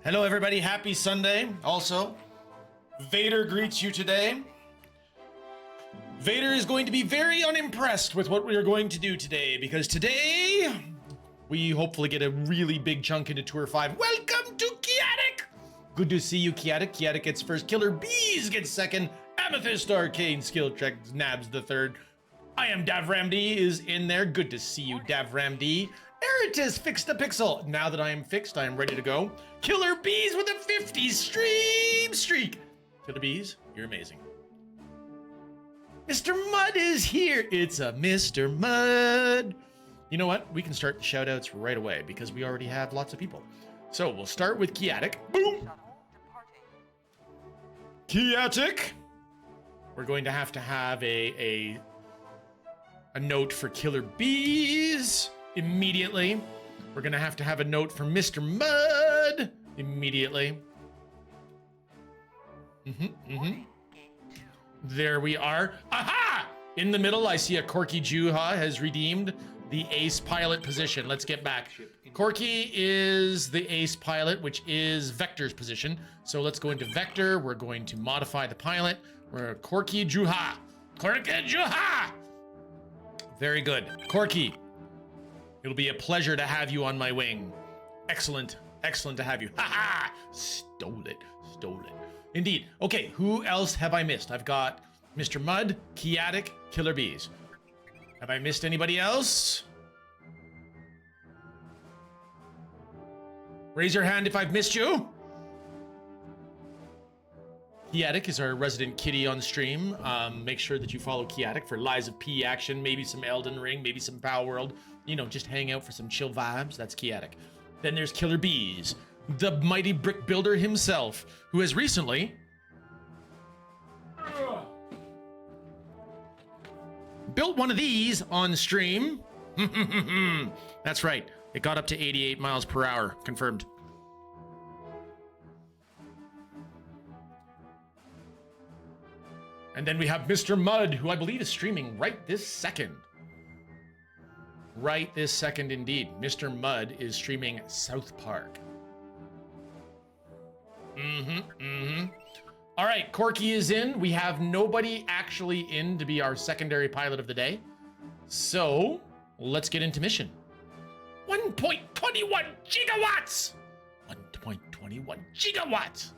Hello, everybody. Happy Sunday. Also, Vader greets you today. Vader is going to be very unimpressed with what we are going to do today, because today we hopefully get a really big chunk into Tour 5. Welcome to Chaotic! Good to see you, Chaotic. Chaotic gets first. Killer Bees gets second. Amethyst Arcane Skill Check nabs the third. I am Davramd is in there. Good to see you, Davramd. Eritis fixed the pixel. Now that I am fixed, I am ready to go. Killer Bees with a 50 stream streak. Killer Bees, you're amazing. Mr. Mud is here. It's a Mr. Mud. You know what? We can start the shout outs right away because we already have lots of people. So we'll start with Chaotic. Boom. Chaotic. We're going to have a note for Killer Bees immediately. We're going to have a note for Mr. Mud immediately. There we are. Aha! In the middle, I see a Corky Juha has redeemed the ace pilot position. Let's get back. Corky is the ace pilot, which is Vector's position. So let's go into Vector. We're going to modify the pilot. We're Corky Juha. Corky Juha! Very good. Corky, it'll be a pleasure to have you on my wing. Excellent. Excellent to have you. Ha ha! Stole it. Stole it. Indeed. Okay, who else have I missed? I've got Mr. Mud, Chaotic, Killer Bees. Have I missed anybody else? Raise your hand if I've missed you. Chaotic is our resident kitty on stream. Make sure that you follow Chaotic for Lies of P action, maybe some Elden Ring, maybe some Power World. You know, just hang out for some chill vibes. That's Chaotic. Then there's Killer Bees, the mighty brick builder himself, who has recently built one of these on stream. That's right. It got up to 88 miles per hour. Confirmed. And then we have Mr. Mud, who I believe is streaming right this second. Right this second, indeed. Mr. Mud is streaming South Park. All right, Corky is in. We have nobody actually in to be our secondary pilot of the day. So let's get into mission. 1.21 gigawatts! 1.21 gigawatts!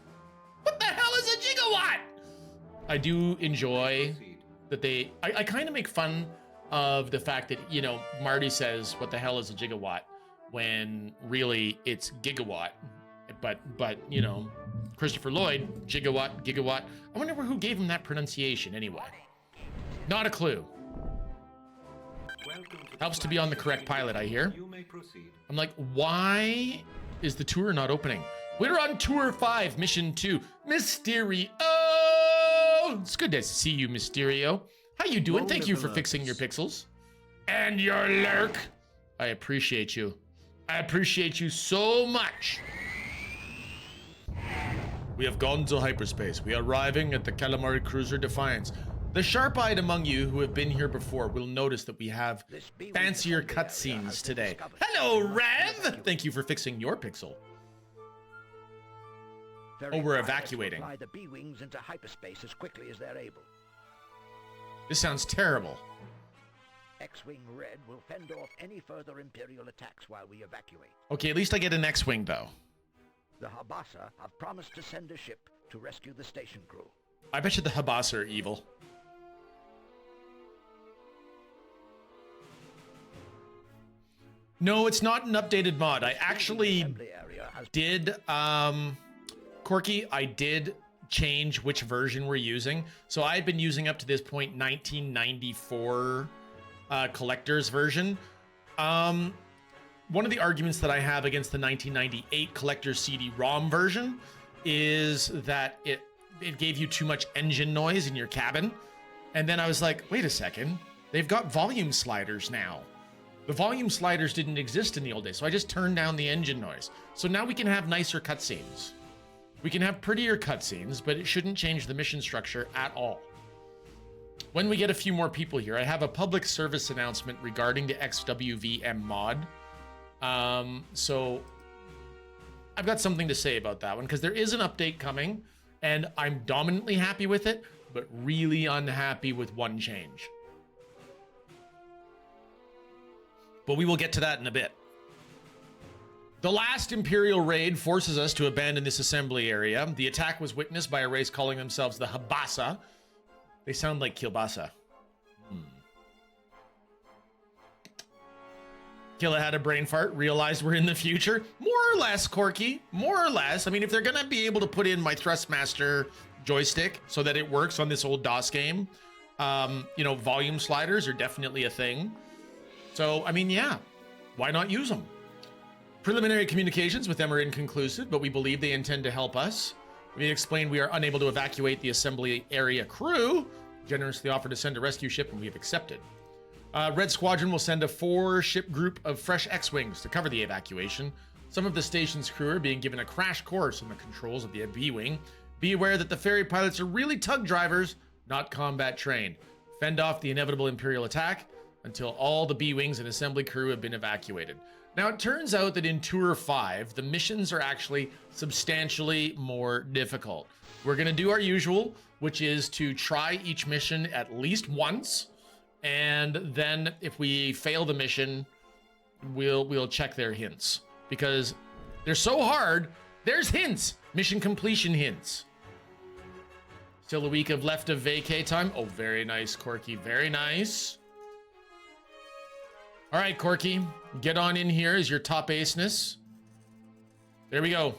What the hell is a gigawatt? I do enjoy that I kind of make fun of the fact that, you know, Marty says, what the hell is a gigawatt? When really it's gigawatt. But you know, Christopher Lloyd, gigawatt. I wonder who gave him that pronunciation anyway. Not a clue. Helps to be on the correct pilot, I hear. I'm like, why is the tour not opening? We're on Tour 5, Mission 2. Mysterio! It's good to see you, Mysterio. How you doing? Thank you for fixing your pixels. And your lurk. I appreciate you. I appreciate you so much. We have gone to hyperspace. We are arriving at the Calamari Cruiser Defiance. The sharp-eyed among you who have been here before will notice that we have fancier cutscenes today. Hello, Rev! Thank you for fixing your pixel. Oh, we're evacuating. Fly the B-wings into hyperspace as quickly as they're able. This sounds terrible. X-Wing Red will fend off any further Imperial attacks while we evacuate. Okay, at least I get an X-Wing, though. The Habasa have promised to send a ship to rescue the station crew. I bet you the Habasa are evil. No, it's not an updated mod. I actually did, Corky, I did change which version we're using. So I had been using up to this point 1994 collector's version. One of the arguments that I have against the 1998 collector's CD-ROM version is that it gave you too much engine noise in your cabin. And then I was like, wait a second, they've got volume sliders now. The volume sliders didn't exist in the old days, so I just turned down the engine noise. So now we can have nicer cutscenes. We can have prettier cutscenes, but it shouldn't change the mission structure at all. When we get a few more people here, I have a public service announcement regarding the XWVM mod. So I've got something to say about that one, because there is an update coming, and I'm dominantly happy with it, but really unhappy with one change. But we will get to that in a bit. The last Imperial raid forces us to abandon this assembly area. The attack was witnessed by a race calling themselves the Habasa. They sound like kielbasa. Kila had a brain fart, realized we're in the future. More or less, Corky. More or less. I mean, if they're going to be able to put in my Thrustmaster joystick so that it works on this old DOS game, you know, volume sliders are definitely a thing. So, I mean, yeah, why not use them? Preliminary communications with them are inconclusive, but we believe they intend to help us. We explained we are unable to evacuate the assembly area crew. Generously offered to send a rescue ship, and we have accepted. Red Squadron will send a 4-ship group of fresh X-Wings to cover the evacuation. Some of the station's crew are being given a crash course in the controls of the B-Wing. Be aware that the ferry pilots are really tug drivers, not combat trained. Fend off the inevitable Imperial attack until all the B-Wings and assembly crew have been evacuated. Now, it turns out that in Tour 5, the missions are actually substantially more difficult. We're going to do our usual, which is to try each mission at least once. And then if we fail the mission, we'll check their hints, because they're so hard. There's hints, mission completion hints. Still a week of left of vacay time. Oh, very nice, Corky. Very nice. All right, Corky, get on in here as your top aceness. There we go.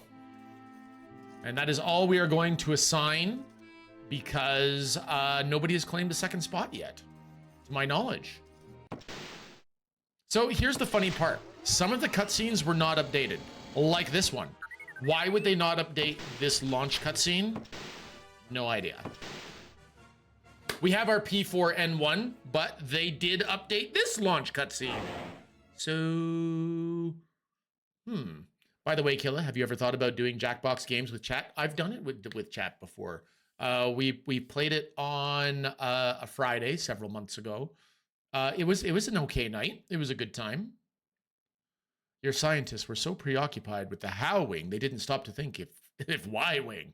And that is all we are going to assign, because nobody has claimed a second spot yet, to my knowledge. So here's the funny part. Some of the cutscenes were not updated, like this one. Why would they not update this launch cutscene? No idea. We have our P4N1, but they did update this launch cutscene. So, By the way, Killa, have you ever thought about doing Jackbox games with chat? I've done it with chat before. We played it on a Friday several months ago. It was an okay night. It was a good time. Your scientists were so preoccupied with the How Wing, they didn't stop to think if Y Wing.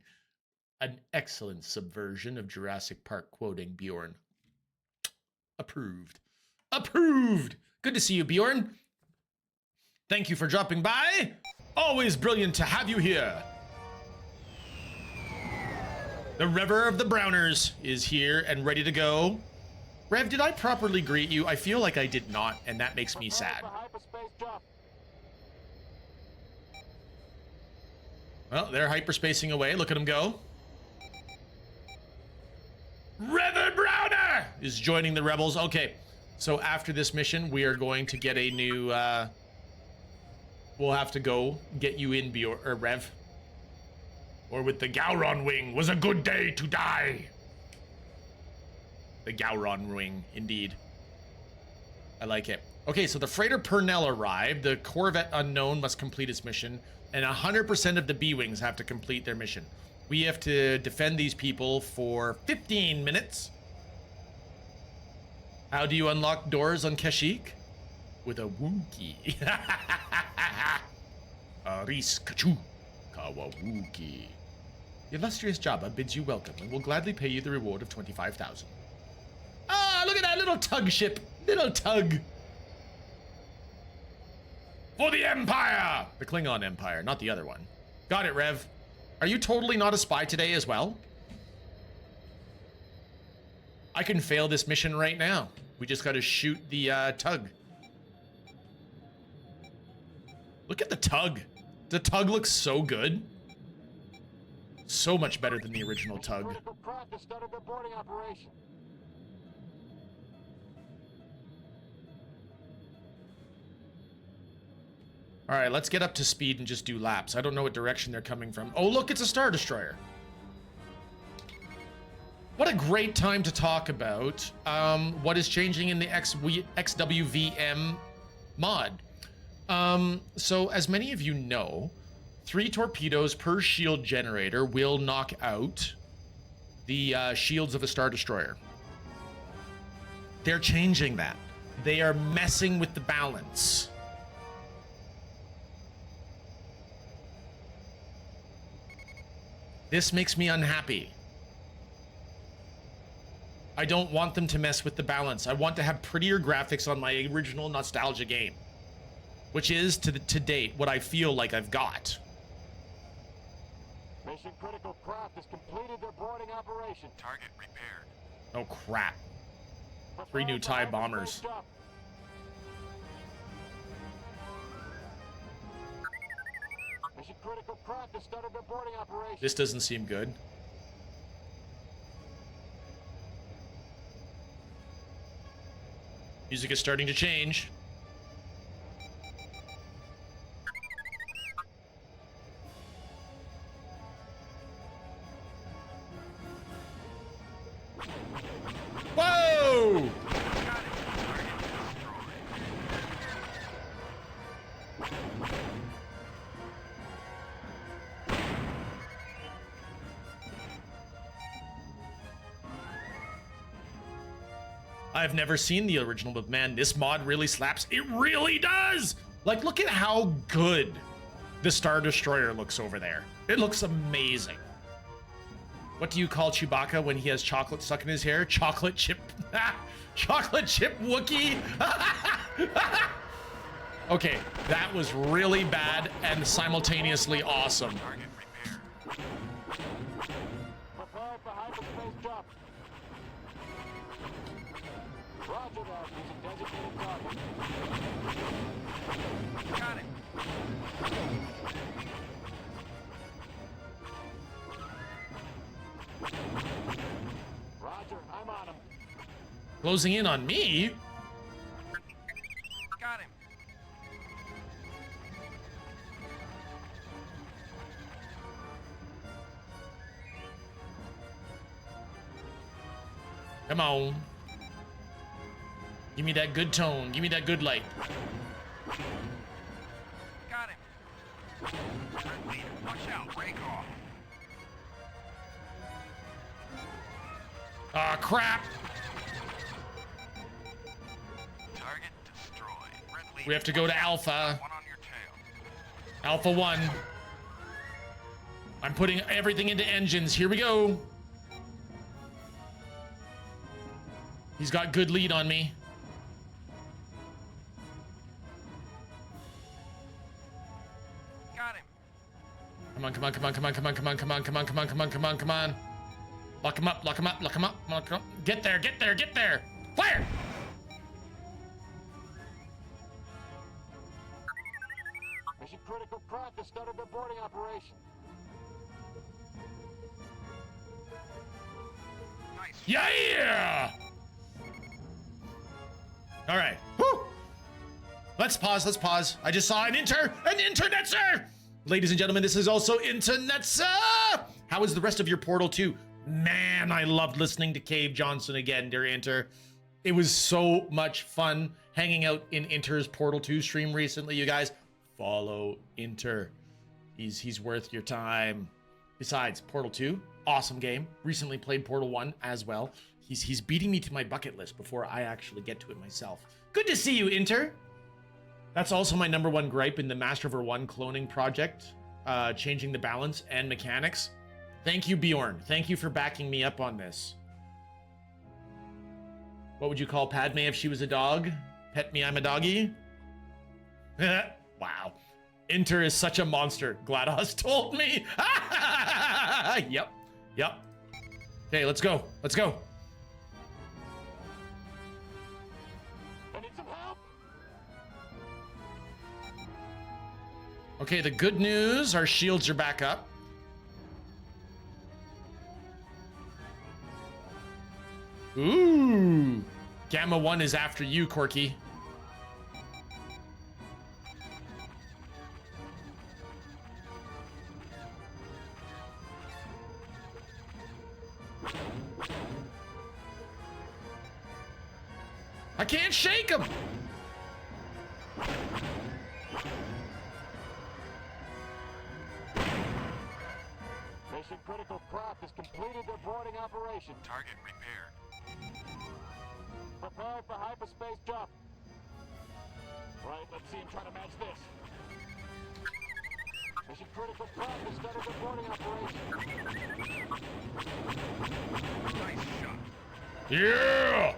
An excellent subversion of Jurassic Park quoting Bjorn. Approved. Approved! Good to see you, Bjorn. Thank you for dropping by. Always brilliant to have you here. The Rever of the Browners is here and ready to go. Rev, did I properly greet you? I feel like I did not, and that makes me sad. Well, they're hyperspacing away. Look at them go. Reverend Browner is joining the rebels. Okay, so after this mission, we are going to get a new, we'll have to go get you in, Rev. Or with the Gowron Wing, was a good day to die. The Gowron Wing, indeed. I like it. Okay, so the freighter Purnell arrived. The Corvette Unknown must complete its mission, and 100% of the B-Wings have to complete their mission. We have to defend these people for 15 minutes. How do you unlock doors on Kashyyyk? With a Wookiee. Aris Kachu Kawawookie. The illustrious Jabba bids you welcome and will gladly pay you the reward of 25,000. Ah, look at that little tug ship. Little tug. For the Empire! The Klingon Empire, not the other one. Got it, Rev. Are you totally not a spy today as well? I can fail this mission right now. We just gotta shoot the tug. Look at the tug. The tug looks so good. So much better than the original tug. All right, let's get up to speed and just do laps. I don't know what direction they're coming from. Oh, look, it's a Star Destroyer. What a great time to talk about what is changing in the XWVM mod. So as many of you know, 3 torpedoes per shield generator will knock out the shields of a Star Destroyer. They're changing that. They are messing with the balance. This makes me unhappy. I don't want them to mess with the balance. I want to have prettier graphics on my original nostalgia game, which is to date what I feel like I've got. Mission critical craft has completed their boarding operation. Target repaired. Oh crap. 3 new TIE bombers. Mission critical craft has started their boarding operation. This doesn't seem good. Music is starting to change. Whoa! I've never seen the original, but man, this mod really slaps. It really does! Like, look at how good the Star Destroyer looks over there. It looks amazing. What do you call Chewbacca when he has chocolate stuck in his hair? Chocolate chip. Chocolate chip Wookiee. Okay, that was really bad and simultaneously awesome. Target repaired. Prepare for hyperspace jump. Roger that. Using designated target. Got it. Roger, I'm on him. Closing in on me? Got him. Come on. Give me that good tone. Give me that good light. Got him. Leader, watch out. Break off. Ah, crap. Target destroyed. Red leader, We have to go to Alpha. one on your tail. Alpha 1. I'm putting everything into engines. Here we go. He's got good lead on me. Got him. Come on, come on, come on, come on, come on, come on, come on, come on, come on, come on, come on, come on. Lock him up, lock him up, lock him up, lock him up. Get there, get there, get there. Fire! Mission critical craft has started their boarding operation. Nice. Yeah! All right. Whew. Let's pause, let's pause. I just saw an internetser! Ladies and gentlemen, this is also internetser! How is the rest of your Portal 2? Man, I loved listening to Cave Johnson again, dear Inter. It was so much fun hanging out in Inter's Portal 2 stream recently, you guys. Follow Inter. He's worth your time. Besides, Portal 2, awesome game. Recently played Portal 1 as well. He's beating me to my bucket list before I actually get to it myself. Good to see you, Inter. That's also my #1 gripe in the Master of 1 cloning project, changing the balance and mechanics. Thank you, Bjorn. Thank you for backing me up on this. What would you call Padme if she was a dog? Pet me, I'm a doggy? Wow. Inter is such a monster. GLaDOS told me. Yep. Yep. Okay, let's go. Let's go. I need some help. Okay, the good news, our shields are back up. Ooh. Gamma 1 is after you, Corky. I can't shake him. Mission critical craft has completed their boarding operation. Target repaired. Prepare for hyperspace jump. Right, let's see him try to match this. Mission critical prop has started the boarding operation. Nice shot. Yeah!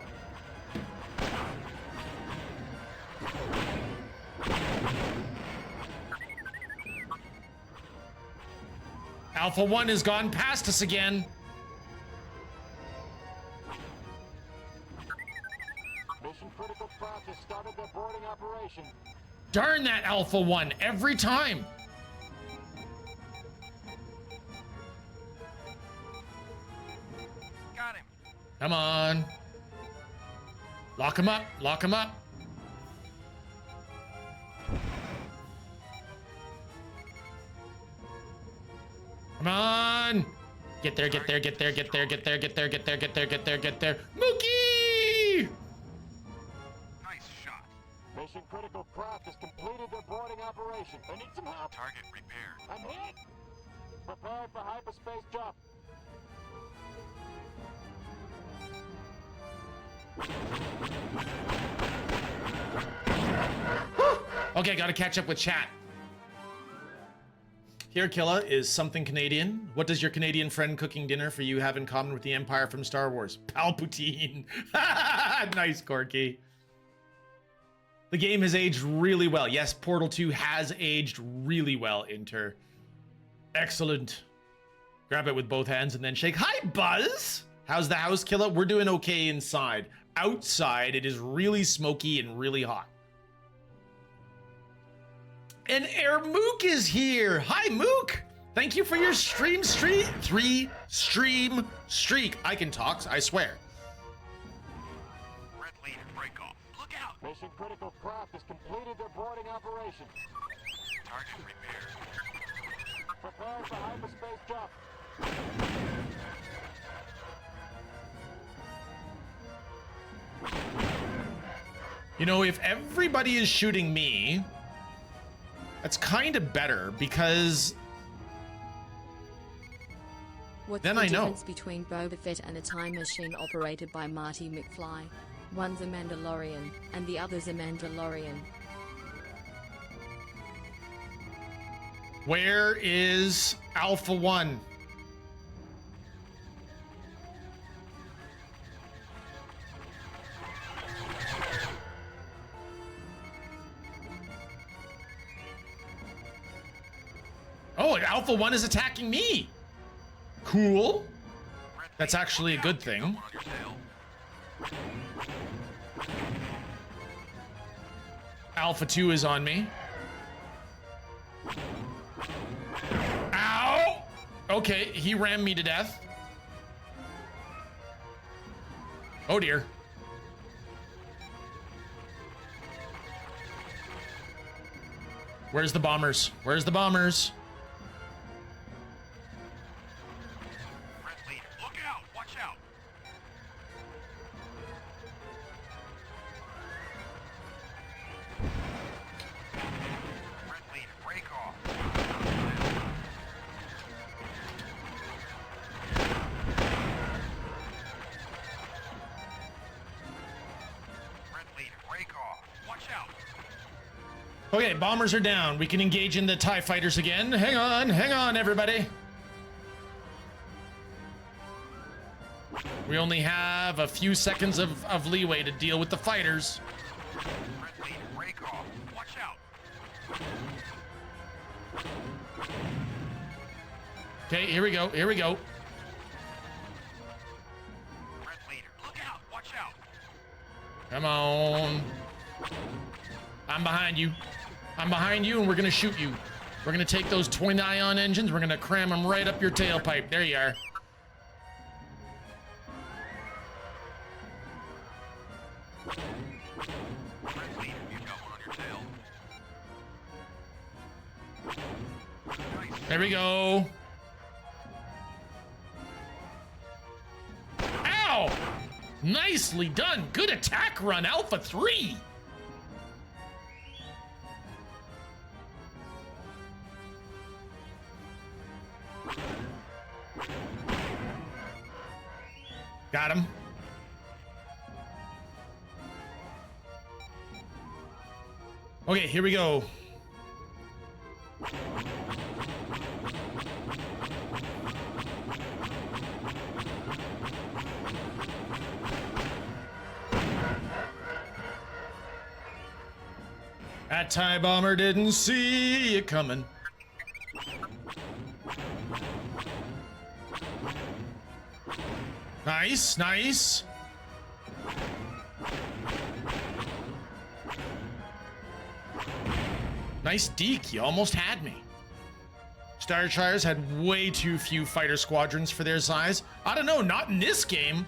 Alpha 1 has gone past us again. Mission critical prop has started the boarding operation. Darn that Alpha 1 every time. Got him. Come on. Lock him up. Lock him up. Come on. Get there, get there, get there, get there, get there, get there, get there, get there, get there, get there. Mookie! Nice shot. Mission critical prop has completed the boarding operation. I need some help. Target repaired. I'm hit. Prepare for hyperspace jump. Okay, gotta catch up with chat. Here, Kila, is something Canadian. What does your Canadian friend cooking dinner for you have in common with the Empire from Star Wars? Palpatine. Nice, Corky. The game has aged really well. Yes, Portal 2 has aged really well, Inter. Excellent. Grab it with both hands and then shake. Hi, Buzz! How's the house, Kila? We're doing okay inside. Outside, it is really smoky and really hot. And Air Mook is here. Hi, Mook. Thank you for your stream streak. 3 stream streak. I can talk, I swear. Red lead, break off. Look out. Mission critical prop has completed their boarding operation. Target repaired. Prepare for hyperspace jump. You know, if everybody is shooting me, that's kind of better because What's then the I know. difference between Boba Fett and a time machine operated by Marty McFly? One's a Mandalorian, and the other's a Mandalorian. Where is Alpha 1? Oh, Alpha 1 is attacking me. Cool. That's actually a good thing. On your tail. Alpha 2 is on me. Ow! Okay, he rammed me to death. Oh dear. Where's the bombers? Where's the bombers? Red lead, look out. Watch out. Red lead, break off. Red lead, break off. Watch out. Okay, bombers are down. We can engage in the TIE fighters again. Hang on, everybody. We only have a few seconds of leeway to deal with the fighters. Red lead, break off. Watch out. Okay, here we go, here we go. Red leader, look out. Watch out. Come on. I'm behind you. I'm behind you, and we're gonna shoot you. We're gonna take those twin ion engines, we're gonna cram them right up your tailpipe. There you are. Red leader, you've got one on your tail. Nice. There we go. Ow! Nicely done. Good attack run, Alpha 3. Got him. Okay, here we go. That TIE bomber didn't see it coming. Nice, nice. Nice deke, you almost had me. Star Destroyers had way too few fighter squadrons for their size. I don't know, not in this game.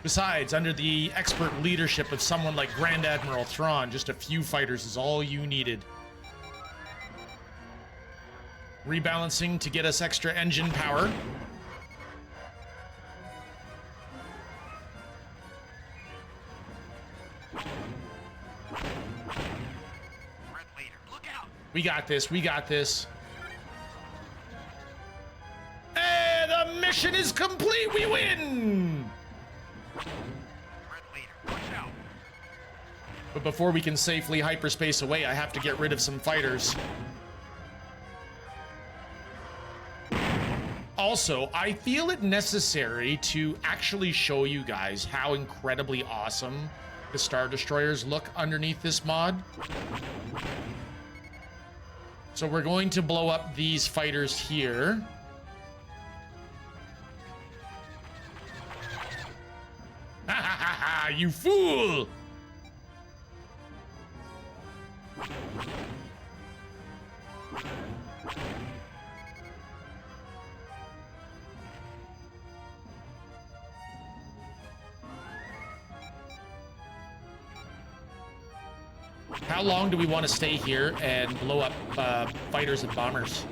Besides, under the expert leadership of someone like Grand Admiral Thrawn, just a few fighters is all you needed. Rebalancing to get us extra engine power. We got this, we got this. Hey, the mission is complete, we win! But before we can safely hyperspace away, I have to get rid of some fighters. Also, I feel it necessary to actually show you guys how incredibly awesome the Star Destroyers look underneath this mod. So we're going to blow up these fighters here. Ha ha ha ha, you fool! How long do we want to stay here and blow up fighters and bombers?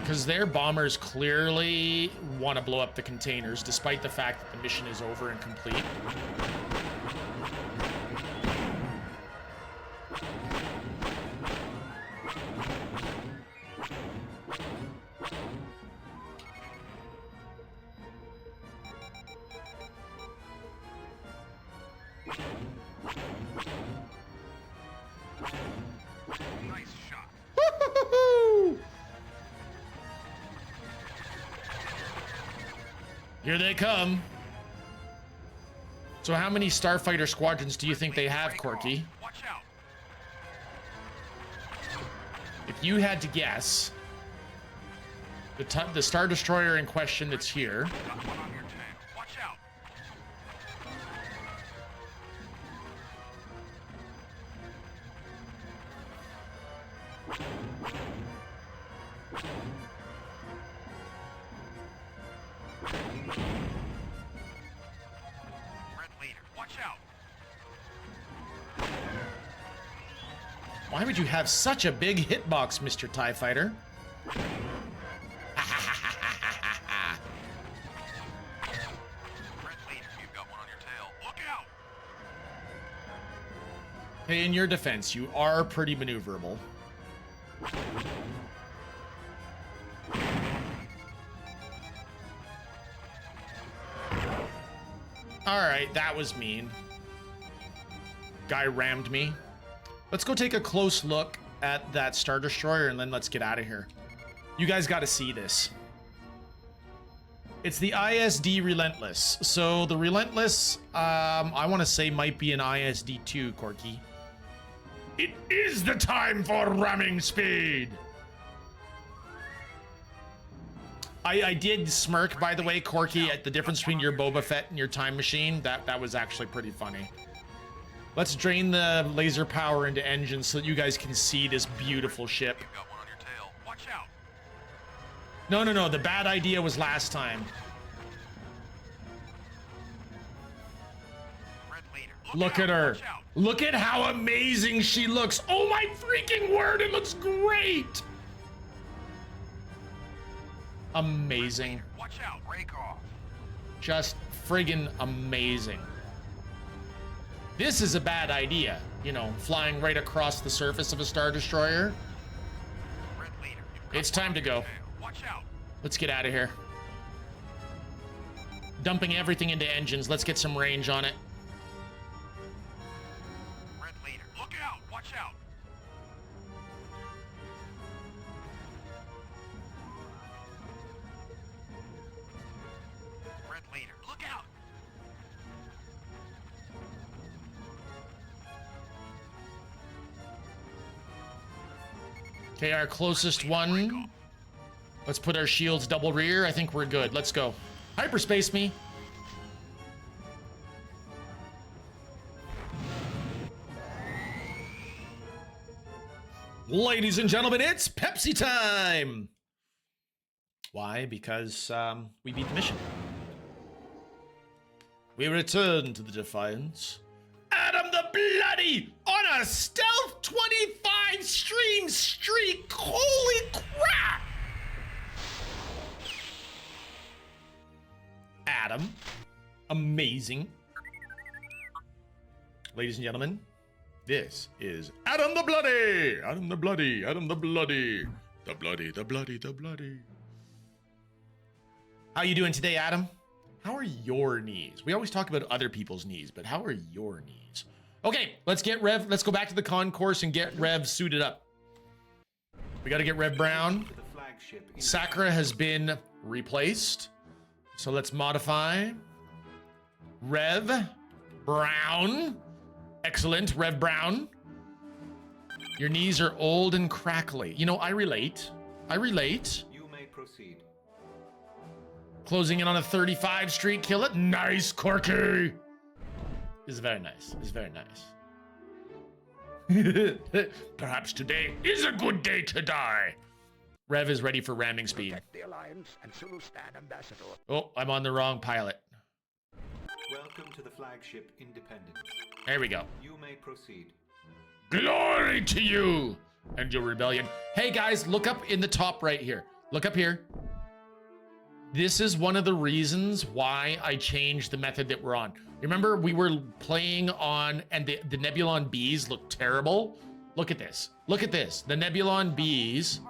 Because their bombers clearly want to blow up the containers, despite the fact that the mission is over and complete. Nice shot. Here they come. So how many starfighter squadrons do you think they have, Corky? Watch out. If you had to guess, the Star Destroyer in question that's here. Got one on your tail. Watch out. Red leader. Watch out. Why would you have such a big hitbox, Mr. TIE Fighter? Red leader, you've got one on your tail. Look out. Hey, in your defense, you are pretty maneuverable. Alright, that was mean. Guy rammed me. Let's go take a close look at that Star Destroyer and then let's get out of here. You guys got to see this. It's the ISD Relentless. So the Relentless, I want to say might be an ISD 2, Corky. It is the time for ramming speed. I did smirk, by the way, Corky, at the difference between your Boba Fett and your time machine. That was actually pretty funny. Let's drain the laser power into engines so that you guys can see this beautiful ship. You've got one on your tail. Watch out. No. The bad idea was last time. Red leader. Look at her. Watch out. Look at how amazing she looks. Oh my freaking word, it looks great. Amazing. Watch out. Break off. Just friggin' amazing. This is a bad idea, you know, flying right across the surface of a Star Destroyer. Red leader. You've got It's one time on to your go. tail. Watch out. Let's get out of here. Dumping everything into engines. Let's get some range on it. Red leader. Look out. Watch out. Red leader. Look out. Okay, our closest one. Let's put our shields double rear. I think we're good. Let's go. Hyperspace me. Ladies and gentlemen, it's Pepsi time. Why? Because we beat the mission. We return to the Defiance. Adam the Bloody on a stealth 25 stream streak. Holy crap! Adam. Amazing. Ladies and gentlemen, this is Adam the Bloody. Adam the Bloody. Adam the Bloody. The Bloody, the Bloody, the Bloody. How you doing today, Adam? How are your knees? We always talk about other people's knees, but how are your knees? Okay, let's get Rev. Let's go back to the concourse and get Rev suited up. We got to get Rev Brown. Sakura has been replaced. So let's modify. Rev Brown. Excellent, Rev Brown. Your knees are old and crackly. You know, I relate. I relate. You may proceed. Closing in on a 35 streak, kill it. Nice, Corky. This is very nice. This is very nice. Perhaps today is a good day to die. Rev is ready for ramming speed. Protect the Alliance and Sulustan Ambassador. Oh, I'm on the wrong pilot. Welcome to the flagship Independence. There we go. You may proceed. Glory to you and your rebellion. Hey guys, look up in the top right here. Look up here. This is one of the reasons why I changed the method that we're on. Remember, we were playing on, and the Nebulon bees look terrible. Look at this. Look at this. The Nebulon bees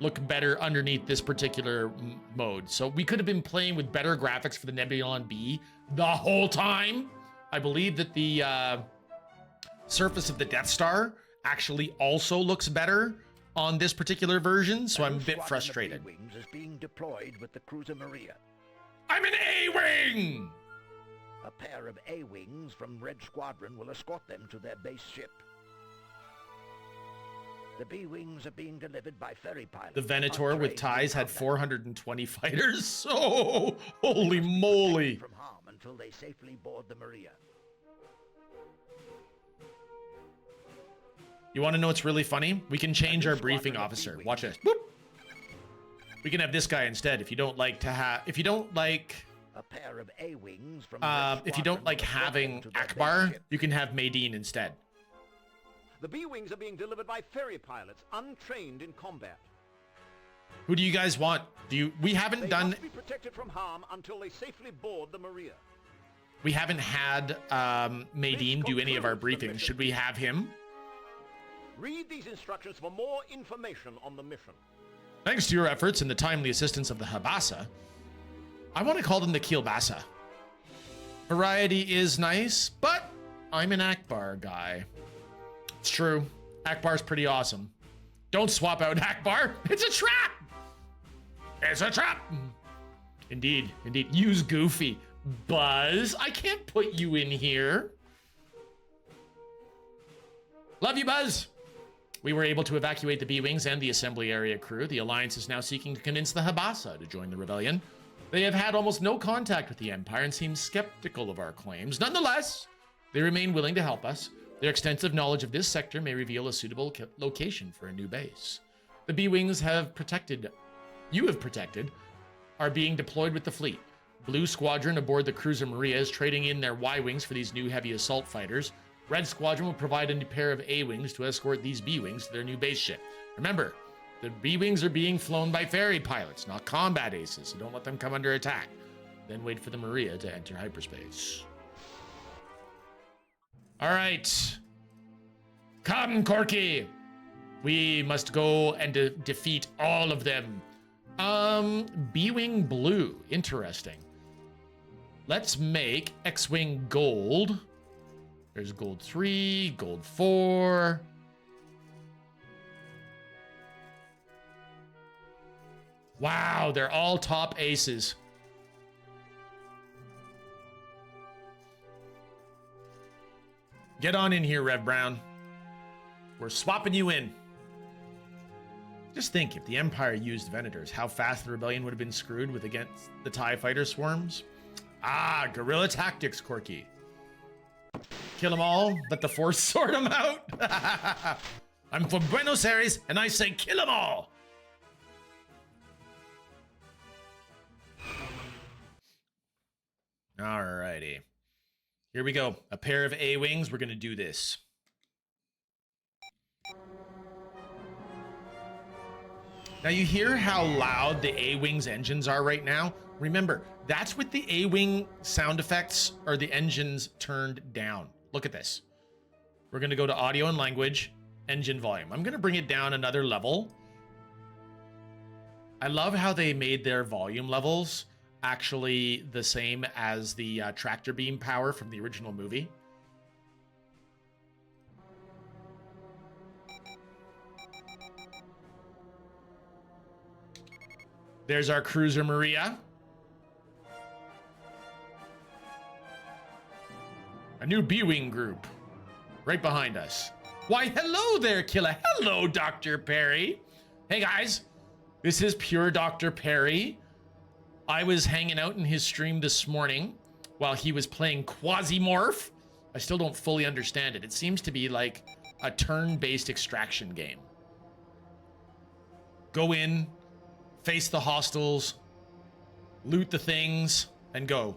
look better underneath this particular mode. So we could have been playing with better graphics for the Nebulon bee the whole time. I believe that the surface of the Death Star actually also looks better on this particular version, so I'm a bit frustrated. Wings is being deployed with the cruiser Maria. I'm an A-Wing! A pair of A-Wings from Red Squadron will escort them to their base ship. The B-Wings are being delivered by ferry pilots. The Venator with ties had 420 fighters. Oh, holy moly. From harm until they safely board the Maria. You want to know what's really funny? We can change our briefing officer. Watch this. Boop. We can have this guy instead if you don't like to have, if you don't like, A pair of A-Wings from if you don't like having Akbar, you can have Maydeen instead. The B-Wings are being delivered by ferry pilots, untrained in combat. Who do you guys want? We haven't They done, must be protected from harm until they safely board the Maria. we haven't had Maydeen do any of our briefings. Should we have him? Read these instructions for more information on the mission. Thanks to your efforts and the timely assistance of the Habasa, I want to call them the Kielbasa. Variety is nice, but I'm an Akbar guy. It's true. Akbar's pretty awesome. Don't swap out Akbar. It's a trap. It's a trap. Indeed, indeed. Use Goofy. Buzz, I can't put you in here. Love you, Buzz. We were able to evacuate the B-Wings and the assembly area crew. The Alliance is now seeking to convince the Habasa to join the rebellion. They have had almost no contact with the Empire and seem skeptical of our claims. Nonetheless, they remain willing to help us. Their extensive knowledge of this sector may reveal a suitable location for a new base. The B-Wings you have protected, are being deployed with the fleet. Blue Squadron aboard the cruiser Maria is trading in their Y-Wings for these new heavy assault fighters. Red Squadron will provide a new pair of A-Wings to escort these B-Wings to their new base ship. Remember, the B-Wings are being flown by ferry pilots, not combat aces, so don't let them come under attack. Then wait for the Maria to enter hyperspace. All right. Come, Corky. We must go and defeat all of them. B-Wing Blue. Interesting. Let's make X-Wing Gold. There's Gold 3, Gold 4. Wow, they're all top aces. Get on in here, Rev Brown. We're swapping you in. Just think, if the Empire used Venators, how fast the Rebellion would have been screwed with against the TIE fighter swarms. Ah, guerrilla tactics, Corky. Kill them all, let the Force sort them out. I'm from Buenos Aires, and I say kill them all. Alrighty. Here we go. A pair of A-Wings. We're going to do this. Now you hear how loud the A-Wing's engines are right now? Remember, that's with the A-Wing sound effects or the engines turned down. Look at this. We're going to go to audio and language, engine volume. I'm going to bring it down another level. I love how they made their volume levels actually the same as the tractor beam power from the original movie. There's our cruiser Maria. A new B-Wing group right behind us. Why, hello there, Kila. Hello, Dr. Perry. Hey, guys. This is pure Dr. Perry. I was hanging out in his stream this morning while he was playing Quasimorph. I still don't fully understand it. It seems to be like a turn-based extraction game. Go in, face the hostiles, loot the things, and go.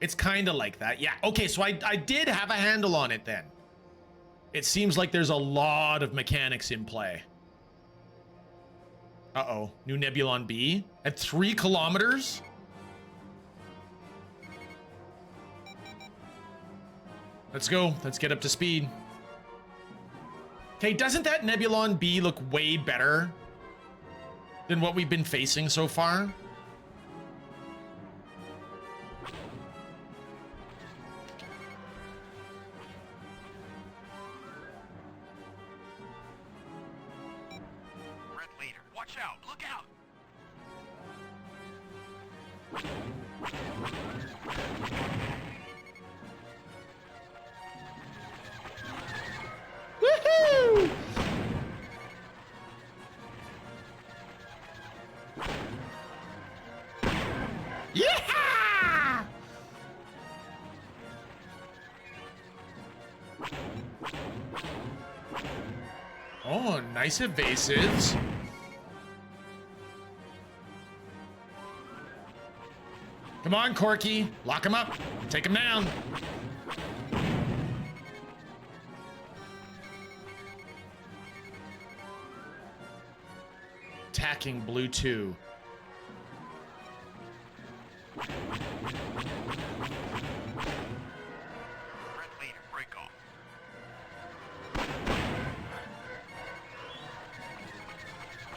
It's kind of like that. Yeah, okay, so I did have a handle on it then. It seems like there's a lot of mechanics in play. Uh-oh, new Nebulon B at 3 kilometers? Let's go, let's get up to speed. Okay, doesn't that Nebulon B look way better than what we've been facing so far? Red leader, watch out! Look out! Woohoo! Yeah! Oh, nice evasives. Come on, Corky. Lock him up. Take him down. Attacking Blue 2. Red leader, break off.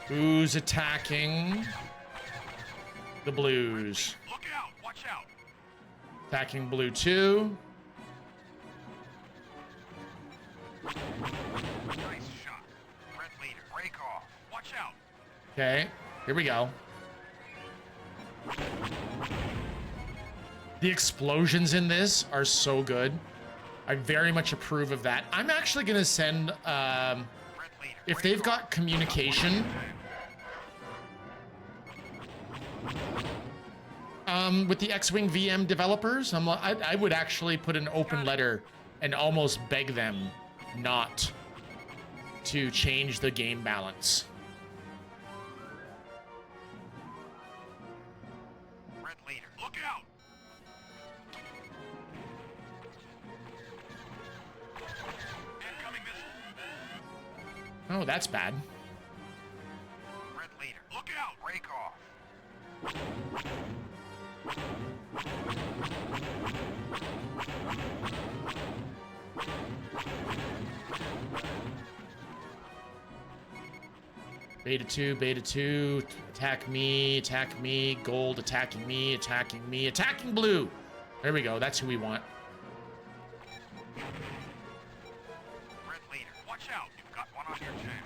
Who's attacking the Blues? Look out! Watch out! Attacking Blue 2. Nice shot. Red leader, break off. Watch out! Okay, here we go. The explosions in this are so good. I very much approve of that. I'm actually gonna send, if they've got communication, with the XWVM developers, I would actually put an open letter and almost beg them not to change the game balance. Red leader, look out! Incoming missile. Oh, that's bad. Red leader, look out! Break off. Beta 2, attack me, gold attacking me, attacking blue. There we go, that's who we want. Red leader, watch out! You've got one on your tail.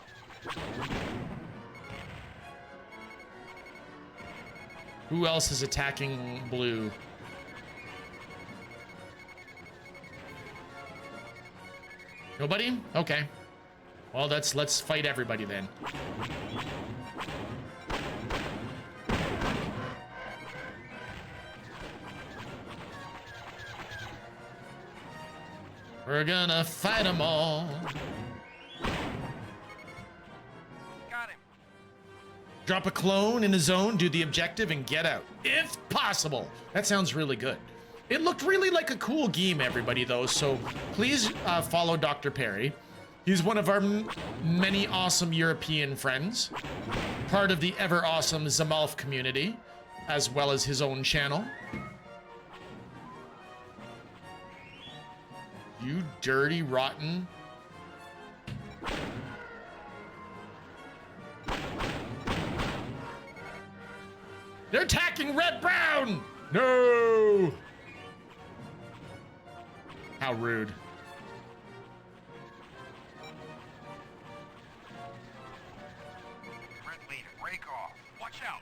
Who else is attacking blue? Nobody? Okay. Well, let's fight everybody then. We're gonna fight them all. Got him. Drop a clone in a zone, do the objective, and get out. If possible. That sounds really good. It looked really like a cool game, everybody, though, so please follow Dr. Perry. He's one of our many awesome European friends, part of the ever awesome Zamalf community, as well as his own channel. You dirty, rotten. They're attacking Red Brown! No! How rude. Red leader, break off. Watch out.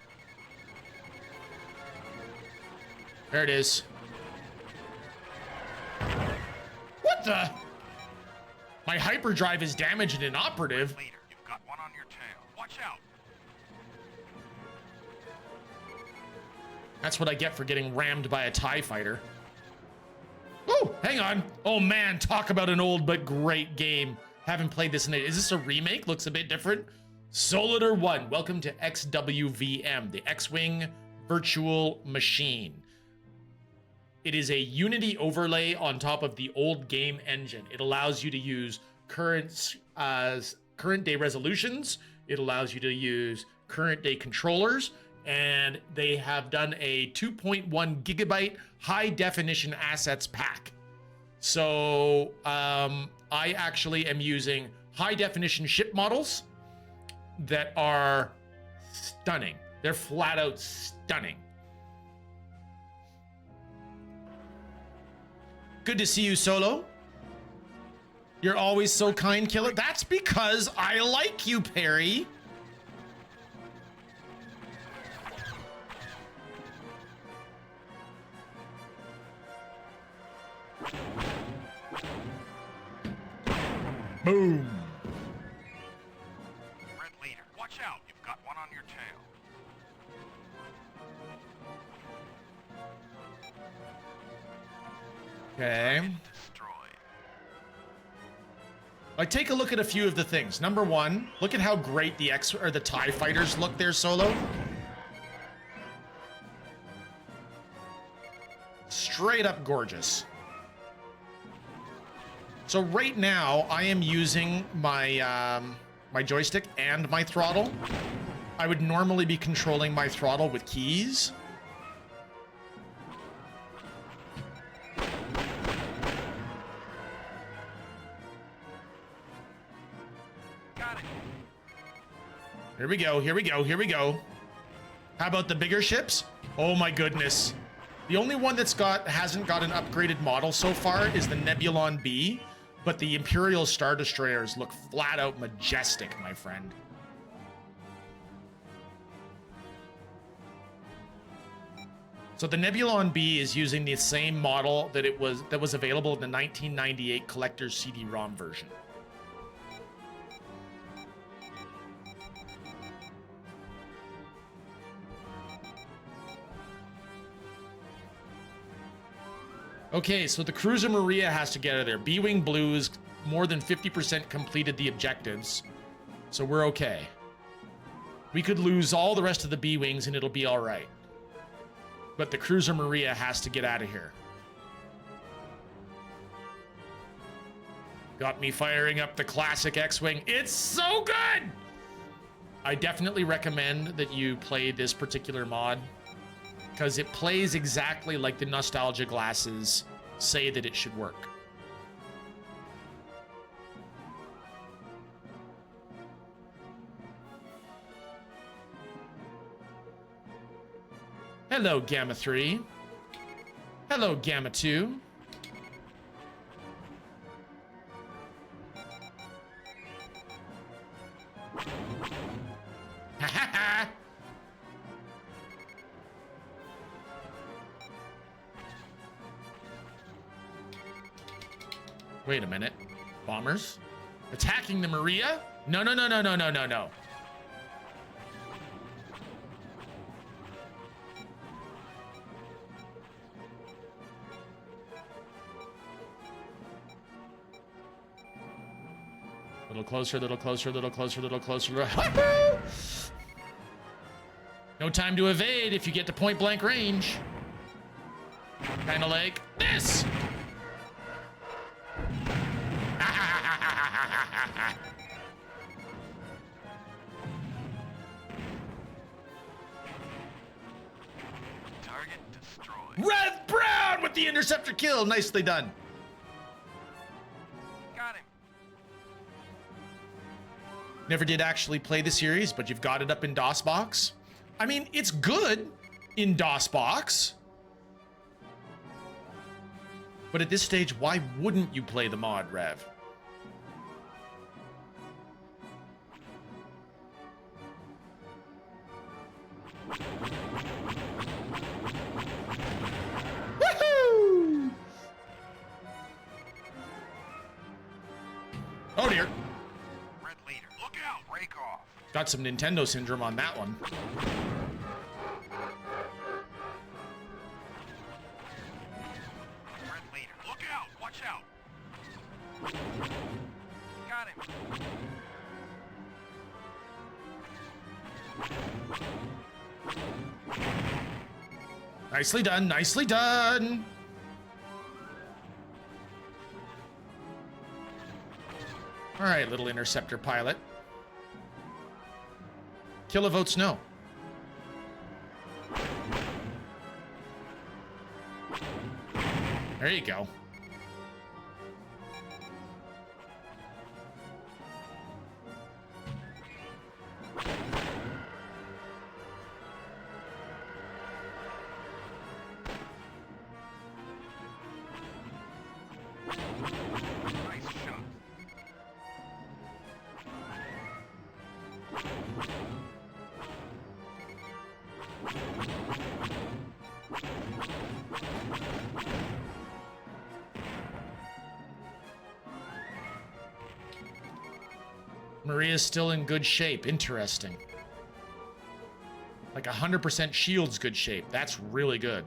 There it is. What the? My hyperdrive is damaged and inoperative. Leader, you've got one on your tail. Watch out. That's what I get for getting rammed by a TIE fighter. Oh, hang on. Oh man, talk about an old but great game. Haven't played this in Is this a remake? Looks a bit different. Solitaire 1, welcome to XWVM, the X-Wing Virtual Machine. It is a Unity overlay on top of the old game engine. It allows you to use current day resolutions. It allows you to use current day controllers. And they have done a 2.1 gigabyte high definition assets pack. So I actually am using high definition ship models that are stunning. They're flat out stunning. Good to see you, Solo. You're always so kind, Killer. That's because I like you, Perry. Boom. Red leader, watch out. You've got one on your tail. Okay. Destroyed. I take a look at a few of the things. Number one, look at how great the the TIE fighters look there, Solo. Straight up gorgeous. So right now, I am using my my joystick and my throttle. I would normally be controlling my throttle with keys. Got it. Here we go, here we go, here we go. How about the bigger ships? Oh my goodness. The only one hasn't got an upgraded model so far is the Nebulon B. But the Imperial Star Destroyers look flat out majestic, my friend. So the Nebulon B is using the same model that was available in the 1998 collector's CD-ROM version. Okay, so the Cruiser Maria has to get out of there. B-Wing Blues more than 50% completed the objectives, so we're okay. We could lose all the rest of the B-Wings and it'll be all right. But the Cruiser Maria has to get out of here. Got me firing up the classic X-Wing. It's so good! I definitely recommend that you play this particular mod, because it plays exactly like the nostalgia glasses say that it should work. Hello, Gamma 3. Hello, Gamma 2. Ha ha ha! Wait a minute. Bombers? Attacking the Maria? No, no, no, no, no, no, no, no. Little closer, little closer, little closer, little closer. No time to evade if you get to point blank range. Kind of like this. Target destroyed. Rev Brown with the interceptor kill. Nicely done. Got him. Never did actually play the series, but you've got it up in DOSBox. I mean, it's good in DOSBox. But at this stage, why wouldn't you play the mod, Rev? Woohoo! Oh dear. Red leader. Look out. Break off. Got some Nintendo syndrome on that one. Red leader. Look out. Watch out. Got him. Nicely done, nicely done. All right, little interceptor pilot. Kila votes no. There you go. Nice shot. Maria's still in good shape. Interesting. Like 100% shield's good shape. That's really good.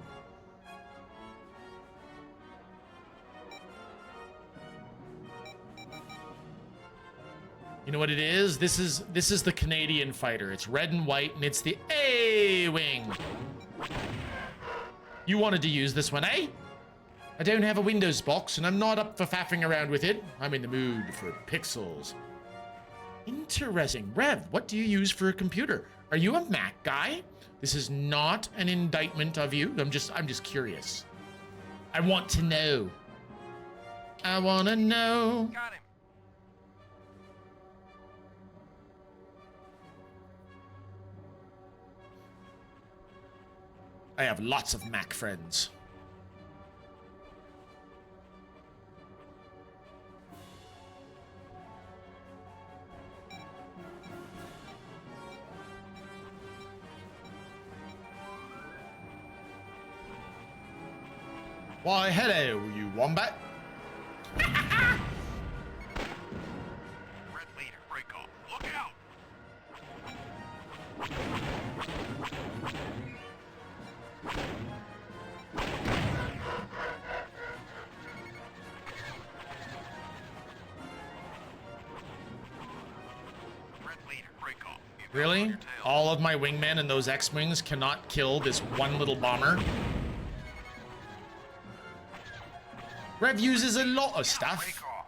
You know what it is? This is the Canadian fighter. It's red and white, and it's the A-wing. You wanted to use this one, eh? I don't have a Windows box, and I'm not up for faffing around with it. I'm in the mood for pixels. Interesting. Rev, what do you use for a computer? Are you a Mac guy? This is not an indictment of you. I'm just curious. I want to know. I want to know. Got him. I have lots of Mac friends. Why, hello, you wombat. Red leader. Break off. Look out. Red leader. Break off. You've got Really? on your tail. All of my wingmen and those X-Wings cannot kill this one little bomber? Rev uses a lot of stuff. Break off.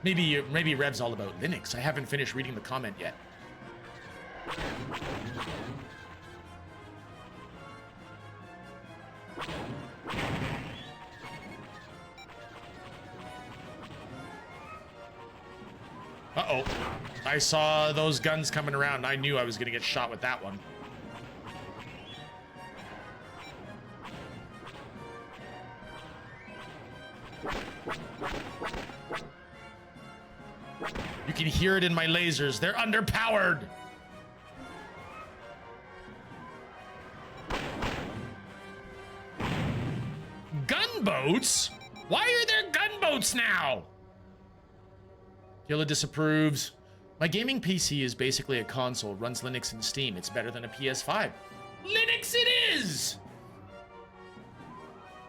Maybe Rev's all about Linux. I haven't finished reading the comment yet. Uh-oh. I saw those guns coming around. I knew I was gonna get shot with that one. You can hear it in my lasers. They're underpowered. Gunboats? Why are there gunboats now? Kila disapproves. My gaming PC is basically a console, runs Linux and Steam. It's better than a PS5. Linux it is!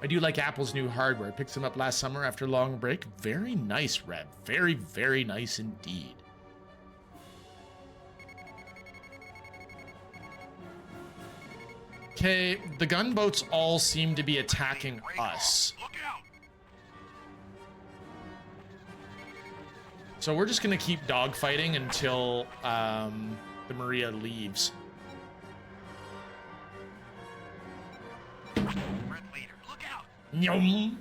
I do like Apple's new hardware. Picked them up last summer after a long break. Very nice, Rev. Very, very nice indeed. Okay, the gunboats all seem to be attacking us. Look out! So we're just gonna keep dogfighting until the Maria leaves. Red leader, look out! Nyom.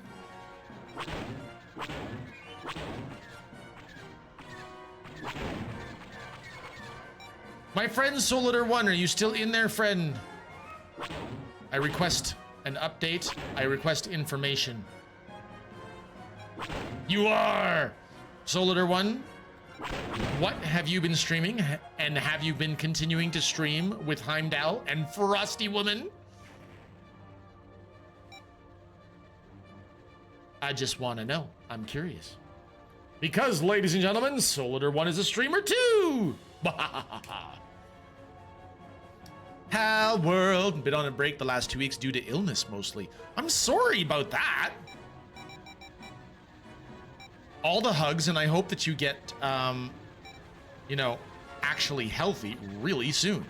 My friend Solitaire 1, are you still in there, friend? I request an update. I request information. You are! Solitaire 1, what have you been streaming? And have you been continuing to stream with Heimdall and Frosty Woman? I just want to know. I'm curious. Because, ladies and gentlemen, Solitaire 1 is a streamer too! Hal World. Been on a break the last 2 weeks due to illness mostly. I'm sorry about that. All the hugs, and I hope that you get, you know, actually healthy really soon.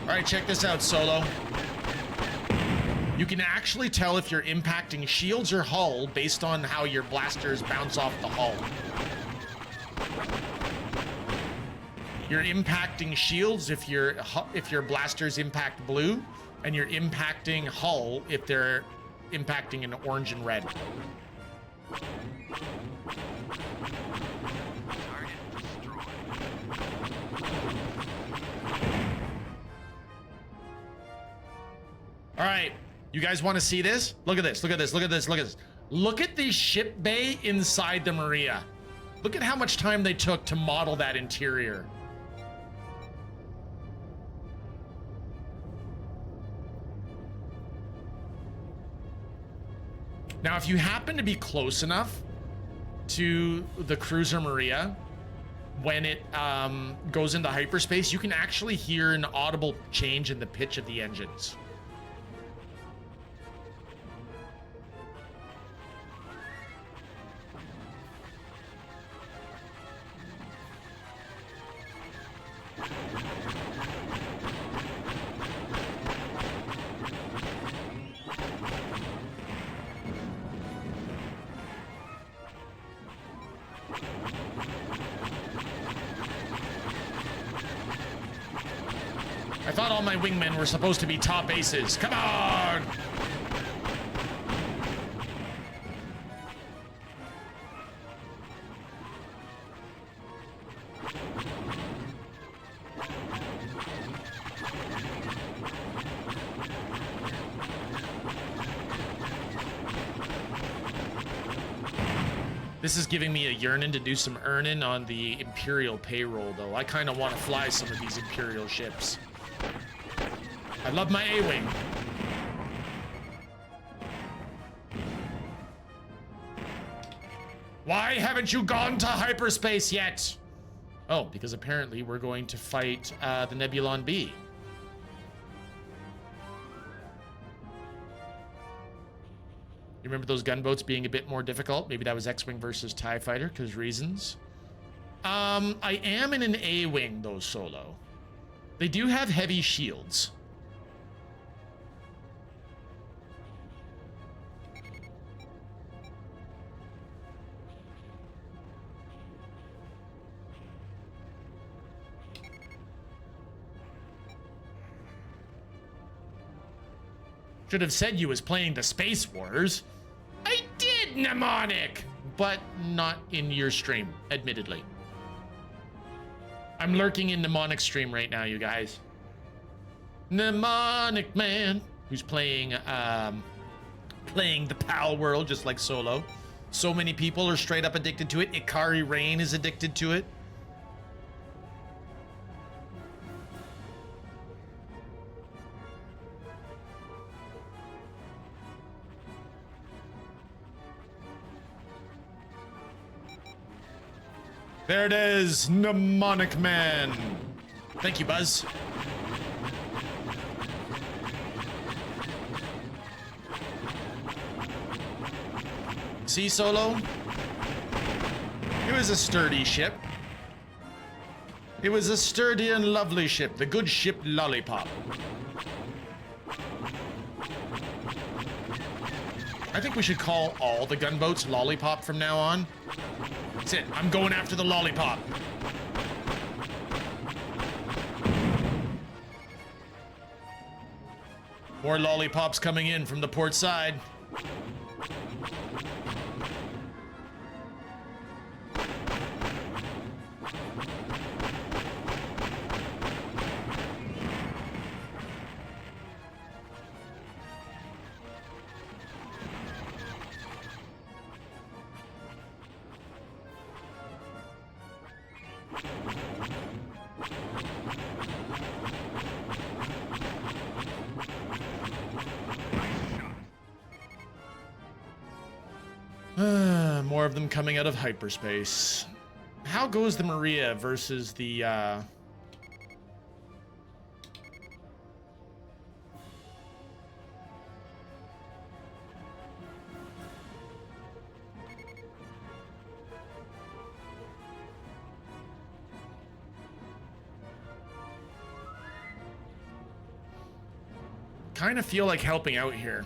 All right, check this out, Solo. You can actually tell if you're impacting shields or hull based on how your blasters bounce off the hull. You're impacting shields if your blasters impact blue, and you're impacting hull if they're impacting in orange and red. All right, you guys want to see this? Look at this, look at this, look at this, look at this. Look at the ship bay inside the Maria. Look at how much time they took to model that interior. Now, if you happen to be close enough to the cruiser Maria, when it goes into hyperspace, you can actually hear an audible change in the pitch of the engines. I thought all my wingmen were supposed to be top aces. Come on! This is giving me a yearning to do some earning on the Imperial payroll, though. I kind of want to fly some of these Imperial ships. I love my A-Wing. Why haven't you gone to hyperspace yet? Oh, because apparently we're going to fight the Nebulon B. You remember those gunboats being a bit more difficult? Maybe that was X-Wing versus TIE Fighter, because reasons. I am in an A-Wing, though, Solo. They do have heavy shields. Should have said you was playing the Space Wars. I did, Mnemonic! But not in your stream, admittedly. I'm lurking in Mnemonic's stream right now, you guys. Mnemonic Man, who's playing the PAL world just like Solo. So many people are straight up addicted to it. Ikari Rain is addicted to it. There it is, Mnemonic Man. Thank you, Buzz. See, Solo? It was a sturdy ship. It was a sturdy and lovely ship. The good ship Lollipop. I think we should call all the gunboats Lollipop from now on. That's it. I'm going after the Lollipop. More Lollipops coming in from the port side. More of them coming out of hyperspace. How goes the Maria versus the, kind of feel like helping out here.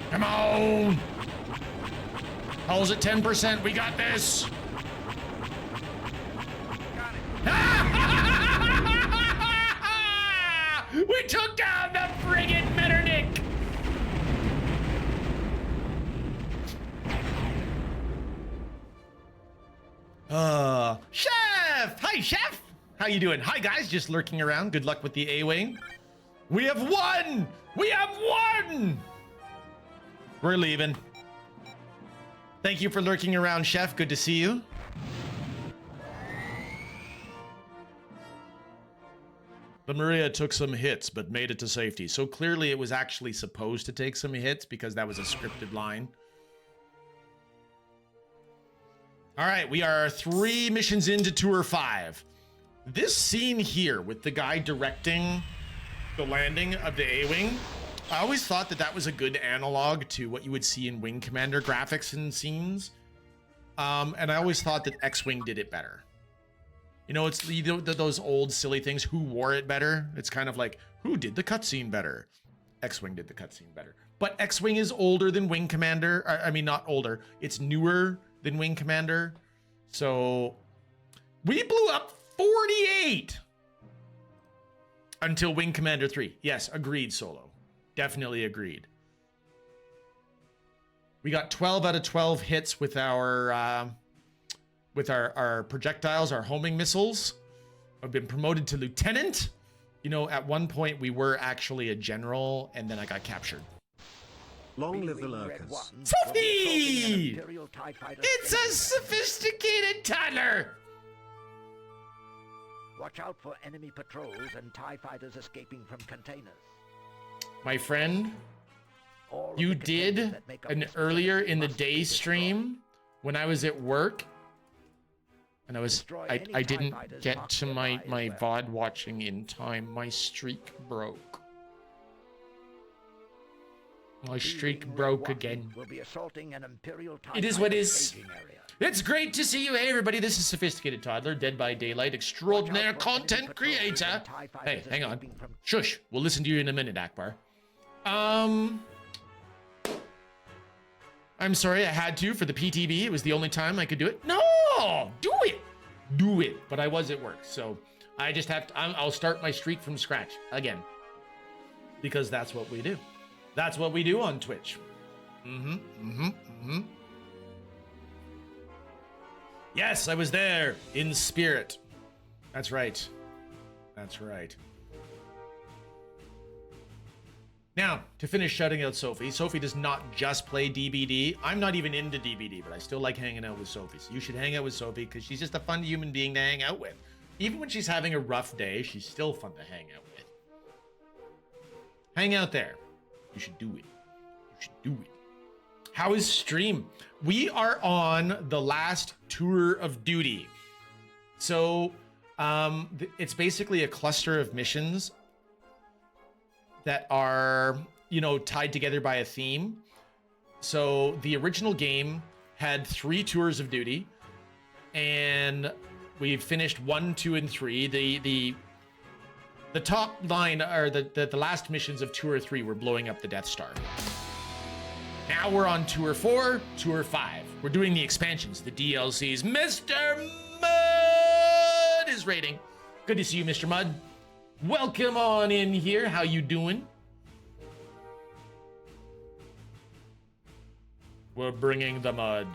Come on! Hull's at 10%. We got this. We took down the friggin' Metternich! Chef! Hi, Chef! How you doing? Hi, guys. Just lurking around. Good luck with the A-Wing. We have won! We have won! We're leaving. Thank you for lurking around, Chef. Good to see you. The Maria took some hits, but made it to safety. So clearly it was actually supposed to take some hits because that was a scripted line. All right, we are 3 missions into Tour 5. This scene here with the guy directing the landing of the A-Wing, I always thought that that was a good analog to what you would see in Wing Commander graphics and scenes. And I always thought that X-Wing did it better. You know, it's those old silly things. Who wore it better? It's kind of like, who did the cutscene better? X-Wing did the cutscene better. But X-Wing is older than Wing Commander. I mean, not older. It's newer than Wing Commander. So we blew up 48 until Wing Commander 3. Yes, agreed, Solo. Definitely agreed. We got 12 out of 12 hits with our projectiles, our homing missiles. I've been promoted to lieutenant. You know, at one point we were actually a general, and then I got captured. Long live the lurkers. Sophie! It's a sophisticated toddler! Watch out for enemy patrols and TIE fighters escaping from containers. My friend, All of you the containers did that make up an this earlier mission in the must day be destroyed. stream when I was at work, and Destroy I any TIE didn't fighters get marked to my nearby as well. VOD watching in time. My streak broke. My streak B-Wing Red broke One again. Will be assaulting an Imperial TIE It is fighter what is. staging area. It's great to see you. Hey, everybody, this is Sophisticated Toddler, Dead by Daylight, extraordinaire Watch out for enemy content patrols creator. and TIE fighters Hey, hang on. escaping from- Shush. We'll listen to you in a minute, Akbar. I'm sorry, I had to for the PTB. It was the only time I could do it. No, do it. Do it. But I was at work, so I just have to, I'll start my streak from scratch again. Because that's what we do. That's what we do on Twitch. Yes, I was there in spirit. That's right. That's right. Now, to finish shouting out Sophie, Sophie does not just play DBD. I'm not even into DBD, but I still like hanging out with Sophie. So you should hang out with Sophie because she's just a fun human being to hang out with. Even when she's having a rough day, she's still fun to hang out with. Hang out there. You should do it. You should do it. How is stream? We are on the last tour of duty. So it's basically a cluster of missions that are, you know, tied together by a theme. So the original game had 3 tours of duty, and we've finished 1, 2, and 3. The top line, or the last missions of tour 3 were blowing up the Death Star. Now we're on tour 4, tour 5. We're doing the expansions, the DLCs. Mr. Mud is raiding. Good to see you, Mr. Mud. Welcome on in here. How you doing? We're bringing the mud.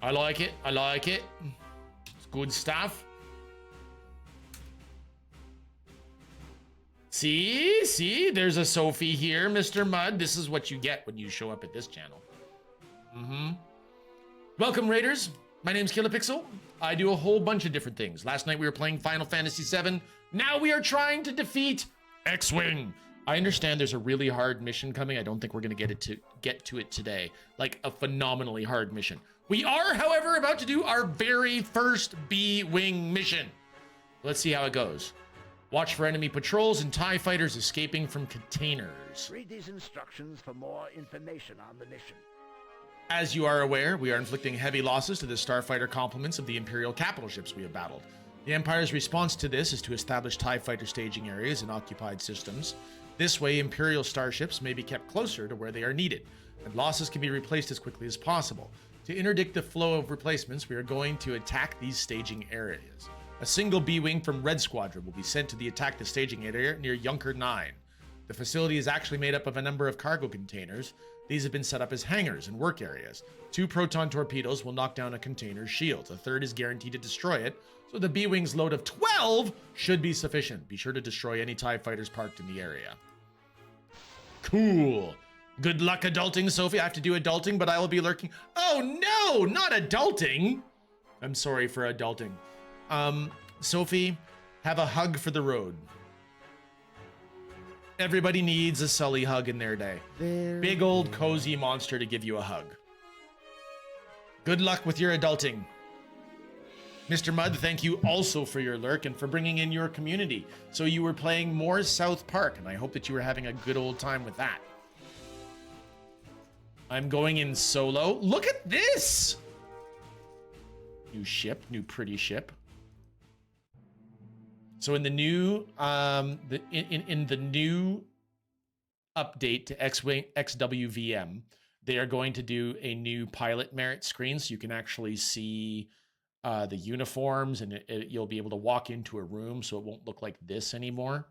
I like it. I like it. It's good stuff. See, there's a Sophie here, Mr. Mud. This is what you get when you show up at this channel. Welcome, Raiders. My name's Kila. I do a whole bunch of different things. Last night we were playing Final Fantasy VII. Now we are trying to defeat X-Wing. I understand there's a really hard mission coming. I don't think we're gonna get to it today. Like a phenomenally hard mission. We are, however, about to do our very first B-Wing mission. Let's see how it goes. Watch for enemy patrols and TIE fighters escaping from containers. Read these instructions for more information on the mission. As you are aware, we are inflicting heavy losses to the starfighter complements of the Imperial capital ships we have battled. The Empire's response to this is to establish TIE fighter staging areas in occupied systems. This way, Imperial starships may be kept closer to where they are needed, and losses can be replaced as quickly as possible. To interdict the flow of replacements, we are going to attack these staging areas. A single B-Wing from Red Squadron will be sent to attack the staging area near Yunker 9. The facility is actually made up of a number of cargo containers. These have been set up as hangars and work areas. 2 proton torpedoes will knock down a container's shields. A third is guaranteed to destroy it, so the B-Wing's load of 12 should be sufficient. Be sure to destroy any TIE fighters parked in the area. Cool. Good luck adulting, Sophie. I have to do adulting, but I will be lurking. Oh no, not adulting. I'm sorry for adulting. Sophie, have a hug for the road. Everybody needs a Sully hug in their day. Big old cozy monster to give you a hug. Good luck with your adulting. Mr. Mud, thank you also for your lurk and for bringing in your community. So you were playing more South Park, and I hope that you were having a good old time with that. I'm going in solo. Look at this! New ship, new pretty ship. So in the new in the new update to X-Wing XWVM, they are going to do a new pilot merit screen, so you can actually see the uniforms, and you'll be able to walk into a room, so it won't look like this anymore.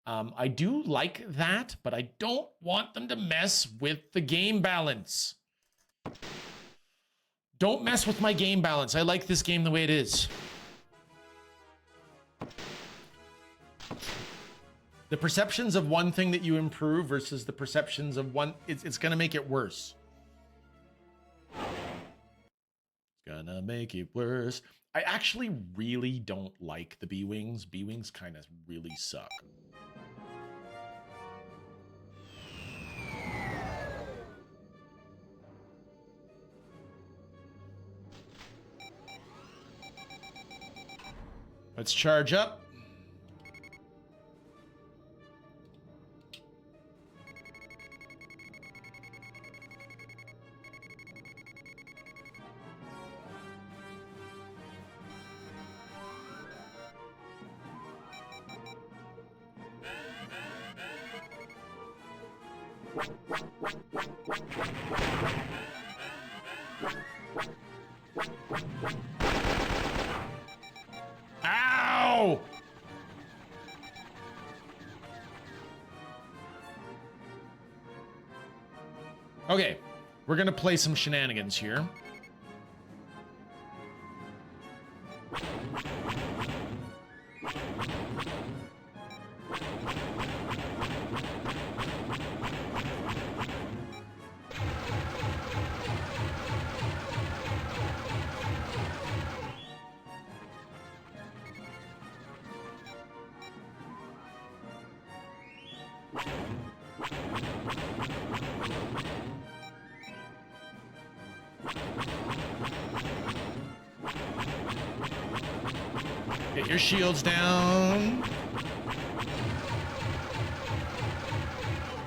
I do like that, but I don't want them to mess with the game balance. Don't mess with my game balance. I like this game the way it is. The perceptions of one thing that you improve versus the perceptions of one, it's gonna make it worse. It's gonna make it worse. I actually really don't like the B-Wings. B-Wings kind of really suck. Let's charge up. Okay, we're gonna play some shenanigans here. Get your shields down.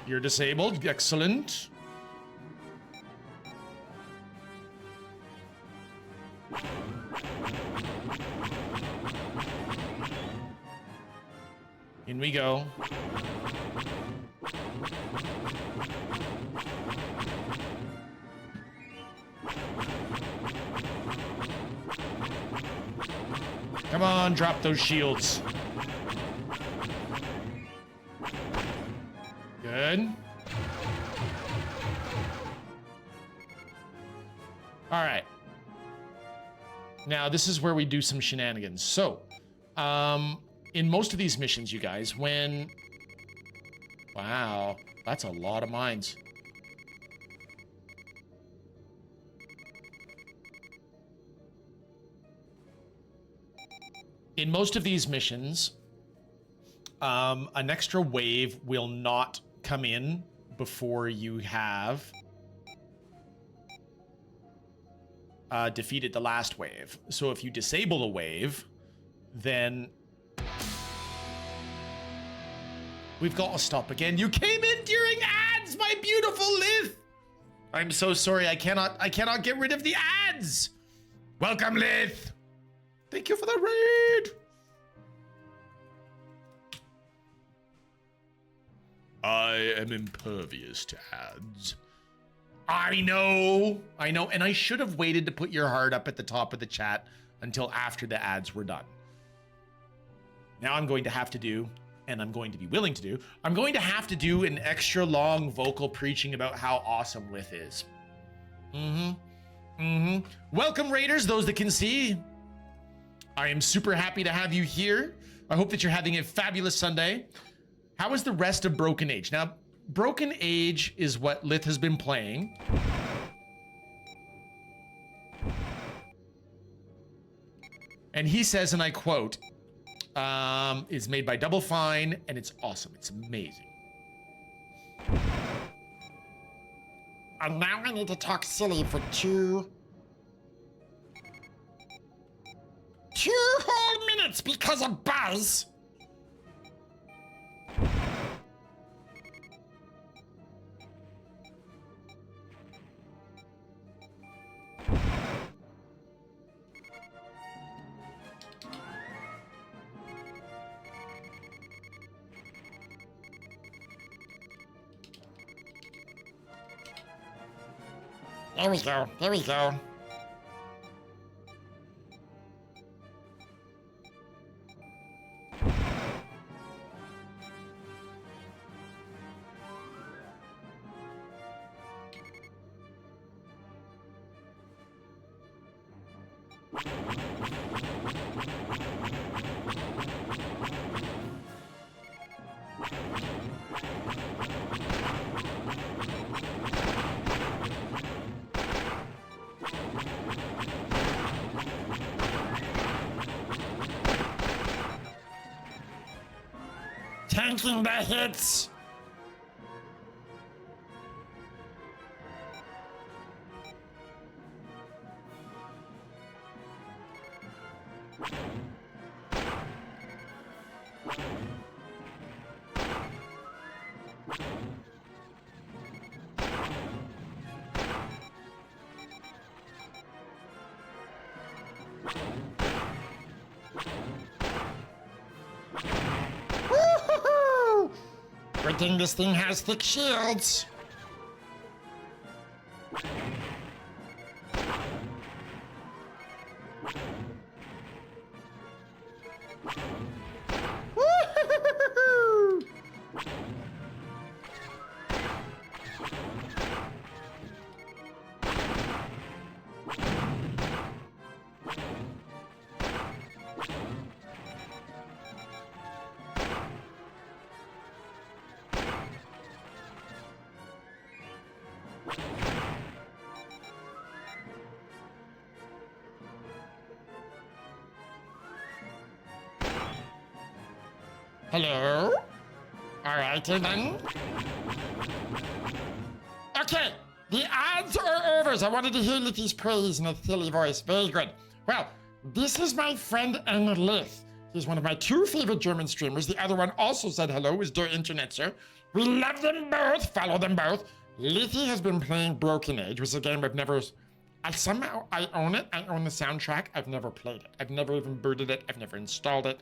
You're disabled. Excellent. In we go. Come on, drop those shields. Good. All right. Now, this is where we do some shenanigans. So, in most of these missions, you guys, when... Wow, that's a lot of mines. In most of these missions, an extra wave will not come in before you have defeated the last wave. So if you disable a wave, then we've got to stop again. You came in during ads, my beautiful Lith. I'm so sorry. I cannot get rid of the ads. Welcome, Lith. Thank you for the raid. I am impervious to ads. I know, and I should have waited to put your heart up at the top of the chat until after the ads were done. Now I'm going to have to do, and I'm going to be willing to do, I'm going to have to do an extra long vocal preaching about how awesome Lith is. Welcome, Raiders, those that can see. I am super happy to have you here. I hope that you're having a fabulous Sunday. How is the rest of Broken Age? Now, Broken Age is what Lith has been playing. And he says, and I quote, is made by Double Fine, and it's awesome. It's amazing. And now I need to talk silly for two whole minutes because of Buzz. There we go. There we go. Tanking the hits. Good thing this thing has thick shields. Hello? All right, then. Okay, the odds are overs. I wanted to hear Liffy's praise in a silly voice. Very good. Well, this is my friend Annalith. He's one of my 2 favorite German streamers. The other one also said hello, is Der Internet, sir. We love them both, follow them both. Liffy has been playing Broken Age, which is a game I've never... I own it. I own the soundtrack. I've never played it. I've never even booted it. I've never installed it.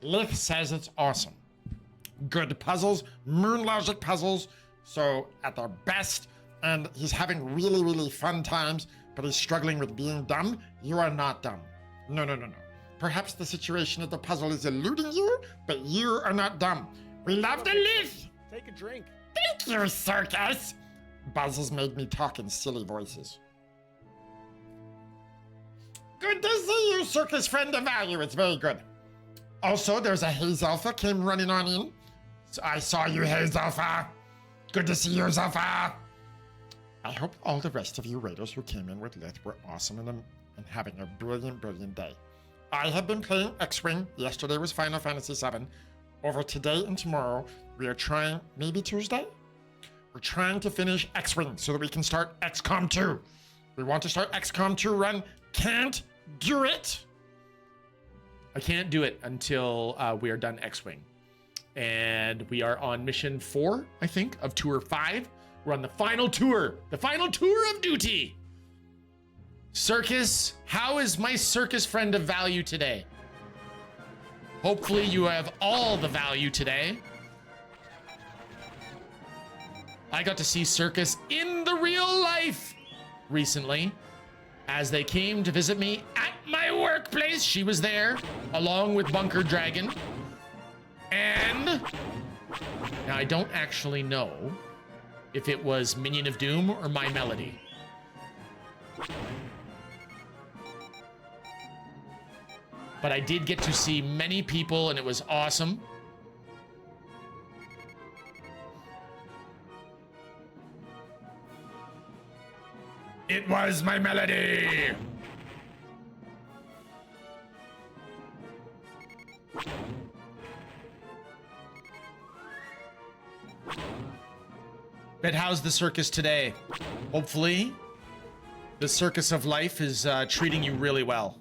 Lith says it's awesome. Good puzzles, moon logic puzzles, so at their best, and he's having really, really fun times, but he's struggling with being dumb. You are not dumb. No, no, no, no. Perhaps the situation of the puzzle is eluding you, but you are not dumb. We love the Lith! Take a drink. Thank you, Circus! Buzz has made me talk in silly voices. Good to see you, Circus friend of value. It's very good. Also, there's a Haze Alpha came running on in. So I saw you, Haze Alpha. Good to see you, Alpha. I hope all the rest of you raiders who came in with Lith were awesome and having a brilliant, brilliant day. I have been playing X-Wing. Yesterday was Final Fantasy VII. Over today and tomorrow, we are trying, maybe Tuesday? We're trying to finish X-Wing so that we can start XCOM 2. We want to start XCOM 2 run. Can't do it. I can't do it until we are done X-Wing. And we are on mission 4, I think, of tour 5. We're on the final tour of duty. Circus, how is my circus friend of value today? Hopefully you have all the value today. I got to see Circus in the real life recently as they came to visit me at my workplace. She was there along with Bunker Dragon. And now I don't actually know if it was Minion of Doom or My Melody. But I did get to see many people and it was awesome. It was My Melody. But how's the circus today? Hopefully, the circus of life is treating you really well.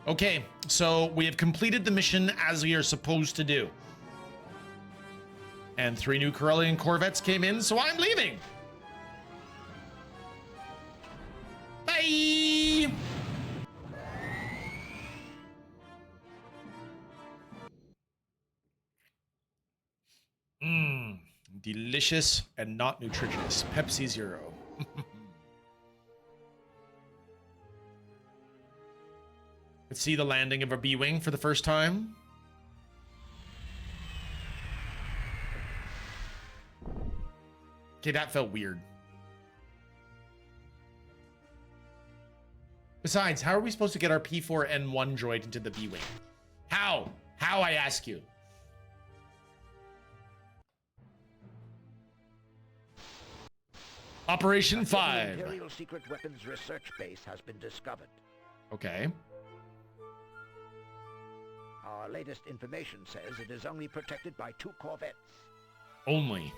Okay, so we have completed the mission as we are supposed to do. And 3 new Corellian Corvettes came in, so I'm leaving. Bye! Delicious and not nutritious. Pepsi Zero. Let's see the landing of a B-Wing for the first time. Okay, that felt weird. Besides, how are we supposed to get our P4N1 droid into the B-Wing? How? How, I ask you? Operation 5. The Imperial Secret Weapons Research Base has been discovered. Okay. Our latest information says it is only protected by 2 corvettes. Only.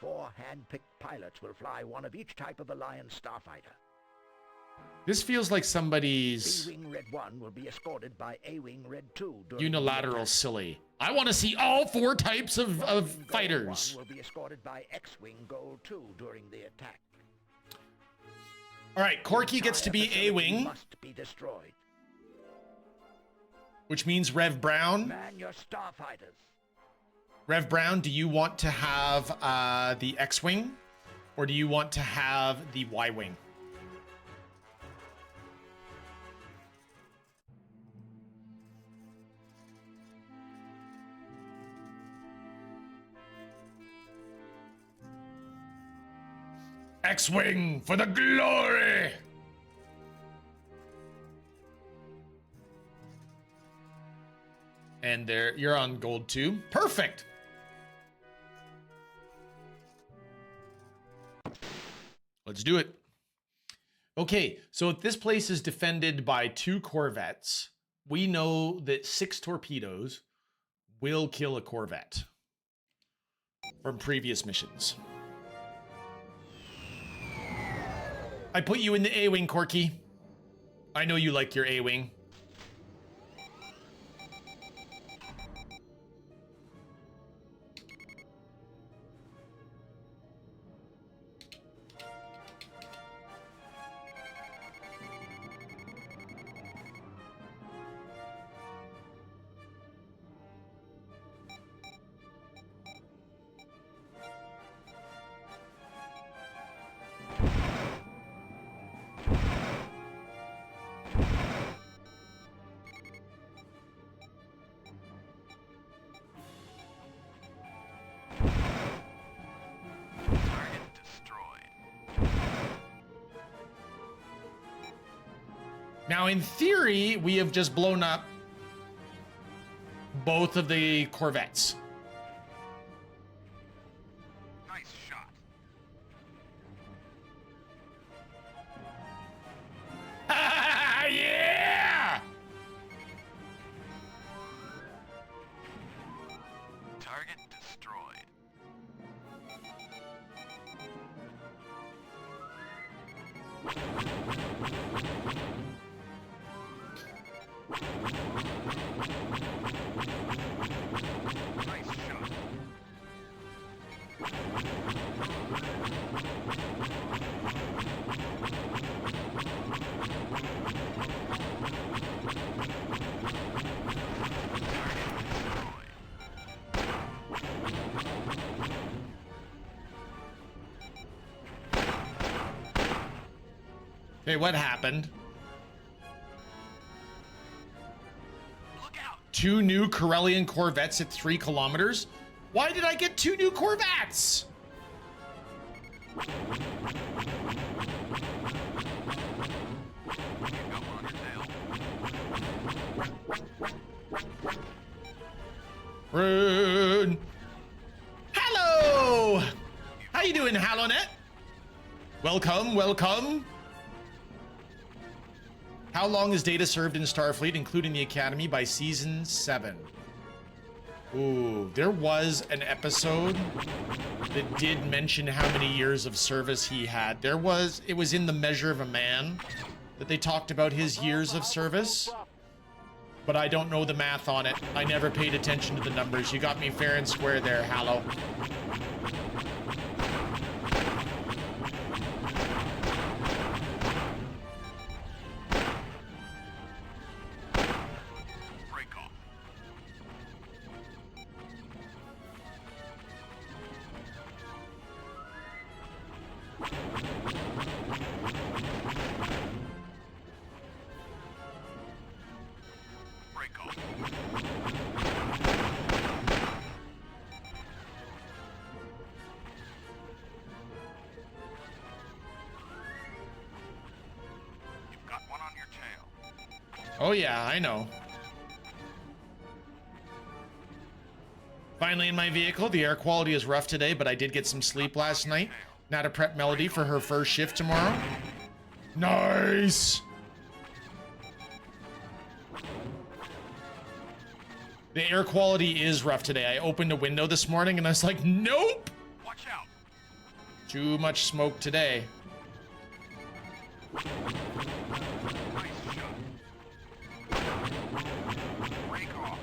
4 hand-picked pilots will fly one of each type of Alliance starfighter. This feels like somebody's B-Wing Red 1 will be escorted by A-Wing Red 2. unilateral silly. I want to see all 4 types of fighters. Gold 1 will be escorted by X-Wing Gold 2 during the attack. All right, Corky gets to be A-Wing, Must be destroyed. which means Rev Brown. Man your starfighters. Rev Brown, do you want to have the X-Wing or do you want to have the Y-Wing? X-Wing for the glory! And there, you're on gold 2. Perfect! Let's do it. Okay, so if this place is defended by 2 corvettes, we know that 6 torpedoes will kill a corvette from previous missions. I put you in the A-Wing, Corky. I know you like your A-Wing. Now, in theory, we have just blown up both of the corvettes. Nice shot. Yeah! Target destroyed. Nice shot. Okay, what happened? Look out. 2 new Corellian corvettes at 3 kilometers? Why did I get 2 new corvettes? You've got one on your tail. Rude. Hello! How you doing, Halonet? Welcome, welcome. How long has Data served in Starfleet, including the Academy, by season 7? Ooh, there was an episode that did mention how many years of service he had. It was in The Measure of a Man that they talked about his years of service, but I don't know the math on it. I never paid attention to the numbers. You got me fair and square there, Hallow. Break off. Break off. You've got one on your tail. Oh yeah, I know. Finally in my vehicle. The air quality is rough today, but I did get some sleep last night. Now to prep Melody for her first shift tomorrow. Nice! The air quality is rough today. I opened a window this morning and I was like, nope! Watch out. Too much smoke today. Nice shot. Break off.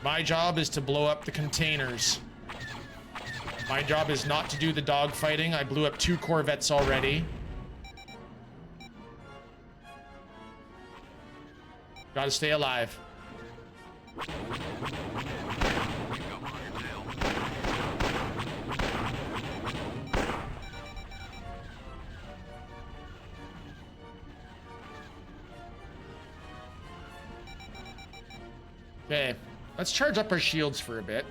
My job is to blow up the containers. My job is not to do the dog fighting. I blew up 2 corvettes already. Gotta stay alive. Okay, let's charge up our shields for a bit.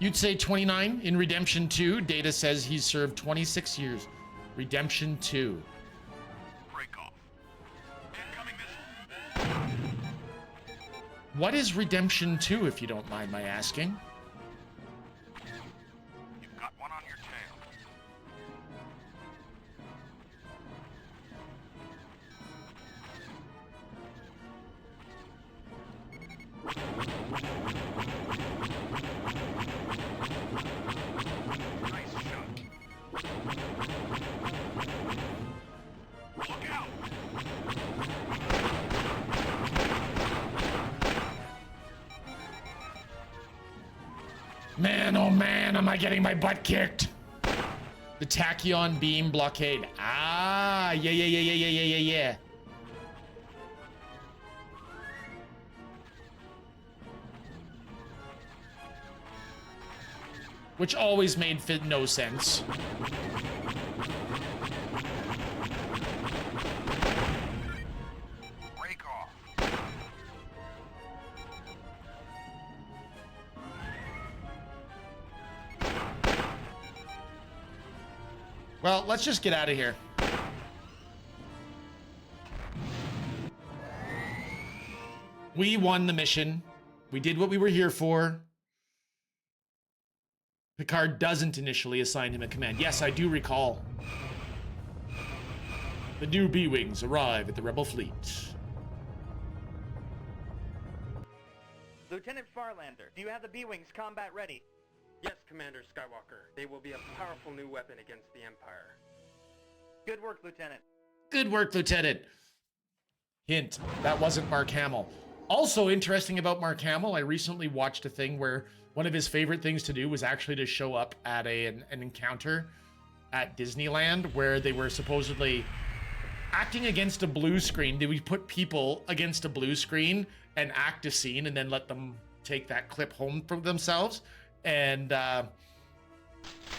You'd say 29 in Redemption 2. Data says he's served 26 years. Redemption 2. What is Redemption 2, if you don't mind my asking? You've got one on your tail. Nice shot. Look out! Man, oh man, am I getting my butt kicked? The tachyon beam blockade. Ah, yeah. Which always made no sense. Break off. Well, let's just get out of here. We won the mission. We did what we were here for. Picard doesn't initially assign him a command. Yes, I do recall. The new B-Wings arrive at the Rebel fleet. Lieutenant Farlander, do you have the B-Wings combat ready? Yes, Commander Skywalker. They will be a powerful new weapon against the Empire. Good work, Lieutenant. Good work, Lieutenant. Hint, that wasn't Mark Hamill. Also interesting about Mark Hamill, I recently watched a thing where one of his favorite things to do was actually to show up at an encounter at Disneyland where they were supposedly acting against a blue screen. They would put people against a blue screen and act a scene and then let them take that clip home for themselves. And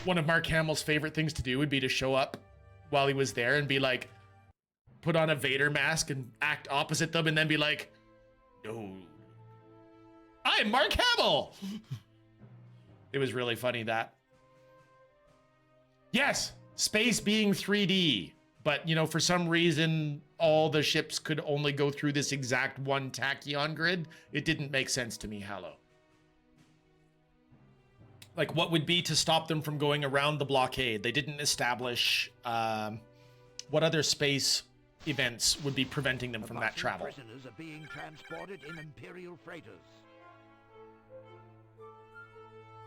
one of Mark Hamill's favorite things to do would be to show up while he was there and be like, put on a Vader mask and act opposite them and then be like, no, I'm Mark Hamill. It was really funny that. Yes, space being 3D, but you know, for some reason, all the ships could only go through this exact one tachyon grid. It didn't make sense to me, Hallow. Like, what would be to stop them from going around the blockade? They didn't establish what other space events would be preventing them from that travel. Prisoners are being transported in Imperial freighters.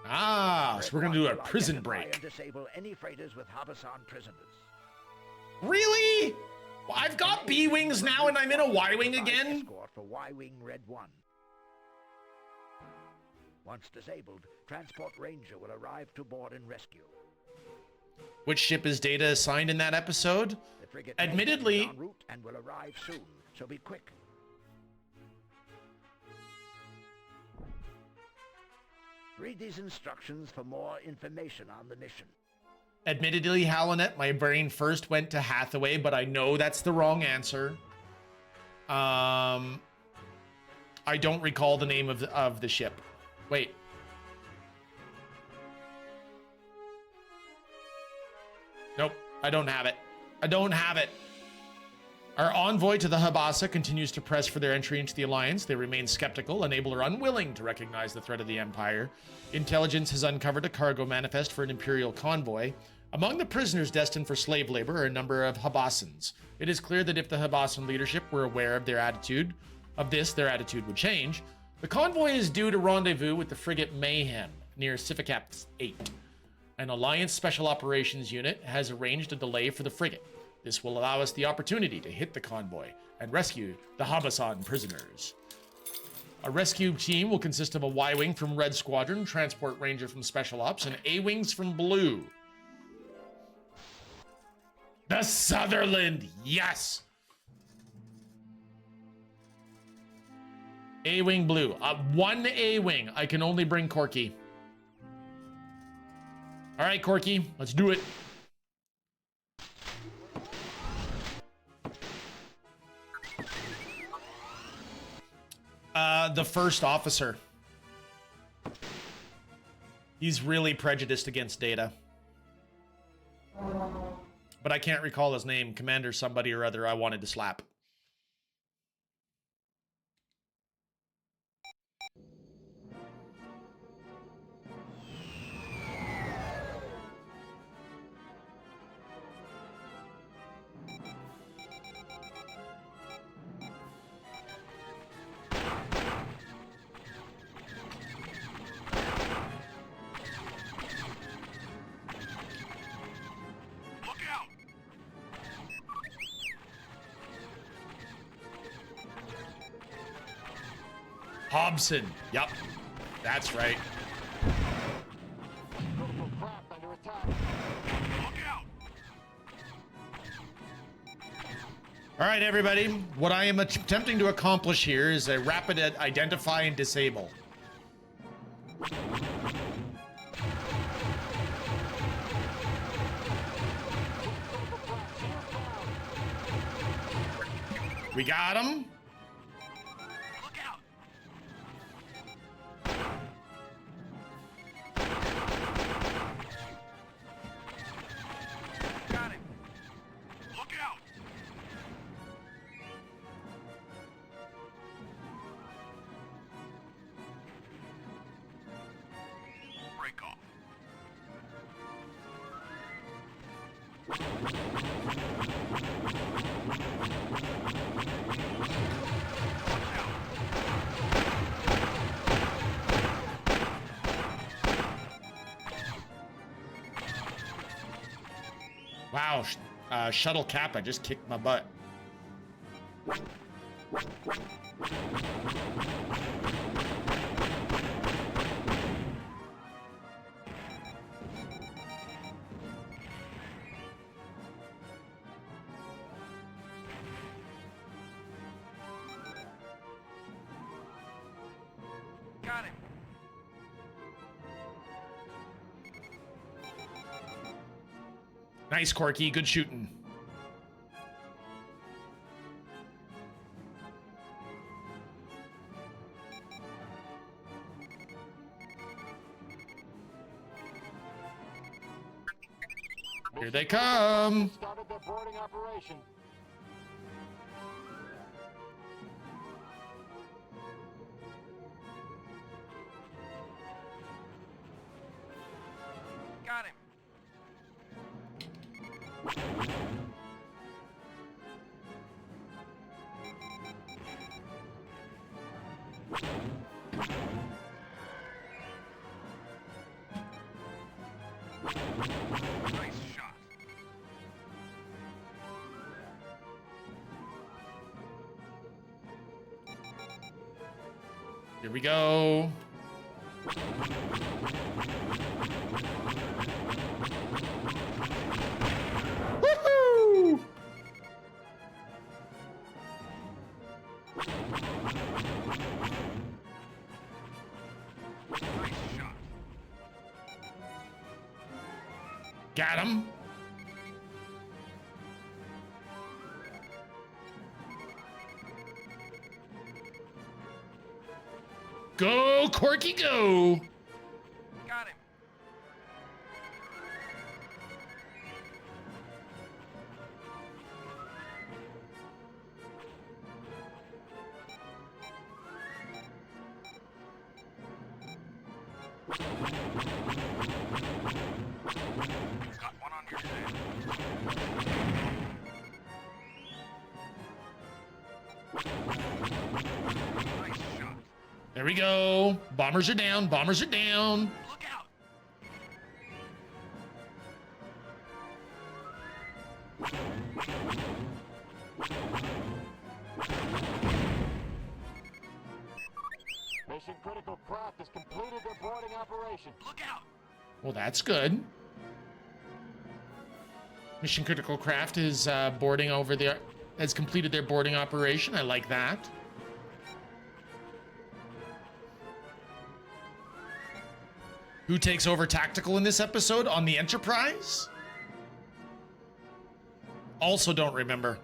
Ah, so we're gonna do a prison Identify break. and disable any freighters with Habasan prisoners. Really? Well, I've got B-Wings now and I'm in a Y-Wing again? Escort for Y-Wing Red 1. Once disabled, Transport Ranger will arrive to board and rescue. Which ship is Data assigned in that episode? The frigate Admittedly, is en route and will arrive soon, so be quick. Read these instructions for more information on the mission. admittedly, Halonet, my brain first went to Hathaway, but I know that's the wrong answer. I don't recall the name of the ship. Wait. Nope, I don't have it. I don't have it. Our envoy to the Habasa continues to press for their entry into the Alliance. They remain skeptical, unable or unwilling to recognize the threat of the Empire. Intelligence has uncovered a cargo manifest for an Imperial convoy. Among the prisoners destined for slave labor are a number of Habasans. It is clear that if the Habasan leadership were aware of their attitude would change. The convoy is due to rendezvous with the frigate Mayhem near Sifikaps 8. An Alliance Special Operations Unit has arranged a delay for the frigate. This will allow us the opportunity to hit the convoy and rescue the Habasan prisoners. A rescue team will consist of a Y-Wing from Red Squadron, Transport Ranger from Special Ops, and A-Wings from Blue. The Sutherland, yes! A-Wing Blue. One A-Wing. I can only bring Corky. All right, Corky, let's do it. The first officer. He's really prejudiced against Data. But I can't recall his name. Commander somebody or other I wanted to slap. Hobson. Yep. That's right. Critical craft under attack. Look out! All right, everybody. What I am attempting to accomplish here is a rapid identify and disable. We got him. Look out! Got him! Look out! Break off. Wow, Shuttle Kappa just kicked my butt. Got him! Nice, Corky. Good shooting. Here they come. Started their boarding operation. Got him! Nice shot. Here we go. Woohoo! Nice shot. Got him. Go, Corky, go. Got him. Got one on your tail. Nice shot. There we go. Bombers are down. Bombers are down. Look out! Mission Critical Craft has completed their boarding operation. Look out! Well, that's good. Mission Critical Craft is has completed their boarding operation. I like that. Who takes over tactical in this episode on the Enterprise? Also don't remember.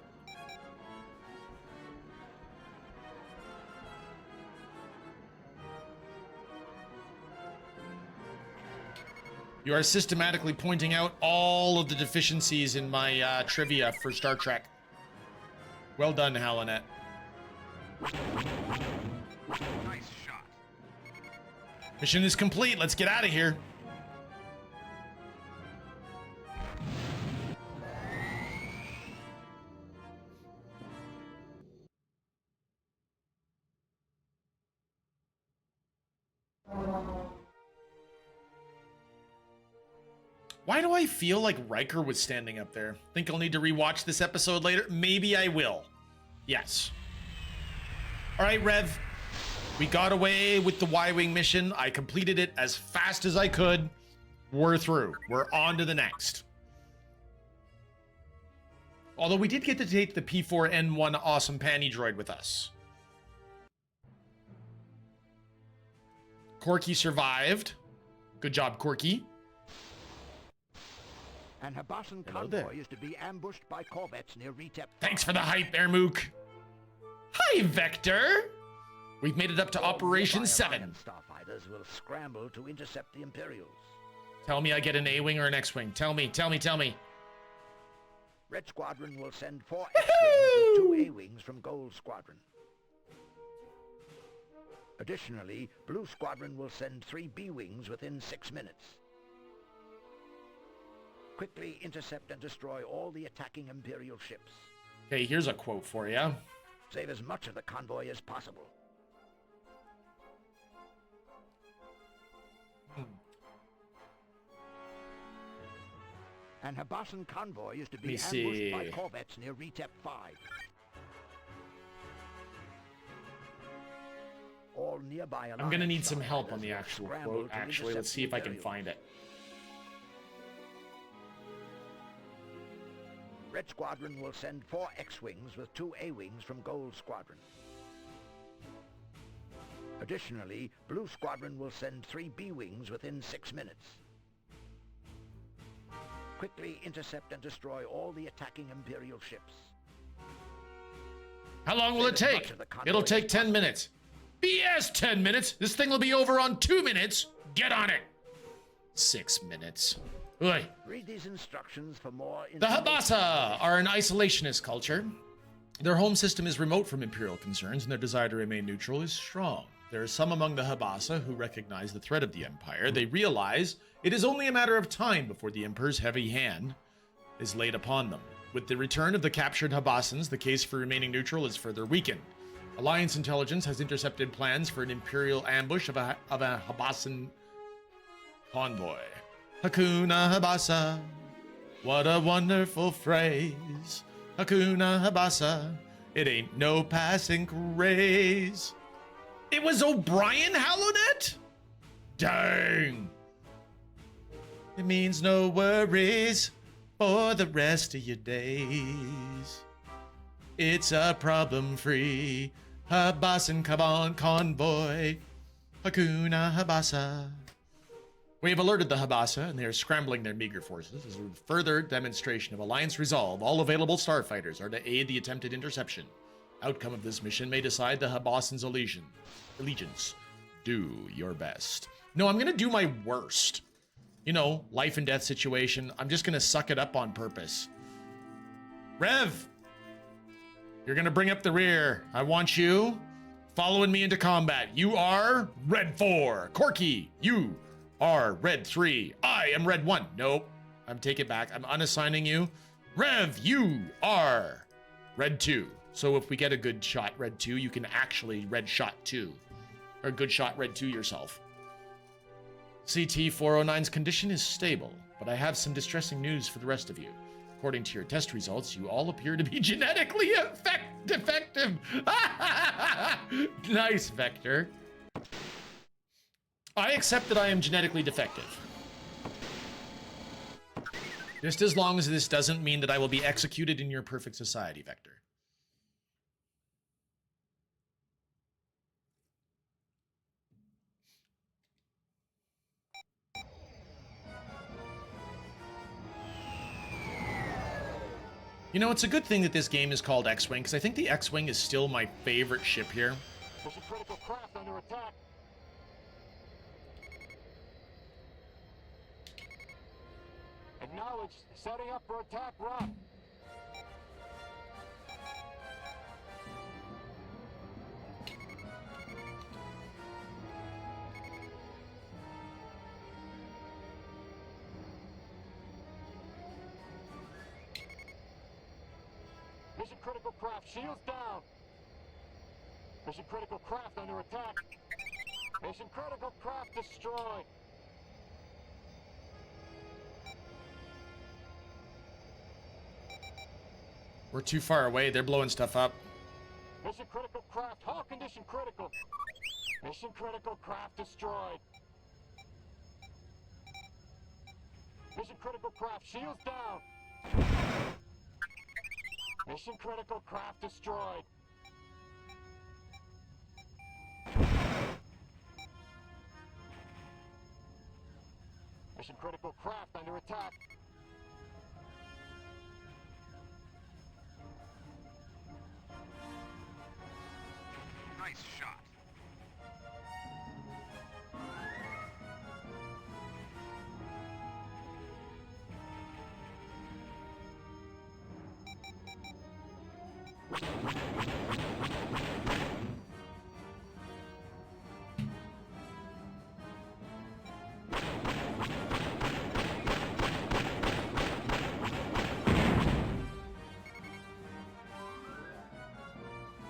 You are systematically pointing out all of the deficiencies in my trivia for Star Trek. Well done, Halonet. Nice shot. Mission is complete. Let's get out of here. Why do I feel like Riker was standing up there? Think I'll need to rewatch this episode later? Maybe I will. Yes. All right, Rev. We got away with the Y-Wing mission. I completed it as fast as I could. We're through. We're on to the next. Although we did get to take the P4N1 awesome panty droid with us. Corky survived. Good job, Corky. An Habassan Hello convoy there. is to be ambushed by corvettes near Retep. Thanks for the hype there, Mook. Hi, Vector. We've made it up to Operation 7. Starfighters will scramble to intercept the Imperials. Tell me I get an A-Wing or an X-Wing. Tell me. Red Squadron will send 4 X-Wings with 2 A-Wings from Gold Squadron. Additionally, Blue Squadron will send 3 B-Wings within 6 minutes. Quickly intercept and destroy all the attacking Imperial ships. Okay, here's a quote for you. Save as much of the convoy as possible. An Habassan convoy is to be ambushed by corvettes near Retep 5. All nearby I'm gonna need some help on the actual quote, actually. Let's see if I can find it. Red Squadron will send 4 X-Wings with 2 A-Wings from Gold Squadron. Additionally, Blue Squadron will send 3 B-Wings within 6 minutes. Quickly intercept and destroy all the attacking Imperial ships. How long will it take? It'll take 10 minutes. BS 10 minutes! This thing will be over on 2 minutes! Get on it! 6 minutes. Oi. Read these instructions for more The Habasa are an isolationist culture. Their home system is remote from Imperial concerns, and their desire to remain neutral is strong. There are some among the Habasa who recognize the threat of the Empire. They realize it is only a matter of time before the Emperor's heavy hand is laid upon them. With the return of the captured Habasans, the case for remaining neutral is further weakened. Alliance intelligence has intercepted plans for an Imperial ambush of a Habassan convoy. Hakuna Habasa, what a wonderful phrase. Hakuna Habasa, it ain't no passing craze. It was O'Brien Halonet? Dang. It means no worries for the rest of your days. It's a problem-free Habassan Kaban convoy. Hakuna Habasa. We have alerted the Habasa, and they are scrambling their meager forces. As a further demonstration of Alliance resolve, all available starfighters are to aid the attempted interception. Outcome of this mission may decide the Habassan's allegiance. Do your best. No, I'm gonna do my worst. You know, life and death situation. I'm just gonna suck it up on purpose. Rev! You're gonna bring up the rear. I want you following me into combat. You are Red 4. Corky, you are Red 3. I am Red 1. Nope. I'm take it back. I'm unassigning you. Rev, you are Red 2. So if we get a good shot Red 2, you can actually Red Shot 2. Or good shot Red 2 yourself. CT-409's condition is stable, but I have some distressing news for the rest of you. According to your test results, you all appear to be genetically defective. Nice, Vector. I accept that I am genetically defective. Just as long as this doesn't mean that I will be executed in your perfect society, Vector. You know, it's a good thing that this game is called X-Wing, because I think the X-Wing is still my favorite ship here. Mission critical craft under attack. Acknowledged. Setting up for attack run. Mission critical craft shields down. Mission critical craft under attack. Mission critical craft destroyed. We're too far away. They're blowing stuff up. Mission critical craft hull condition critical. Mission critical craft destroyed. Mission critical craft shields down. Mission critical craft destroyed. Mission critical craft under attack. Nice shot.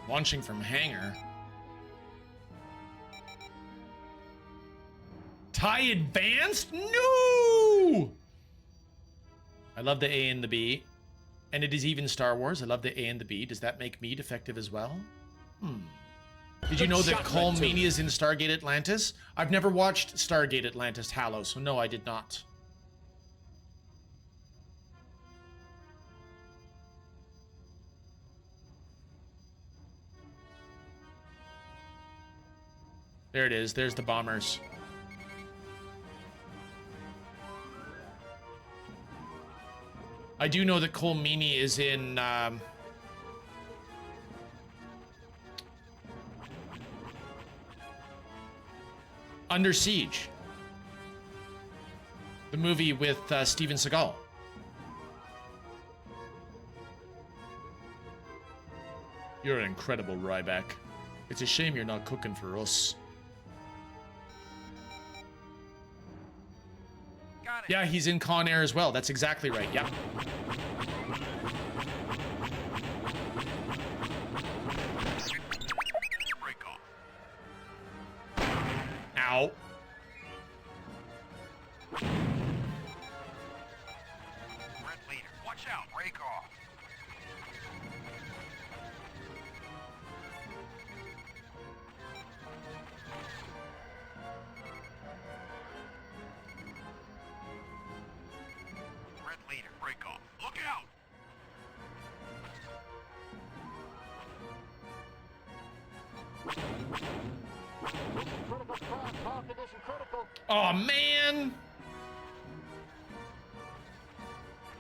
Launching from hangar. TIE Advanced? No! I love the A and the B. And it is even Star Wars. I love the A and the B. Does that make me defective as well? Did you know that Culminating is in Stargate Atlantis? I've never watched Stargate Atlantis Halo, so no, I did not. There it is. There's the bombers. I do know that Culminating is in Under Siege, the movie with Steven Seagal. You're an incredible Ryback. It's a shame you're not cooking for us. Got it. Yeah, he's in Con Air as well. That's exactly right. Yeah. Break off. Ow. Red leader. Watch out. Break off. Red leader. Break off. Look out. Mission critical craft hull condition critical. Oh man.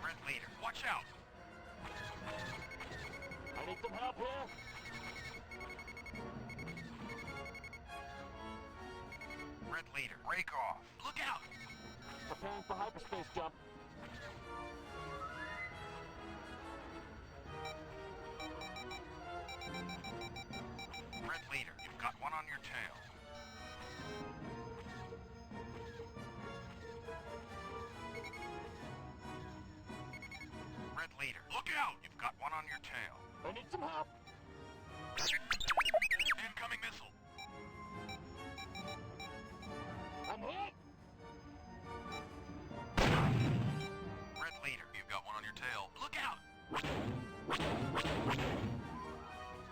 Red leader. Watch out. I need some help here. Red leader. Break off. Look out. Preparing for hyperspace jump. Red leader. You've got one on your tail. Red leader. Look out. You've got one on your tail. I need some help. Incoming missile. I'm hit. Red leader. You've got one on your tail. Look out.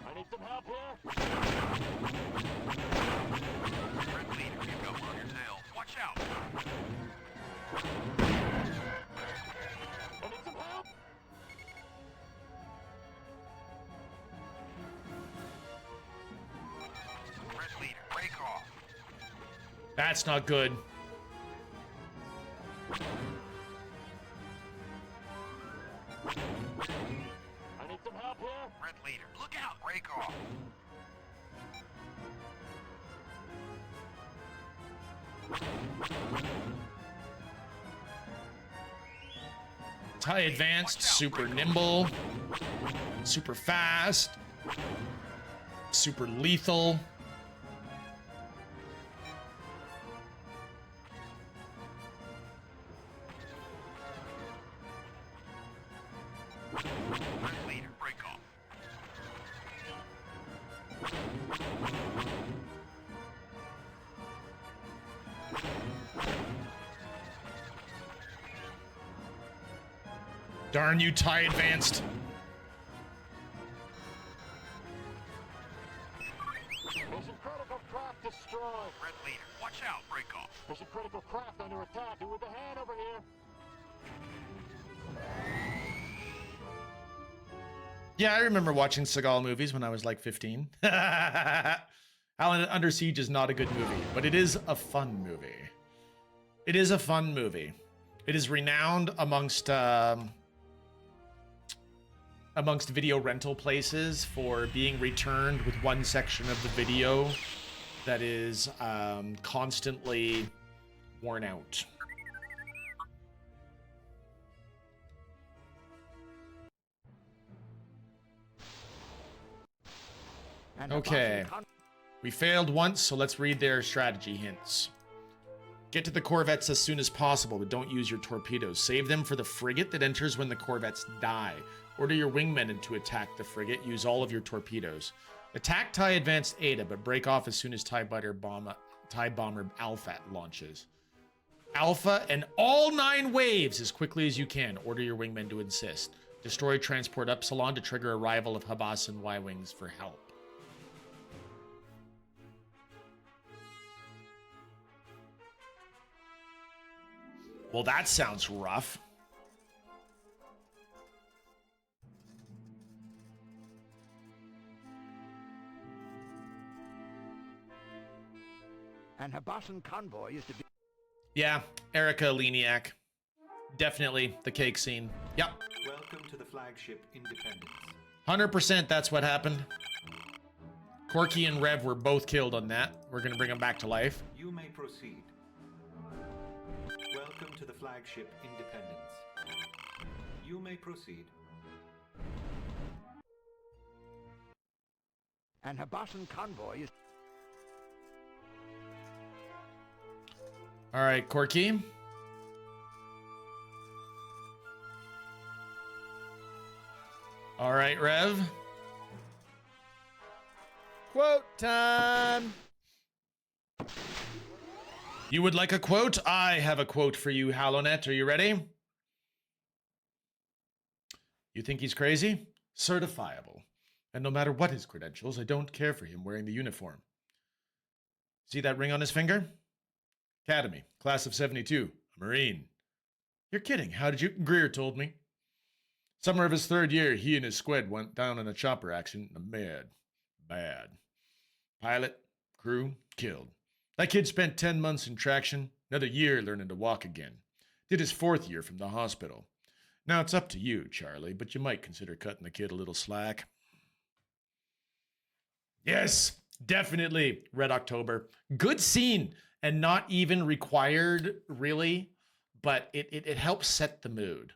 I need need some help here. Red leader, you've got one on your tail. Watch out! I need some help. Red leader, break off. That's not good. I need some help here. Red leader, look out! Break off. TIE advanced, super nimble, super fast, super lethal. Red leader, break off. Darn you, TIE advanced. Mission critical craft destroyed. Red leader, watch out! Break off. Mission critical craft under attack. Do with a hand over here. Yeah, I remember watching Seagal movies when I was like 15. Howlin' Under Siege is not a good movie, but it is a fun movie. It is a fun movie. It is renowned amongst video rental places for being returned with one section of the video that is constantly worn out. And Okay. Hibbasan We failed once, so let's read their strategy hints. Get to the corvettes as soon as possible, but don't use your torpedoes. Save them for the frigate that enters when the corvettes die. Order your wingmen to attack the frigate. Use all of your torpedoes. Attack TIE Advanced Ada, but break off as soon as TIE Bomber Alpha launches. Alpha and all 9 waves as quickly as you can. Order your wingmen to insist. Destroy Transport Upsilon to trigger arrival of Hibbasan Y-Wings for help. Well, that sounds rough. and Hibbasan convoy is to be... Yeah, Erica Leniak. Definitely the cake scene. Yep. Welcome to the flagship Independence. 100% that's what happened. Corky and Rev were both killed on that. We're going to bring them back to life. You may proceed. Welcome to the flagship Independence. You may proceed. and Hibbasan convoy is... All right, Corky. All right, Rev. Quote time. You would like a quote? I have a quote for you, Halonet. Are you ready? You think he's crazy? Certifiable. And no matter what his credentials, I don't care for him wearing the uniform. See that ring on his finger? Academy, class of 72, a Marine. You're kidding. How did you? Greer told me. Summer of his 3rd year, he and his squad went down in a chopper accident in a bad. Pilot, crew, killed. That kid spent 10 months in traction, another year learning to walk again. Did his 4th year from the hospital. Now it's up to you, Charlie, but you might consider cutting the kid a little slack. Yes, definitely, Red October. Good scene, and not even required, really, but it helps set the mood.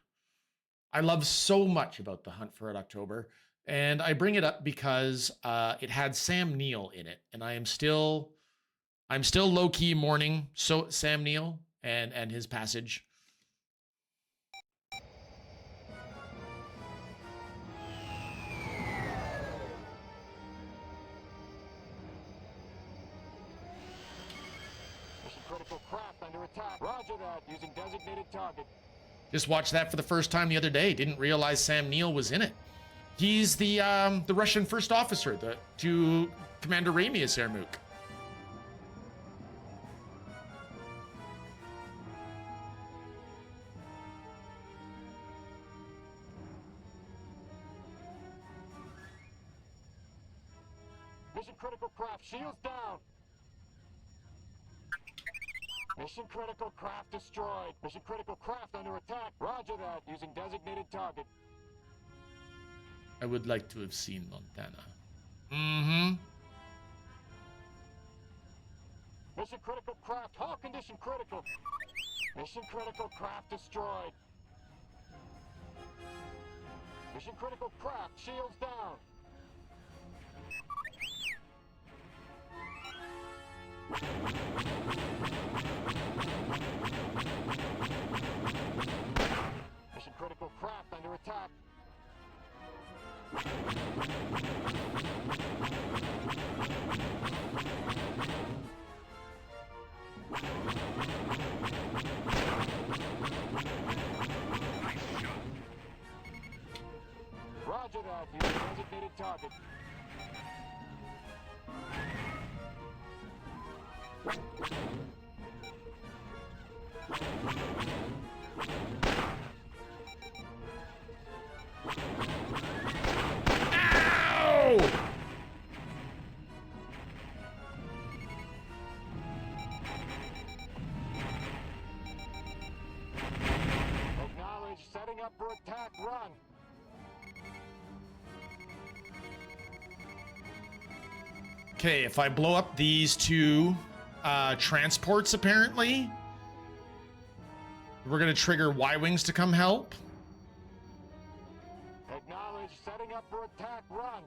I love so much about The Hunt for Red October, and I bring it up because it had Sam Neill in it, and I'm still low-key mourning Sam Neill and his passage. Mission critical craft under attack. Roger that. Using designated target. Just watched that for the first time the other day. Didn't realize Sam Neill was in it. He's the Russian first officer to Commander Ramius Ermuk. Mission critical craft shields down. Mission critical craft destroyed. Mission critical craft under attack. Roger that, using designated target. I would like to have seen Montana. Mm-hmm. Mission critical craft, hull condition critical. Mission critical craft destroyed. Mission critical craft shields down. Mission critical craft under attack. Roger that, using designated target. Ow! Acknowledge, setting up for attack, run. Okay, if I blow up these two transports, apparently, we're gonna trigger Y-Wings to come help. Acknowledge, setting up for attack, run.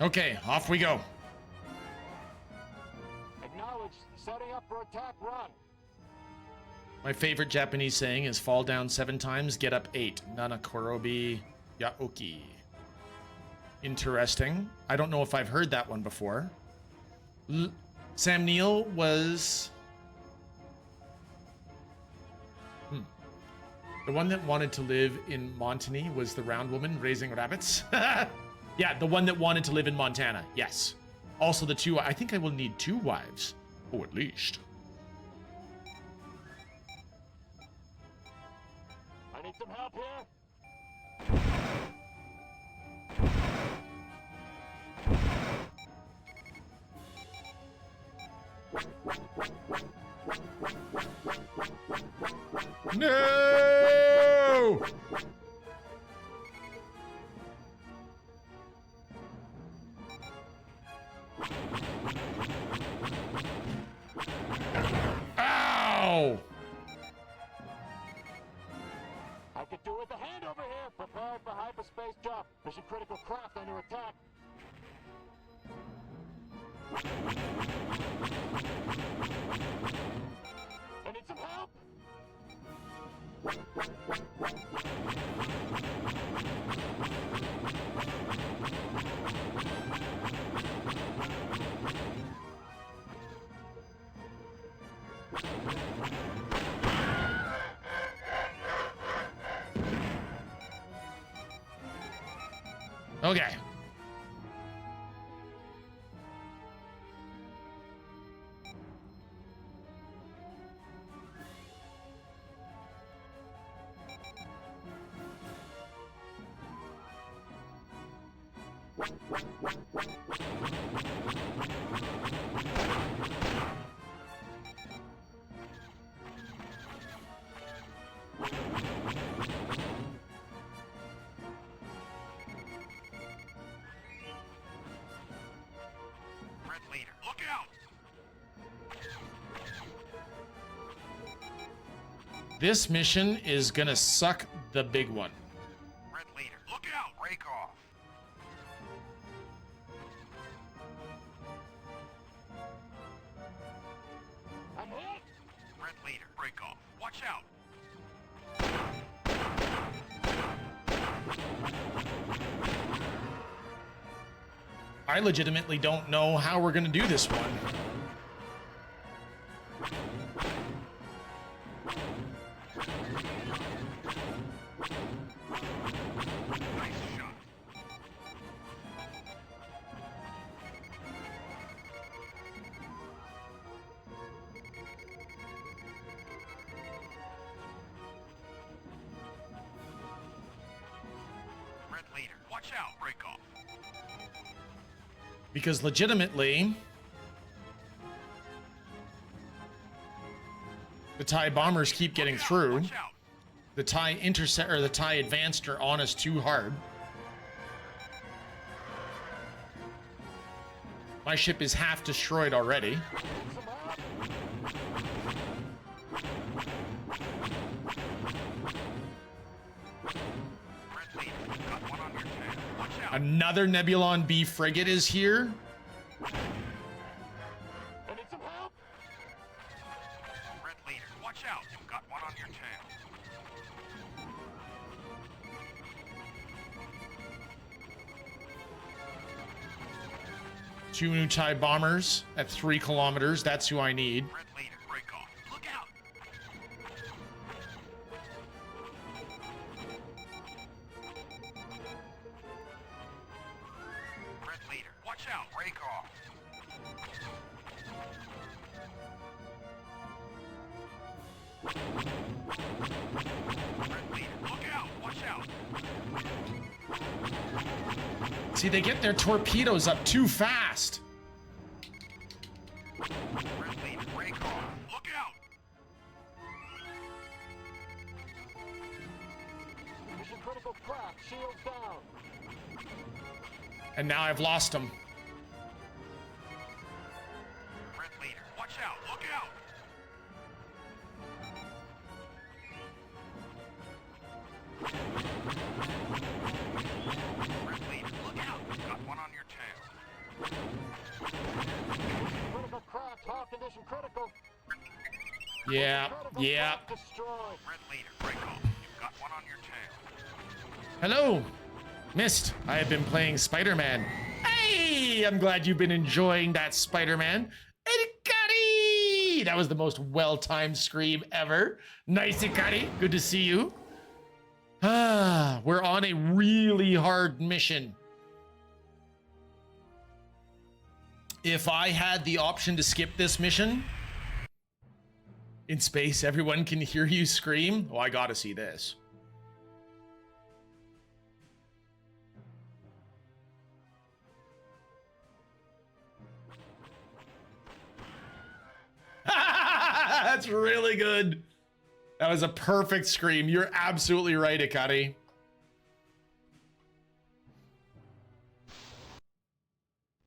Okay, off we go. Acknowledge, setting up for attack, run. My favorite Japanese saying is fall down 7 times, get up 8. Nana korobi yaoki. Interesting. I don't know if I've heard that one before. Sam Neill was... The one that wanted to live in Montany was the round woman raising rabbits. Yeah, the one that wanted to live in Montana. Yes. Also the 2... I think I will need 2 wives. Oh, at least. I need some help here. No! Ow! I could do with a hand over here. Prepare for hyperspace jump. Mission critical craft under attack. I need some help. Okay. This mission is gonna suck the big one. Red leader, look out! Break off. I'm hit! Red leader, break off. Watch out! I legitimately don't know how we're gonna do this one. Nice shot. Red leader, watch out! Break off. Because legitimately, the TIE bombers keep getting through. Watch out! The TIE intercept or the TIE advanced are on us too hard. My ship is half destroyed already. Red leader, got one on your tail. Watch out! Another Nebulon B frigate is here. I need some help! Red leader, watch out! You've got one on your tail. Two new TIE bombers at 3 kilometers. That's who I need. Red leader, break off. Look out! Red leader, watch out! Break off. Red leader, look out! Watch out! See, they get their torpedoes up too fast. Red leader, break off. Look out! Mission critical craft, shields down. And now I've lost them. Red leader, watch out! Look out! Red leader, look out! You've got one on your tail. Critical craft, hot condition critical. Yeah, Critical yeah. craft destroyed. Red leader, break off. You've got one on your tail. Hello. Missed. I have been playing Spider-Man. Hey, I'm glad you've been enjoying that Spider-Man. Ikari! That was the most well-timed scream ever. Nice, Ikari. Good to see you. Ah, we're on a really hard mission. If I had the option to skip this mission, in space, everyone can hear you scream. Oh, I gotta see this. That's really good. That was a perfect scream. You're absolutely right, Ikari.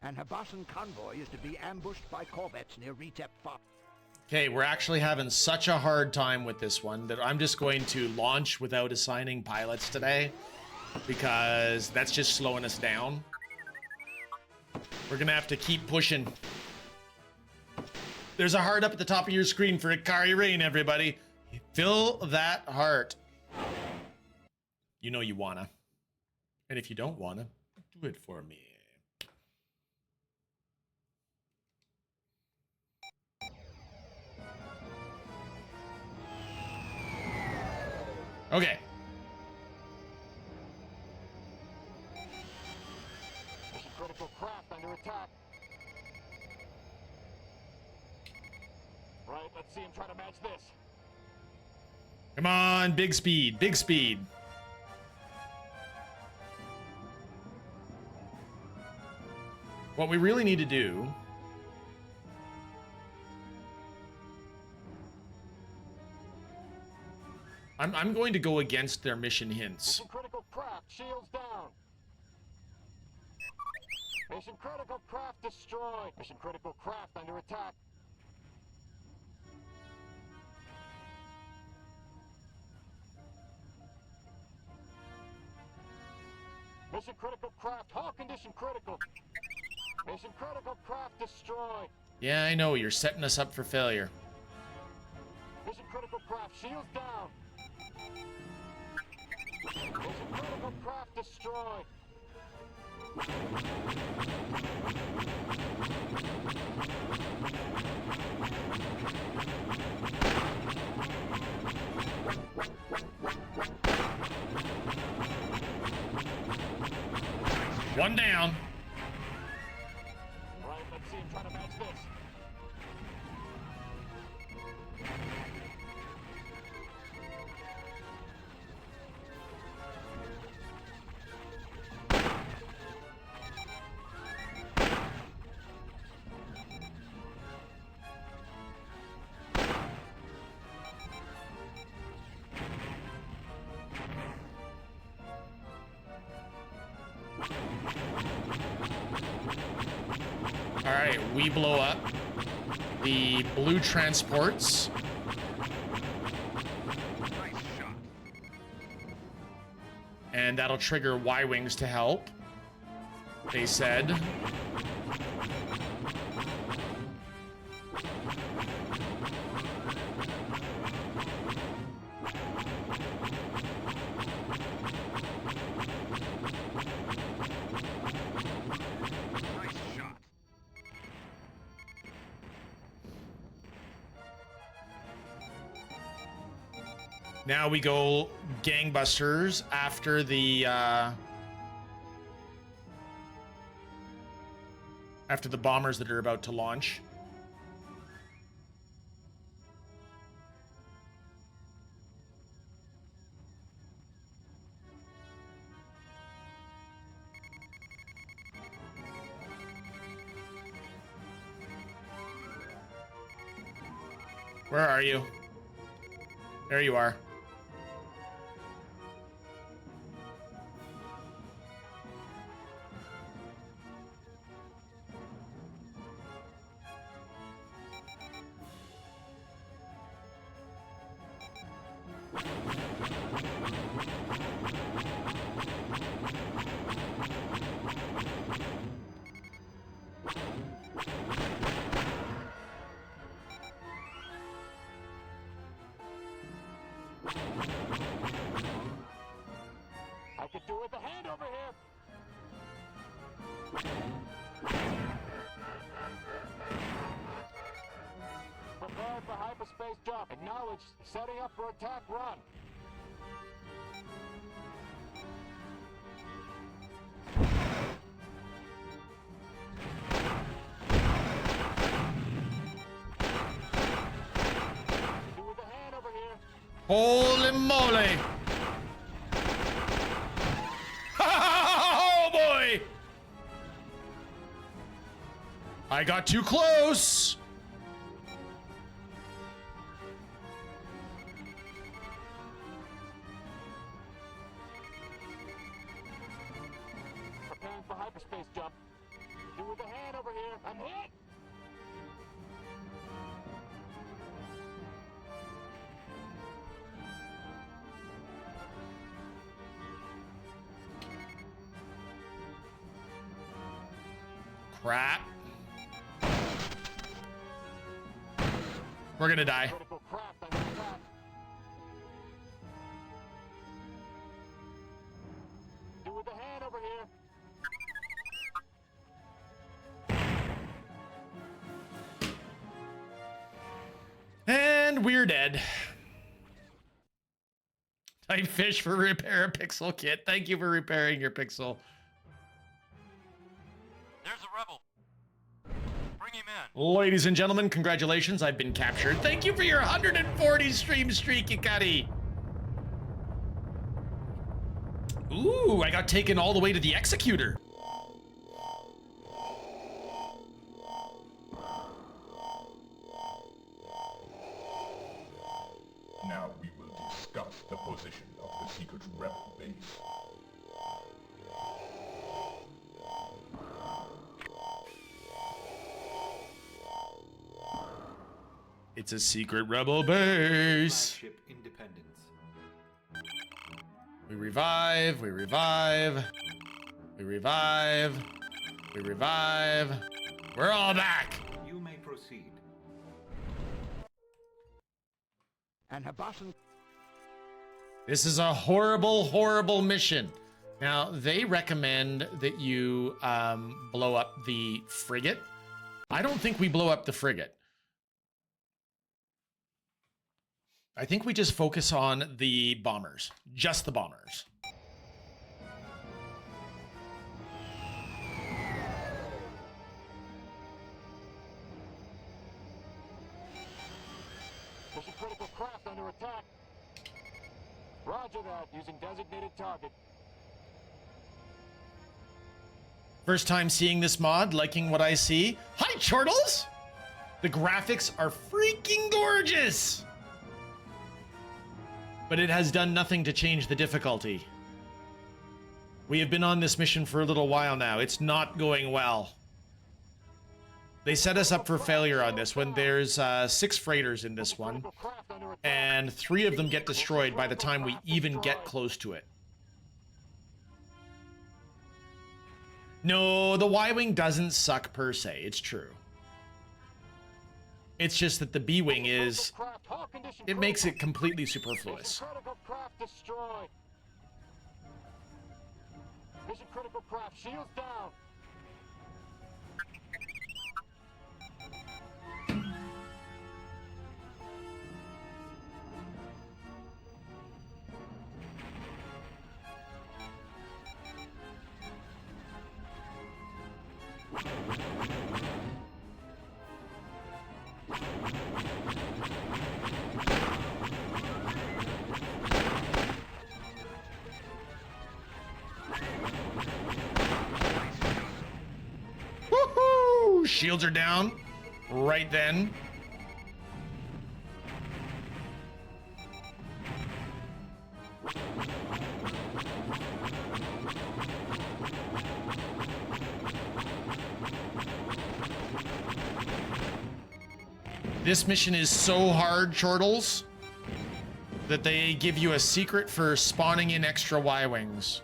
An Habasan convoy is to be ambushed by corvettes near Retep 5. Okay, we're actually having such a hard time with this one that I'm just going to launch without assigning pilots today because that's just slowing us down. We're gonna have to keep pushing. There's a heart up at the top of your screen for Ikari Rain, everybody. Fill that heart. You know you wanna. And if you don't wanna, do it for me. Okay. Mission critical craft under attack. Right, let's see him try to match this. Come on, big speed, big speed. What we really need to do I'm going to go against their mission hints. Mission critical craft, shields down. Mission critical craft destroyed. Mission critical craft under attack. Mission critical craft, hull condition critical. Mission critical craft destroyed. Yeah, I know. You're setting us up for failure. Mission critical craft, shields down. Mission critical craft destroyed. One down. Right, let's see him trying to match this. All right, we blow up the blue transports. Nice shot. And that'll trigger Y-Wings to help, they said. Nice shot. Now we go gangbusters after the bombers that are about to launch. Where are you? There you are. I could do with a hand over here. Prepare for hyperspace jump. Acknowledge. Setting up for attack run. Do with a hand over here. Holy moly! Oh boy! I got too close! Preparing for hyperspace jump. Do with a hand over here. I'm hit. Crap. We're gonna die. Critical craft under attack. Do with a hand over here. And we're dead. Type fish for repair a pixel kit. Thank you for repairing your pixel. There's a rebel. Bring him in. Ladies and gentlemen, congratulations. I've been captured. Thank you for your 140 stream streak, you cutty. Ooh, I got taken all the way to the executor. Now we will discuss the position of the secret rebel base. It's a secret rebel base. Flagship Independence. We revive, we revive. We revive. We revive. We're all back. You may proceed. And Habasan. This is a horrible, horrible mission. Now, they recommend that you blow up the frigate. I don't think we blow up the frigate. I think we just focus on the bombers. Just the bombers. There's a critical craft under attack. Roger that, using designated target. First time seeing this mod, liking what I see. Hi, Chortles! The graphics are freaking gorgeous! But it has done nothing to change the difficulty. We have been on this mission for a little while now. It's not going well. They set us up for failure on this one. There's 6 freighters in this one, and 3 of them get destroyed by the time we even get close to it. No, the Y-Wing doesn't suck per se. It's true. It's just that the B-Wing is... It makes it completely superfluous. Critical craft destroyed. Mission critical craft, shields down. Woohoo! Shields are down right then. This mission is so hard, Chortles, that they give you a secret for spawning in extra Y-Wings.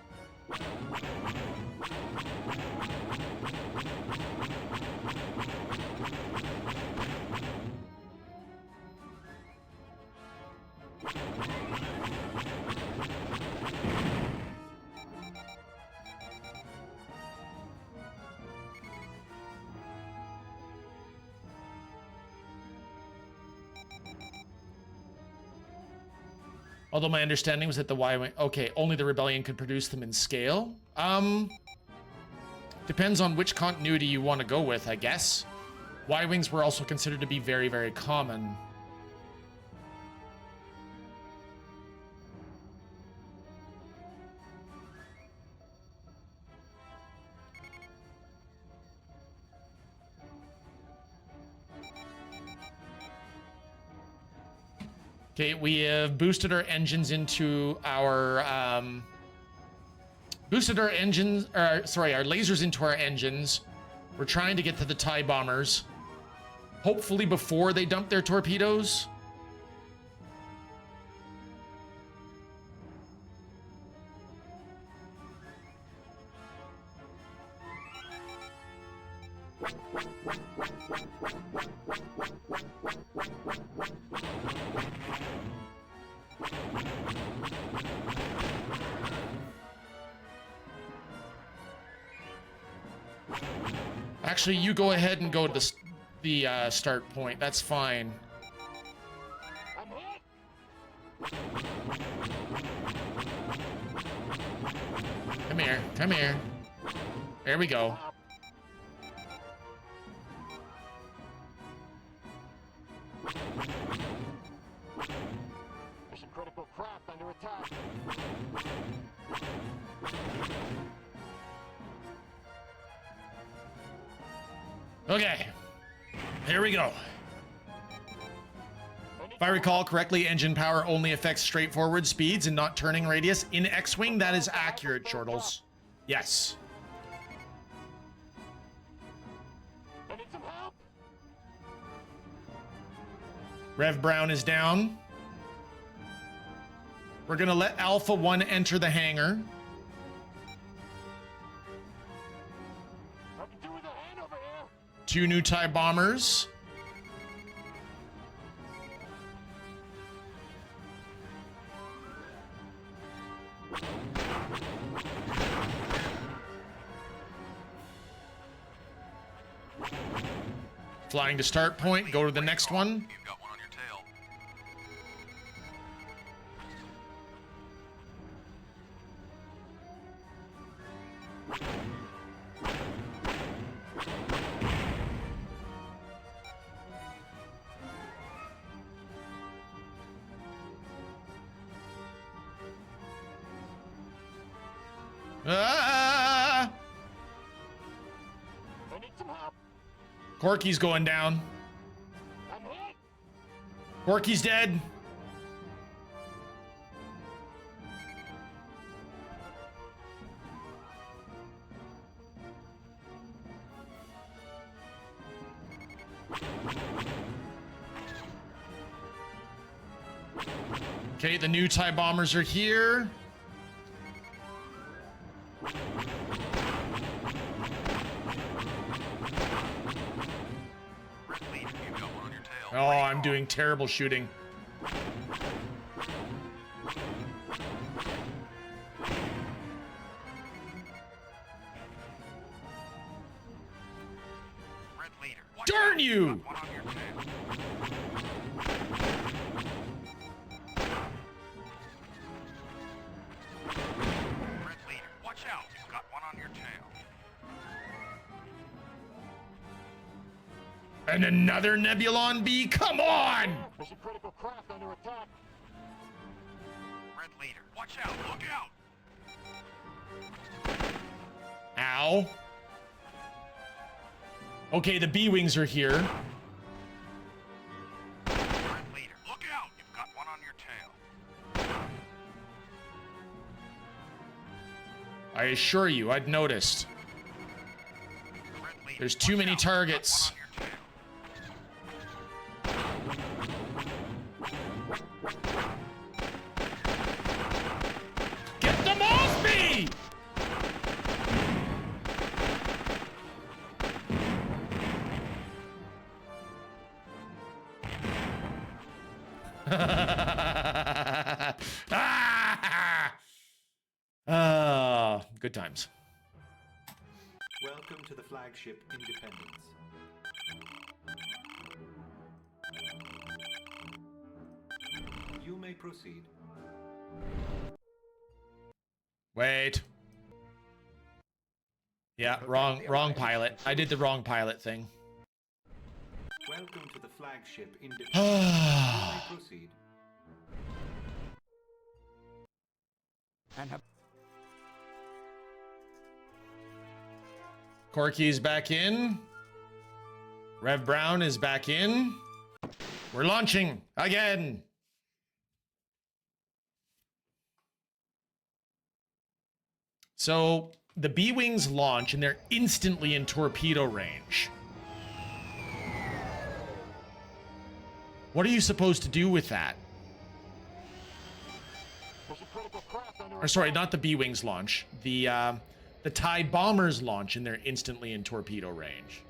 Although my understanding was that the Y-Wing... Okay, only the Rebellion could produce them in scale? Depends on which continuity you want to go with, I guess. Y-Wings were also considered to be very, very common. Okay, we have boosted our engines into our, our lasers into our engines. We're trying to get to the TIE bombers. Hopefully before they dump their torpedoes. Actually, you go ahead and go to the start point. That's fine. Come here. Come here. There we go. Mission critical craft under attack. Okay, here we go. If I recall correctly, engine power only affects straightforward speeds and not turning radius. In X-Wing, that is accurate, Chortles. Yes. I need some help. Rev Brown is down. We're gonna let Alpha 1 enter the hangar. 2 new TIE bombers. Flying to start point, go to the next one. You've got one on your tail. Ah! I need some help. Corky's going down. I'm hit. Corky's dead. Okay, the new TIE bombers are here. Oh, I'm doing terrible shooting. Darn you! Watch out, you've got one on your tail. And another Nebulon B? Come on! There's a critical craft under attack. Red leader, watch out, look out! Ow. Okay, the B-Wings are here. Red leader, look out, you've got one on your tail. I assure you, I'd noticed. There's too many targets. Get them off me! Good times. Welcome to the flagship Independence. You may proceed. Wait. Yeah, wrong pilot. I did the wrong pilot thing. Welcome to the flagship Independence. You may proceed. Corky's back in. Rev Brown is back in. We're launching again. So the B-Wings launch and they're instantly in torpedo range. What are you supposed to do with that? There's a critical craft under Or sorry, not the B-Wings launch. The TIE bombers launch and they're instantly in torpedo range.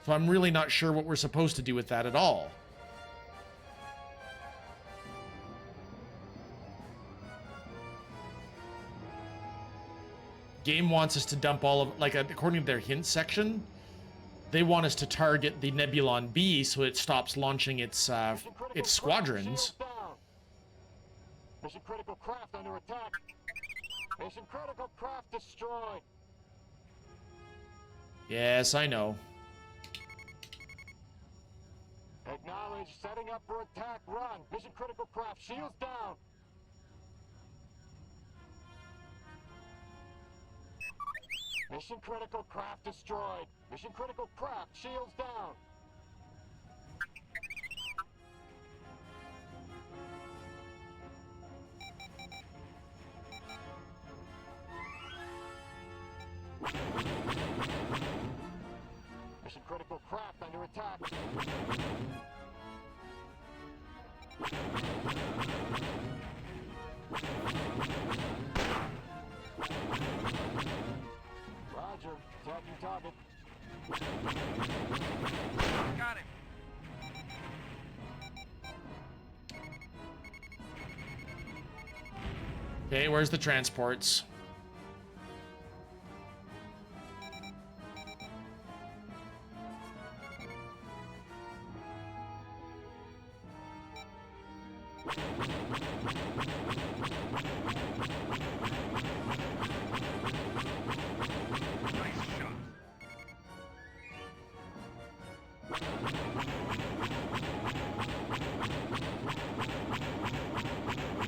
So I'm really not sure what we're supposed to do with that at all. Game wants us to dump all of, like, according to their hint section, they want us to target the Nebulon B so it stops launching its squadrons. Mission critical craft under attack. Mission critical craft destroyed. Yes, I know. Acknowledge, setting up for attack, run. Mission critical craft, shields down. Mission critical craft destroyed. Mission critical craft, shields down. Mission critical craft under attack. Roger, attacking target. Got him. Okay, where's the transports?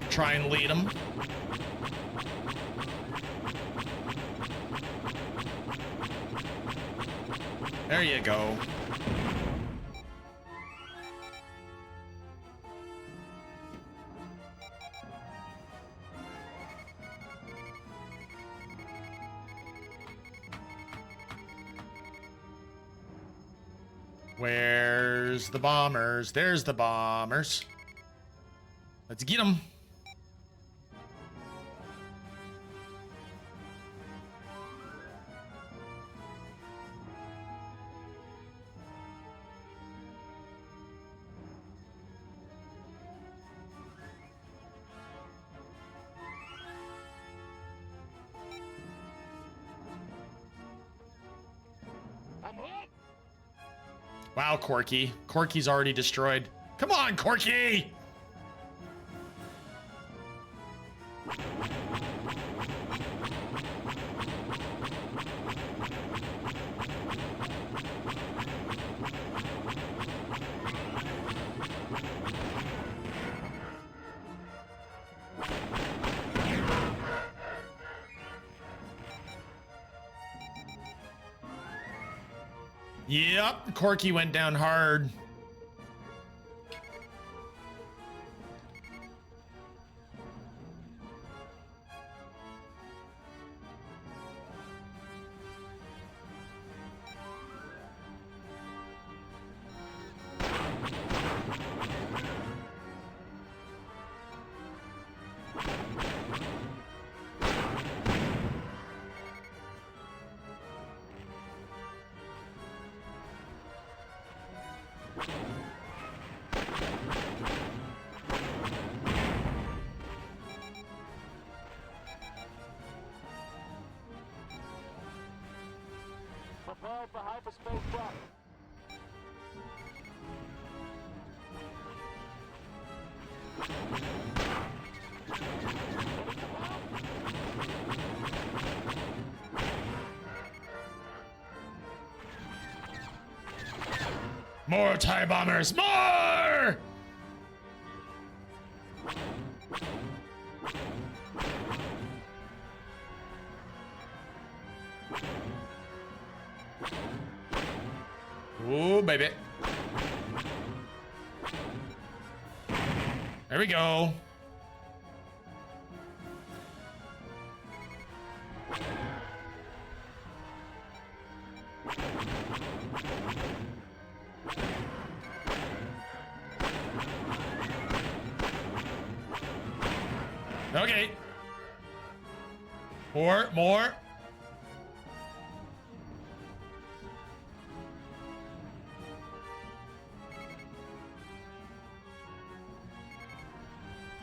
Try and lead them. There you go. Where's the bombers? There's the bombers. Let's get them. Wow, Corky. Corky's already destroyed. Come on, Corky! Yep, Corky went down hard. Prepare for hyperspace drop. More TIE bombers! More! Ooh, baby. There we go. Okay. More.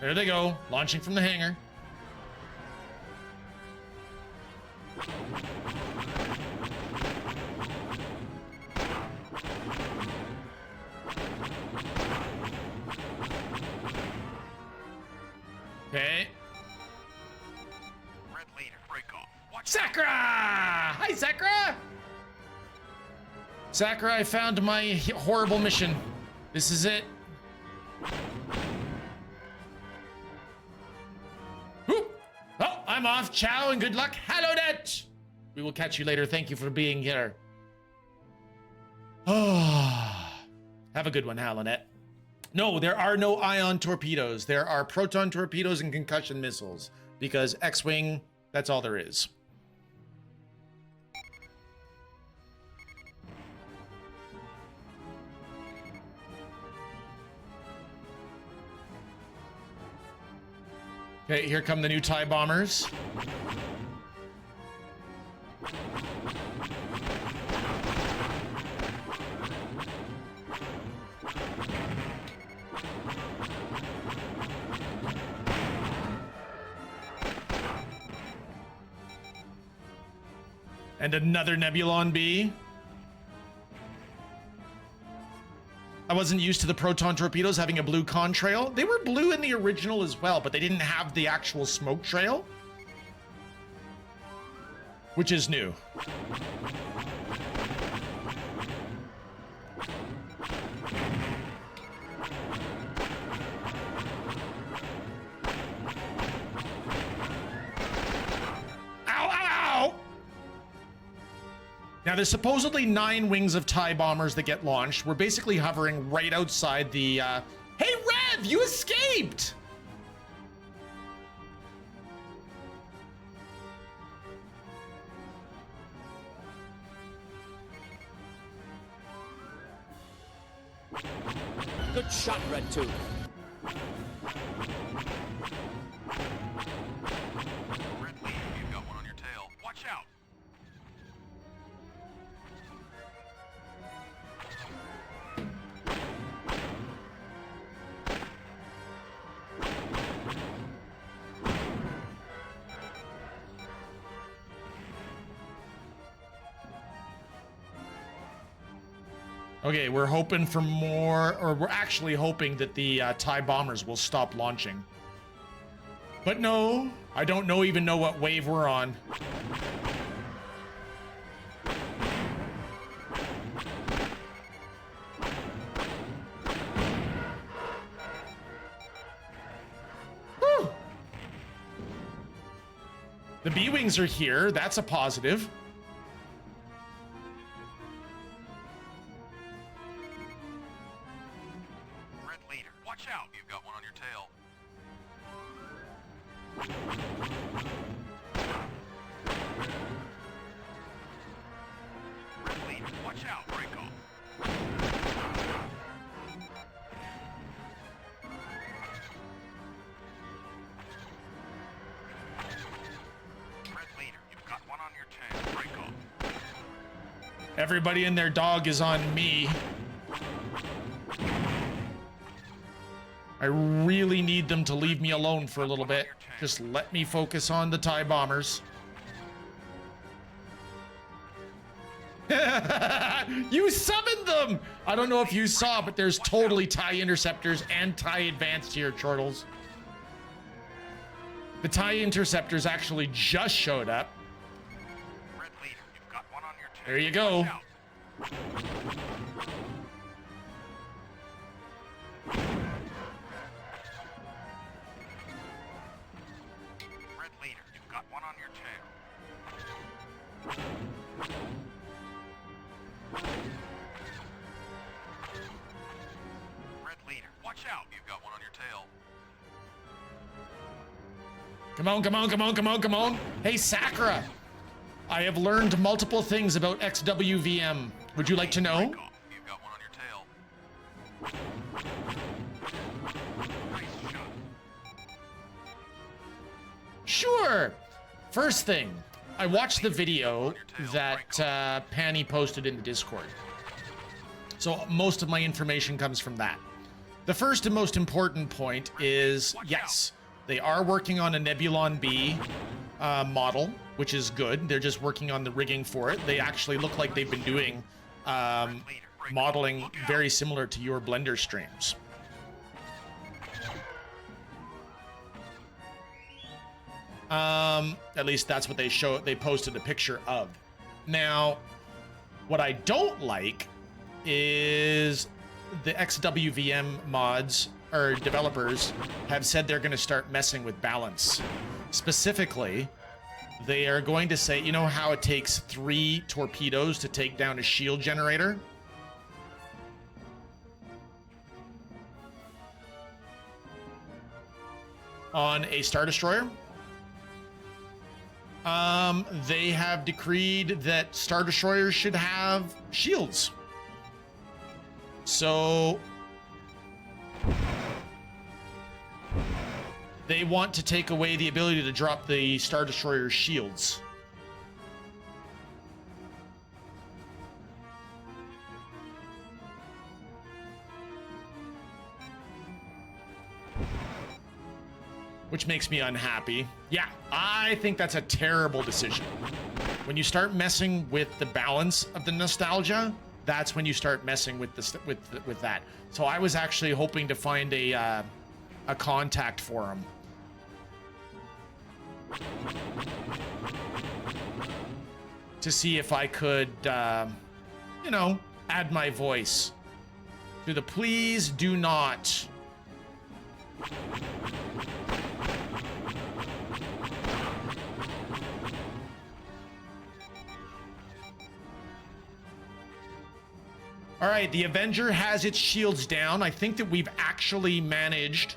There they go, launching from the hangar. Okay. Red leader, break off. Watch Sakura! Hi, Sakura! Sakura, I found my horrible mission. This is it. Whoop. Oh, I'm off. Ciao and good luck. Halonet! We will catch you later. Thank you for being here. Oh, have a good one, Halonet. No, there are no ion torpedoes. There are proton torpedoes and concussion missiles. Because X-Wing, that's all there is. Okay, here come the new TIE bombers. And another Nebulon B. I wasn't used to the proton torpedoes having a blue contrail. They were blue in the original as well, but they didn't have the actual smoke trail, which is new. Now, there's supposedly 9 wings of TIE bombers that get launched. We're basically hovering right outside the, Hey, Rev, you escaped! Good shot, Red Tooth. Red leader, you've got one on your tail. Watch out! Okay, we're hoping for more, or we're actually hoping that the TIE bombers will stop launching. But no, I don't even know what wave we're on. Whew. The B-wings are here, that's a positive. Watch out, you've got one on your tail. Red leader, watch out, break off. Red leader, you've got one on your tail, break off. Everybody and their dog is on me. I really need them to leave me alone for a little bit. Just let me focus on the TIE bombers. You summoned them! I don't know if you saw, but there's totally TIE interceptors and TIE advanced here, Chortles. The TIE interceptors actually just showed up. Red leader, you've got one on your tail. There you go. One on your tail. Red leader, watch out, you've got one on your tail. Come on, come on, come on, come on, come on. Hey, Sakura. I have learned multiple things about XWVM. Would you like to know? You've got one on your tail. Nice shot. Sure. First thing, I watched the video that Panny posted in the Discord. So most of my information comes from that. The first and most important point is, yes, they are working on a Nebulon B model, which is good. They're just working on the rigging for it. They actually look like they've been doing modeling very similar to your Blender streams. At least that's what they posted a picture of. Now, what I don't like is the XWVM mods or developers have said they're going to start messing with balance. Specifically, they are going to say, you know how it takes 3 torpedoes to take down a shield generator? On a Star Destroyer? They have decreed that Star Destroyers should have shields. So they want to take away the ability to drop the Star Destroyer's shields. which makes me unhappy. Yeah, I think that's a terrible decision. When you start messing with the balance of the nostalgia, that's when you start messing with with that. So I was actually hoping to find a contact for him. To see if I could, you know, add my voice to the please do not. All right, the Avenger has its shields down. I think that we've actually managed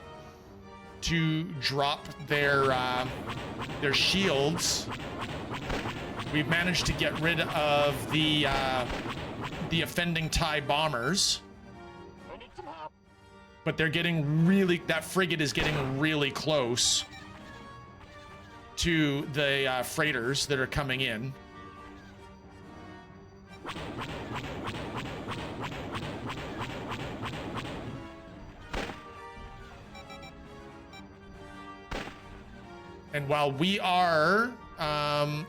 to drop their shields. We've managed to get rid of the offending TIE bombers. But they're getting really, that frigate is getting really close to the freighters that are coming in. And while we are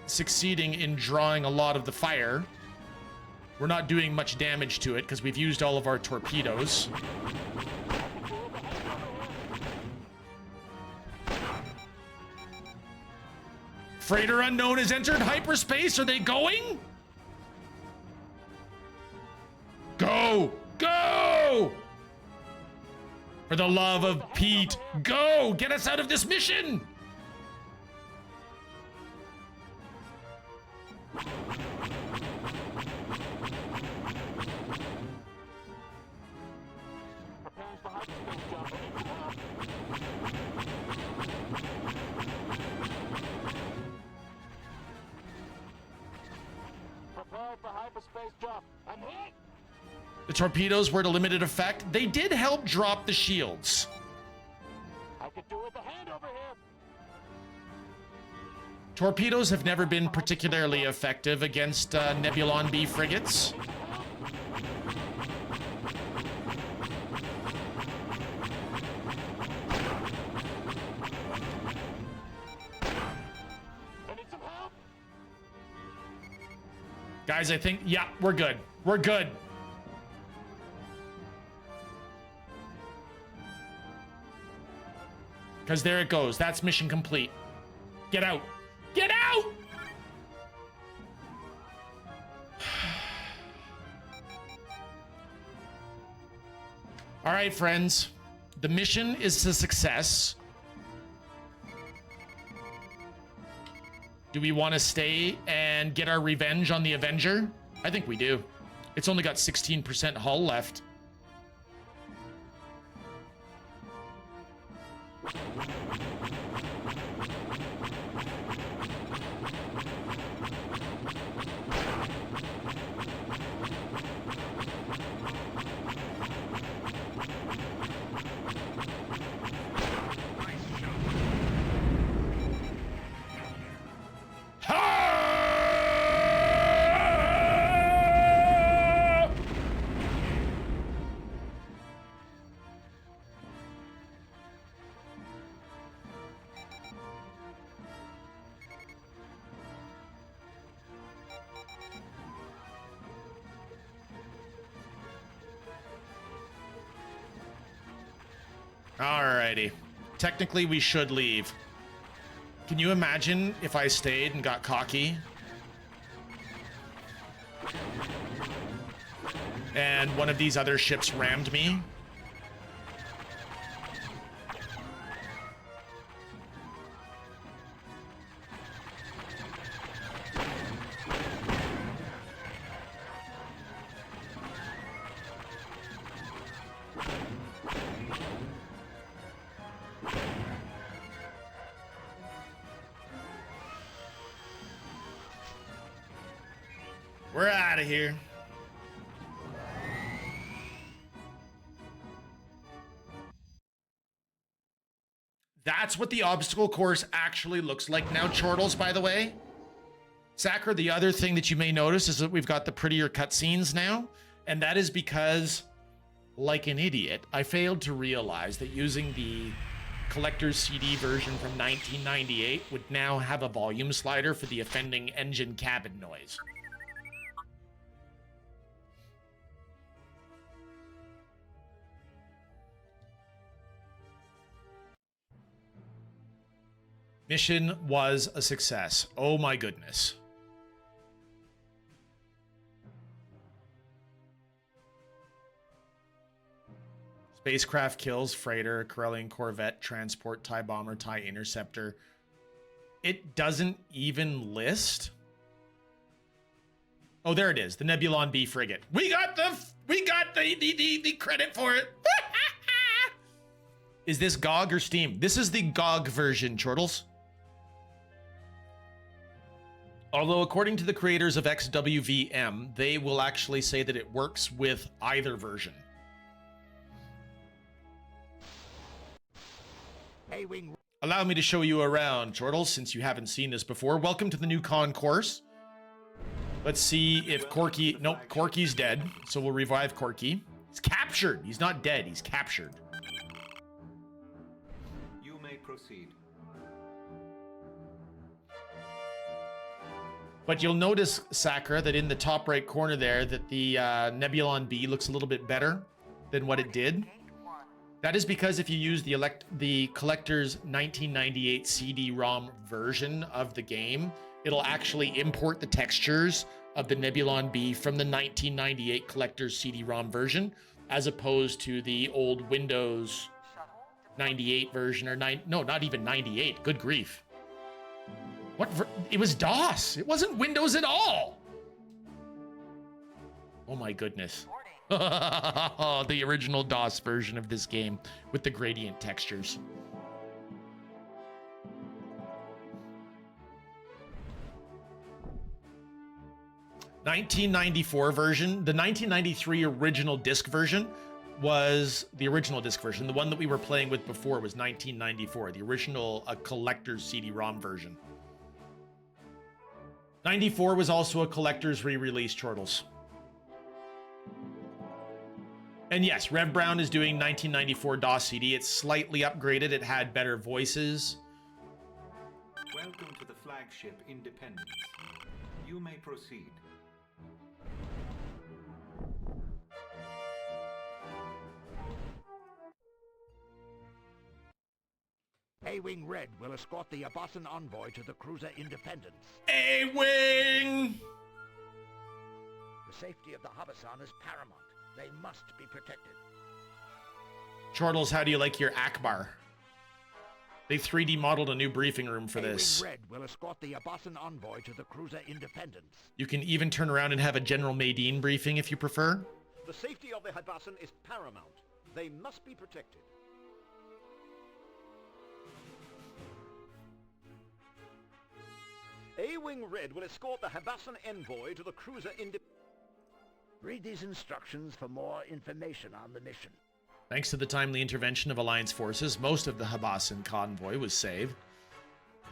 succeeding in drawing a lot of the fire, we're not doing much damage to it because we've used all of our torpedoes. Freighter unknown has entered hyperspace. Are they going? Go! Go! For the love of Pete, go! Get us out of this mission! The torpedoes were to limited effect. They did help drop the shields. I could do with a hand over here. Torpedoes have never been particularly effective against Nebulon B frigates. Guys, I think, yeah, we're good. We're good. Because there it goes. That's mission complete. Get out. Get out! All right, friends. The mission is a success. Do we want to stay and get our revenge on the Avenger? I think we do. It's only got 16% hull left. Alrighty. Technically, we should leave. Can you imagine if I stayed and got cocky? And one of these other ships rammed me? We're out of here. That's what the obstacle course actually looks like now, Chortles, by the way. Sacker, the other thing that you may notice is that we've got the prettier cutscenes now, and that is because, like an idiot, I failed to realize that using the collector's CD version from 1998 would now have a volume slider for the offending engine cabin noise. Mission was a success. Oh my goodness. Spacecraft kills, freighter, Corellian Corvette, transport, TIE bomber, TIE interceptor. It doesn't even list. Oh, there it is. The Nebulon B frigate. We got the credit for it. Is this GOG or Steam? This is the GOG version, Chortles. Although according to the creators of XWVM, they will actually say that it works with either version. A-Wing. Allow me to show you around, Chortles, since you haven't seen this before. Welcome to the new concourse. Let's see if Corky... Nope, Corky's dead, so we'll revive Corky. He's captured. He's not dead. He's captured. You may proceed. But you'll notice, Sakura, that in the top right corner there, that the Nebulon B looks a little bit better than what it did. That is because if you use the collector's 1998 CD-ROM version of the game, it'll actually import the textures of the Nebulon B from the 1998 collector's CD-ROM version, as opposed to the old Windows 98 version, or no, not even 98. Good grief. It was DOS. It wasn't Windows at all. Oh my goodness. The original DOS version of this game with the gradient textures. '94 version. The 1993 original disc version was the original disc version. The one that we were playing with before was 1994, the original collector's CD-ROM version. 94 was also a collector's re-release, Chortles. And yes, Rev Brown is doing 1994 DOS CD. It's slightly upgraded. It had better voices. Welcome to the flagship Independence. You may proceed. A-Wing Red will escort the Abossan envoy to the cruiser Independence. A-Wing! The safety of the Habassan is paramount. They must be protected. Chortles, how do you like your Akbar? They 3D modeled a new briefing room for this. A-Wing Red will escort the Abossan envoy to the cruiser Independence. You can even turn around and have a General Madine briefing if you prefer. The safety of the Habassan is paramount. They must be protected. A-Wing Red will escort the Habassan envoy to the cruiser Independence. Read these instructions for more information on the mission. Thanks to the timely intervention of Alliance forces, most of the Habassan convoy was saved.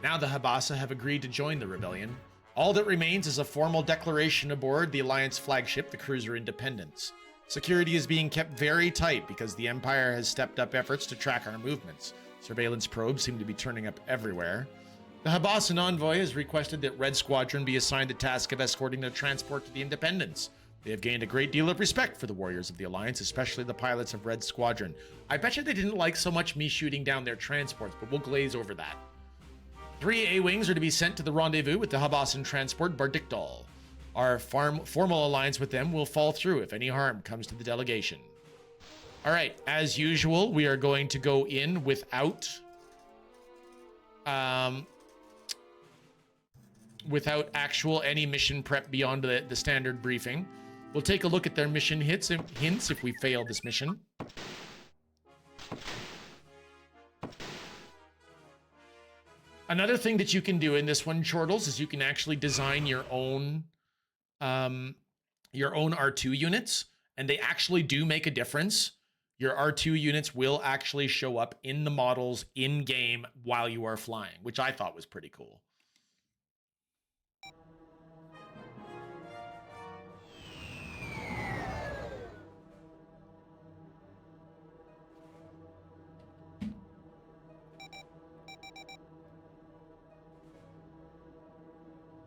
Now the Habassa have agreed to join the rebellion. All that remains is a formal declaration aboard the Alliance flagship, the cruiser Independence. Security is being kept very tight because the Empire has stepped up efforts to track our movements. Surveillance probes seem to be turning up everywhere. The Habassan envoy has requested that Red Squadron be assigned the task of escorting their transport to the Independence. They have gained a great deal of respect for the warriors of the Alliance, especially the pilots of Red Squadron. I bet you they didn't like so much me shooting down their transports, but we'll glaze over that. 3 A-Wings are to be sent to the rendezvous with the Habassan transport Bardikdal. Our formal alliance with them will fall through if any harm comes to the delegation. All right, as usual, we are going to go in without actual any mission prep beyond the standard briefing. We'll take a look at their mission hints if we fail this mission. Another thing that you can do in this one, Chortles, is you can actually design your own R2 units, and they actually do make a difference. Your R2 units will actually show up in the models in-game while you are flying, which I thought was pretty cool.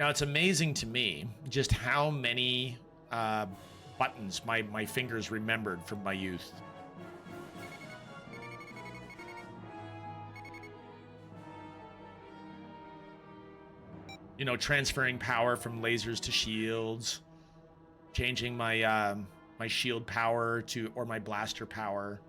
Now, it's amazing to me just how many buttons my fingers remembered from my youth. You know, transferring power from lasers to shields, changing my my shield power to, or my blaster power.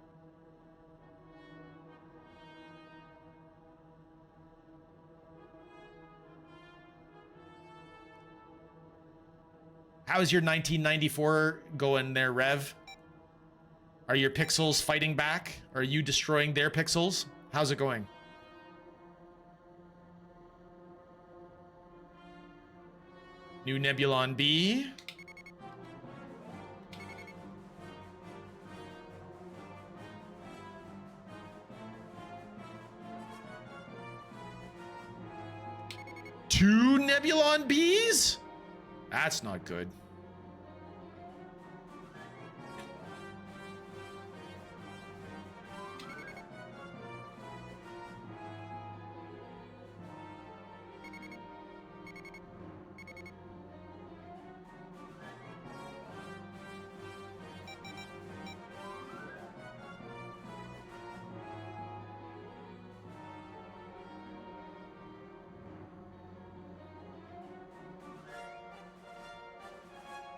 How's your 1994 going there, Rev? Are your pixels fighting back? Are you destroying their pixels? How's it going? New Nebulon B. Two Nebulon Bs? That's not good.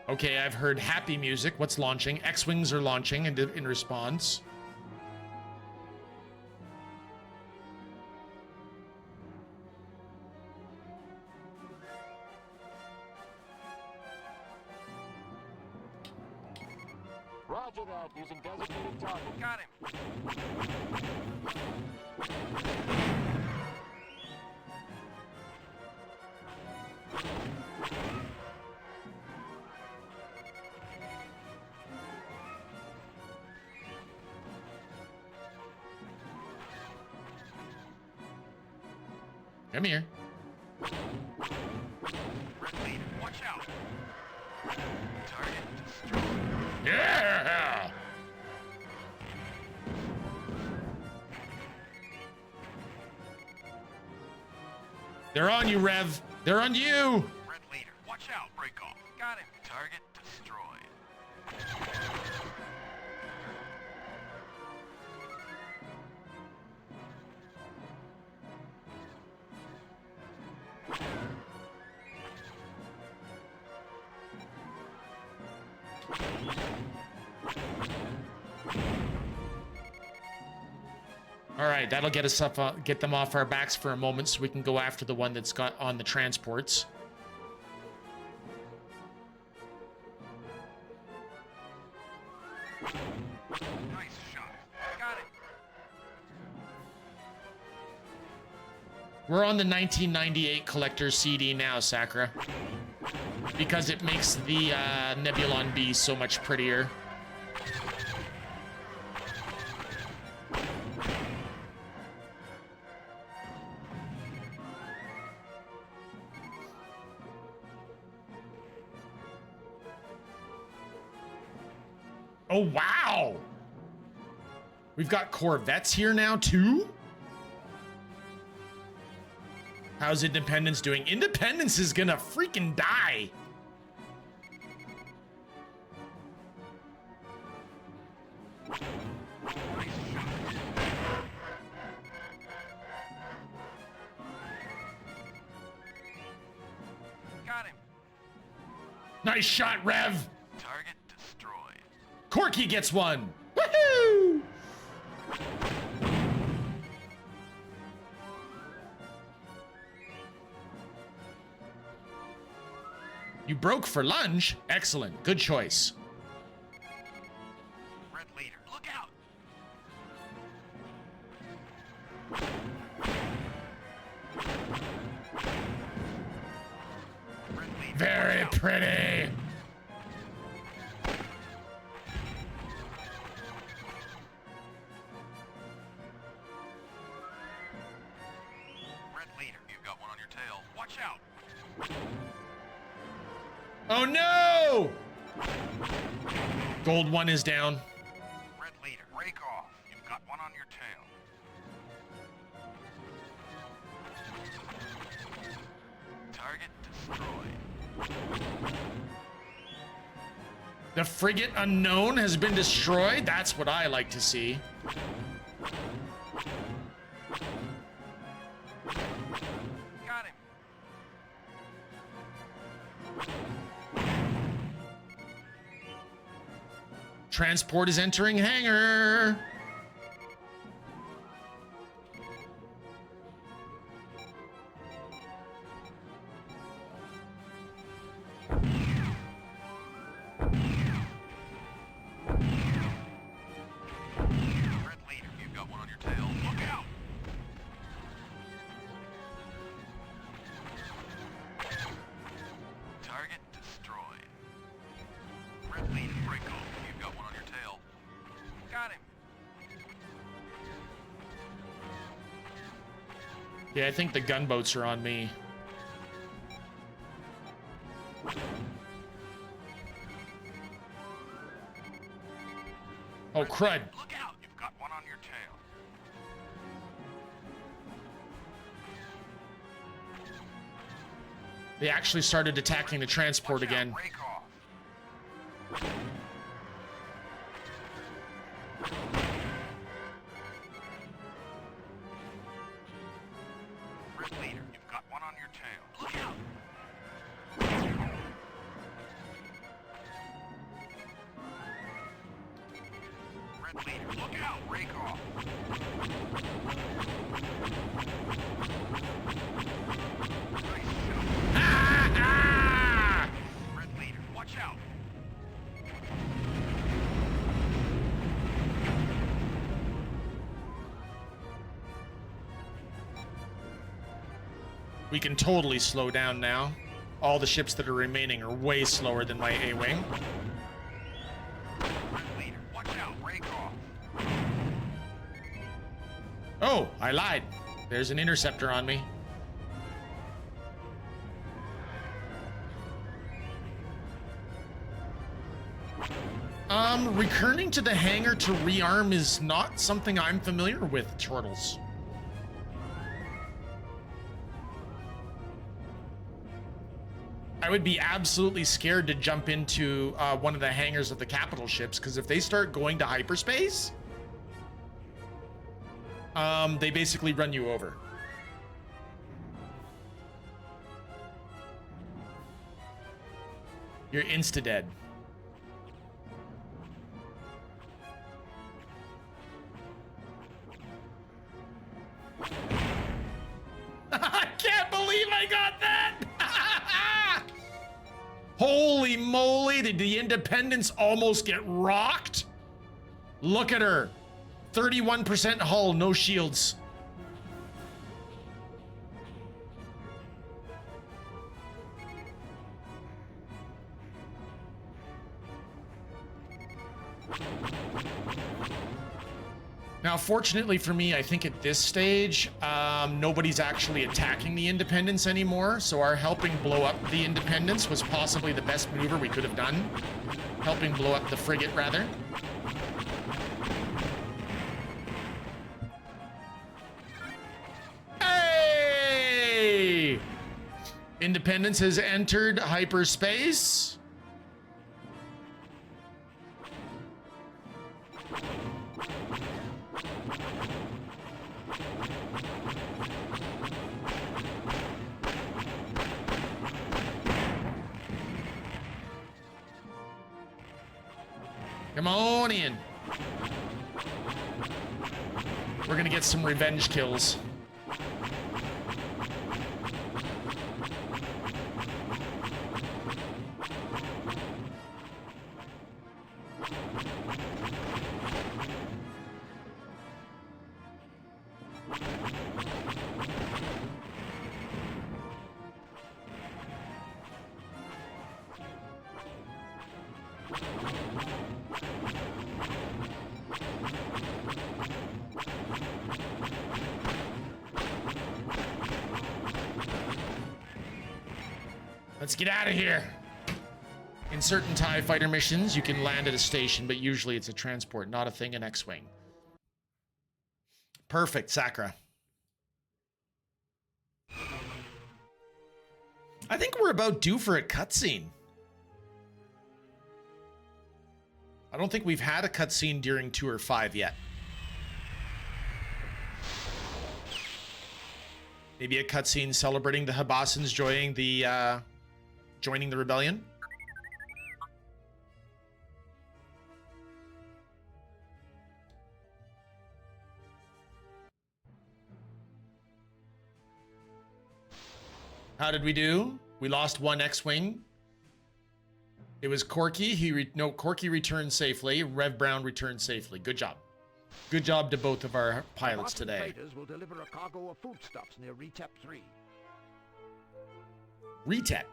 Okay, I've heard happy music. What's launching? X-Wings are launching in response. Roger that, using designated target. Got him. Come here. Red leader, watch out. Target destroyed. Yeah! They're on you, Rev. They're on you. Red leader, watch out. Break off. Got him. Target destroyed. All right, that'll get us up, get them off our backs for a moment, so we can go after the one that's got on the transports. Nice shot. Got it. We're on the 1998 collector CD now, Sakura, because it makes the Nebulon B so much prettier. Oh, wow! We've got Corvettes here now, too? How's Independence doing? Independence is gonna freaking die! Got him. Nice shot, Rev! Target destroyed. Corky gets one! Woohoo! You broke for lunch? Excellent. Good choice. Red leader, look out. Red leader, Very watch out. pretty. Red leader, you've got one on your tail. Watch out. Oh no! Gold one is down. Red leader, break off. You've got one on your tail. Target destroyed. The frigate unknown has been destroyed. That's what I like to see. Got him. Transport is entering hangar. Red leader, you've got one on your tail. Look out! Target destroyed. Red leader, break off. You've got one on your tail. Got him. Yeah, I think the gunboats are on me. Oh, crud. Look out! You've got one on your tail. They actually started attacking the transport Watch out, again. break off. Red leader, you've got one on your tail. Look out! Red leader, look out! Break off. Ah! Red leader, watch out! We can totally slow down now. All the ships that are remaining are way slower than my A-Wing. Red leader, watch out! Break off. Oh, I lied. There's an interceptor on me. Returning to the hangar to rearm is not something I'm familiar with, Turtles. I would be absolutely scared to jump into one of the hangars of the capital ships, because if they start going to hyperspace, they basically run you over. You're insta-dead. I can't believe I got that! Holy moly, did the Independence almost get rocked? Look at her. 31% hull, no shields. Now, fortunately for me, I think at this stage, nobody's actually attacking the Independence anymore, so our helping blow up the Independence was possibly the best maneuver we could have done. Helping blow up the frigate, rather. Hey! Independence has entered hyperspace. Come on in. We're gonna get some revenge kills. Let's get out of here. In certain TIE fighter missions, you can land at a station, but usually it's a transport, not a thing in X-Wing. Perfect, Sakra. I think we're about due for a cutscene. I don't think we've had a cutscene during Tour 5 yet. Maybe a cutscene celebrating the Habasans joining the rebellion. How did we do? We lost one X-Wing. It was Corky. Corky returned safely. Rev Brown returned safely. Good job. Good job to both of our pilots today. Freighters will deliver a cargo of foodstuffs near Retep 3. Retep.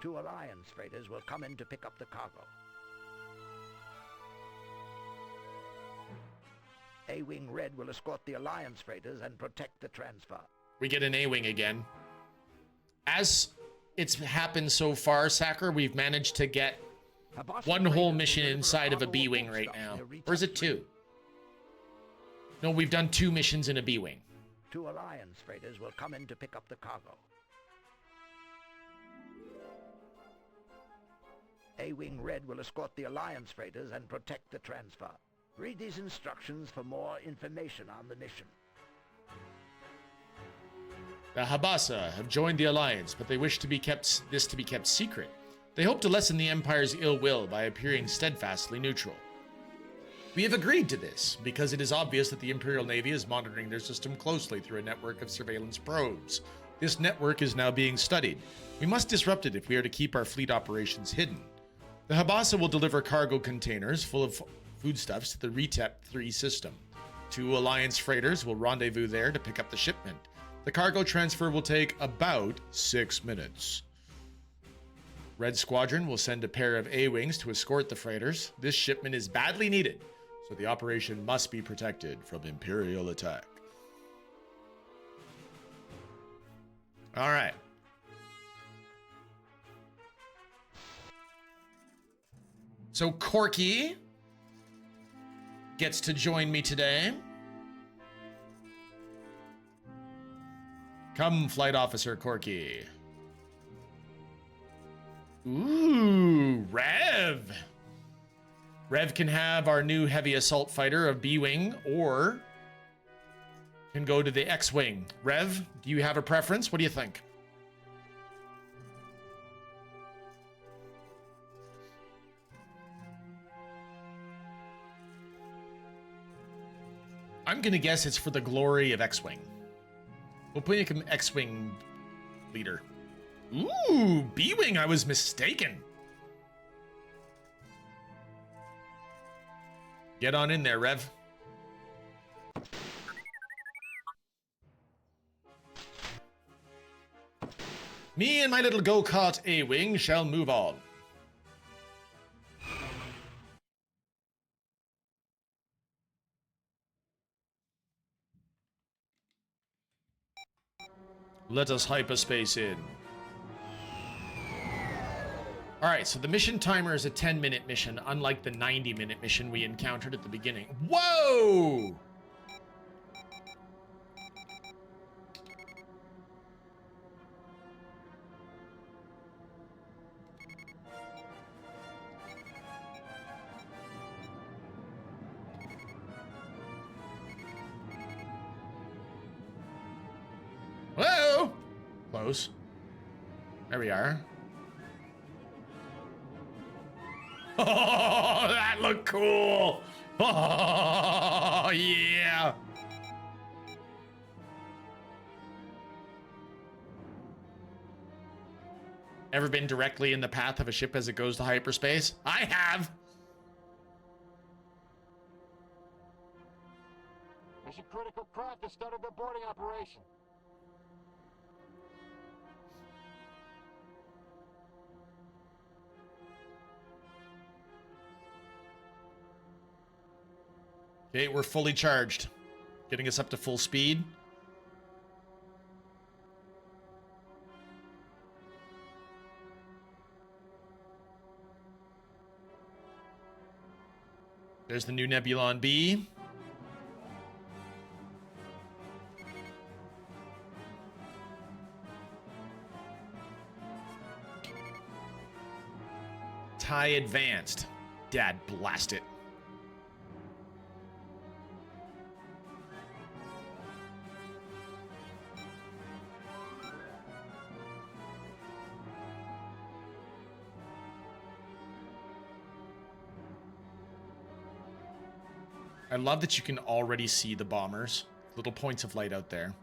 2 Alliance freighters will come in to pick up the cargo. A-Wing Red will escort the Alliance freighters and protect the transfer. We get an A-Wing again. As it's happened so far, Sacker, we've managed to get one whole mission inside of a B-Wing right now. Or is it 2? No, we've done 2 missions in a B-Wing. 2 Alliance freighters will come in to pick up the cargo. A-Wing Red will escort the Alliance freighters and protect the transfer. Read these instructions for more information on the mission. The Habasa have joined the Alliance, but they wish this to be kept secret. They hope to lessen the Empire's ill will by appearing steadfastly neutral. We have agreed to this because it is obvious that the Imperial Navy is monitoring their system closely through a network of surveillance probes. This network is now being studied. We must disrupt it if we are to keep our fleet operations hidden. The Habasa will deliver cargo containers full of foodstuffs to the Retep 3 system. 2 Alliance freighters will rendezvous there to pick up the shipment. The cargo transfer will take about 6 minutes. Red Squadron will send a pair of A-Wings to escort the freighters. This shipment is badly needed, so the operation must be protected from Imperial attack. All right. So Corky gets to join me today. Come, Flight Officer Corky. Ooh, Rev. Rev can have our new heavy assault fighter of B-Wing, or can go to the X-Wing. Rev, do you have a preference? What do you think? I'm gonna guess it's for the glory of X-Wing. We'll put him X-Wing leader. Ooh, B-Wing, I was mistaken. Get on in there, Rev. Me and my little go-kart A-Wing shall move on. Let us hyperspace in. Alright, so the mission timer is a 10-minute mission, unlike the 90-minute mission we encountered at the beginning. Whoa! Whoa! Close. There we are. Oh, that looked cool. Oh, yeah. Ever been directly in the path of a ship as it goes to hyperspace? I have. Mission critical craft has started their boarding operation. Okay, we're fully charged. Getting us up to full speed. There's the new Nebulon B. TIE Advanced. Dad, blast it. I love that you can already see the bombers. Little points of light out there.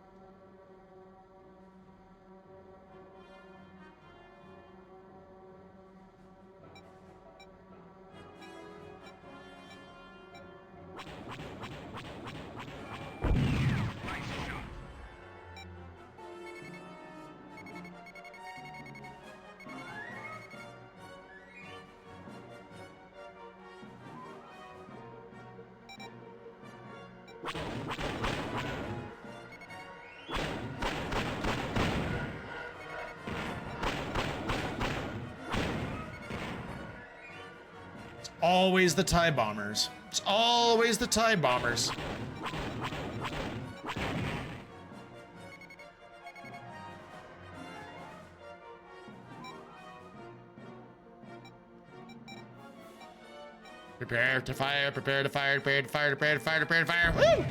Always the TIE bombers. It's always the TIE bombers. Prepare to fire, prepare to fire, prepare to fire, prepare to fire, prepare to fire. Woo!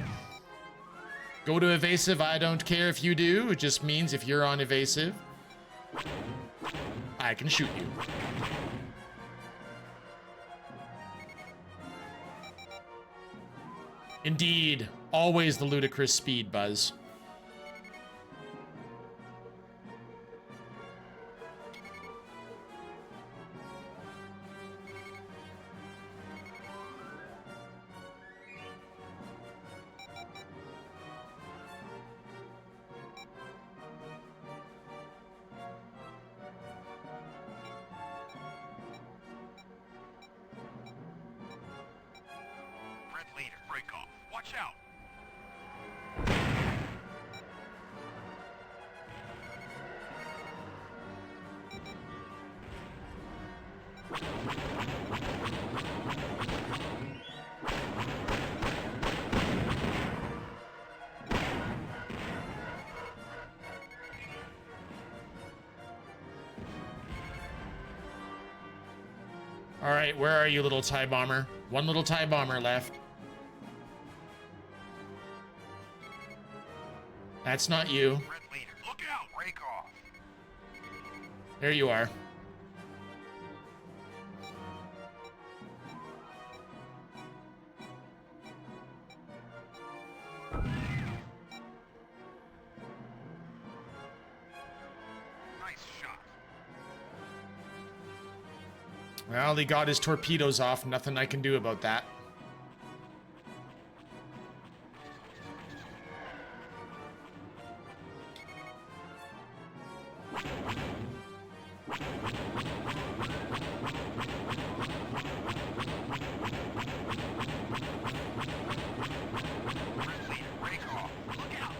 Go to evasive. I don't care if you do. It just means if you're on evasive, I can shoot you. Indeed, always the ludicrous speed, Buzz. Red leader, break off. Watch out. All right, where are you, little TIE bomber? One little TIE bomber left. That's not you. Red leader, look out. Break off. There you are. Nice shot. Well, he got his torpedoes off. Nothing I can do about that. Red leader, break off. Look out.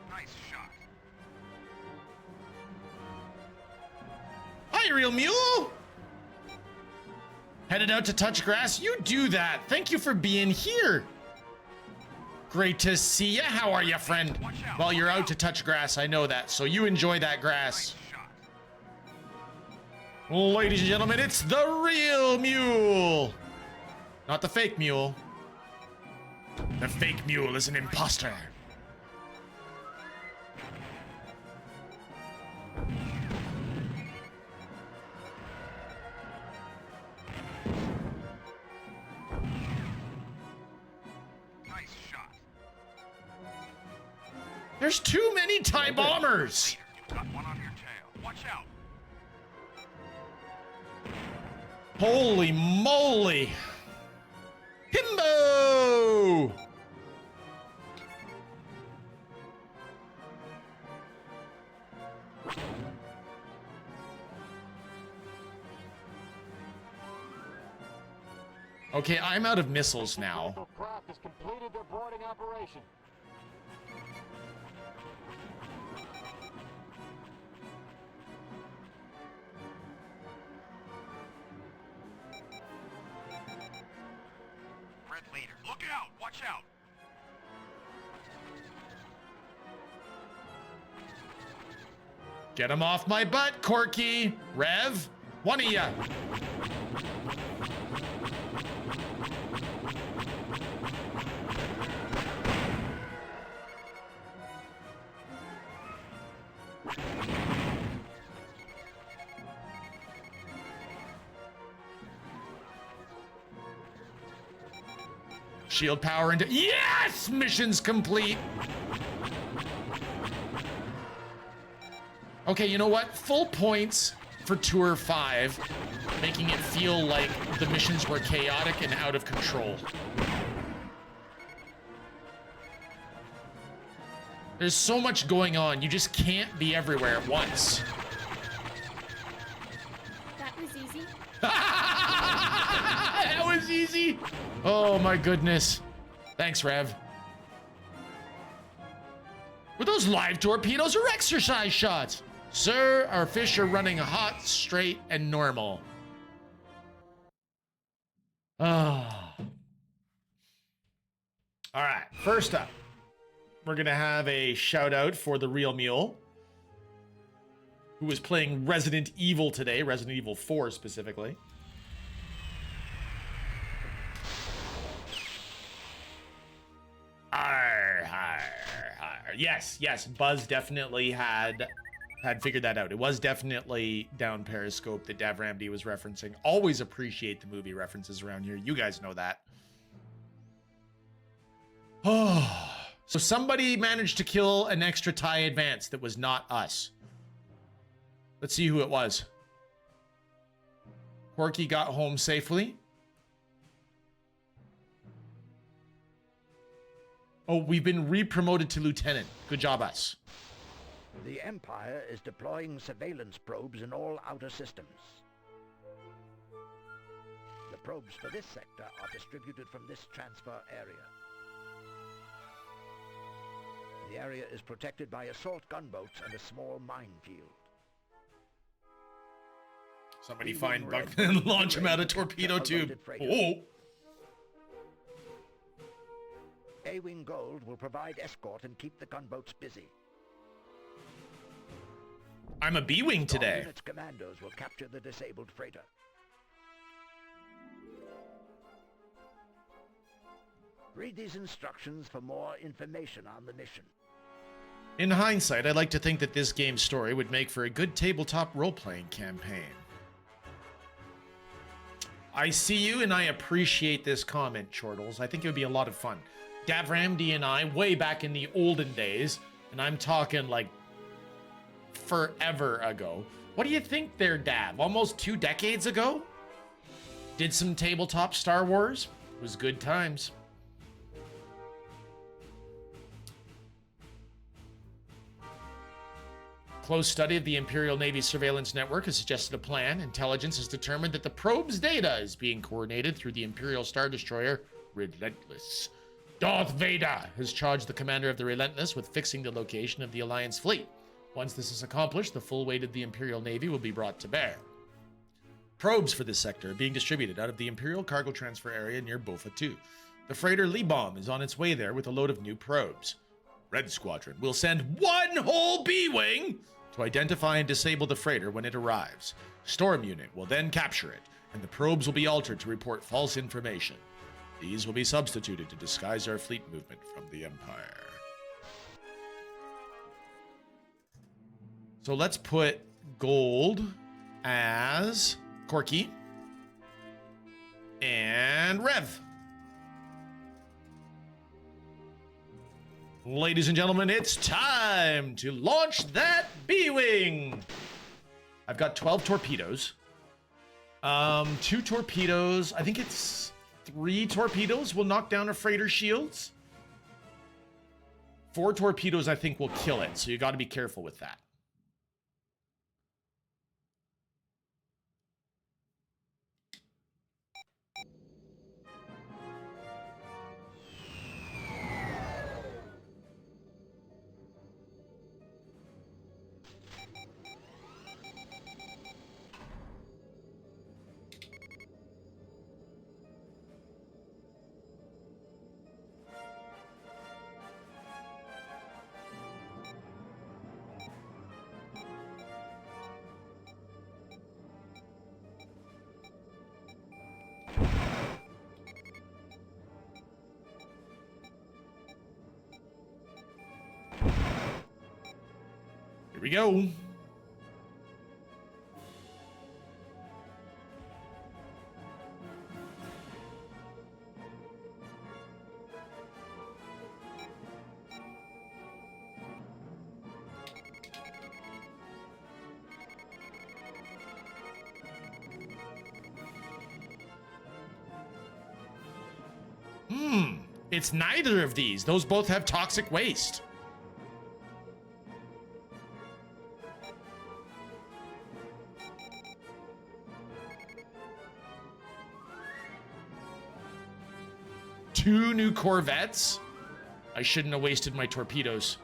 Nice shot. Hi, real mule. Headed out to touch grass? You do that. Thank you for being here. Great to see you. How are you, friend? Well, you're out to touch grass. I know that. So you enjoy that grass. Ladies and gentlemen, it's the real mule. Not the fake mule. The fake mule is an imposter. Nice shot. There's too many TIE bombers. Leader, you've got one on your tail. Watch out. Holy moly. Himbo! Okay, I'm out of missiles now. Critical craft has completed their boarding operation. Red leader. Look out! Watch out! Get him off my butt, Corky! Rev, one of ya! Shield power into... Yes! Mission's complete! Okay, you know what? Full points for Tour 5, making it feel like the missions were chaotic and out of control. There's so much going on, you just can't be everywhere at once. That was easy. That was easy! Oh my goodness. Thanks, Rev. Were those live torpedoes or exercise shots? Sir, our fish are running hot, straight, and normal. Ah. All right, first up, we're going to have a shout out for the Real Mule, who was playing Resident Evil today, Resident Evil 4 specifically. Arr, arr, arr. Yes, Buzz definitely had figured that out. It was definitely down Periscope that Dav Ramsey was referencing. Always appreciate the movie references around here. You guys know that. Oh, so somebody managed to kill an extra TIE advance that was not us. Let's see who it was. Corky got home safely. Oh, we've been re-promoted to lieutenant. Good job, us. The Empire is deploying surveillance probes in all outer systems. The probes for this sector are distributed from this transfer area. The area is protected by assault gunboats and a small minefield. Somebody find Buck and launch him out of torpedo tube. Oh! A-Wing Gold will provide escort and keep the gunboats busy. I'm a B-Wing today. Unit's commandos will capture the disabled freighter. Read these instructions for more information on the mission. In hindsight, I'd like to think that this game's story would make for a good tabletop role-playing campaign. I see you and I appreciate this comment, Chortles. I think it would be a lot of fun. Dav Ramsey and I, way back in the olden days, and I'm talking like forever ago. What do you think there, Dav? Almost 2 decades ago? Did some tabletop Star Wars? It was good times. Close study of the Imperial Navy surveillance network has suggested a plan. Intelligence has determined that the probe's data is being coordinated through the Imperial Star Destroyer Relentless. Darth Vader has charged the commander of the Relentless with fixing the location of the Alliance fleet. Once this is accomplished, the full weight of the Imperial Navy will be brought to bear. Probes for this sector are being distributed out of the Imperial cargo transfer area near Bofa 2. The freighter Lee-Bomb is on its way there with a load of new probes. Red Squadron will send 1 whole B-Wing to identify and disable the freighter when it arrives. Storm Unit will then capture it, and the probes will be altered to report false information. These will be substituted to disguise our fleet movement from the Empire. So let's put Gold as Corky and Rev. Ladies and gentlemen, it's time to launch that B-Wing. I've got 12 torpedoes. 2 torpedoes. I think it's 3 torpedoes will knock down a freighter shields. 4 torpedoes I think will kill it, so you got to be careful with that. Here we go. It's neither of these. Those both have toxic waste. Two new Corvettes? I shouldn't have wasted my torpedoes.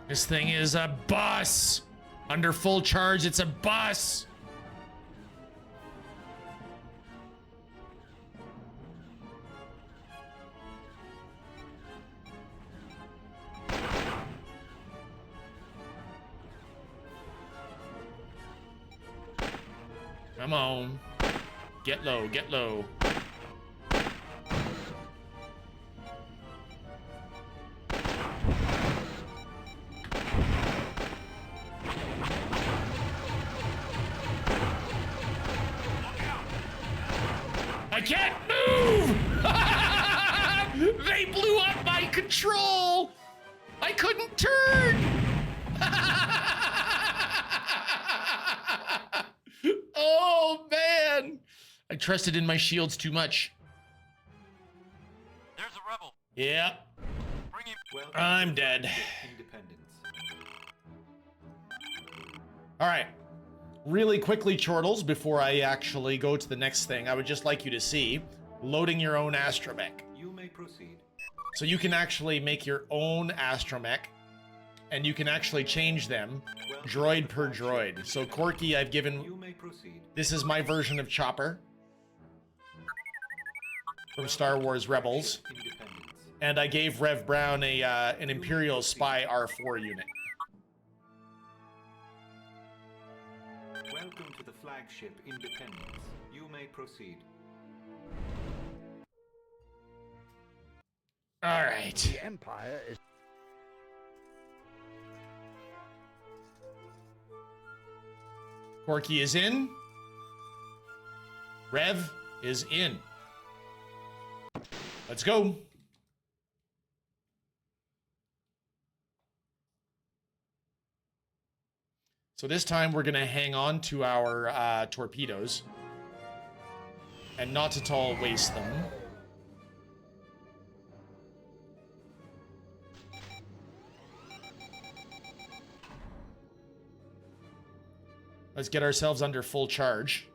This thing is a bus. Under full charge, it's a bus. Come on. Get low, get low. I can't move! They blew up my control! I couldn't turn! Oh, man! I trusted in my shields too much. There's a rebel. Yeah. Bring him. I'm dead. All right. Really quickly, Chortles, before I actually go to the next thing, I would just like you to see loading your own astromech. You may proceed. So you can actually make your own astromech, and you can actually change them droid per droid. So Corky, I've given... You may proceed. This is my version of Chopper from Star Wars Rebels. And I gave Rev Brown a an Imperial Spy R4 unit. Welcome to the flagship Independence. You may proceed. All right. The Empire is... Corky is in. Rev is in. Let's go. So this time we're gonna hang on to our torpedoes and not at all waste them. Let's get ourselves under full charge.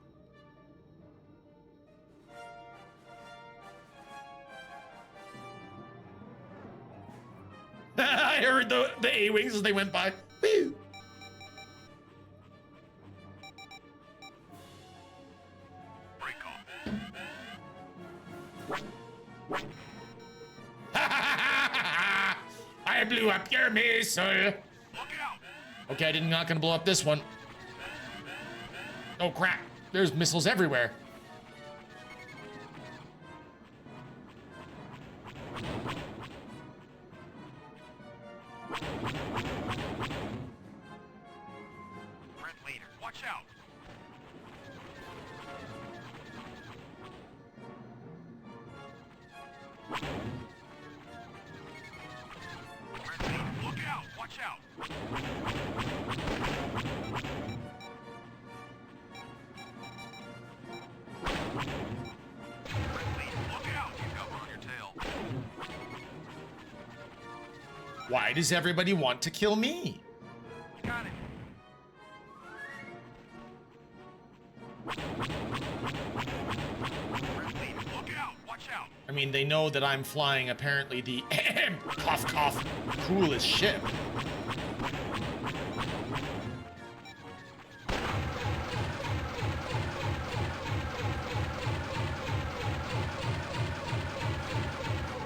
I heard the A-Wings as they went by. Woo! I blew up your missile. Okay, I'm not gonna blow up this one. Oh crap, there's missiles everywhere. Red leader, watch out. Red leader, look out, watch out. Why does everybody want to kill me? Got it. mean, they know that I'm flying apparently the cough cough coolest ship.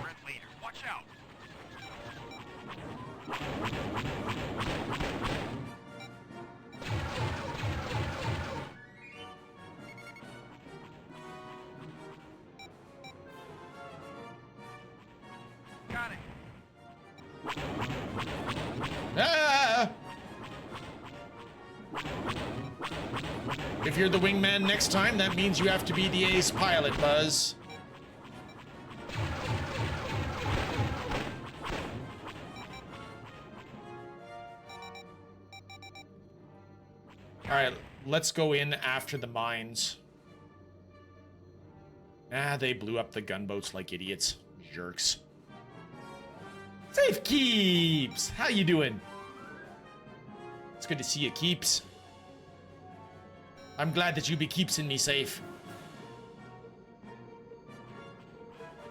Red leader, watch out. Got it. Ah! If you're the wingman next time, that means you have to be the ace pilot, Buzz. Alright, let's go in after the mines. Ah, they blew up the gunboats like idiots. Jerks. Safe Keeps! How you doing? It's good to see you, Keeps. I'm glad that you be keepsing me safe.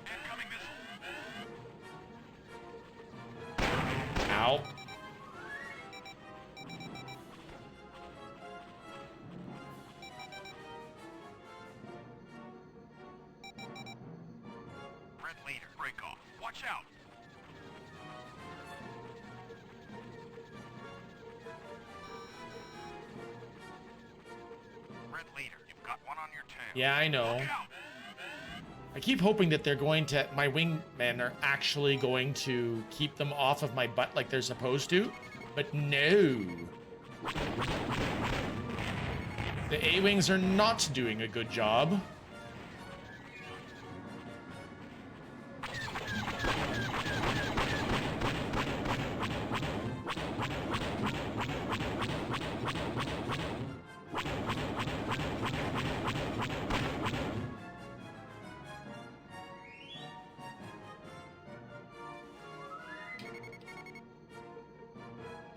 Incoming missile. Ow. Red leader, break off. Watch out. Red leader, you've got one on your tail. Yeah, I know. Look out. I keep hoping that they're going to, my wingmen are actually going to keep them off of my butt like they're supposed to, but no. The A-Wings are not doing a good job.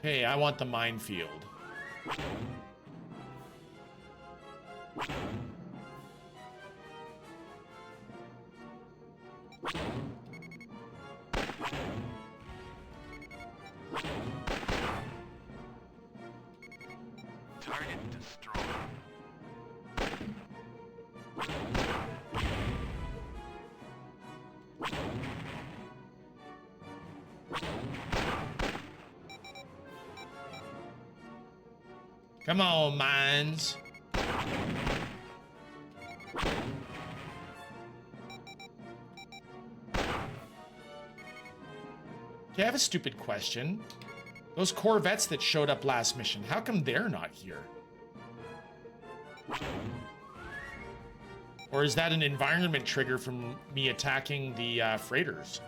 Hey, I want the minefield. Target destroyed. Come on, mines. Okay, I have a stupid question. Those Corvettes that showed up last mission, how come they're not here? Or is that an environment trigger from me attacking the freighters?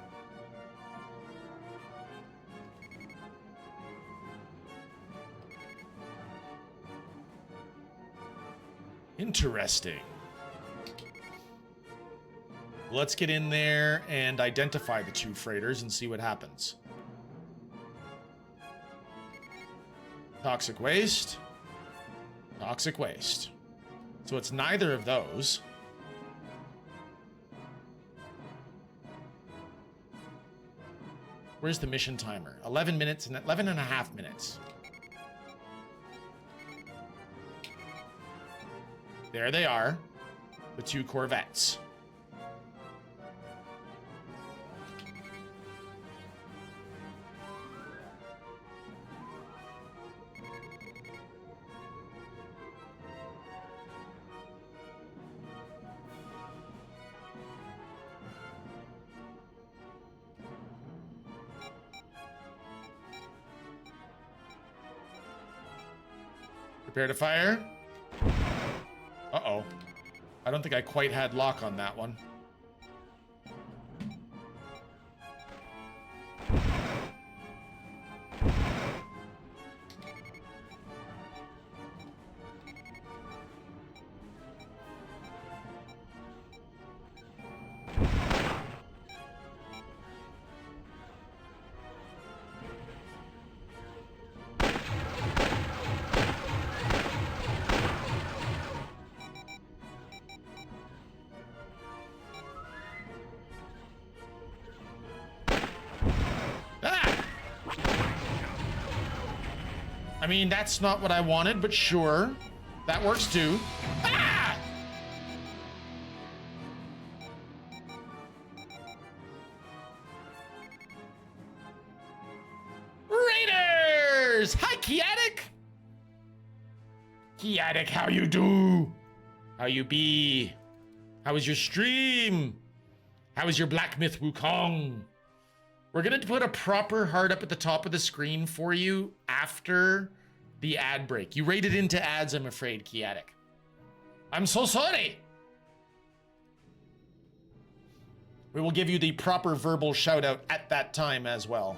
Interesting. Let's get in there and identify the two freighters and see what happens. Toxic waste. Toxic waste. So it's neither of those. Where's the mission timer? 11 minutes and 11 and a half minutes. There they are, the two Corvettes. Prepare to fire. Uh-oh. I don't think I quite had lock on that one. I mean, that's not what I wanted, but sure. That works too. Ah! Raiders! Hi, Kiatic! Kiatic, how you do? How you be? How was your stream? How was your Black Myth Wukong? We're gonna put a proper heart up at the top of the screen for you after the ad break. You rated into ads, I'm afraid, Kiatic. I'm so sorry. We will give you the proper verbal shout out at that time as well.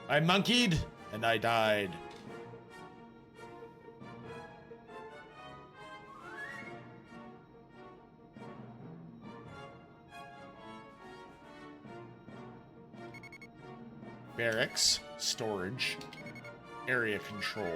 I monkeyed and I died. Barracks, storage, area control.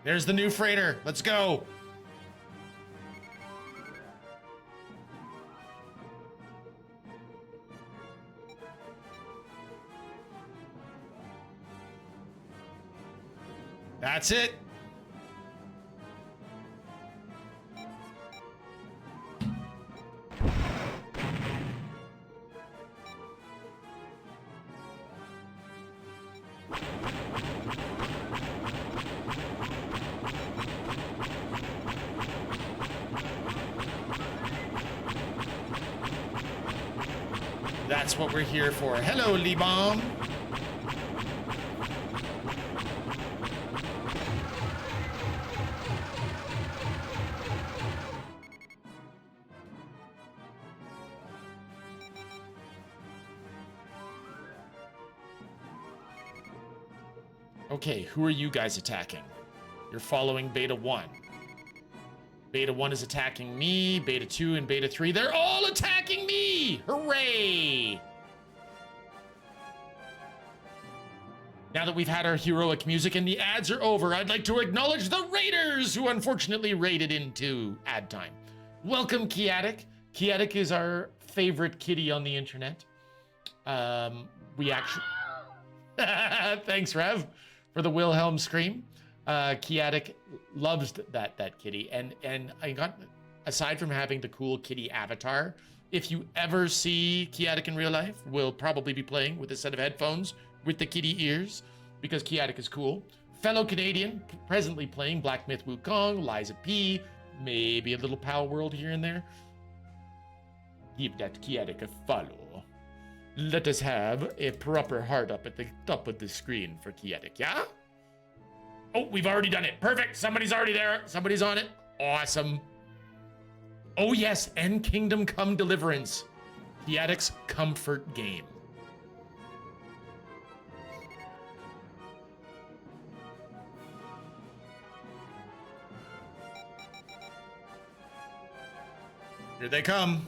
There's the new freighter. Let's go. That's it. That's what we're here for. Hello, Lee-Bomb. Okay, who are you guys attacking? You're following Beta 1. Beta 1 is attacking me, Beta 2 and Beta 3, they're all attacking me! Hooray! Now that we've had our heroic music and the ads are over, I'd like to acknowledge the Raiders who unfortunately raided into ad time. Welcome, Kiatic. Kiatic is our favorite kitty on the internet. We actually... Thanks, Rev, for the Wilhelm scream. Kiatic loves that kitty, and I got, aside from having the cool kitty avatar, if you ever see Kiatic in real life, we'll probably be playing with a set of headphones with the kitty ears, because Kiatic is cool. Fellow Canadian, presently playing Black Myth Wukong, Liza P, maybe a little Pal World here and there. Give that Kiatic a follow. Let us have a proper heart up at the top of the screen for Kiatic, yeah? Oh, we've already done it. Perfect. Somebody's already there. Somebody's on it. Awesome. Oh, yes. End Kingdom Come Deliverance. Kiatic's comfort game. Here they come.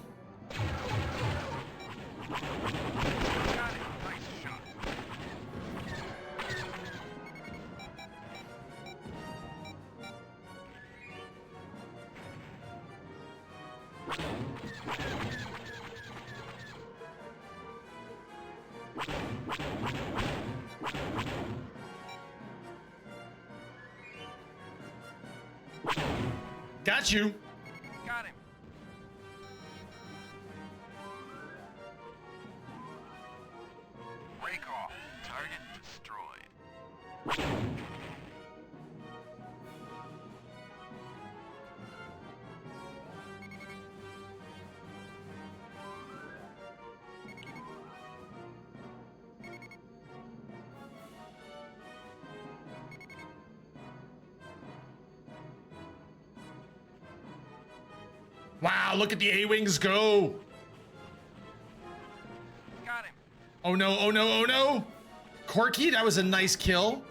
Got you. Got him. Break off. Target destroyed. look at the A-Wings go. Got him. Oh no, oh no, oh no. Corky, that was a nice kill.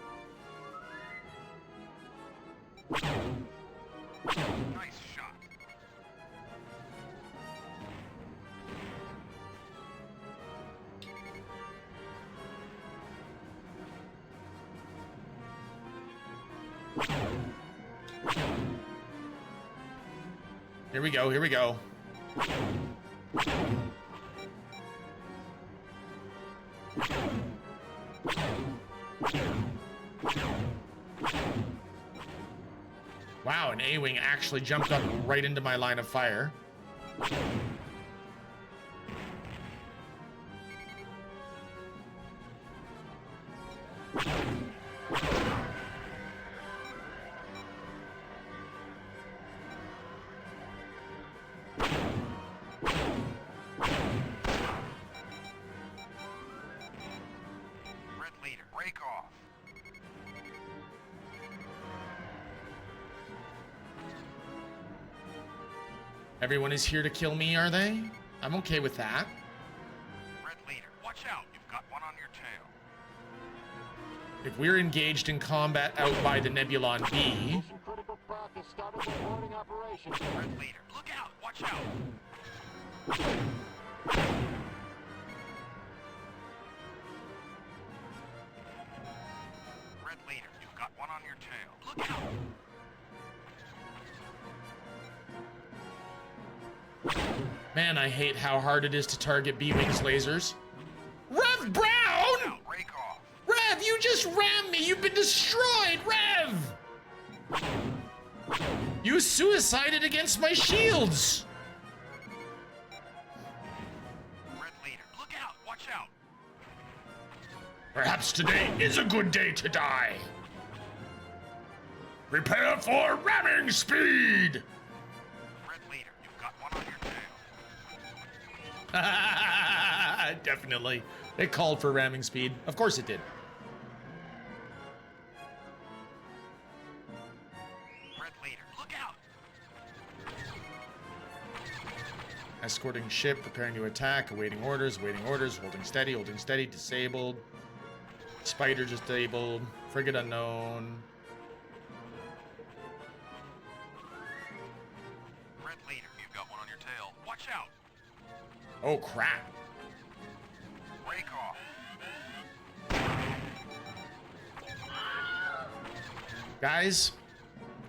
Nice shot. Here we go, here we go. Wow, an A-Wing actually jumped up right into my line of fire. Red leader, break off. Everyone is here to kill me, are they? I'm okay with that. Red leader, watch out. You've got one on your tail. If we're engaged in combat out by the Nebulon B, Mission critical craft has started the boarding operation. Red leader, look out. Watch out. Red leader, you've got one on your tail. Look out. man, I hate how hard it is to target B-Wing's lasers. Rev Brown! Now, break off. Rev, you just rammed me! You've been destroyed, Rev! You suicided against my shields! Red leader, look out, watch out. Perhaps today is a good day to die. Prepare for ramming speed! Red leader, you've got one on your tail. Definitely. It called for ramming speed. Of course it did. Red leader, look out. Escorting ship, preparing to attack, awaiting orders, holding steady, disabled. Spider disabled, frigate unknown. Red leader, you've got one on your tail. Watch out. Oh crap. Break off. Guys,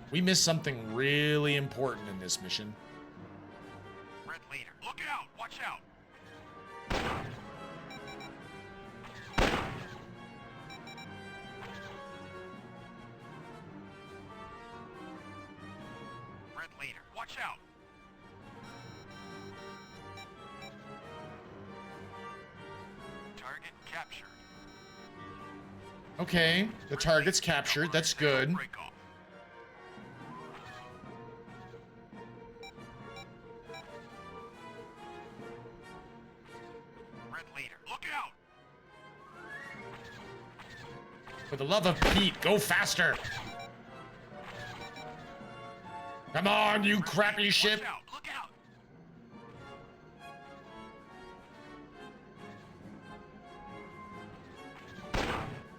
we missed something really important in this mission. Red leader, look out, watch out. Red leader, watch out. Target captured. Okay, the target's captured. That's good. Break off. Red leader, look out. For the love of Pete, go faster! Come on, you crappy ship! Watch out, look out.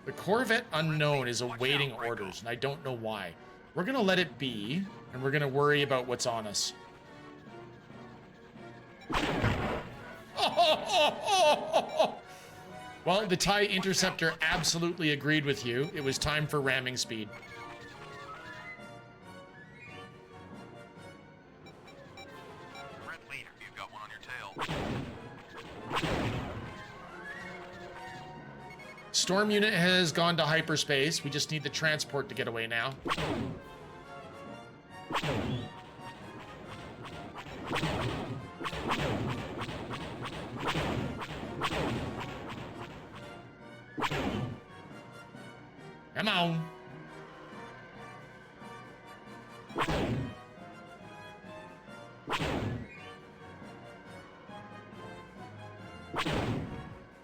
The Corvette Unknown is awaiting orders, and I don't know why. We're gonna let it be, and we're gonna worry about what's on us. Well, the TIE Interceptor absolutely agreed with you. It was time for ramming speed. Red leader, you've got one on your tail. Storm unit has gone to hyperspace. We just need the transport to get away now. Come on.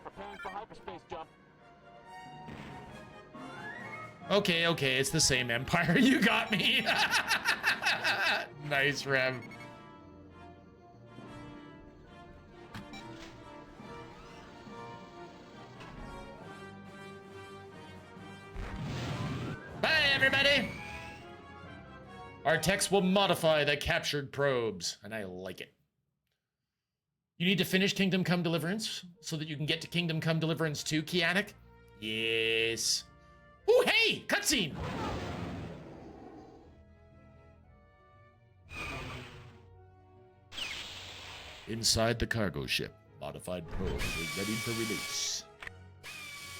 Preparing for hyperspace jump. Okay, okay, it's the same Empire. You got me. Nice, Rev. everybody! Our techs will modify the captured probes, and I like it. You need to finish Kingdom Come Deliverance so that you can get to Kingdom Come Deliverance 2, Kiatic? Yes. Ooh, hey! Cutscene! Inside the cargo ship, modified probe is ready for release.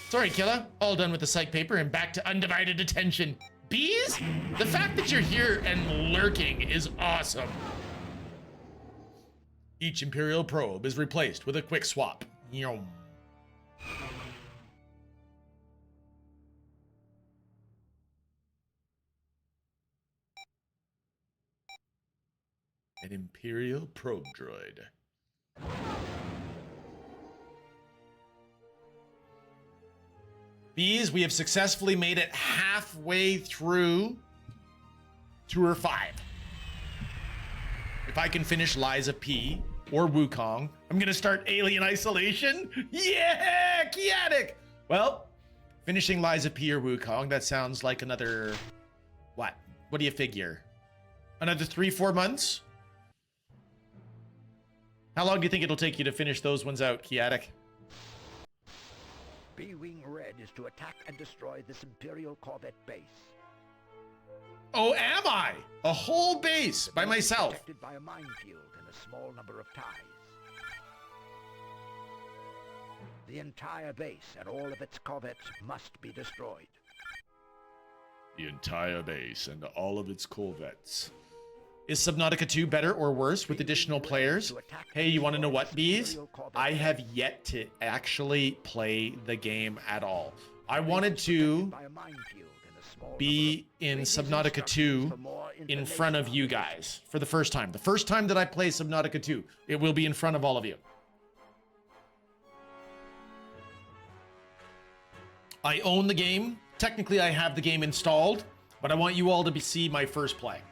Sorry, Kila. All done with the psych paper and back to undivided attention. Bees? The fact that you're here and lurking is awesome. Each Imperial probe is replaced with a quick swap. Yum. An Imperial probe droid. Bees, we have successfully made it halfway through Tour 5. If I can finish Liza P or Wukong, I'm gonna start Alien Isolation. Yeah, Kiatic! Well, finishing Liza P or Wukong, that sounds like another, what? What do you figure? Another 3-4 months? How long do you think it'll take you to finish those ones out, Kiatic? B-Wing Red is to attack and destroy this Imperial Corvette base. Oh, am I? A whole base by myself. Protected by a minefield and a small number of ties. The entire base and all of its corvettes must be destroyed. The entire base and all of its corvettes. Is Subnautica 2 better or worse with additional players? Hey, you want to know what, Bees? I have yet to actually play the game at all. I wanted to be in Subnautica 2 in front of you guys for the first time. The first time that I play Subnautica 2, it will be in front of all of you. I own the game. Technically, I have the game installed, but I want you all to see my first play.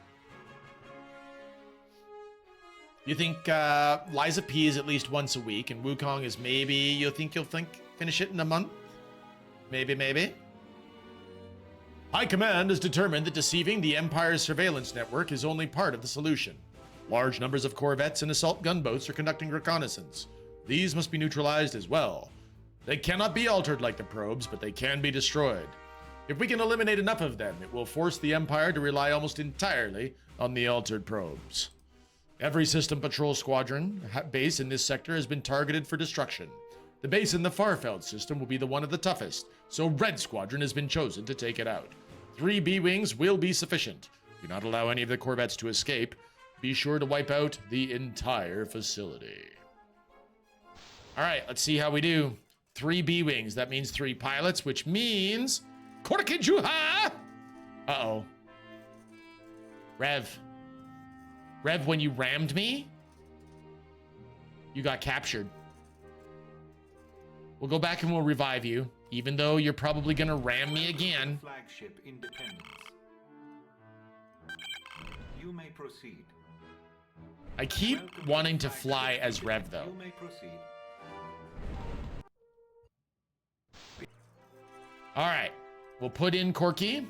You think Liza P is at least once a week, and Wukong is maybe, you'll finish it in a month? Maybe. High Command has determined that deceiving the Empire's surveillance network is only part of the solution. Large numbers of corvettes and assault gunboats are conducting reconnaissance. These must be neutralized as well. They cannot be altered like the probes, but they can be destroyed. If we can eliminate enough of them, it will force the Empire to rely almost entirely on the altered probes. Every system patrol squadron base in this sector has been targeted for destruction. The base in the Farfeld system will be the one of the toughest, so Red Squadron has been chosen to take it out. 3 B-Wings will be sufficient. Do not allow any of the corvettes to escape. Be sure to wipe out the entire facility. All right, let's see how we do. 3 B-Wings, that means 3 pilots, which means... Korkijuha! Uh-oh. Rev, when you rammed me, you got captured. We'll go back and we'll revive you, even though you're probably gonna ram me again. Flagship Independence. You may proceed. I keep wanting to fly as Rev, though. You may proceed. All right, we'll put in Corky.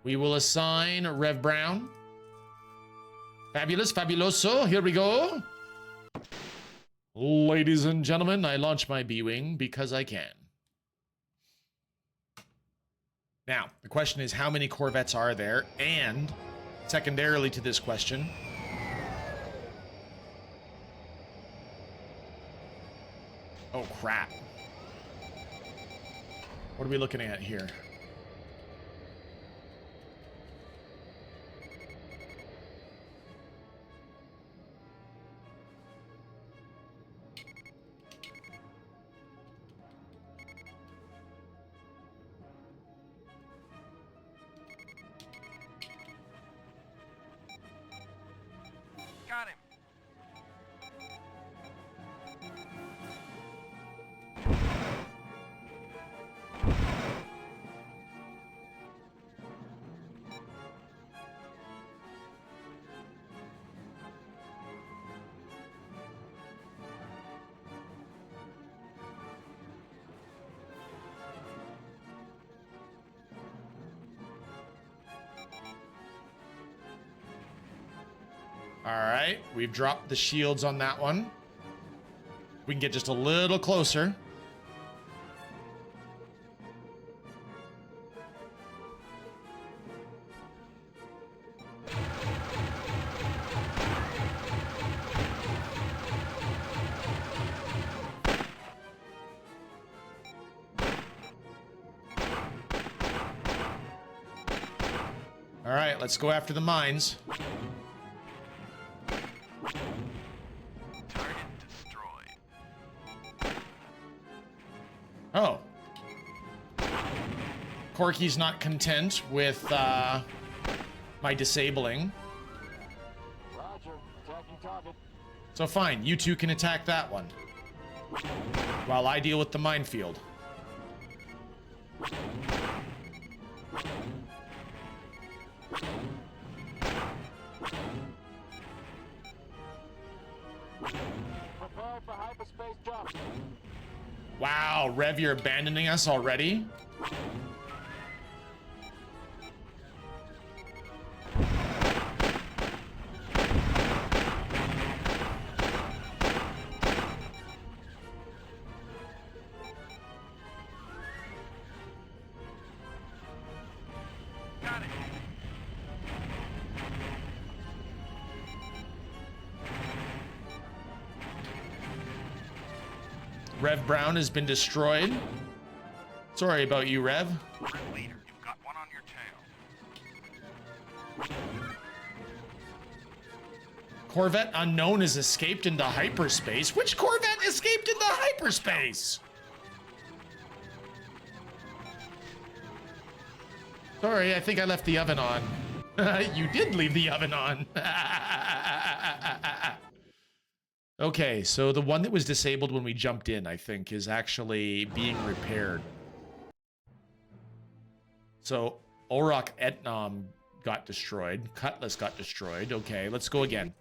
We will assign Rev Brown. Fabulous, fabuloso, here we go. Ladies and gentlemen, I launch my B-Wing because I can. Now, the question is, how many corvettes are there? And, secondarily to this question, oh crap. What are we looking at here? Got him. All right, we've dropped the shields on that one. We can get just a little closer. All right, let's go after the mines. Target destroyed. Oh. Corky's not content with my disabling. Roger. Attacking target. So fine, you two can attack that one. While I deal with the minefield. Prepare for hyperspace jump. Wow, Rev, you're abandoning us already? Got it. Rev Brown has been destroyed. Sorry about you, Rev. Red leader, you've got one on your tail. Corvette unknown has escaped into hyperspace. Which Corvette escaped into hyperspace? Sorry, I think I left the oven on. You did leave the oven on. Okay, so the one that was disabled when we jumped in, I think, is actually being repaired. So Orok Etnom got destroyed. Cutlass got destroyed. Okay, let's go again.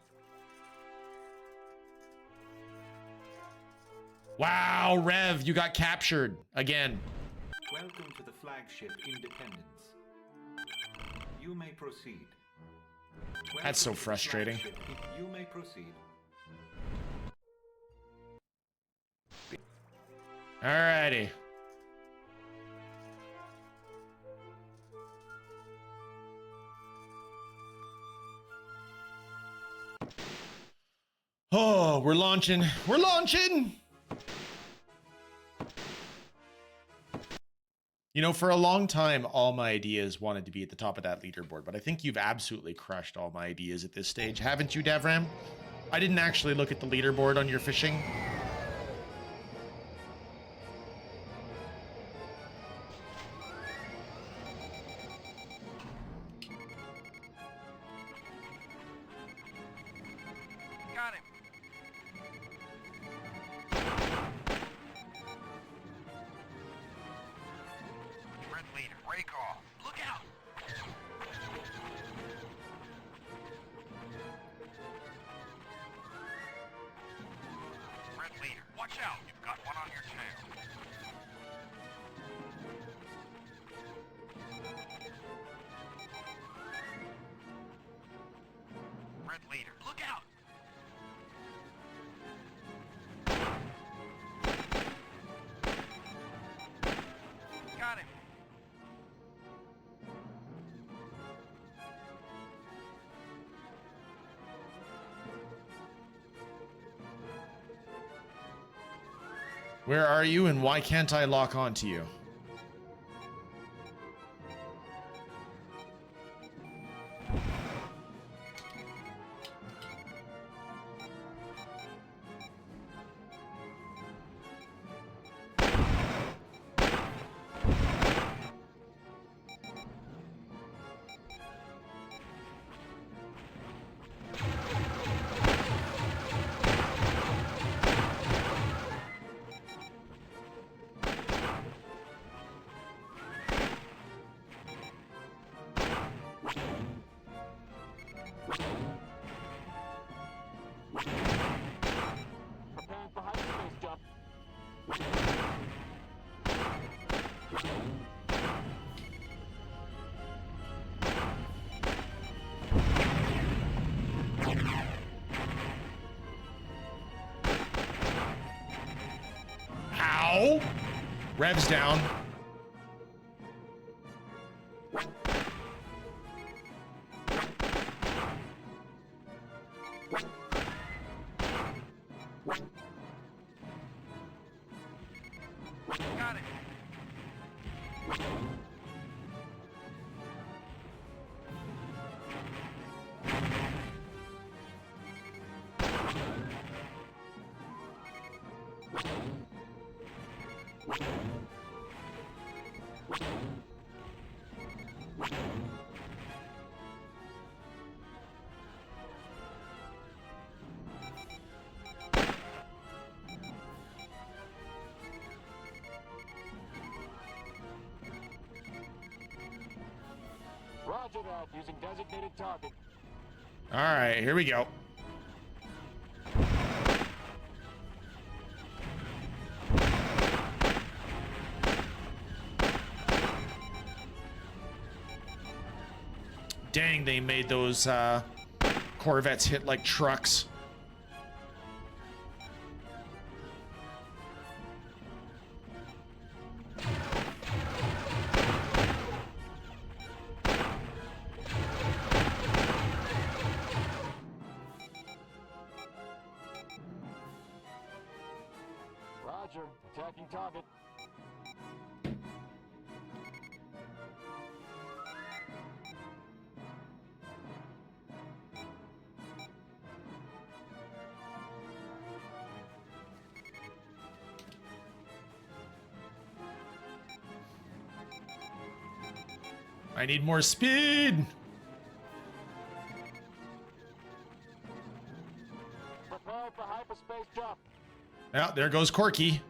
Wow, Rev, you got captured again. Welcome to the flagship Independence. You may proceed. That's so Welcome to the frustrating. flagship. You may proceed. Alrighty. Oh, we're launching. We're launching! You know, for a long time, all my ideas wanted to be at the top of that leaderboard, but I think you've absolutely crushed all my ideas at this stage, haven't you, Davram? I didn't actually look at the leaderboard on your fishing. Got him. Red leader, break off. Look out. Red leader, watch out. You've got one on your tail. Red leader, look out. Got him. Where are you and why can't I lock onto you? Revs down. Got it. Roger that, using designated target. All right, here we go. Dang, they made those Corvettes hit like trucks. Roger, attacking target. I need more speed. Prepare for hyperspace jump. Yeah, there goes Corky.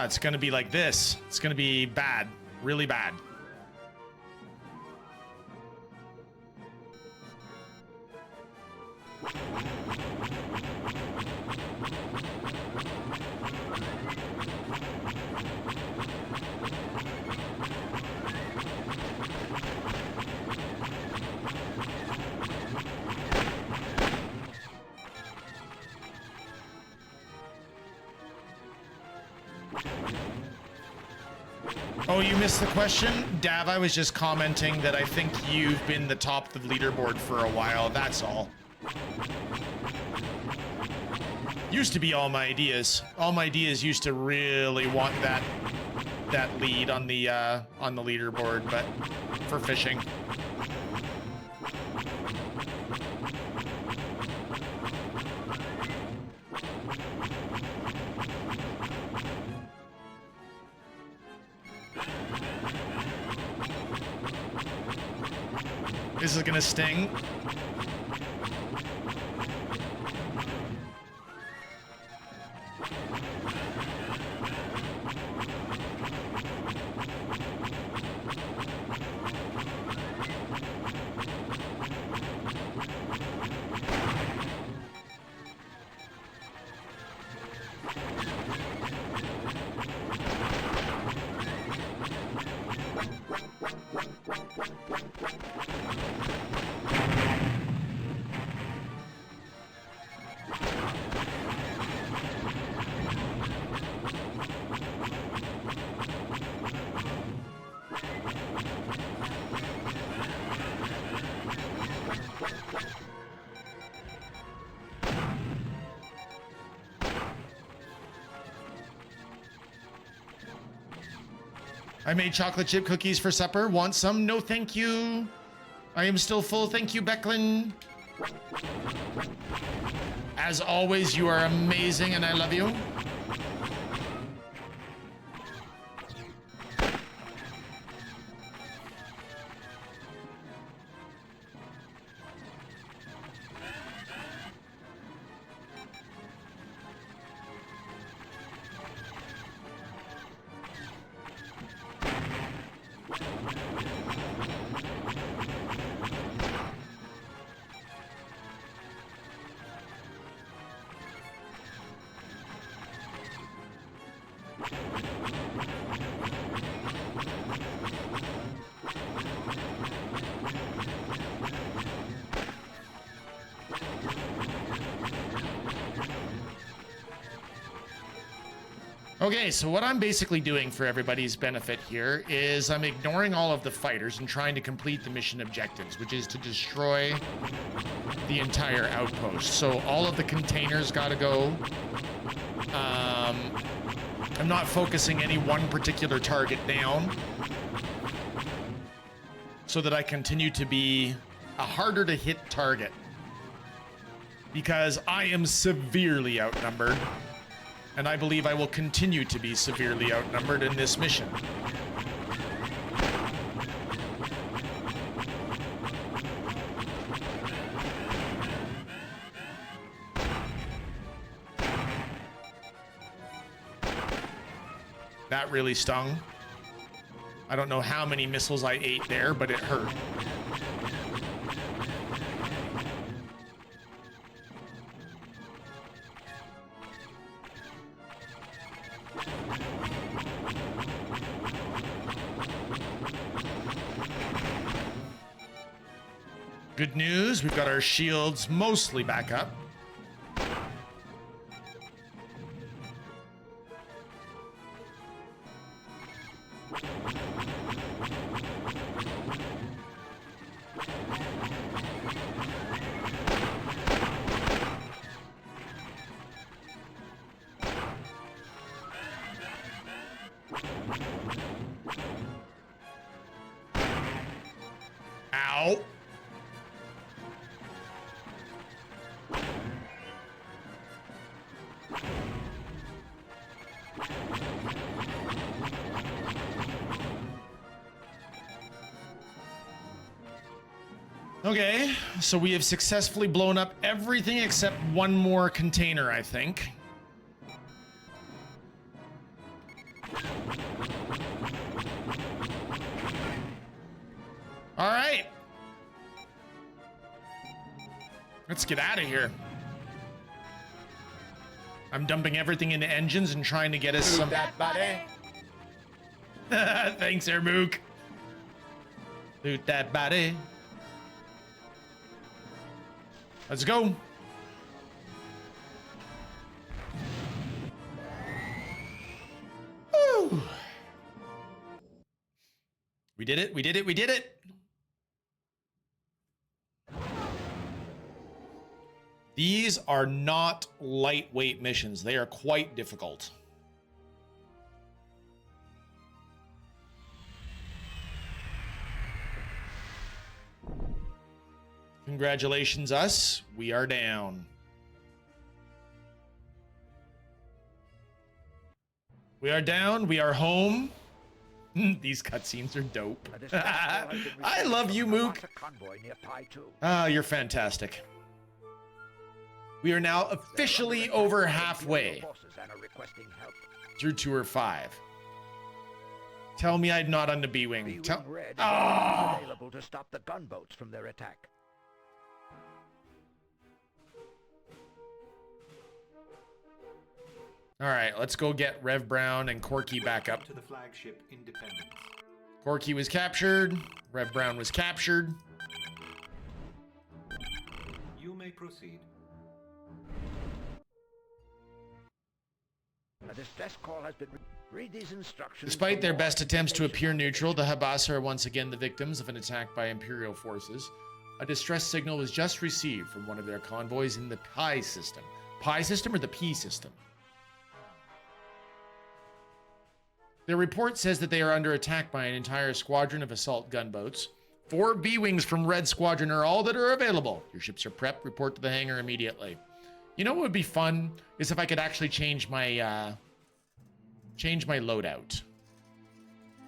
It's gonna be like this. It's gonna be bad, really bad. Oh, you missed the question? Dav, I was just commenting that I think you've been the top of the leaderboard for a while, that's all. Used to be all my ideas. All my ideas used to really want that lead on the leaderboard, but for fishing. This is gonna sting. I made chocolate chip cookies for supper. Want some? No, thank you. I am still full. Thank you, Becklin. As always, you are amazing and I love you. Okay, so what I'm basically doing for everybody's benefit here is I'm ignoring all of the fighters and trying to complete the mission objectives, which is to destroy the entire outpost. So all of the containers gotta go. I'm not focusing any one particular target down so that I continue to be a harder to hit target, because I am severely outnumbered. And I believe I will continue to be severely outnumbered in this mission. That really stung. I don't know how many missiles I ate there, but it hurt. Good news, we've got our shields mostly back up. Ow. Okay, so we have successfully blown up everything except one more container, I think. All right. Let's get out of here. I'm dumping everything into engines and trying to get us some... that body. Thanks, Ermook. Loot that body. Let's go. Woo. We did it. We did it. We did it. These are not lightweight missions. They are quite difficult. Congratulations, us. We are down. We are down. We are home. These cutscenes are dope. I love you, Mook. Ah, you're fantastic. We are now officially over halfway through Tour 5. Tell me I'm not on the B-Wing. Available to stop the gunboats from their attack. All right, let's go get Rev Brown and Corky back up. To the flagship Independence. Corky was captured. Rev Brown was captured. You may proceed. A distress call has been read these instructions. Despite their best attempts to appear neutral, the Habasa are once again the victims of an attack by Imperial forces. A distress signal was just received from one of their convoys in the Pi system. Pi system or the P system? Their report says that they are under attack by an entire squadron of assault gunboats. 4 B-Wings from Red Squadron are all that are available. Your ships are prepped. Report to the hangar immediately. You know what would be fun is if I could actually change my loadout.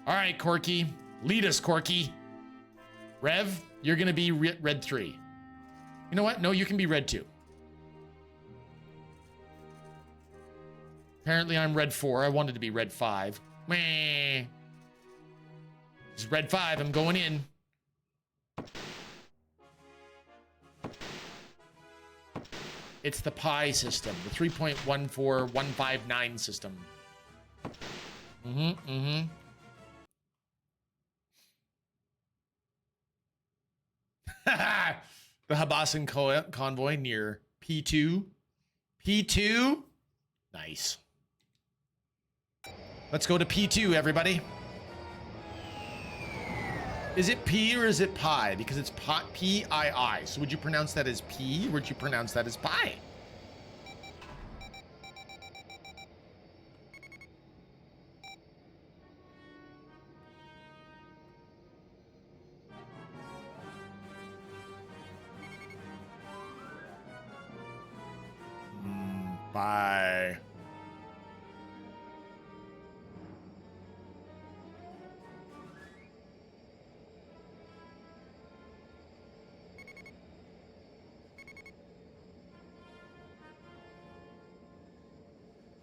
All right, Corky. Lead us, Corky. Rev, you're going to be Red 3. You know what? No, you can be Red 2. Apparently, I'm Red 4. I wanted to be Red 5. Meh. This is Red 5. I'm going in. It's the Pi system, the 3.14159 system. The Habasan convoy near P2. P2? Nice. Let's go to P2, everybody. Is it P or is it pi? Because it's P-I-I. So would you pronounce that as P or would you pronounce that as pi? Bye.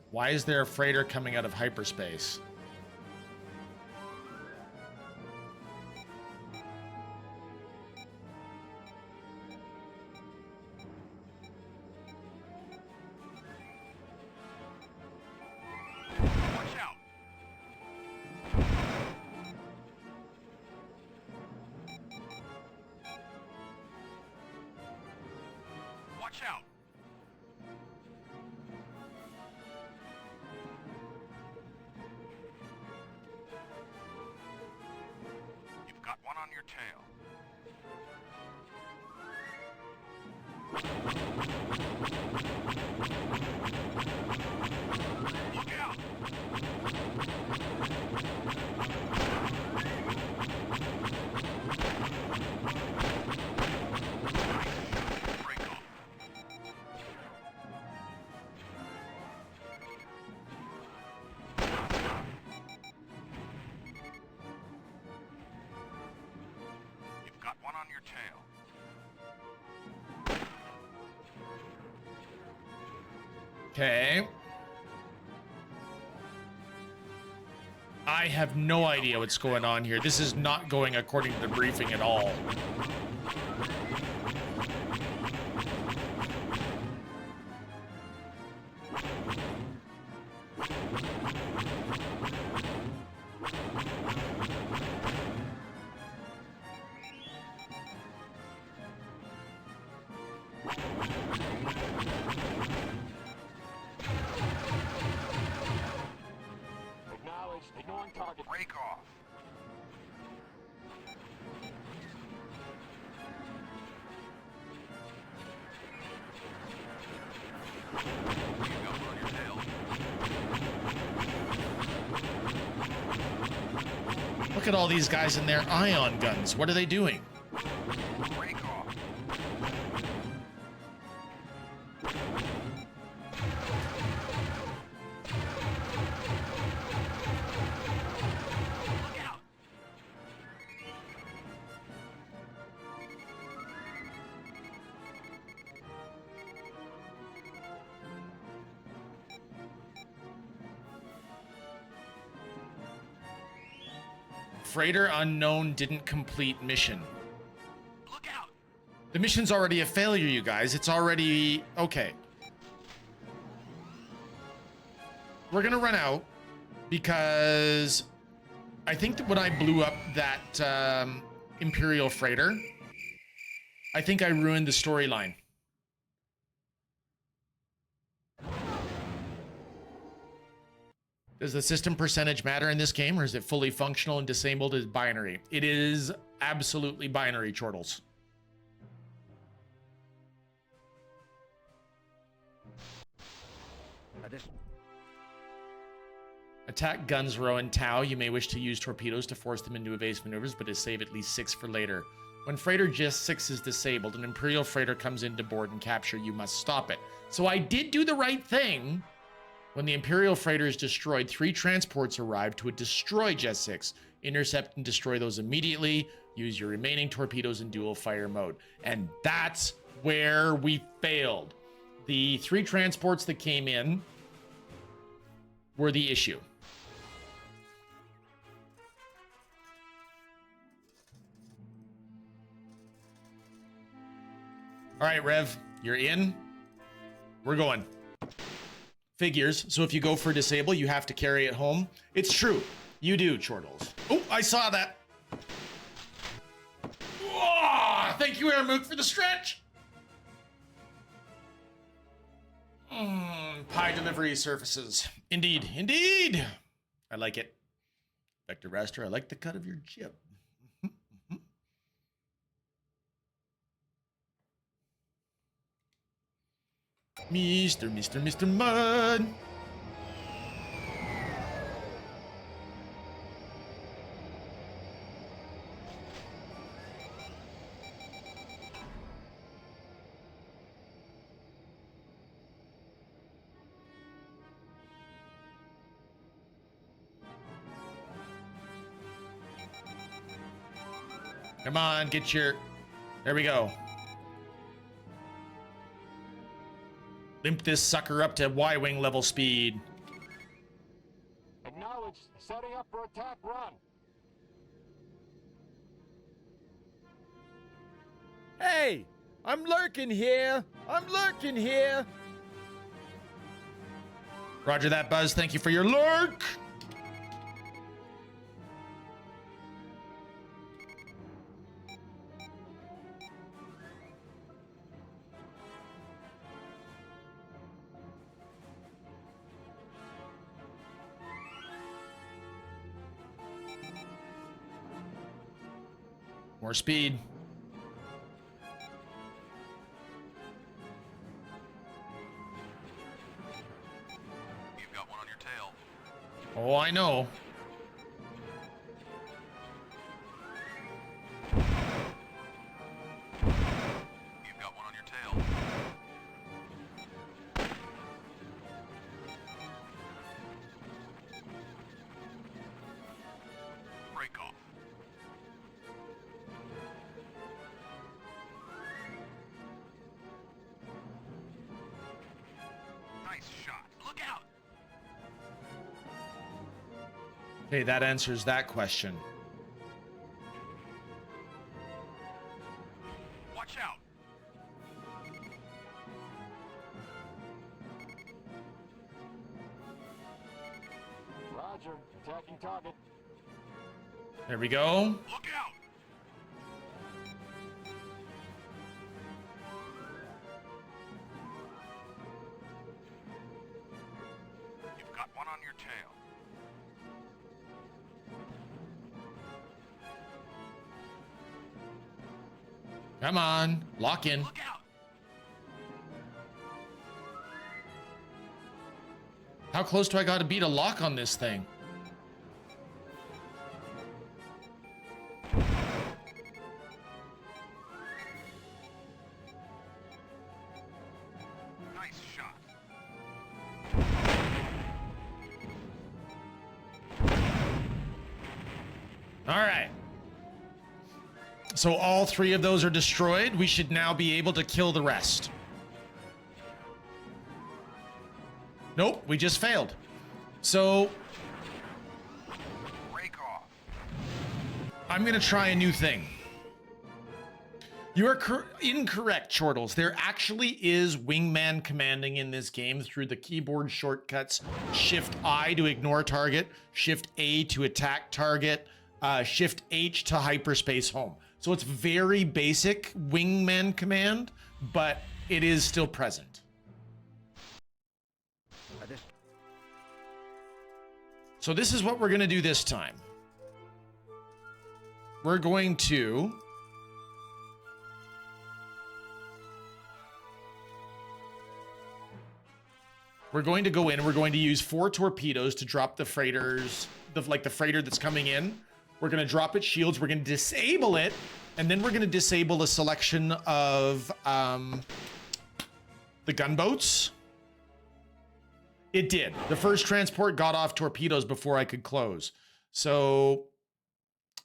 Why is there a freighter coming out of hyperspace? Watch out! You've got one on your tail. Look out! Got one on your tail. Okay. I have no idea what's going on here. This is not going according to the briefing at all. Ignoring target. Break off. You got one on your tail. Look at all these guys in their ion guns. What are they doing? Break off. Look out. Freighter unknown didn't complete mission. Look out. The mission's already a failure, you guys. It's already... Okay. We're gonna run out because I think that when I blew up that Imperial freighter, I think I ruined the storyline. Does the system percentage matter in this game, or is it fully functional and disabled as binary? It is absolutely binary, chortles. Attack guns, row, and Tau. You may wish to use torpedoes to force them into evasive maneuvers, but to save at least 6 for later. When freighter just 6 is disabled, an Imperial freighter comes into board and capture, you must stop it. So I did do the right thing. When the Imperial freighter is destroyed, 3 transports arrive to destroy Jet 6. Intercept and destroy those immediately. Use your remaining torpedoes in dual fire mode. And that's where we failed. The 3 transports that came in were the issue. All right, Rev, you're in. We're going. Figures. So if you go for disable, you have to carry it home. It's true. You do, chortles. Oh, I saw that. Oh, thank you, Airmook, for the stretch. Pie delivery services. Indeed. Indeed. I like it. Vector raster, I like the cut of your chip. Mr. Mud. Come on, get your... There we go. Limp this sucker up to Y-wing level speed. Acknowledge. Setting up for attack run. Hey! I'm lurking here! I'm lurking here! Roger that, Buzz. Thank you for your lurk! More speed. You've got one on your tail. Oh, I know. You've got one on your tail. Break off. Nice shot. Look out! Okay, that answers that question. Watch out! Roger. Attacking target. There we go. Look out! You've got one on your tail. Come on, lock in. Look out! How close do I got to be to lock on this thing? Nice shot. All right. So all three of those are destroyed. We should now be able to kill the rest. Nope, we just failed. So Break off. I'm going to try a new thing. You are incorrect, Chortles. There actually is wingman commanding in this game through the keyboard shortcuts. Shift I to ignore target, Shift A to attack target, Shift H to hyperspace home. So it's very basic wingman command, but it is still present. So this is what we're going to do this time. We're going to go in and we're going to use 4 torpedoes to drop the freighters, the freighter that's coming in. We're going to drop its shields. We're going to disable it. And then we're going to disable a selection of the gunboats. It did. The first transport got off torpedoes before I could close. So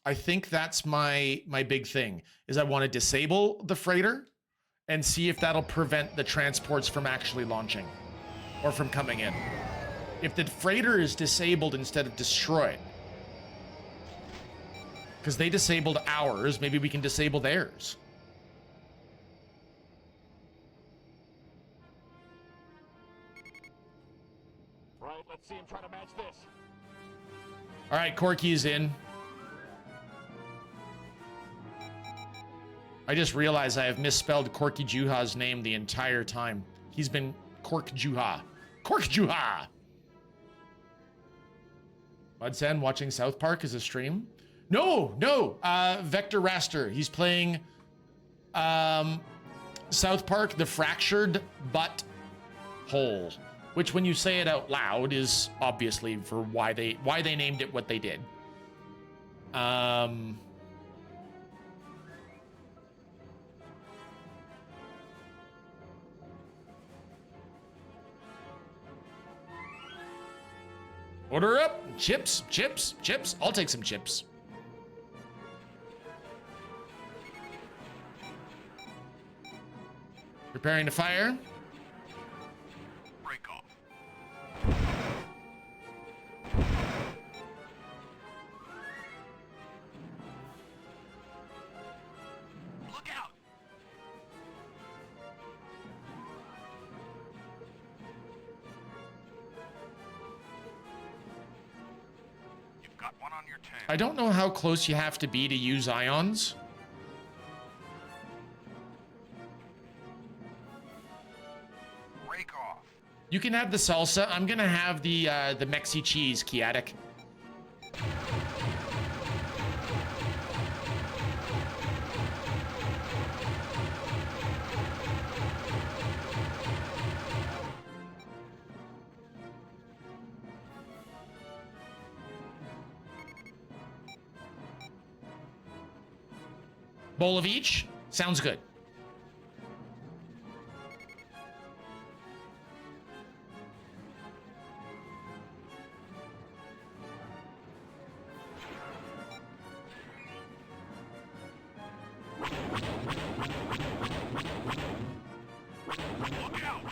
I think that's my big thing, is I want to disable the freighter and see if that'll prevent the transports from actually launching or from coming in. If the freighter is disabled instead of destroyed, because they disabled ours, maybe we can disable theirs. Right, let's see him try to match this. All right, Corky's in. I just realized I have misspelled Corky Juha's name the entire time. He's been Cork Juha. Cork Juha! Mudsan watching South Park as a stream? No, no. Vector Raster. He's playing South Park: The Fractured Butt Hole, which when you say it out loud is obviously for why they named it what they did. Order up. Chips, chips, chips. I'll take some chips. Preparing to fire. Break off. Look out. You've got one on your tail. I don't know how close you have to be to use ions. Break off. You can have the salsa. I'm gonna have the Mexi cheese, Kiatic. Bowl of each? Sounds good. Look out.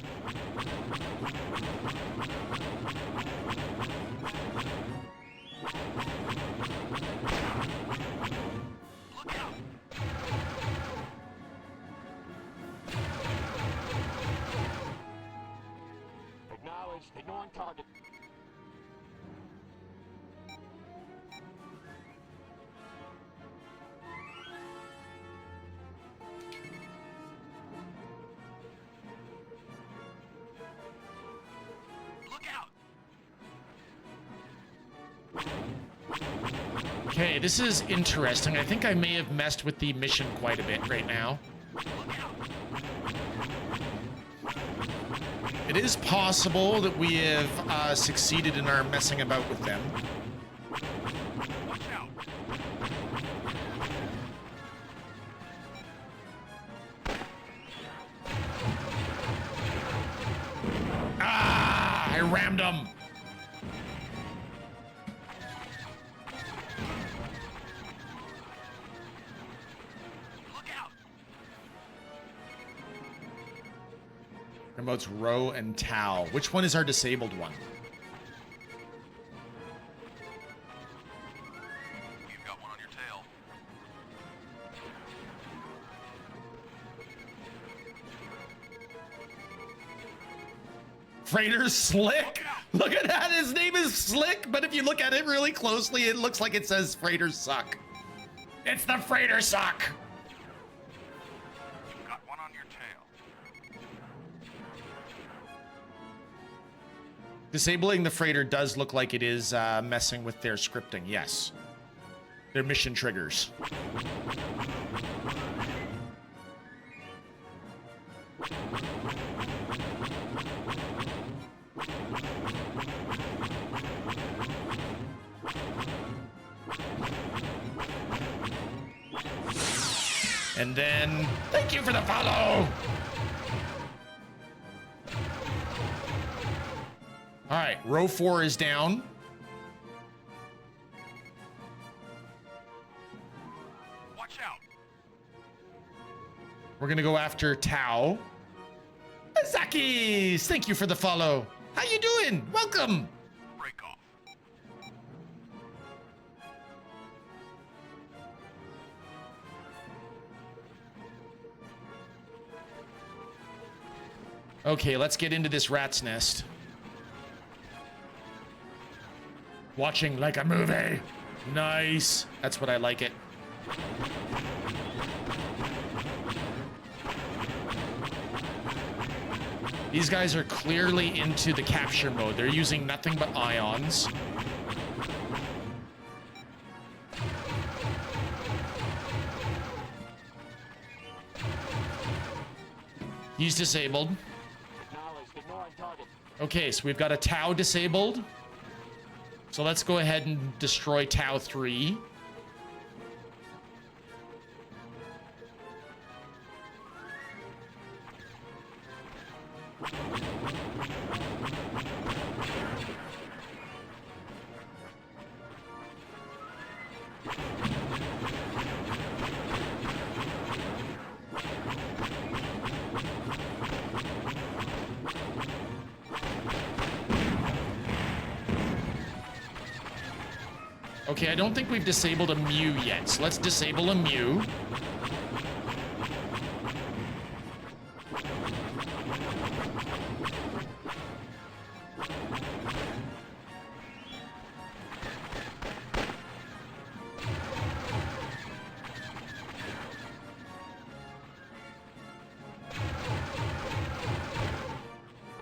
Look out. Acknowledged. Ignoring target. Look out. Okay, this is interesting. I think I may have messed with the mission quite a bit right now. It is possible that we have succeeded in our messing about with them. Watch out. Ah! I rammed them! Look out. Remotes Row and Tau. Which one is our disabled one? You've got one on your tail. Freighter Slick? Look at that, his name is Slick, but if you look at it really closely, it looks like it says Freighter Suck. It's the Freighter Suck! You've got one on your tail. Disabling the freighter does look like it is messing with their scripting, yes. Their mission triggers. And then, thank you for the follow! All right, row 4 is down. Watch out. We're gonna go after Tau. Zakis, thank you for the follow. How you doing? Welcome. Break off. Okay, let's get into this rat's nest. Watching like a movie. Nice. That's what I like it. These guys are clearly into the capture mode. They're using nothing but ions. He's disabled. Acknowledged. Ignoring target. Okay, so we've got a Tau disabled. So let's go ahead and destroy Tau 3. Okay, I don't think we've disabled a Mew yet, so let's disable a Mew.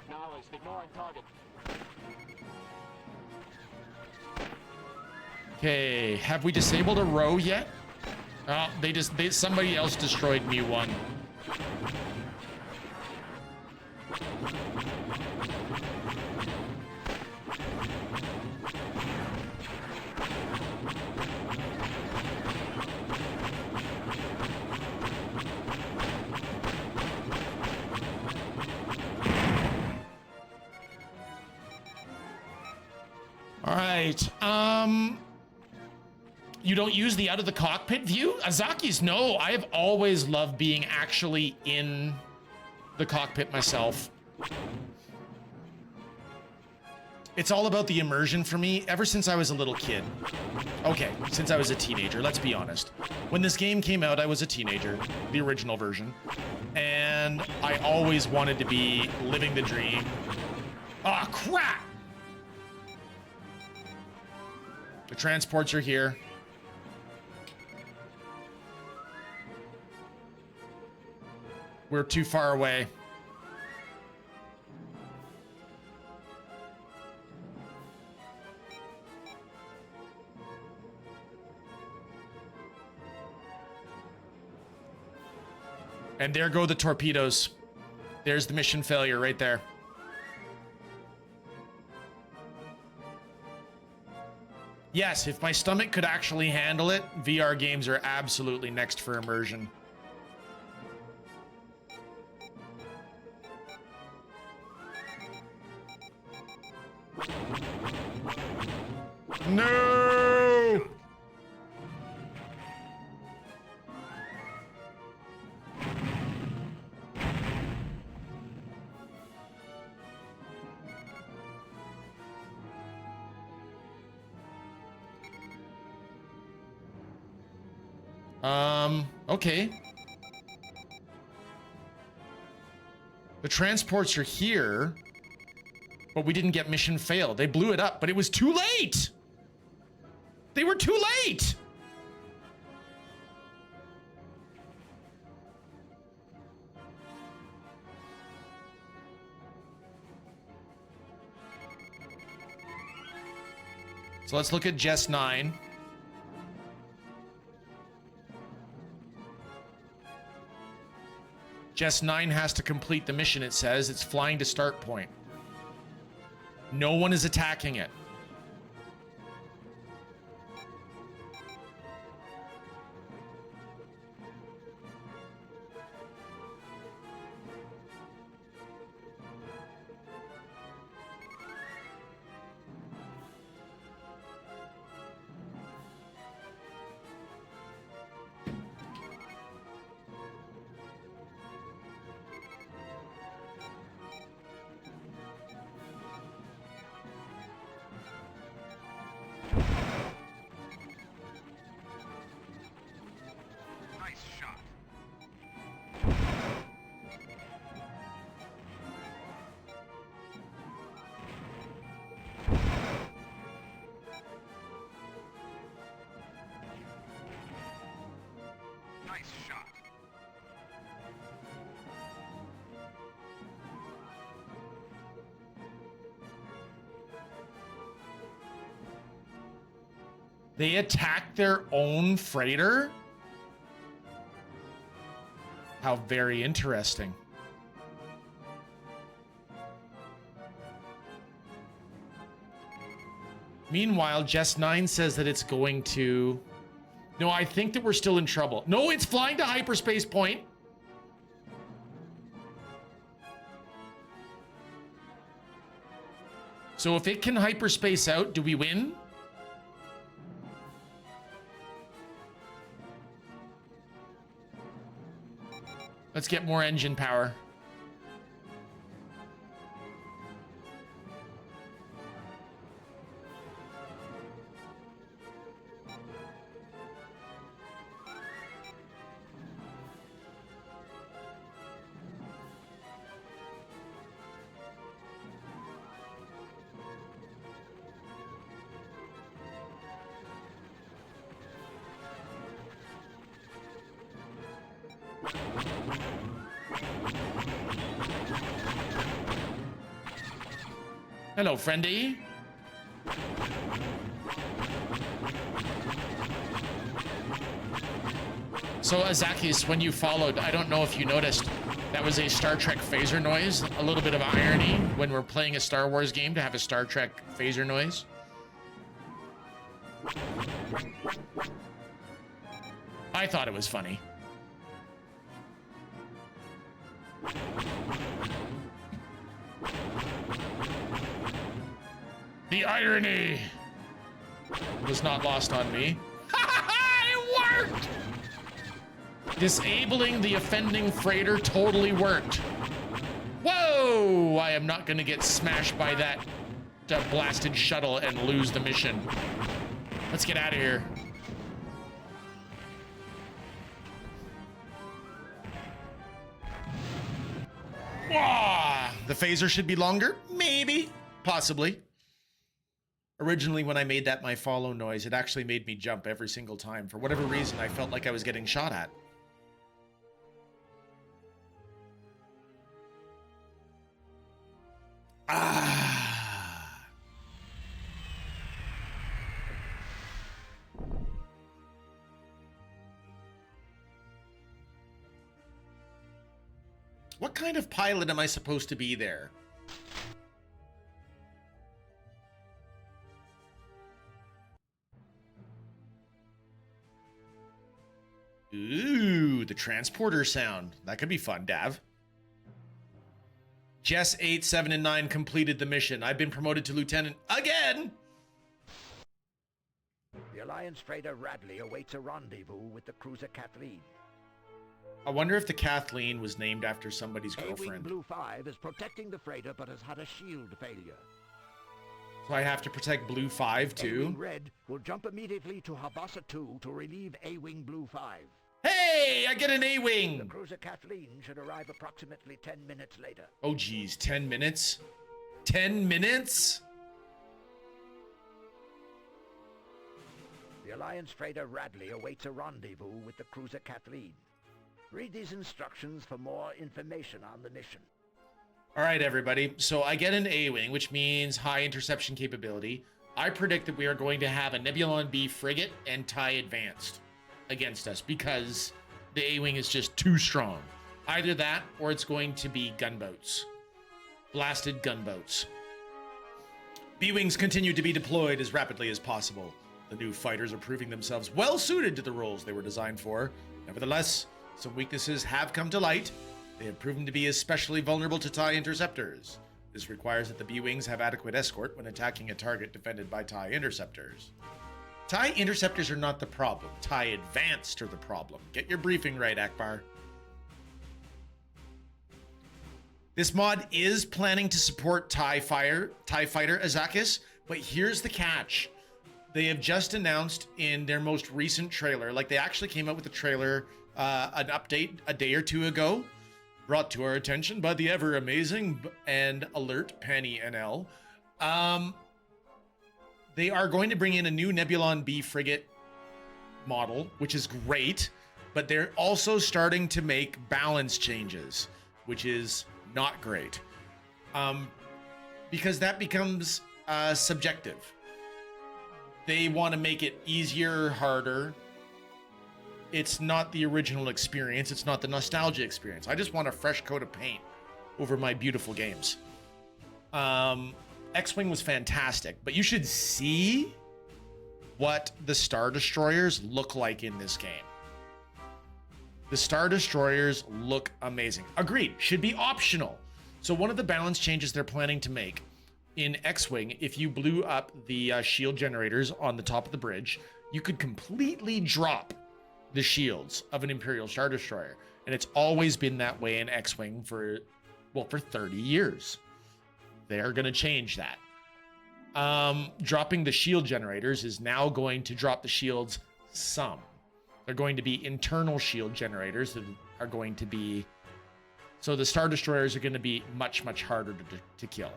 Acknowledged. Ignoring target. Okay, have we disabled a row yet? Oh, somebody else destroyed Mew 1. All right, you don't use the out of the cockpit view? Azaki's, no, I have always loved being actually in the cockpit myself. It's all about the immersion for me ever since I was a little kid. Okay, since I was a teenager, let's be honest. When this game came out, I was a teenager, the original version, and I always wanted to be living the dream. Ah, crap! The transports are here. We're too far away. And there go the torpedoes. There's the mission failure right there. Yes, if my stomach could actually handle it, VR games are absolutely next for immersion. No! Okay. The transports are here, but we didn't get mission failed. They blew it up, but it was too late! They were too late! So let's look at Jess 9. Jess 9 has to complete the mission, it says. It's flying to start point. No one is attacking it. They attacked their own freighter? How very interesting. Meanwhile, Jess9 says that it's going to... No, I think that we're still in trouble. No, it's flying to hyperspace point. So if it can hyperspace out, do we win? Let's get more engine power. Hello, friendy. So, Azakis, when you followed, I don't know if you noticed, that was a Star Trek phaser noise. A little bit of irony when we're playing a Star Wars game to have a Star Trek phaser noise. I thought it was funny. The irony was not lost on me. It worked! Disabling the offending freighter totally worked. Whoa! I am not gonna get smashed by that blasted shuttle and lose the mission. Let's get out of here. Ah, the phaser should be longer? Maybe. Possibly. Originally, when I made that my follow noise, it actually made me jump every single time. For whatever reason, I felt like I was getting shot at. Ah. What kind of pilot am I supposed to be there? Ooh, the transporter sound. That could be fun, Dav. Jess 8, 7, and 9 completed the mission. I've been promoted to lieutenant again! The Alliance freighter Radley awaits a rendezvous with the cruiser Kathleen. I wonder if the Kathleen was named after somebody's A-Wing girlfriend. Blue 5 is protecting the freighter but has had a shield failure. So I have to protect Blue 5 too? A-Wing Red will jump immediately to Habassa 2 to relieve A-Wing Blue 5. Hey, I get an The A-Wing! cruiser Kathleen should arrive approximately 10 minutes later. Oh geez, 10 minutes? 10 minutes? The Alliance freighter Radley awaits a rendezvous with the cruiser Kathleen. Read these instructions for more information on the mission. All right, everybody. So I get an A-Wing, which means high interception capability. I predict that we are going to have a Nebulon B frigate and TIE Advanced against us because the A-Wing is just too strong. Either that or it's going to be gunboats. Blasted gunboats. B-Wings continue to be deployed as rapidly as possible. The new fighters are proving themselves well suited to the roles they were designed for. Nevertheless, some weaknesses have come to light. They have proven to be especially vulnerable to TIE interceptors. This requires that the B-Wings have adequate escort when attacking a target defended by TIE interceptors. TIE interceptors are not the problem. TIE Advanced are the problem. Get your briefing right, Akbar. This mod is planning to support TIE Fighter Azakis, but here's the catch. They have just announced in their most recent trailer, like they actually came out with a trailer, an update a day or two ago, brought to our attention by the ever amazing and alert Penny NL. They are going to bring in a new Nebulon B frigate model, which is great, but they're also starting to make balance changes, which is not great. Because that becomes subjective. They want to make it easier, harder. It's not the original experience. It's not the nostalgia experience. I just want a fresh coat of paint over my beautiful games. X-Wing was fantastic, but you should see what the Star Destroyers look like in this game. The Star Destroyers look amazing. Agreed, should be optional. So one of the balance changes they're planning to make in X-Wing, if you blew up the shield generators on the top of the bridge, you could completely drop the shields of an Imperial Star Destroyer. And it's always been that way in X-Wing for 30 years. They're going to change that. Dropping the shield generators is now going to drop the shields some. They're going to be internal shield generators that are going to be... So the Star Destroyers are going to be much, much harder to kill.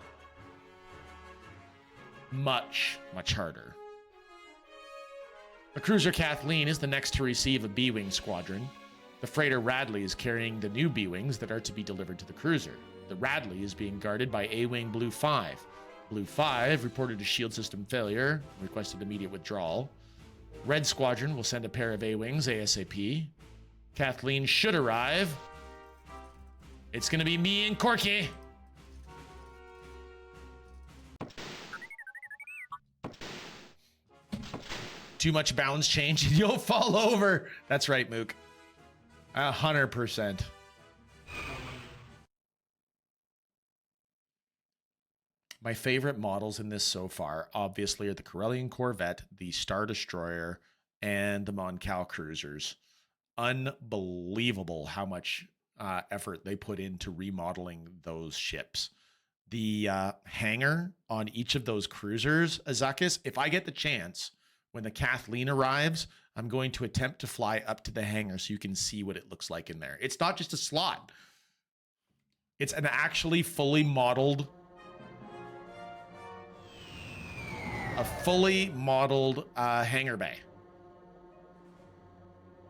Much, much harder. The cruiser Kathleen is the next to receive a B-Wing squadron. The freighter Radley is carrying the new B-Wings that are to be delivered to the cruiser. The Radley is being guarded by A-Wing Blue 5. Blue 5 reported a shield system failure, requested immediate withdrawal. Red Squadron will send a pair of A-Wings ASAP. Kathleen should arrive. It's gonna be me and Corky. Too much balance change and you'll fall over. That's right, Mook. 100%. My favorite models in this so far, obviously, are the Corellian Corvette, the Star Destroyer, and the Mon Cal cruisers. Unbelievable how much effort they put into remodeling those ships. The hangar on each of those cruisers, Azakis, if I get the chance, when the Kathleen arrives, I'm going to attempt to fly up to the hangar so you can see what it looks like in there. It's not just a slot. It's an actually fully modeled... A fully modeled hangar bay.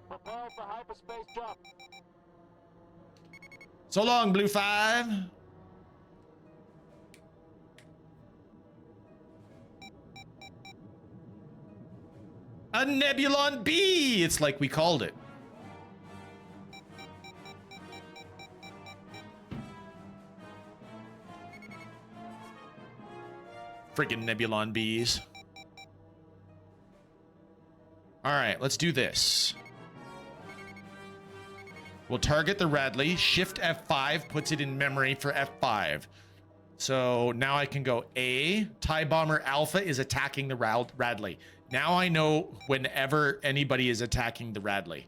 Prepare for hyperspace jump. So long, Blue 5. A Nebulon B! It's like we called it. Friggin' Nebulon Bs. All right, let's do this. We'll target the Radley. Shift F5 puts it in memory for F5. So now I can go A. TIE Bomber Alpha is attacking the Radley. Now I know whenever anybody is attacking the Radley.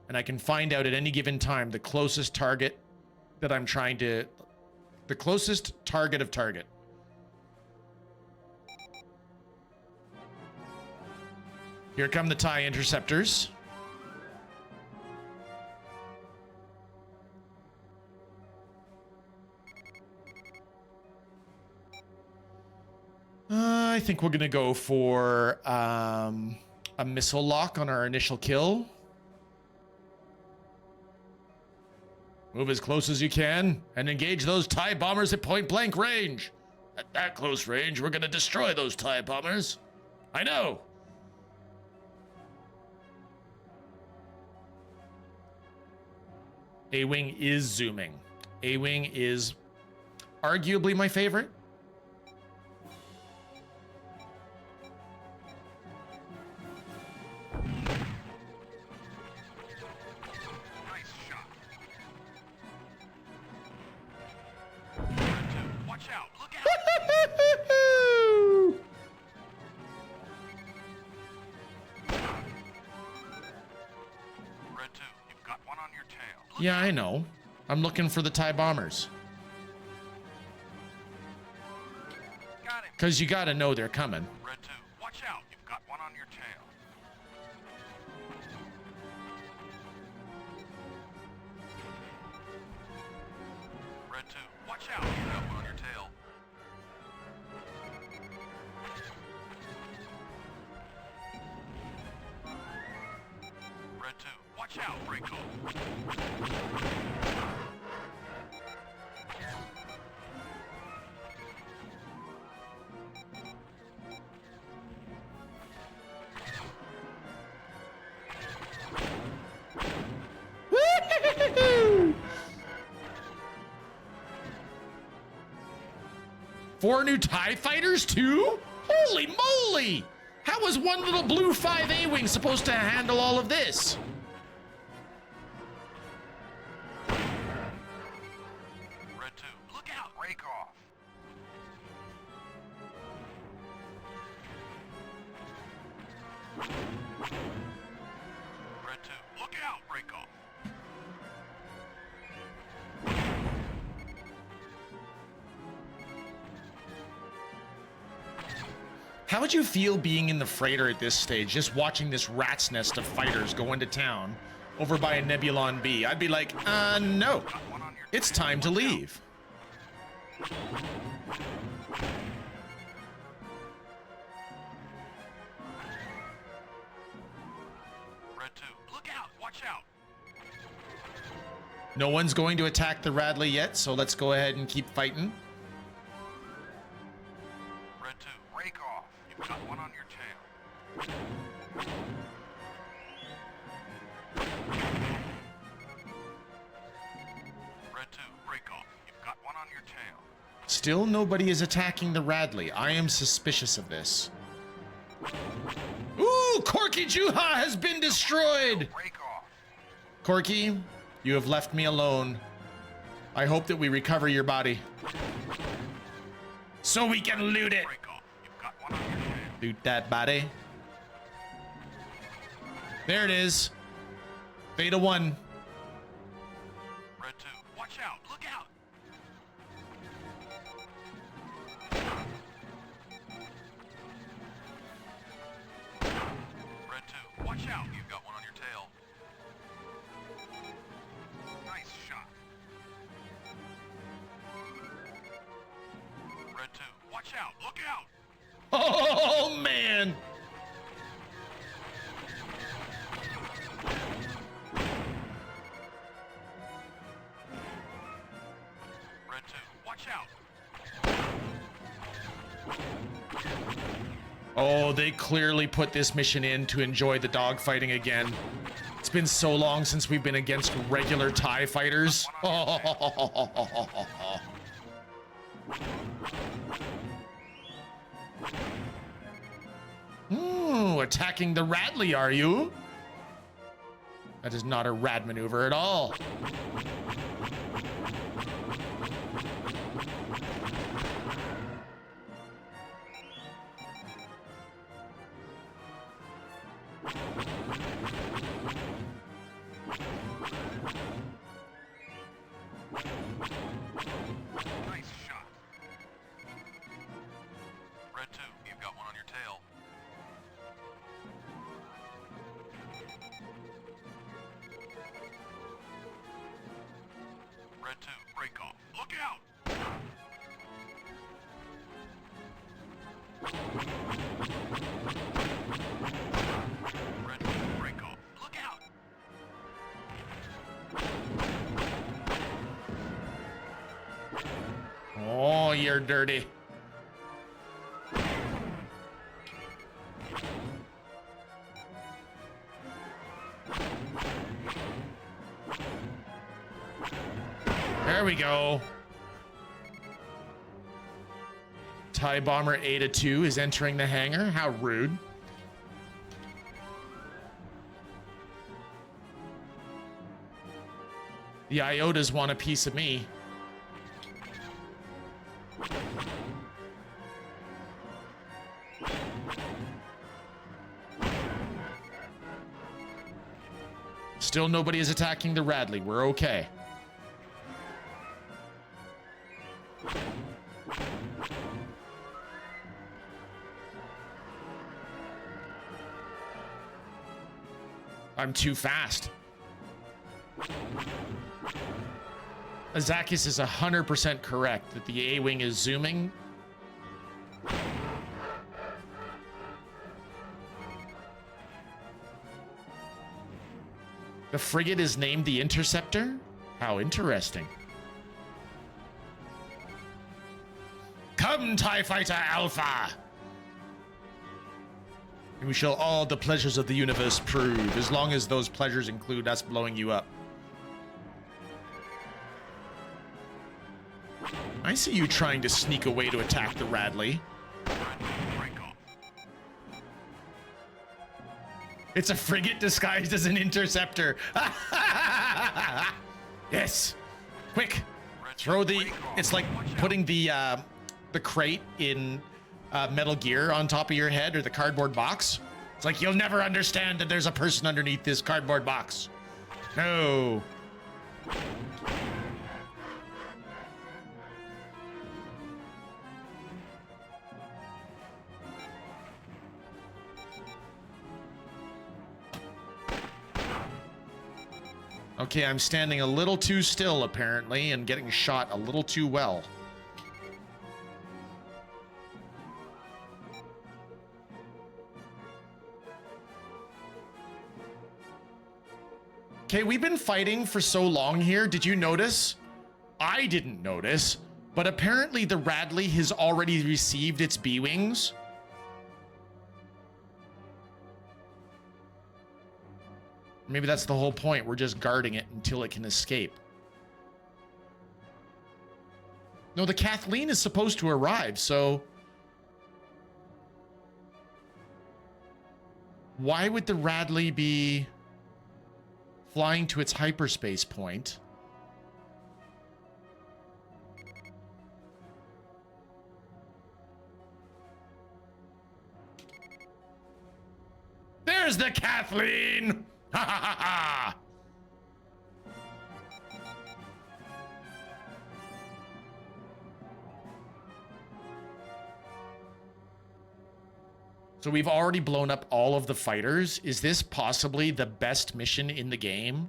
And I can find out at any given time the closest target that I'm trying to... The closest target of target. Here come the TIE interceptors. I think we're gonna go for a missile lock on our initial kill. Move as close as you can and engage those TIE bombers at point blank range. At that close range, we're gonna destroy those TIE bombers. I know. A-Wing is zooming. A-Wing is arguably my favorite. Nice shot. Watch out. Look out. Red 2, you've got one on your tail. Yeah, I know. I'm looking for the TIE bombers. Got him. Because you gotta know they're coming. Red 2, watch out. You've got one on your tail. Red 2, watch out. You got one on your tail. Red 2, watch out. Break 4 new TIE fighters too? Holy moly! How was one little blue 5 A-Wing supposed to handle all of this? Red 2, look out! Break off. Red 2, look out! Break off. How would you feel being in the freighter at this stage, just watching this rat's nest of fighters go into town over by a Nebulon B? I'd be like, no. It's time to leave. Red 2, look out! Watch out! No one's going to attack the Radley yet, so let's go ahead and keep fighting. Red 2, break off. You've got one on your tail. Red 2, break off. You've got one on your tail. Still nobody is attacking the Radley. I am suspicious of this. Ooh, Corky Juha has been destroyed! Break off. Corky, you have left me alone. I hope that we recover your body. So we can loot it. Break off. You've got one on your tail. Loot that body. There it is. Beta 1. Red 2, watch out! Look out! Red 2, watch out! You've got one on your tail. Nice shot. Red 2, watch out! Look out! Oh, man. Red 2, watch out! Oh, they clearly put this mission in to enjoy the dogfighting again. It's been so long since we've been against regular TIE fighters. Ooh, attacking the Radley, are you? That is not a rad maneuver at all. Nice shot. Red 2, you've got one on your tail. Red 2, break off. Look out! Red 2, break off. Look out! Oh, you're dirty. There we go. TIE Bomber Ada 2 is entering the hangar. How rude. The Iotas want a piece of me. Still nobody is attacking the Radley. We're okay. I'm too fast. Azakis is 100% correct that the A-Wing is zooming. The frigate is named the Interceptor? How interesting. Come, TIE Fighter Alpha! And we shall all the pleasures of the universe prove, as long as those pleasures include us blowing you up. I see you trying to sneak away to attack the Radley. It's a frigate disguised as an interceptor. Yes. Quick. Throw the... It's like putting the crate in Metal Gear on top of your head, or the cardboard box. It's like, you'll never understand that there's a person underneath this cardboard box. No. Okay, I'm standing a little too still, apparently, and getting shot a little too well. Okay, we've been fighting for so long here. Did you notice? I didn't notice, but apparently the Radley has already received its B-Wings. Maybe that's the whole point. We're just guarding it until it can escape. No, the Kathleen is supposed to arrive, so... Why would the Radley be flying to its hyperspace point? There's the Kathleen! Ha ha ha ha! So we've already blown up all of the fighters. Is this possibly the best mission in the game?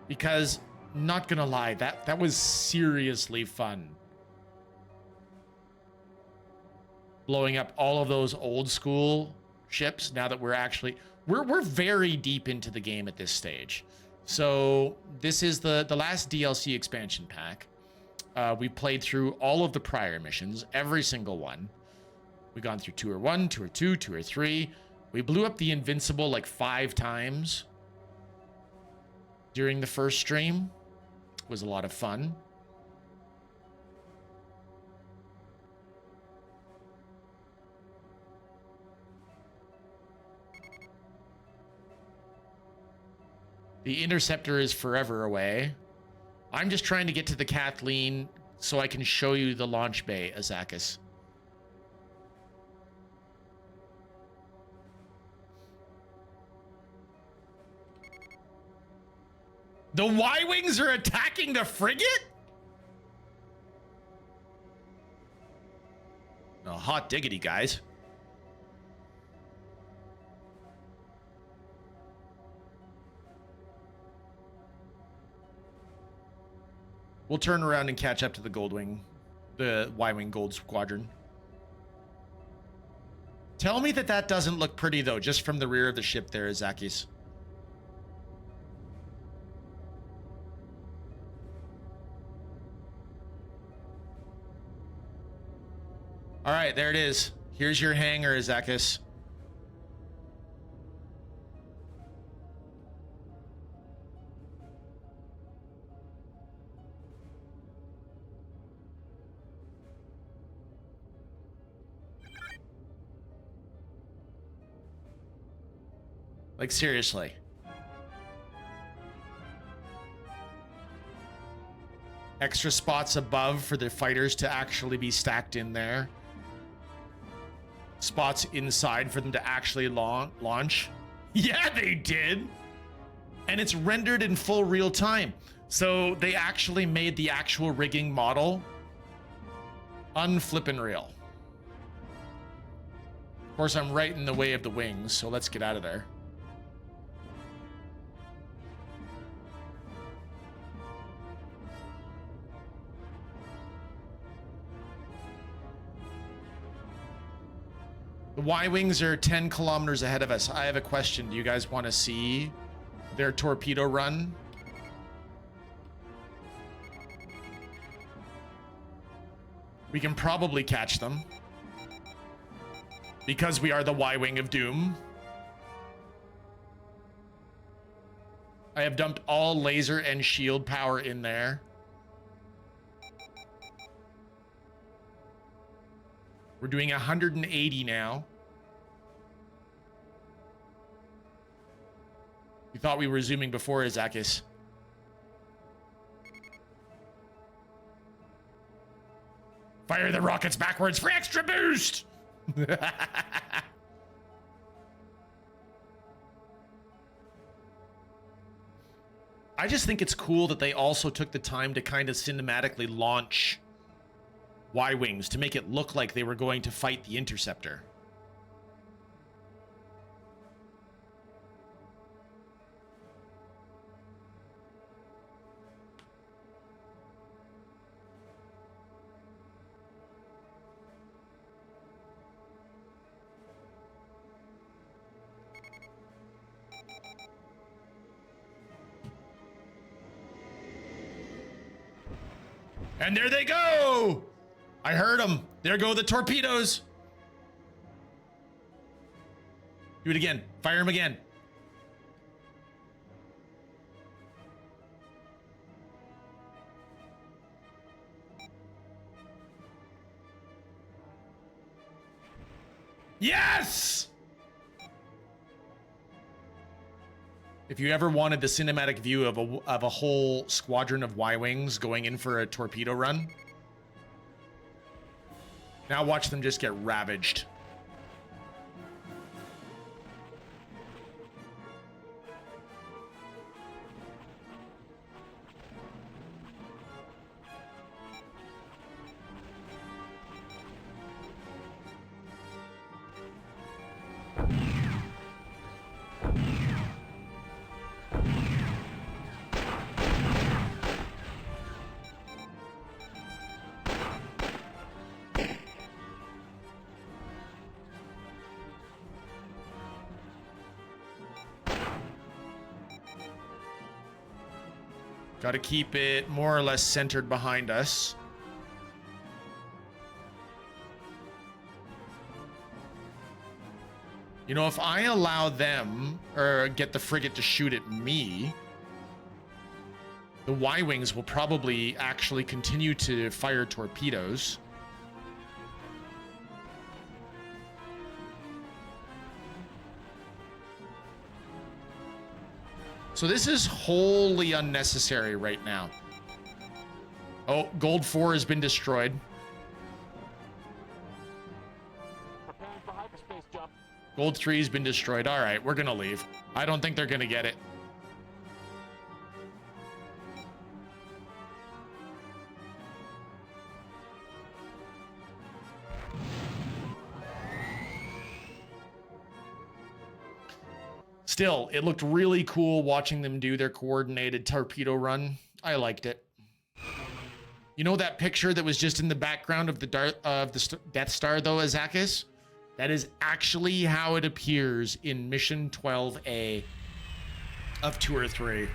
Because, not gonna lie, that was seriously fun. Blowing up all of those old school ships now that we're actually... We're very deep into the game at this stage. So this is the last DLC expansion pack. We played through all of the prior missions, every single one. We've gone through Tour 1, Tour 2, Tour 3. We blew up the Invincible like 5 times during the first stream. It was a lot of fun. The Interceptor is forever away. I'm just trying to get to the Kathleen so I can show you the launch bay, Azakis. The Y-Wings are attacking the frigate? Oh, hot diggity, guys. We'll turn around and catch up to the Goldwing, the Y-Wing Gold Squadron. Tell me that doesn't look pretty, though, just from the rear of the ship there, Zakis. All right, there it is. Here's your hangar, Zakis. Like, seriously. Extra spots above for the fighters to actually be stacked in there. Spots inside for them to actually launch. Yeah, they did. And it's rendered in full real time. So they actually made the actual rigging model unflippin' real. Of course, I'm right in the way of the wings, so let's get out of there. The Y-Wings are 10 kilometers ahead of us. I have a question. Do you guys want to see their torpedo run? We can probably catch them. Because we are the Y-Wing of Doom. I have dumped all laser and shield power in there. We're doing 180 now. You thought we were zooming before, Izakis. Fire the rockets backwards for extra boost! I just think it's cool that they also took the time to kind of cinematically launch Y-Wings to make it look like they were going to fight the Interceptor. And there they go! I heard them. There go the torpedoes. Do it again. Fire them again. Yes! If you ever wanted the cinematic view of a whole squadron of Y-Wings going in for a torpedo run, now watch them just get ravaged. Got to keep it more or less centered behind us. You know, if I allow them, or get the frigate to shoot at me, the Y-Wings will probably actually continue to fire torpedoes. So this is wholly unnecessary right now. Oh, Gold 4 has been destroyed. Preparing for hyperspace jump. Gold 3 has been destroyed. All right, we're gonna leave. I don't think they're gonna get it. Still, it looked really cool watching them do their coordinated torpedo run. I liked it. You know that picture that was just in the background of the Death Star, though, Azakis? That is actually how it appears in Mission 12A of 2 or 3.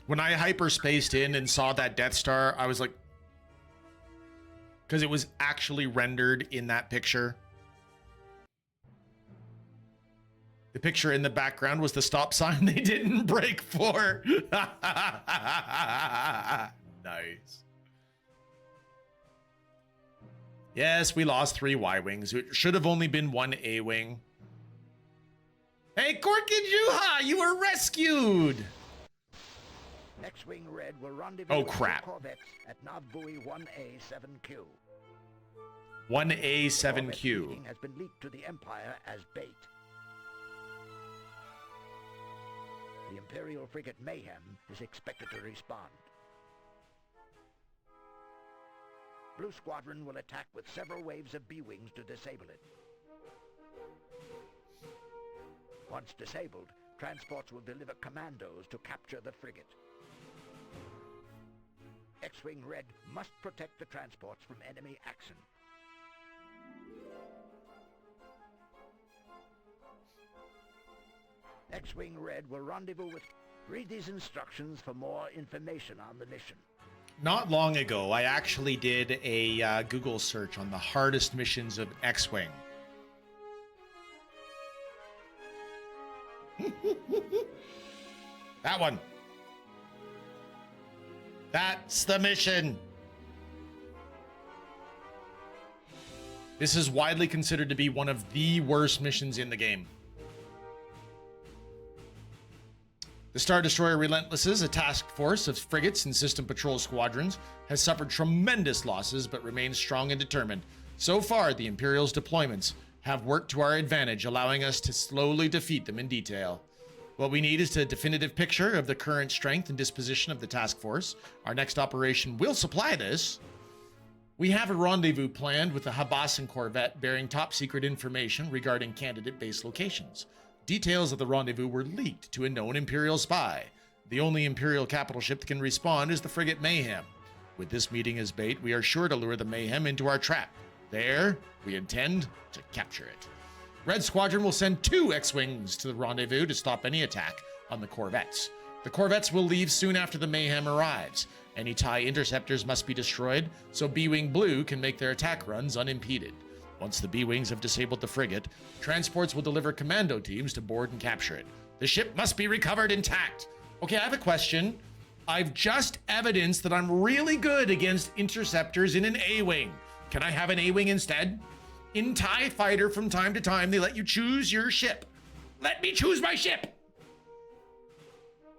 When I hyperspaced in and saw that Death Star, I was like, because it was actually rendered in that picture. The picture in the background was the stop sign they didn't break for. Nice. Yes, we lost 3 Y-Wings. It should have only been 1 A-Wing. Hey, Cork and Juha, you were rescued! X-Wing Red will rendezvous with corvettes at Navbui 1A7Q. 1A7Q. Has been leaked to the Empire as bait. The Imperial frigate Mayhem is expected to respond. Blue Squadron will attack with several waves of B-Wings to disable it. Once disabled, transports will deliver commandos to capture the frigate. X-Wing Red must protect the transports from enemy action. X-Wing Red will rendezvous with... Read these instructions for more information on the mission. Not long ago, I actually did a Google search on the hardest missions of X-Wing. That one. That's the mission. This is widely considered to be one of the worst missions in the game. The Star Destroyer Relentless's, a task force of frigates and system patrol squadrons, has suffered tremendous losses but remains strong and determined. So far, the Imperial's deployments have worked to our advantage, allowing us to slowly defeat them in detail. What we need is a definitive picture of the current strength and disposition of the task force. Our next operation will supply this. We have a rendezvous planned with the Habassan corvette bearing top secret information regarding candidate base locations. Details of the rendezvous were leaked to a known Imperial spy. The only Imperial capital ship that can respond is the frigate Mayhem. With this meeting as bait, we are sure to lure the Mayhem into our trap. There, we intend to capture it. Red Squadron will send 2 X-Wings to the rendezvous to stop any attack on the corvettes. The corvettes will leave soon after the Mayhem arrives. Any TIE interceptors must be destroyed, so B-Wing Blue can make their attack runs unimpeded. Once the B-Wings have disabled the frigate, transports will deliver commando teams to board and capture it. The ship must be recovered intact. Okay, I have a question. I've just evidenced that I'm really good against interceptors in an A-Wing. Can I have an A-Wing instead? In TIE Fighter, from time to time, they let you choose your ship. Let me choose my ship!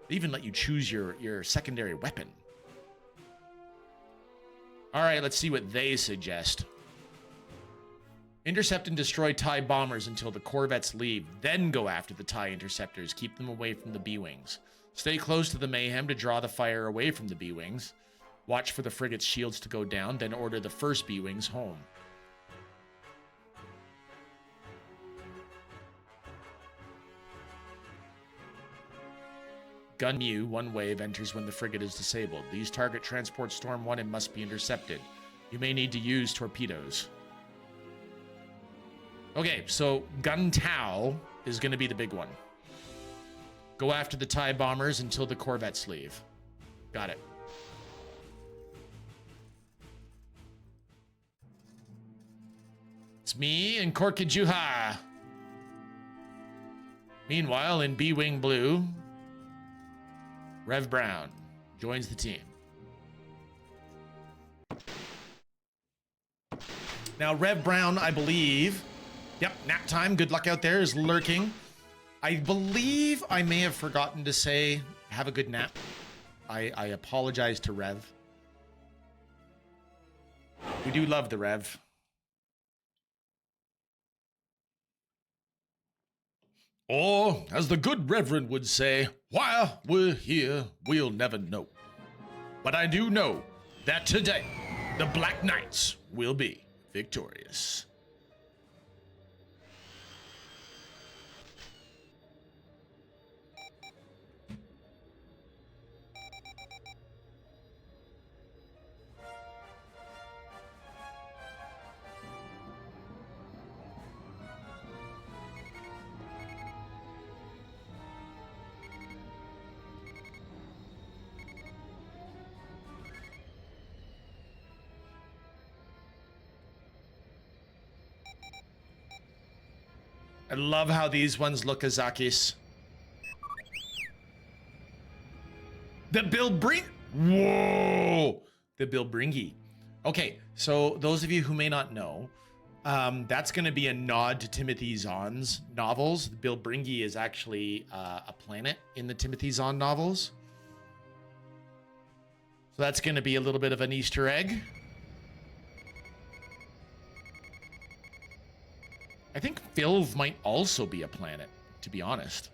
They even let you choose your secondary weapon. All right, let's see what they suggest. Intercept and destroy TIE bombers until the corvettes leave, then go after the TIE interceptors. Keep them away from the B-Wings. Stay close to the Mayhem to draw the fire away from the B-Wings. Watch for the frigate's shields to go down, then order the first B-Wings home. Gun Mu, 1 wave, enters when the frigate is disabled. These target transport Storm 1 and must be intercepted. You may need to use torpedoes. Okay, so Gun Tau is going to be the big one. Go after the TIE bombers until the corvettes leave. Got it. It's me and Corky Juha. Meanwhile, in B-Wing Blue, Rev Brown joins the team. Now, Rev Brown, I believe... Yep, nap time. Good luck out there is lurking. I believe I may have forgotten to say, have a good nap. I apologize to Rev. We do love the Rev. Or, as the good Reverend would say, while we're here, we'll never know. But I do know that today, the Black Knights will be victorious. I love how these ones look, Azakis. The Bilbring... Whoa! The Bilbringi. Okay, so those of you who may not know, that's going to be a nod to Timothy Zahn's novels. Bilbringi is actually a planet in the Timothy Zahn novels. So that's going to be a little bit of an Easter egg. I think Filv might also be a planet, to be honest.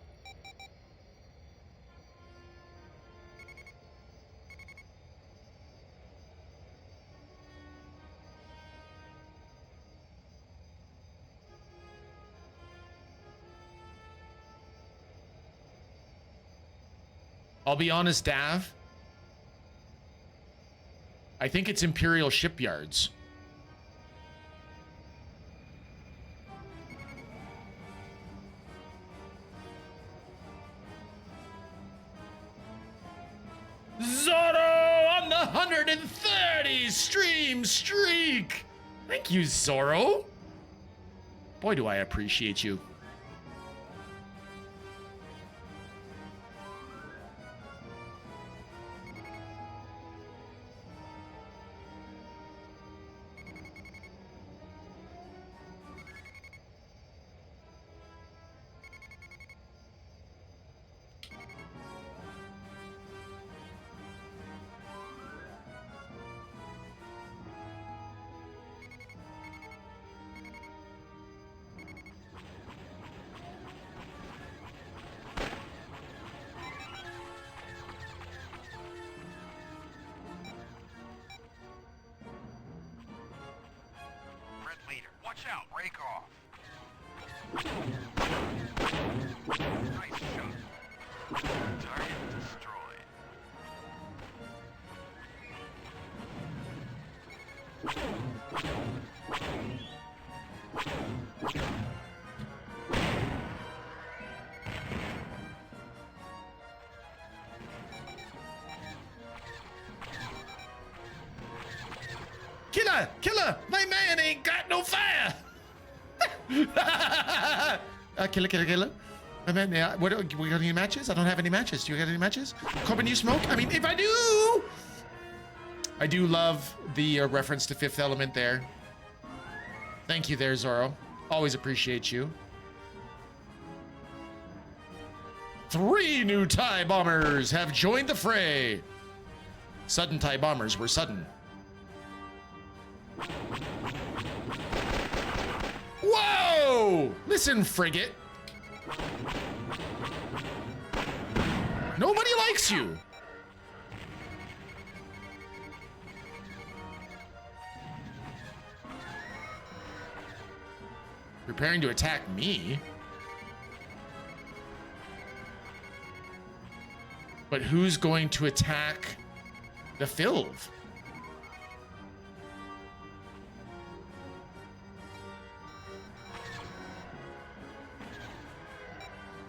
I'll be honest, Dav. I think it's Imperial Shipyards. Zorro on the 130 stream streak. Thank you, Zorro. Boy, do I appreciate you. Watch out, break off. Nice shot. Target destroyed. Killer, my man ain't got no fire. Killer. My man, yeah, we got any matches? I don't have any matches. Do you got any matches? Corbin, you smoke? I mean, if I do. I do love the reference to Fifth Element there. Thank you there, Zorro. Always appreciate you. 3 new TIE bombers have joined the fray. Sudden TIE bombers were sudden. Whoa! Listen, frigate. Nobody likes you. Preparing to attack me. But who's going to attack the Filv?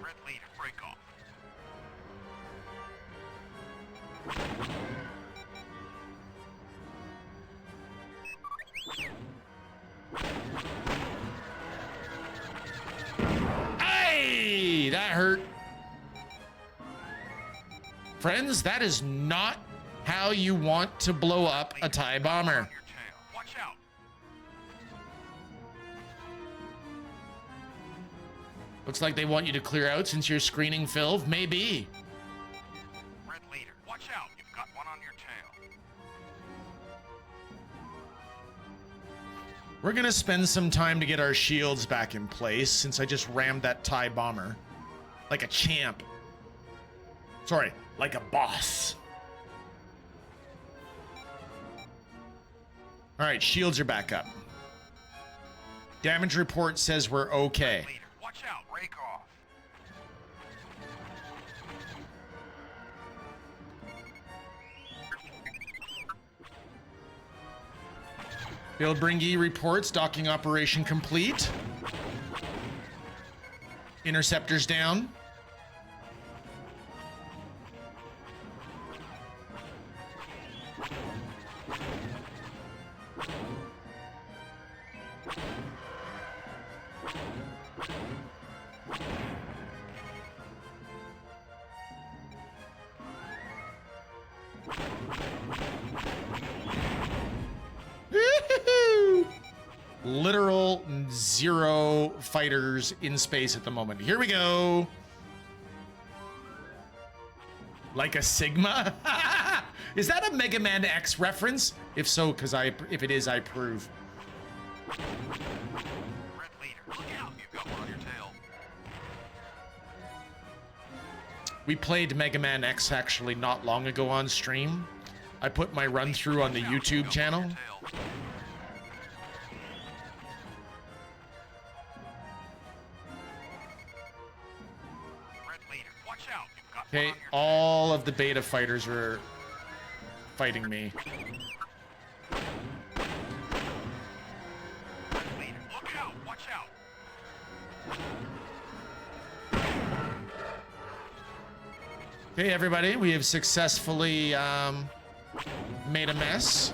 Red leader, break off. Hey, that hurt. Friends, that is not how you want to blow up a TIE bomber. Watch out. Looks like they want you to clear out since you're screening Filv. Maybe. Red leader, watch out. You've got one on your tail. We're gonna spend some time to get our shields back in place since I just rammed that TIE bomber. Like a champ. Sorry, like a boss. All right, shields are back up. Damage report says we're okay. Leader, watch out. Break off. Bildbringi reports docking operation complete. Interceptors down. Literal 0 fighters in space at the moment. Here we go. Like a Sigma? Is that a Mega Man X reference? If so, if it is, I approve. Red leader, look out. You've got one on your tail. We played Mega Man X actually not long ago on stream. I put my run through on the YouTube channel. Okay, all of the beta fighters are fighting me. Look out! Watch out! Okay, everybody, we have successfully made a mess.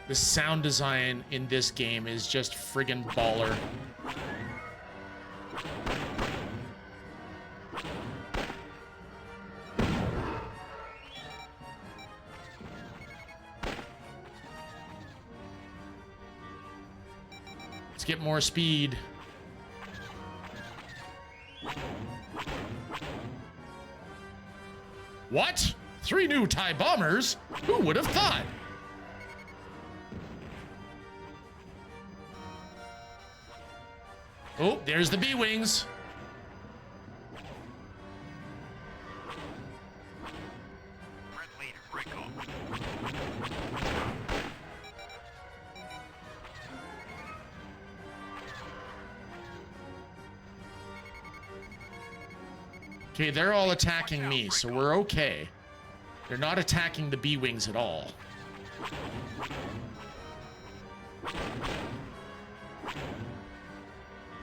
The sound design in this game is just friggin' baller. Let's get more speed. What? 3 new TIE bombers? Who would have thought? Oh, there's the B-Wings. Red leader, break off. Okay, they're all attacking me, so we're okay. They're not attacking the B-Wings at all.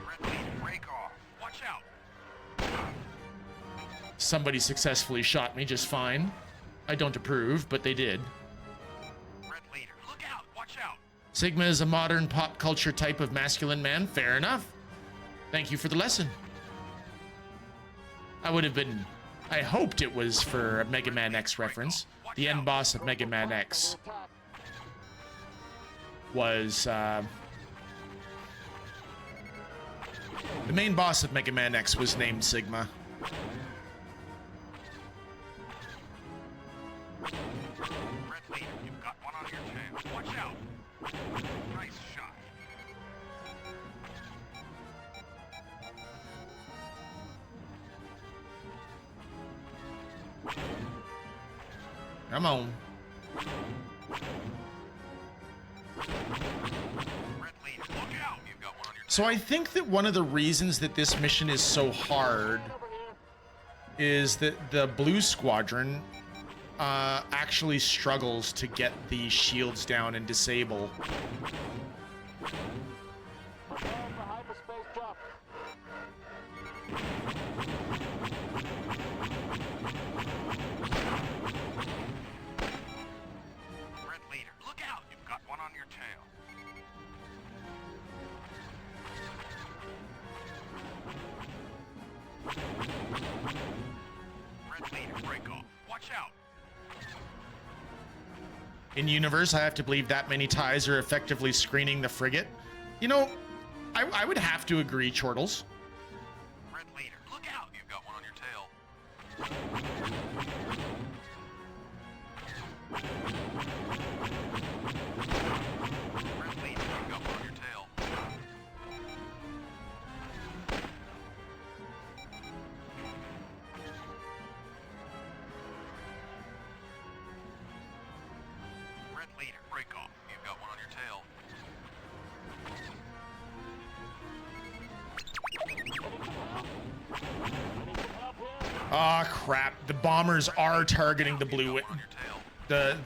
Red leader, break off. Watch out. Somebody successfully shot me just fine. I don't approve, but they did. Red leader, look out. Watch out. Sigma is a modern pop culture type of masculine man. Fair enough. Thank you for the lesson. I hoped it was for a Mega Man X reference. The end boss of Mega Man X was, the main boss of Mega Man X was named Sigma. Red leader, you've got one on your tail. Watch out. Nice shot. Come on. So I think that one of the reasons that this mission is so hard is that the Blue Squadron actually struggles to get the shields down and disable. In universe, I have to believe that many ties are effectively screening the frigate. You know, I would have to agree, Chortles. Red leader, look out! You've got one on your tail. Red leader, you've got one on your tail. Red leader, break off. You've got one on your tail. Ah, crap. The bombers are targeting the blue... The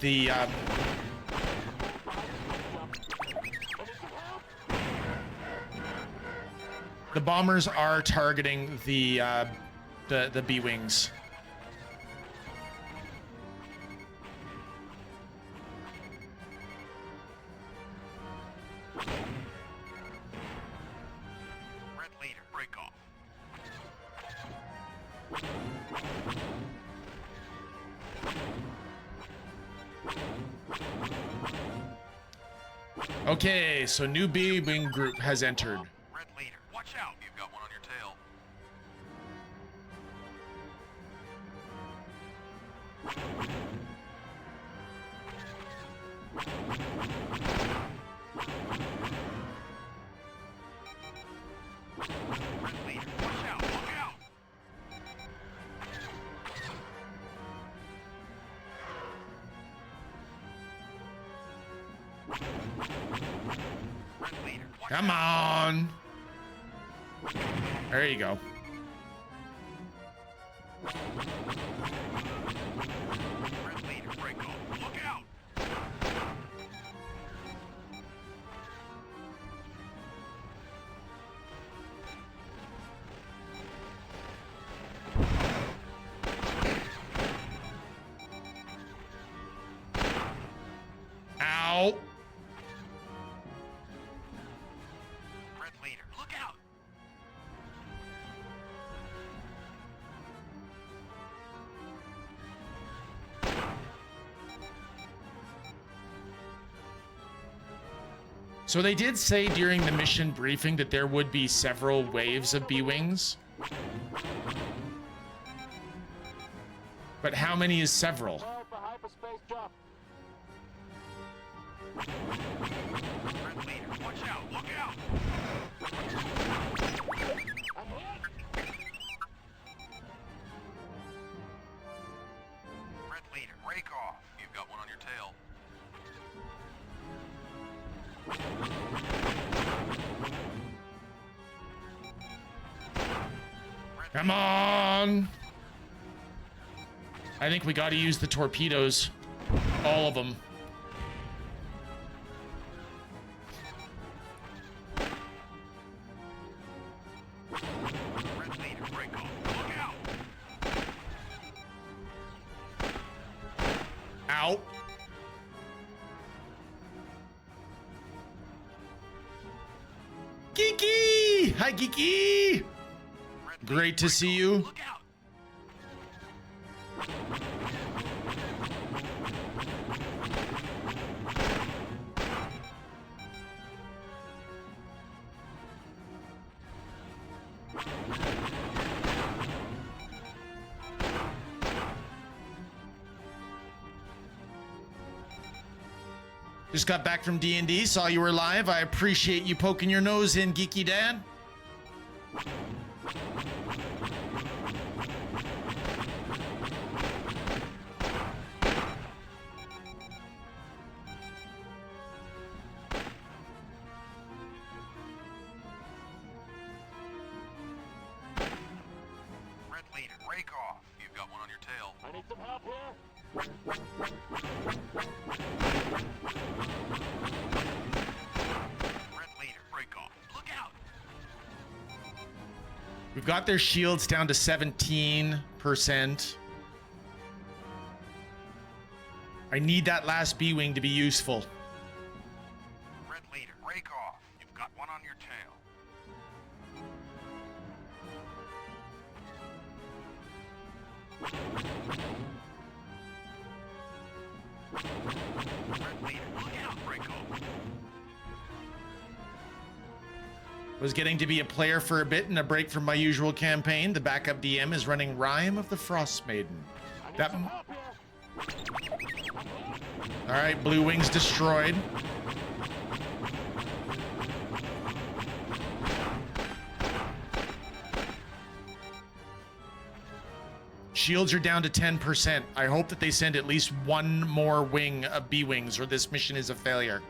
bombers are targeting the B-Wings. Red leader, break off. Okay, so new B-Wing group has entered. Red leader, watch out. You've got one on your tail. Red leader, watch out. Look out. Red leader, watch Come on. There you go. Red leader, break off. Look out. Ow. Red leader, look out. So they did say during the mission briefing that there would be several waves of B-Wings. But how many is several? Red leader, watch out. Look out. tail. Come on! I think we got to use the torpedoes. All of them. Red leader, break off. Look out! Out. Geeky! Hi, Geeky! Great to see you. Look out! Just got back from D&D, saw you were live. I appreciate you poking your nose in, Geeky Dad. Red leader, break off. You've got one on your tail. I need some help here. Red leader, break off. Look out! We've got their shields down to 17%. I need that last B-Wing to be useful. Red leader, break off. You've got one on your tail. Red leader, look out, break off. Was getting to be a player for a bit and a break from my usual campaign. The backup DM is running Rime of the Frost Maiden. That... All right, Blue Wings destroyed. Shields are down to 10%. I hope that they send at least one more wing of B-Wings or this mission is a failure.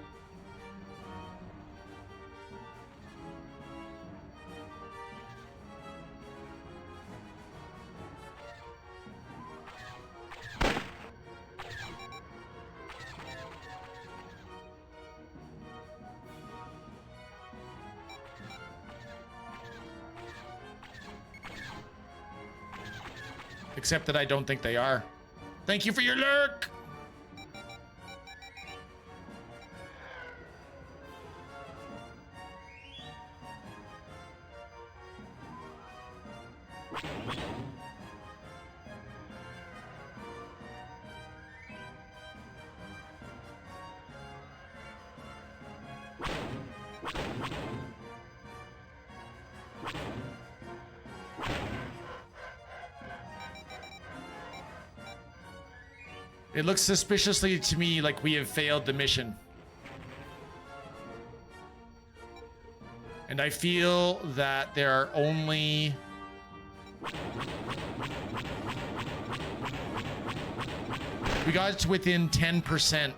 Except that I don't think they are. Thank you for your lurk! It looks suspiciously to me like we have failed the mission. And I feel that there are only... We got to within 10%.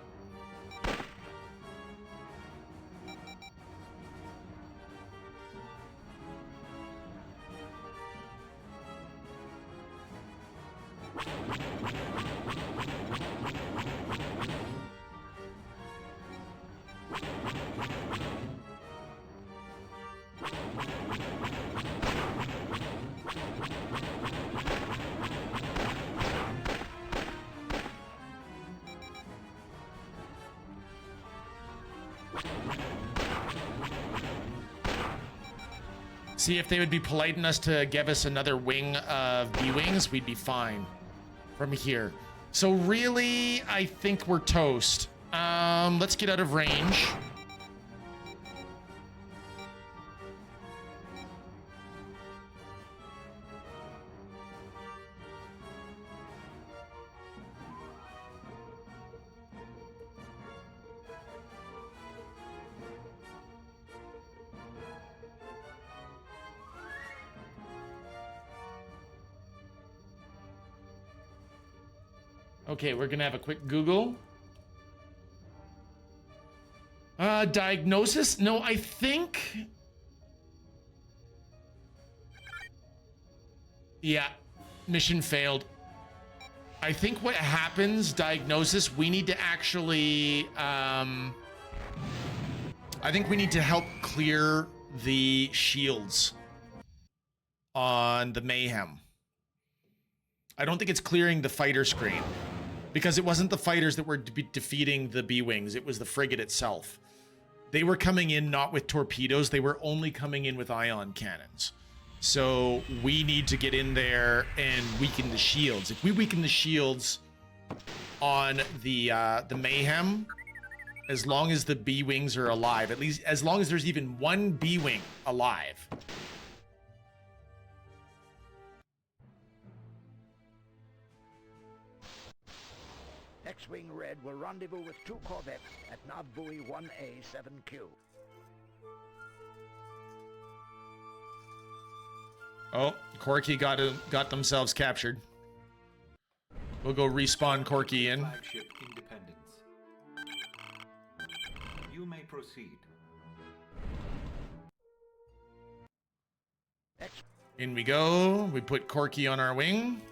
See, if they would be polite enough to give us another wing of B-Wings, we'd be fine from here. So really, I think we're toast. Let's get out of range. Okay, we're gonna have a quick Google. Diagnosis? No, I think... Yeah, mission failed. I think what happens, diagnosis, we need to actually... I think we need to help clear the shields on the Mayhem. I don't think it's clearing the fighter screen, because it wasn't the fighters that were defeating the B-Wings, it was the frigate itself. They were coming in not with torpedoes, they were only coming in with ion cannons. So we need to get in there and weaken the shields. If we weaken the shields on the Mayhem, as long as the B-Wings are alive, at least as long as there's even one B-Wing alive. X-Wing Red will rendezvous with 2 corvettes at Nav Buoy 1A7Q. Oh, Corky got themselves captured. We'll go respawn Corky in. Flagship Independence. You may proceed. In we go. We put Corky on our wing.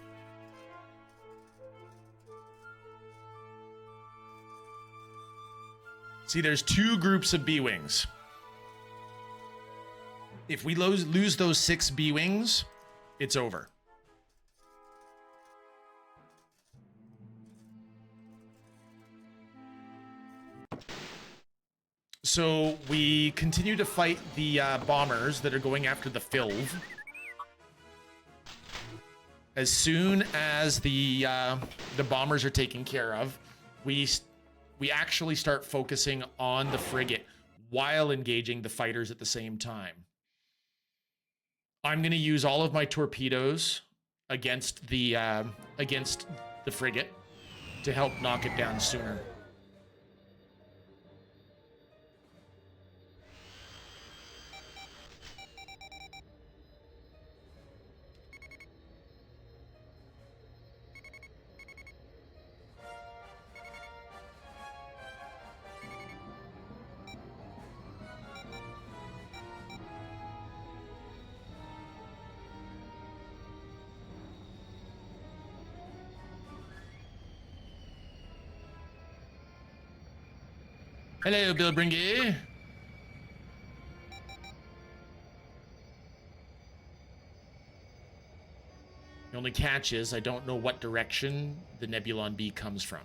See, there's 2 groups of B-Wings. If we lose those 6 B-Wings, it's over. So we continue to fight the bombers that are going after the Filv. As soon as the bombers are taken care of, we actually start focusing on the frigate while engaging the fighters at the same time. I'm going to use all of my torpedoes against the frigate to help knock it down sooner. Hello, Bill Bringy. The only catch is I don't know what direction the Nebulon B comes from.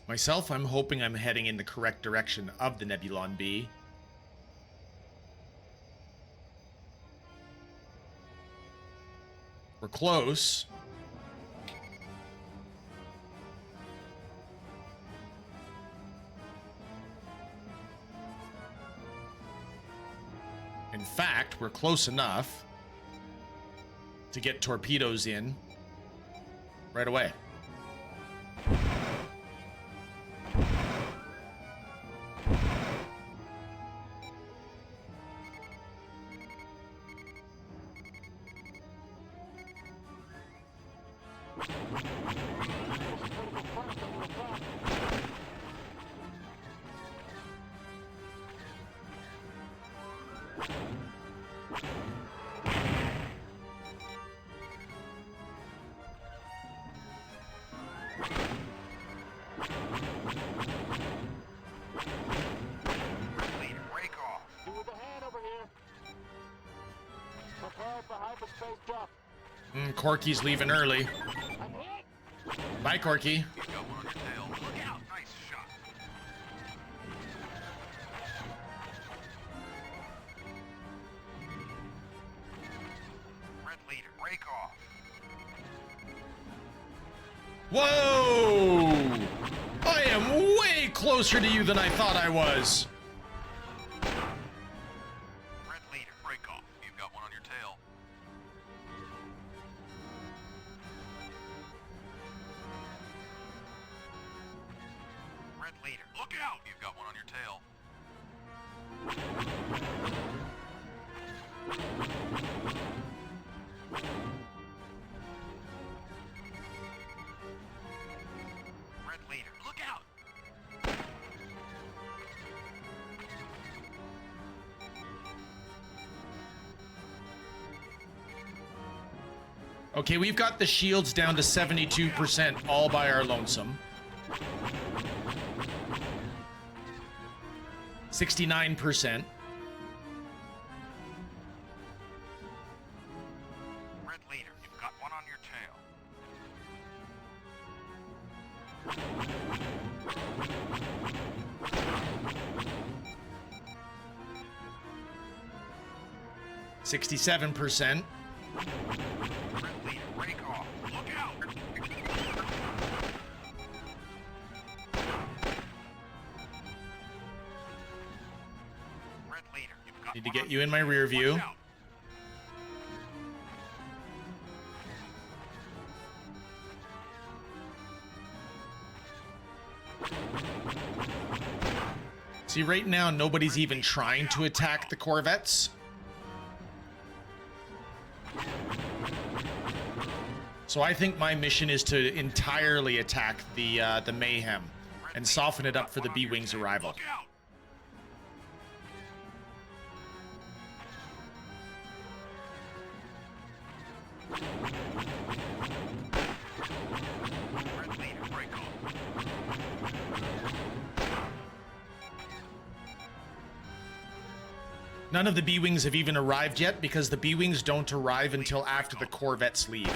Myself, I'm hoping I'm heading in the correct direction of the Nebulon B. We're close. In fact, we're close enough to get torpedoes in right away. Corky's leaving early. Bye, Corky. You've got one on your tail. Look out! Nice shot. Red leader, break off. Whoa! I am way closer to you than I thought I was. Red leader, break off. You've got one on your tail. Red leader, look out! You've got one on your tail. Red leader, look out! Okay, we've got the shields down to 72% all by our lonesome. 69%. Red leader, you've got one on your tail. 67%. Red leader, break off. Look out! Red leader, you've got Need to one get on you your in my tail. rear view. Watch out. See, right now, nobody's even trying to attack the Corvettes. So I think my mission is to entirely attack the Mayhem and soften it up for the B-Wing's arrival. Look out! Red leader, break off. None of the B-Wings have even arrived yet because the B-Wings don't arrive until after the Corvettes leave.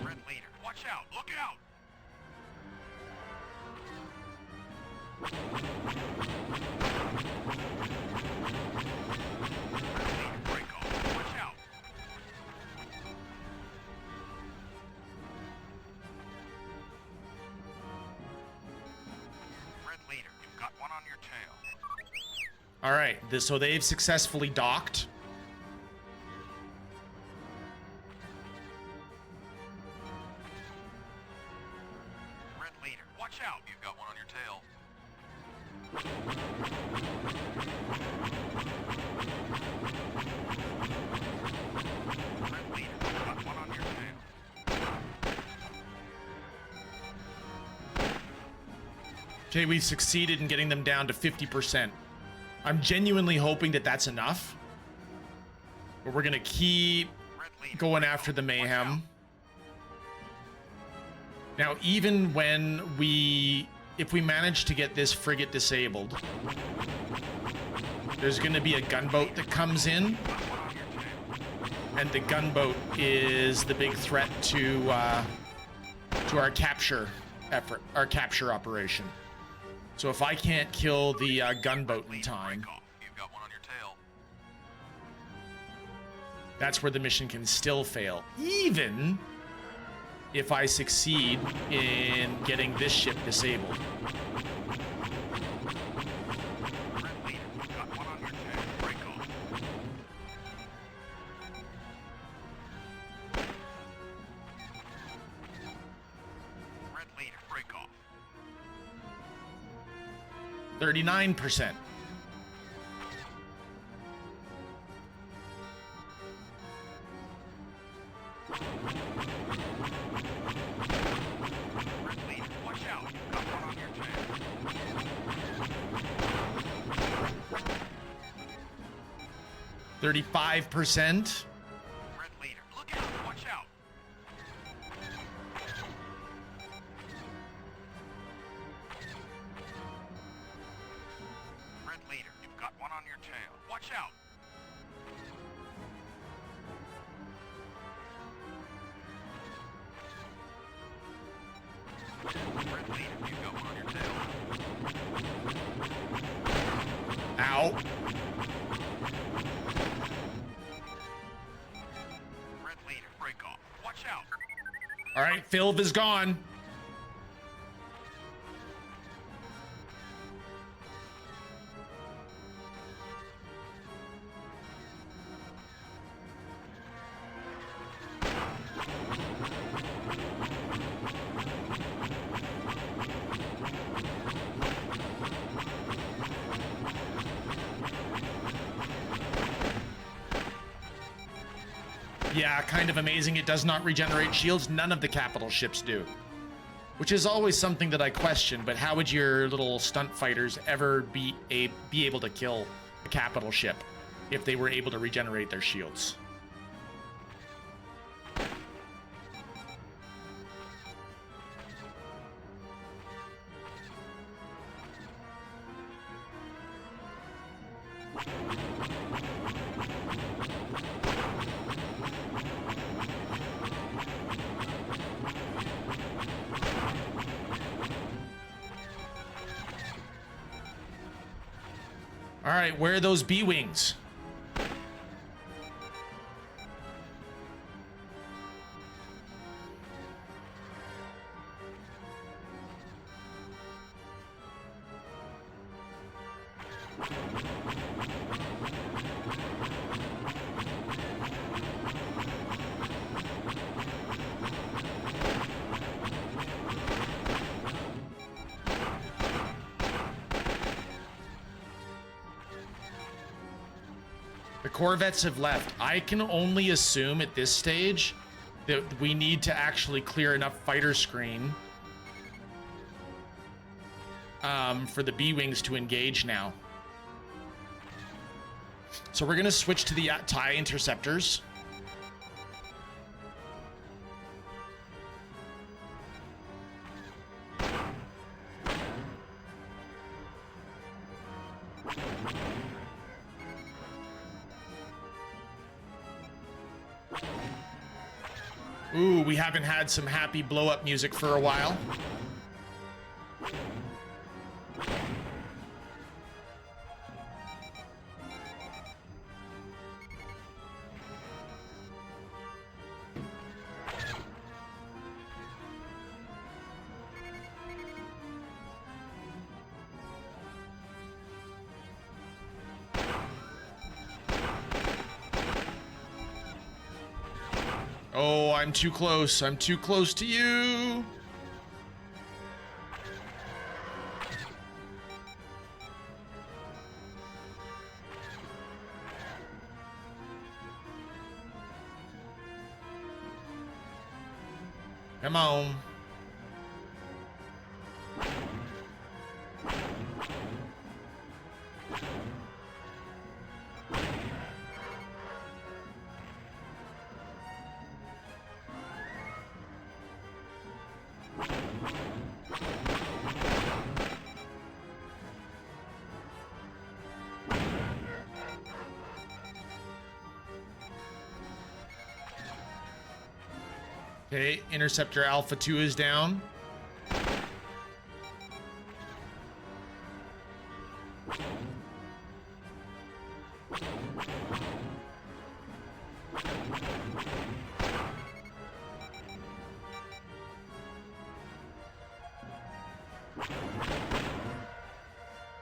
Red leader, watch out! Look out! Red leader, break off. Watch out! Red leader, you've got one on your tail. All right, so they've successfully docked. Red leader, watch out! You've got one on your tail. Red leader, you've got one on your tail. Okay, we've succeeded in getting them down to 50%. I'm genuinely hoping that that's enough. But we're gonna keep going after the Mayhem. Now, even when if we manage to get this frigate disabled, there's gonna be a gunboat that comes in. And the gunboat is the big threat to our capture effort, our capture operation. So if I can't kill the gunboat in time, You've got one on your tail. that's where the mission can still fail. Even if I succeed in getting this ship disabled. Red leader, you've got one on your tail. Break off. Red leader, break off. 39%. Red leader, watch out! You've got one on your tail. 35%. Red leader, look out! Watch out! Red leader, you've got one on your tail. Watch out! Red leader, you've got one on your tail. Ow. Red leader, break off. Watch out! All right, Phil is gone. Yeah, kind of amazing. It does not regenerate shields. None of the capital ships do. Which is always something that I question, but how would your little stunt fighters ever be able to kill a capital ship if they were able to regenerate their shields? All right, where are those B-wings? The Corvettes have left. I can only assume at this stage that we need to actually clear enough fighter screen for the B-wings to engage now. So we're going to switch to the TIE interceptors. Ooh, we haven't had some happy blow-up music for a while. Oh, I'm too close. I'm too close to you. Come on. Okay, Interceptor Alpha 2 is down.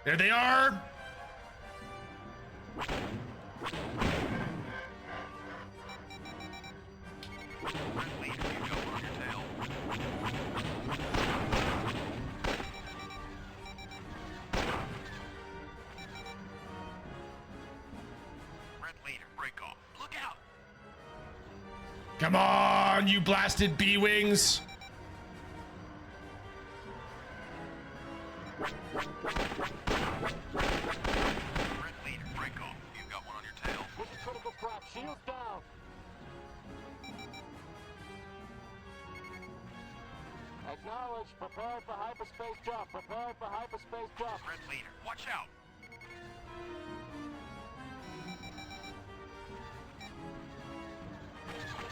There they are. Come on, you blasted B-wings. Critical craft, shields down. Acknowledge, prepare for hyperspace jump, prepare for hyperspace jump. Red leader, watch out.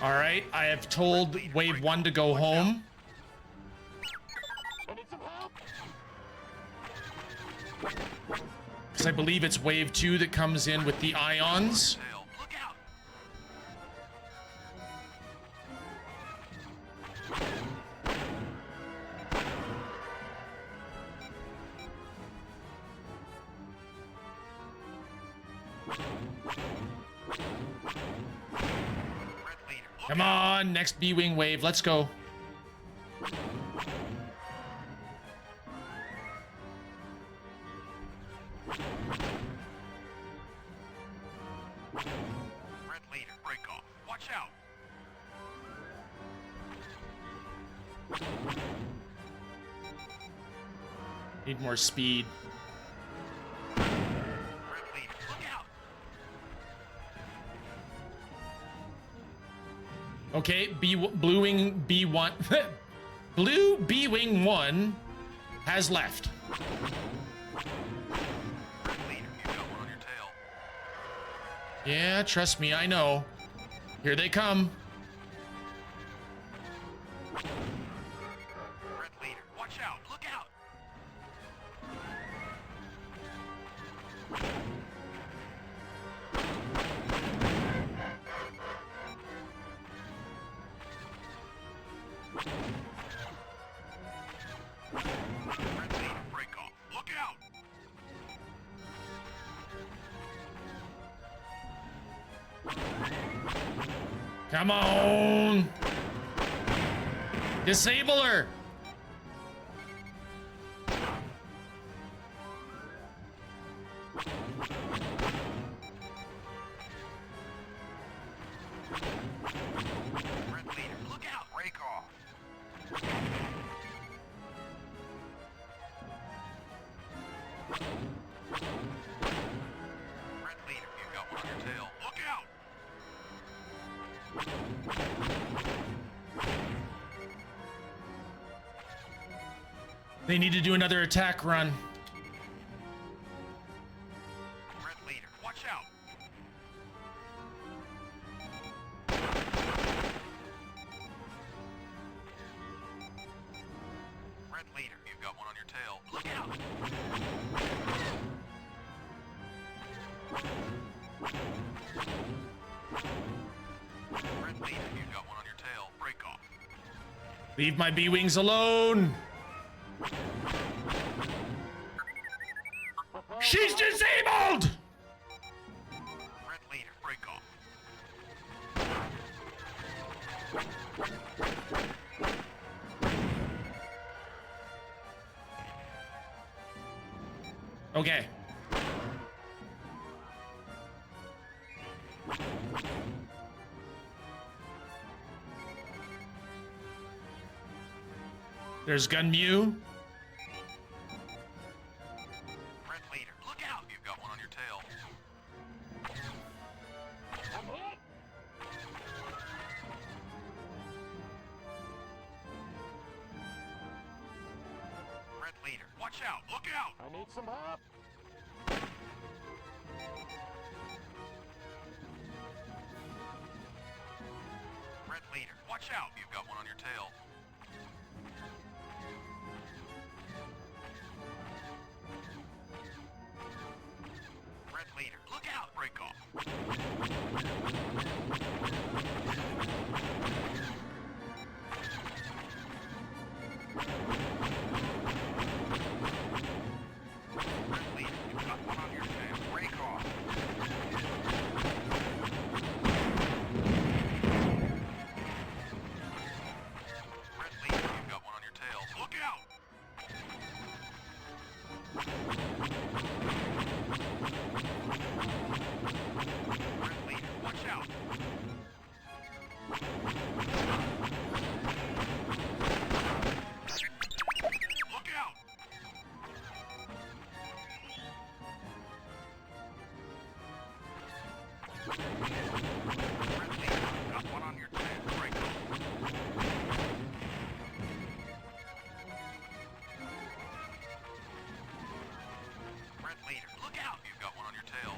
All right, I have told Wave 1 to go home. I need some help. Because I believe it's Wave 2 that comes in with the ions. Look out. Come on, next B-wing wave, let's go. Red leader, break off. Watch out. Need more speed. Red leader, look out! Okay, Blue Wing B1. Blue B-Wing 1 has left. Red leader, you got one on your tail. Yeah, trust me, I know. Here they come. Red leader, watch out, look out! Red leader, break off, look out! Come on! Disable her! Red leader, look out, break off! Red leader, you got one on your tail, look out! They need to do another attack run. Red leader, watch out! Red leader, you've got one on your tail. Look out! Red leader, you've got one on your tail. Break off. Leave my B-Wings alone! She's disabled! Red leader, break off. Okay. There's Gunmew. Red leader, look out! You've got one on your tail. I'm hit! Red leader, watch out! Look out! I need some help! Red leader, watch out! You've got one on your tail. Red leader, look out! Break off. Red leader, you've got one on your tail. Break off. Red leader, you've got one on your tail. Look out! Red leader, watch out! Look out! Red leader, you've got one on your tail. Break off. Red leader, look out! You've got one on your tail.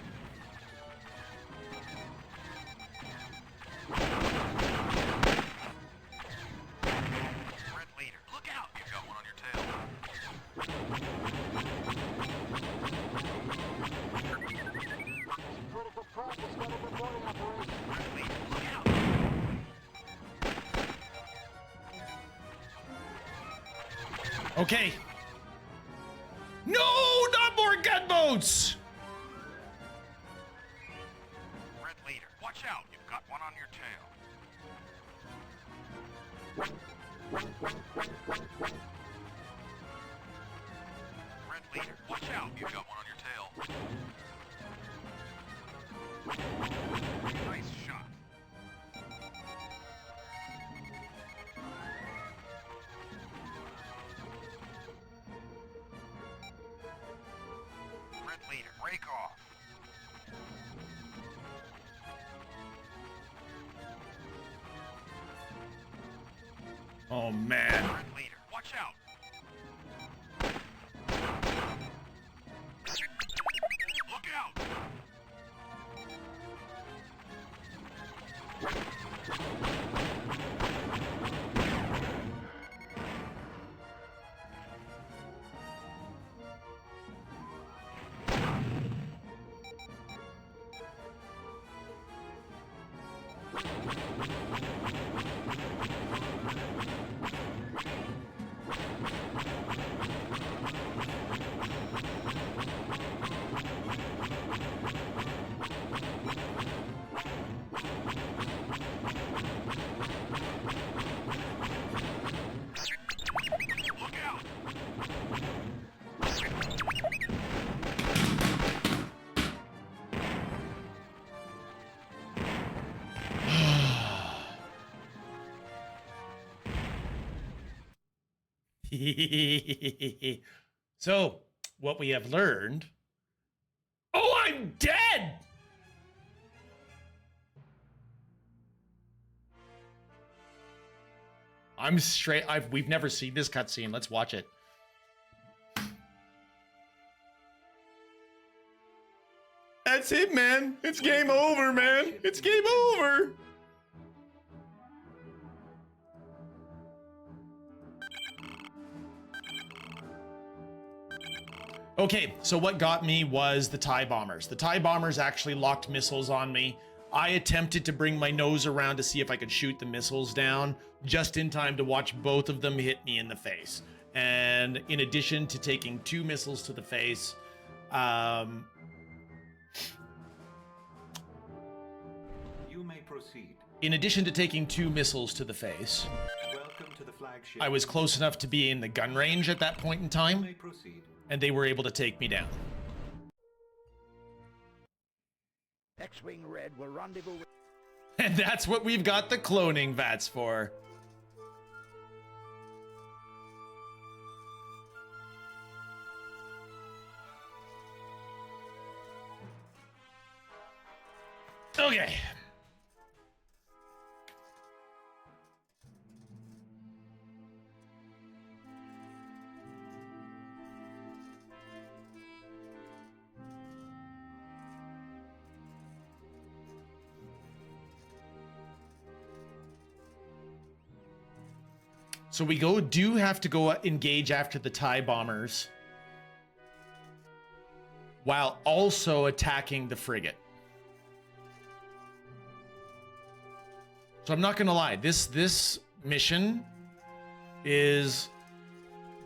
Red leader, look out! You've got one on your tail. Critical craft has got a reporting operation. Red leader, look out! Okay. No, not more gunboats! Red leader, watch out! You've got one on your tail. Red leader, watch out! You've got one on your tail. Nice shot. Rep leader, break off. Oh, man. Rep leader, watch out. Look out. So, what we have learned... Oh, I'm dead! I'm straight... We've never seen this cutscene. Let's watch it. That's it, man. It's game over, man. It's game over. Okay, so what got me was the TIE bombers. The TIE bombers actually locked missiles on me. I attempted to bring my nose around to see if I could shoot the missiles down just in time to watch both of them hit me in the face. And in addition to taking 2 missiles to the face, you may proceed. In addition to taking 2 missiles to the face, Welcome to the flagship. I was close enough to be in the gun range at that point in time. You may proceed. And they were able to take me down. X-Wing Red will rendezvous with... And that's what we've got the cloning vats for. Okay. So we do have to go engage after the TIE bombers while also attacking the frigate. So I'm not gonna lie, this mission is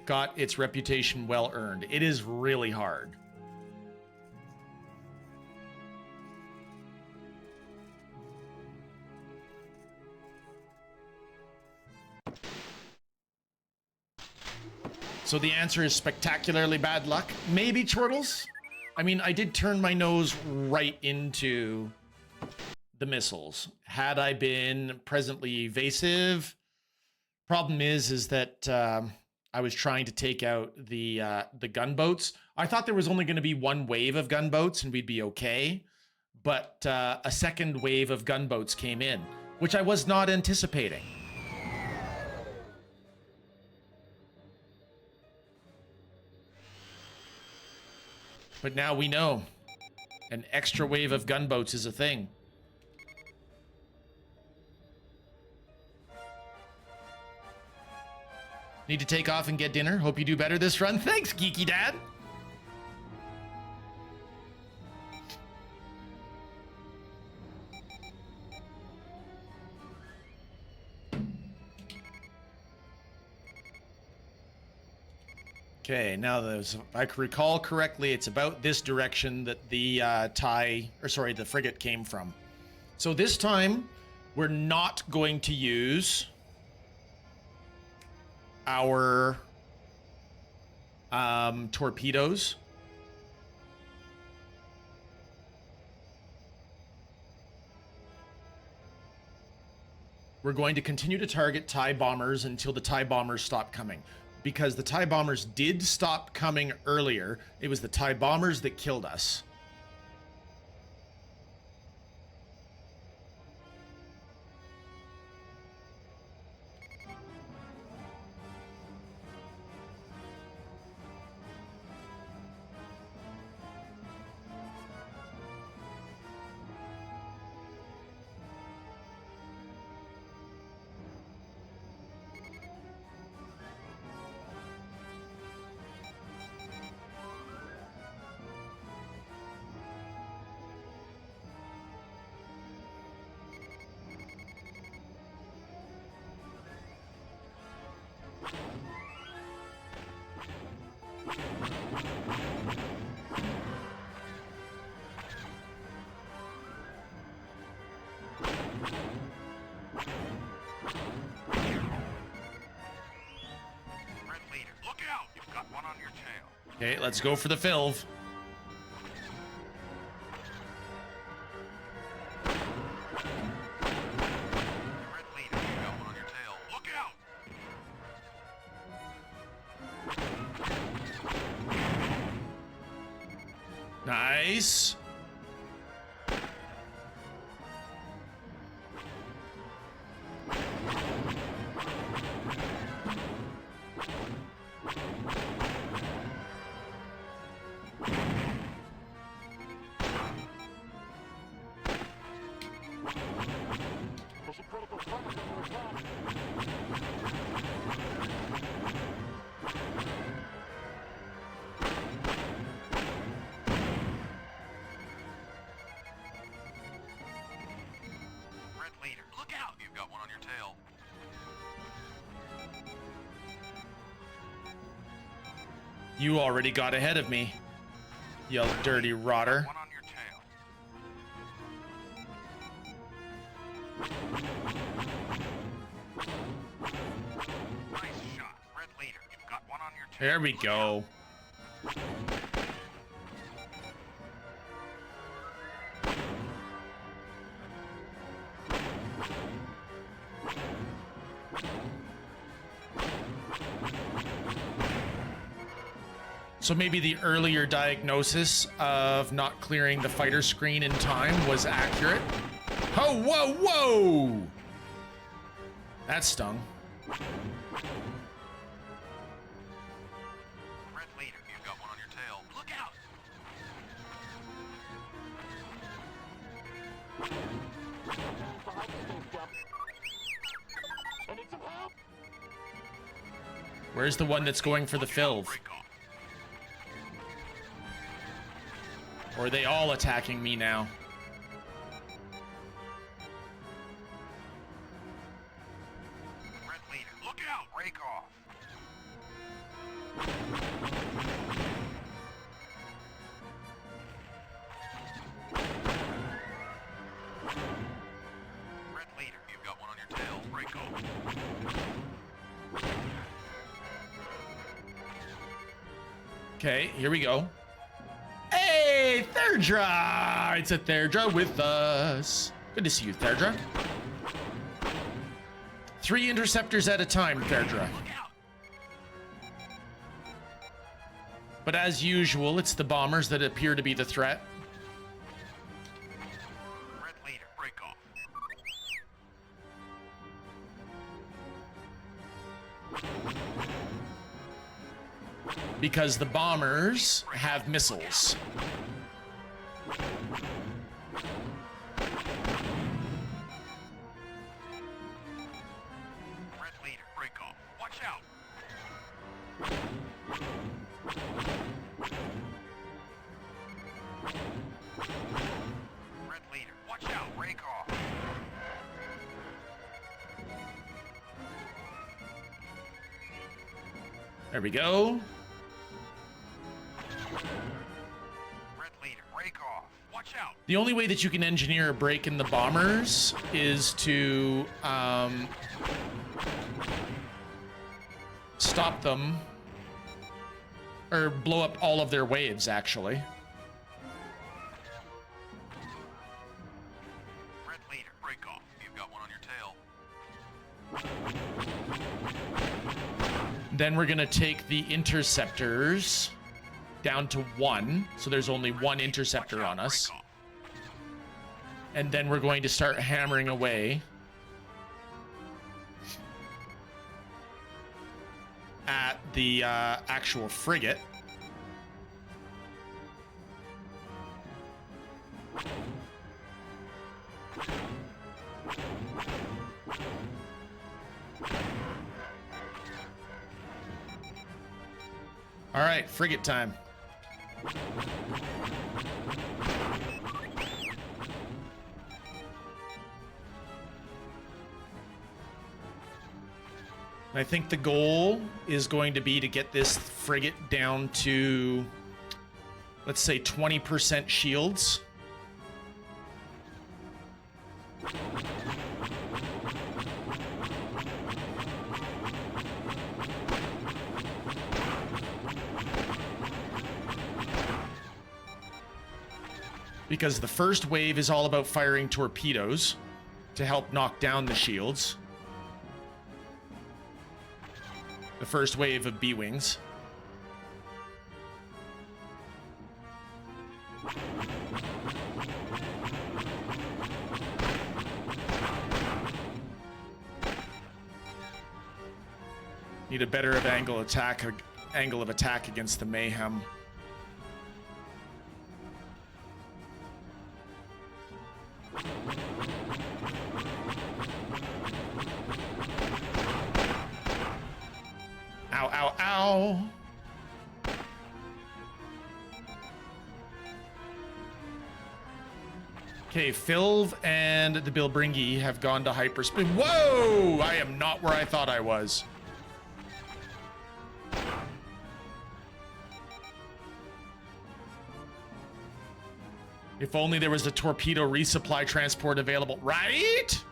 got its reputation well earned. It is really hard. So the answer is spectacularly bad luck. Maybe Chortles? I mean, I did turn my nose right into the missiles. Had I been presently evasive, problem is that I was trying to take out the gunboats. I thought there was only going to be 1 wave of gunboats and we'd be okay. But a second wave of gunboats came in, which I was not anticipating. But now we know an extra wave of gunboats is a thing. Need to take off and get dinner. Hope you do better this run. Thanks, Geeky Dad. Okay, now if I can recall correctly, it's about this direction that the the frigate came from. So this time, we're not going to use our torpedoes. We're going to continue to target TIE bombers until the TIE bombers stop coming. because the TIE bombers did stop coming earlier. It was the TIE bombers that killed us. Okay, let's go for the Filv. Nice. You already got ahead of me, you dirty rotter. There we go. So maybe the earlier diagnosis of not clearing the fighter screen in time was accurate. Oh, whoa, whoa! That stung. Red leader, you've got one on your tail. Look out! Where's the one that's going for the Filv? Or are they all attacking me now? Red leader, look out! Break off! Red leader, you've got one on your tail. Break off. Okay, here we go. Hey, Therdra! It's a Therdra with us. Good to see you, Therdra. 3 interceptors at a time, Therdra. But as usual, it's the bombers that appear to be the threat. Red leader, break off. Because the bombers have missiles. Red leader, break off. Watch out! Red leader, watch out! Break off. There we go. Red leader, break off. Watch out! The only way that you can engineer a break in the bombers is to stop them or blow up all of their waves, actually. Red leader, break off. You've got one on your tail. Then we're gonna take the interceptors down to 1, so there's only 1 interceptor on us. And then we're going to start hammering away at the actual frigate. All right, frigate time. I think the goal is going to be to get this frigate down to, let's say, 20% shields. Because the first wave is all about firing torpedoes to help knock down the shields. The first wave of B-Wings. Need a better angle of attack against the Mayhem. Ow, ow, ow. Okay, Philv and the Bilbringi have gone to hyperspeed. Whoa! I am not where I thought I was. If only there was a torpedo resupply transport available, right?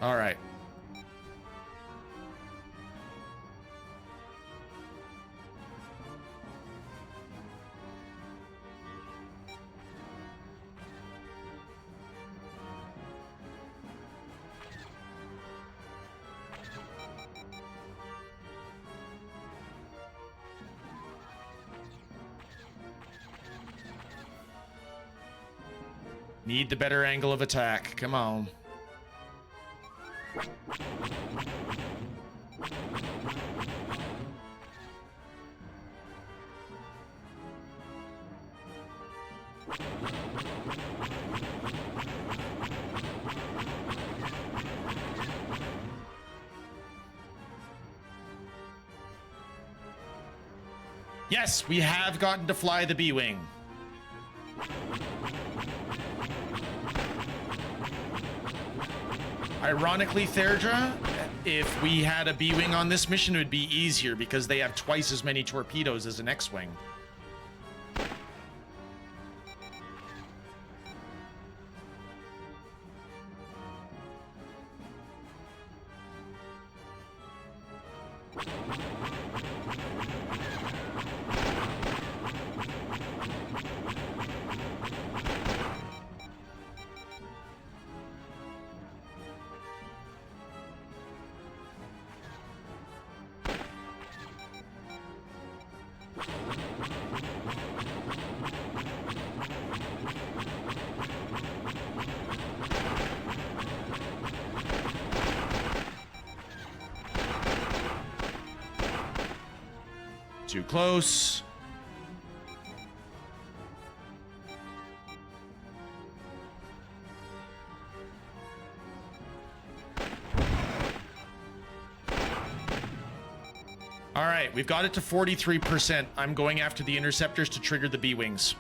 All right. Need the better angle of attack. Come on. Yes, we have gotten to fly the B-Wing. Ironically, Therdra, if we had a B-Wing on this mission, it would be easier because they have twice as many torpedoes as an X-Wing. Too close. All right, we've got it to 43%. I'm going after the interceptors to trigger the B-Wings.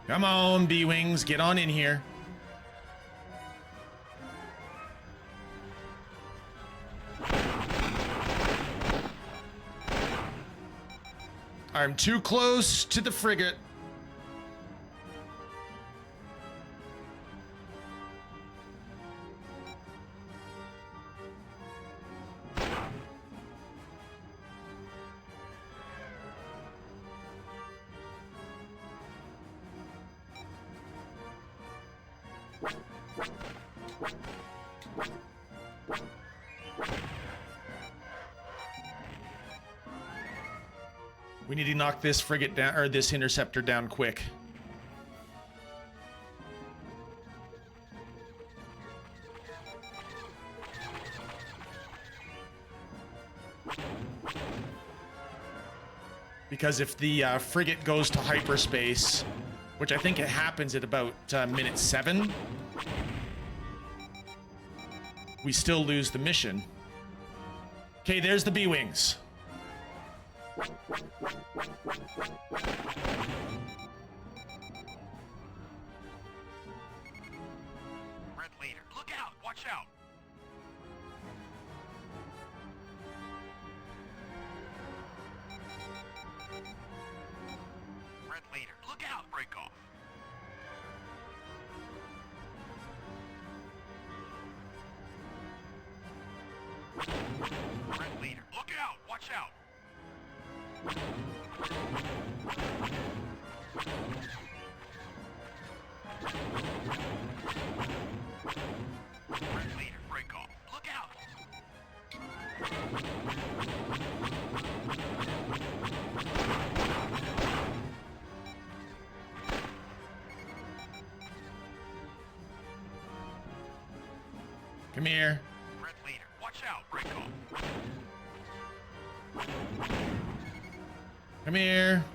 Come on, B-Wings, get on in here. I'm too close to the frigate. We need to knock this frigate down, or this interceptor down quick. Because if the frigate goes to hyperspace, which I think it happens at about minute 7, we still lose the mission. Okay, there's the B-Wings. Red leader, look out! Watch out! Red leader, look out! Break off. Red leader, look out! Watch out! Red leader, break off. Look out! Come here. Red leader, watch out! Break off. Come here.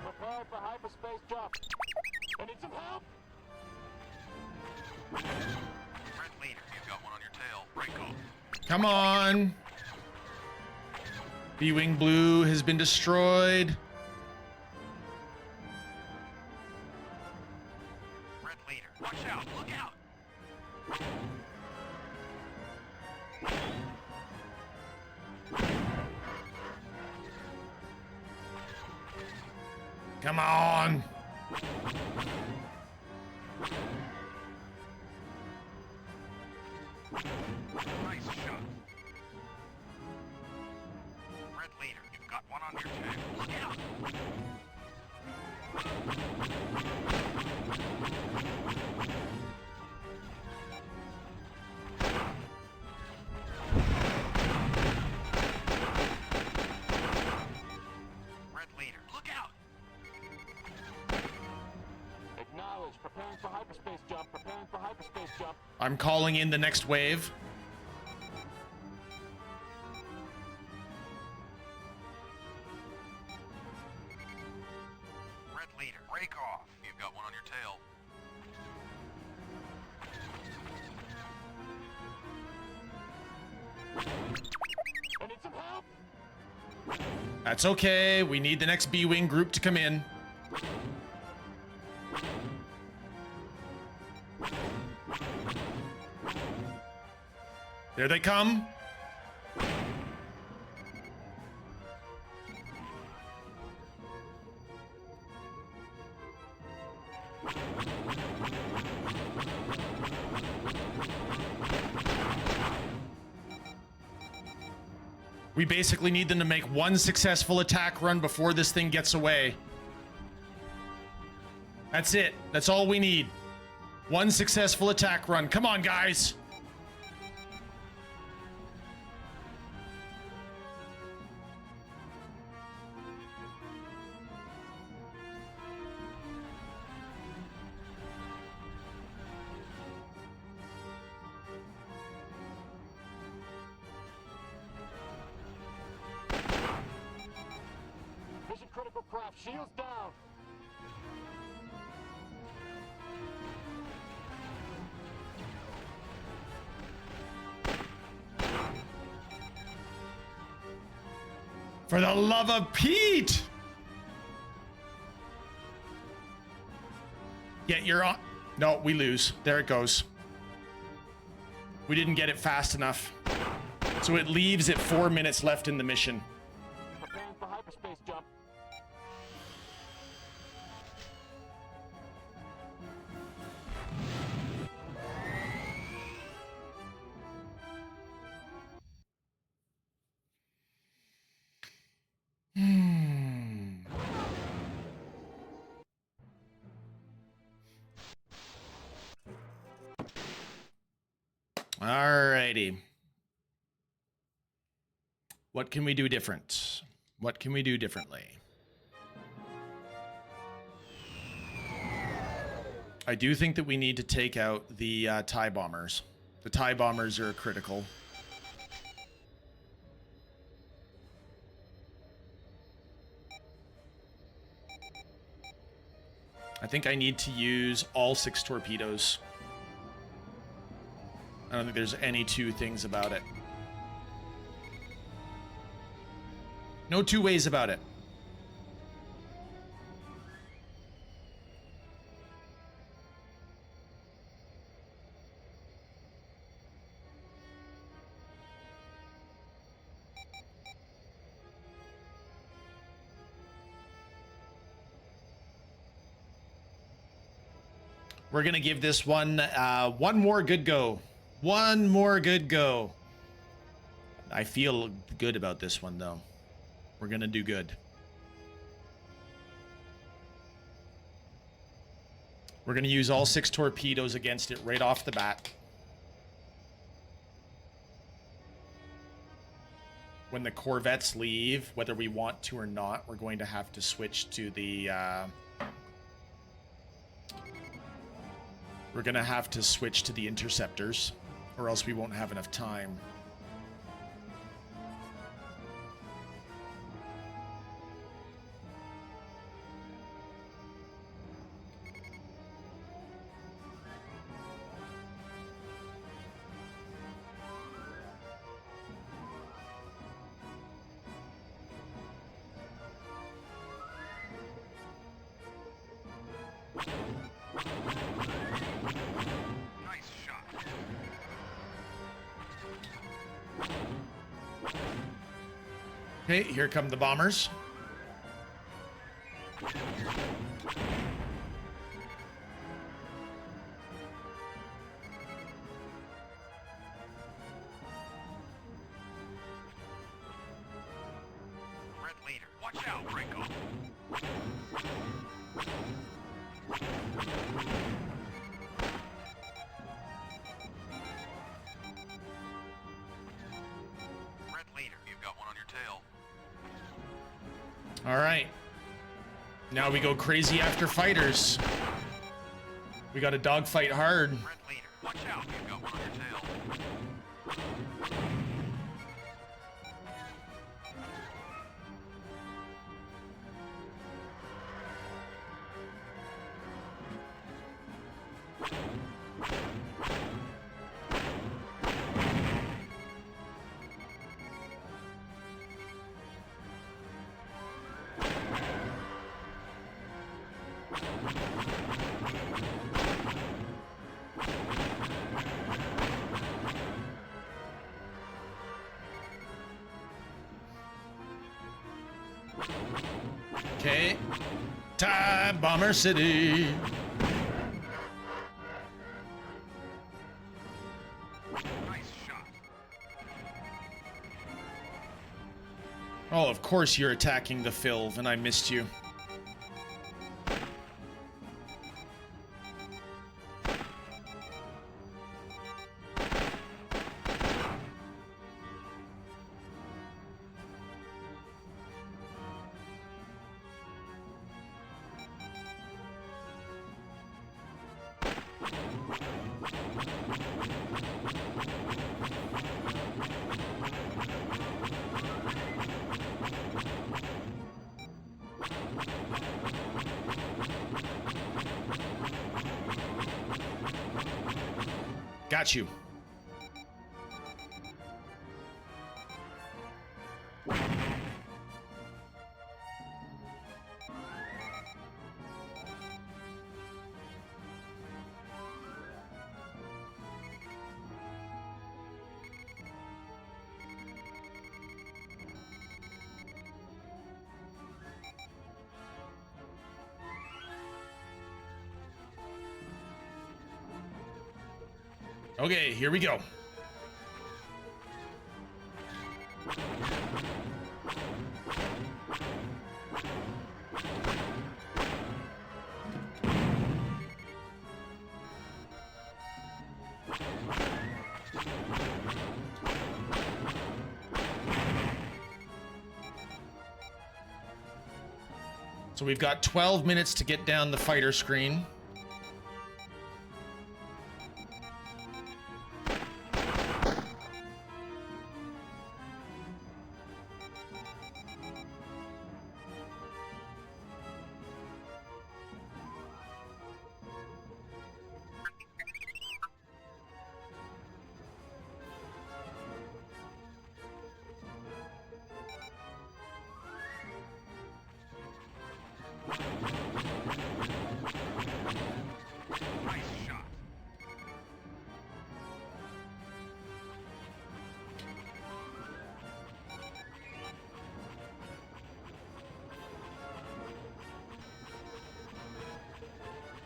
Prepare for hyperspace jump. I need some help. Red leader, you've got one on your tail. Break off. Come on. B-Wing Blue has been destroyed. Red leader, watch out! Look out! Come on. Nice shot. Red leader, you've got one on your tail. Look out! Red leader, look out! Acknowledge. Preparing for hyperspace jump. Preparing for hyperspace jump. I'm calling in the next wave. I need some help. That's okay. We need the next B-Wing group to come in. There they come. We basically need them to make one successful attack run before this thing gets away. That's it. That's all we need. One successful attack run. Come on, guys. Mission critical craft. Shields down. For the love of Pete! Yeah, you're on. No, we lose. There it goes. We didn't get it fast enough. So it leaves at 4 minutes left in the mission. Preparing for hyperspace jump. Alrighty. What can we do different? What can we do differently? I do think that we need to take out the TIE bombers. The TIE bombers are critical. I think I need to use all 6 torpedoes. I don't think there's any two things about it. No two ways about it. We're going to give this one one more good go. One more good go. I feel good about this one, though. We're going to do good. We're going to use all 6 torpedoes against it right off the bat. When the corvettes leave, whether we want to or not, we're going to have to switch to the... we're going to have to switch to the interceptors, or else we won't have enough time. Okay, here come the bombers. Red leader, watch out, Franco. Red leader, you've got one on your tail. All right. Now we go crazy after fighters. We got to dogfight hard. Red leader, watch out, you've got one on your tail. Okay. Time Bomber City. Nice shot. Oh, of course you're attacking the Filv, and I missed you. Got you. Okay, here we go. So we've got 12 minutes to get down the fighter screen.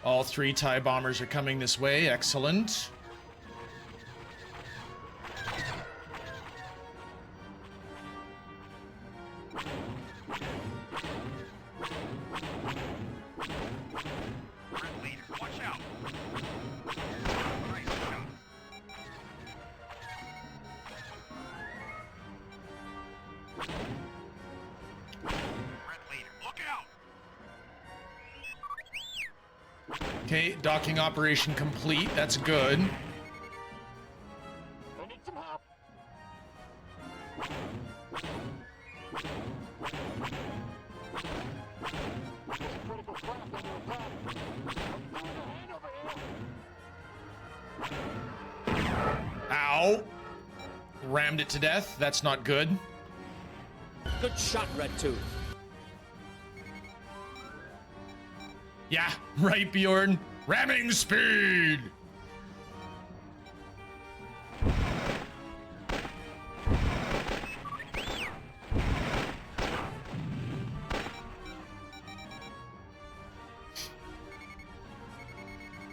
All three TIE bombers are coming this way. Excellent. Watch out. Nice shot. Red leader, look out. Okay, docking operation complete. That's good. I need some help. There's a critical craft under attack. I'm doing a handover here. Ow. Rammed it to death. That's not good. Good shot, Red Tooth. Yeah, right, Bjorn. Ramming speed.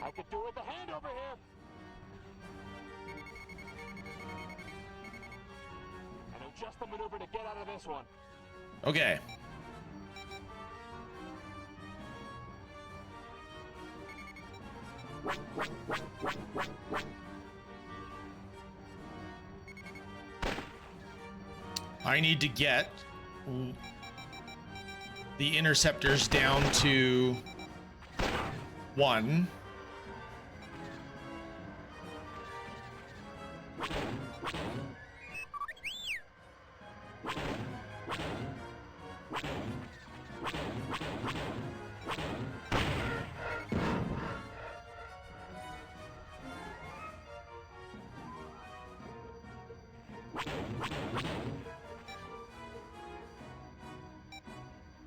I could do with the handover here. I know just the maneuver to get out of this one. Okay. I need to get the interceptors down to 1.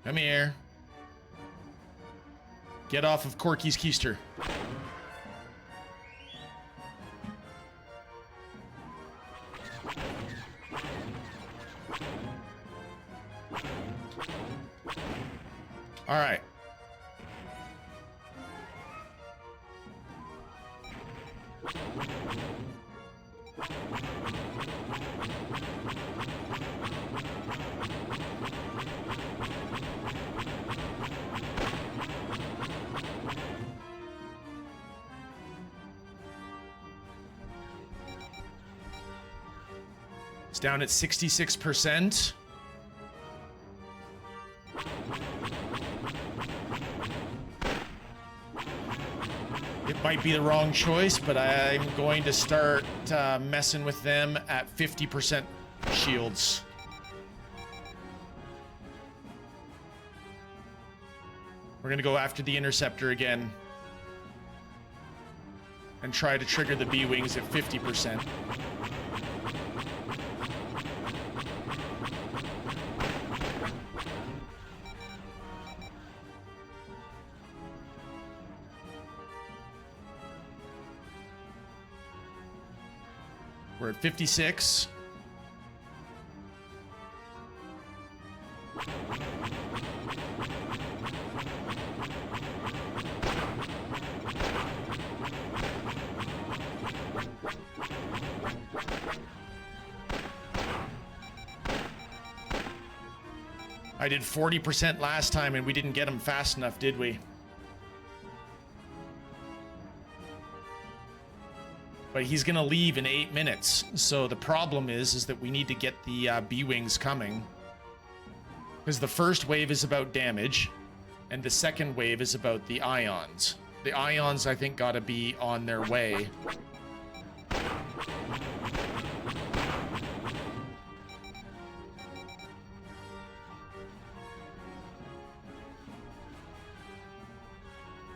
Come here. Get off of Corky's keister. All right. It's down at 66%. It might be the wrong choice, but I'm going to start messing with them at 50% shields. We're going to go after the interceptor again and try to trigger the B-wings at 50%. We're at 56. I did 40% last time and we didn't get him fast enough, did we? But he's gonna leave in 8 minutes. So the problem is that we need to get the B-wings coming. Because the first wave is about damage, and the second wave is about the ions. The ions, I think, gotta be on their way.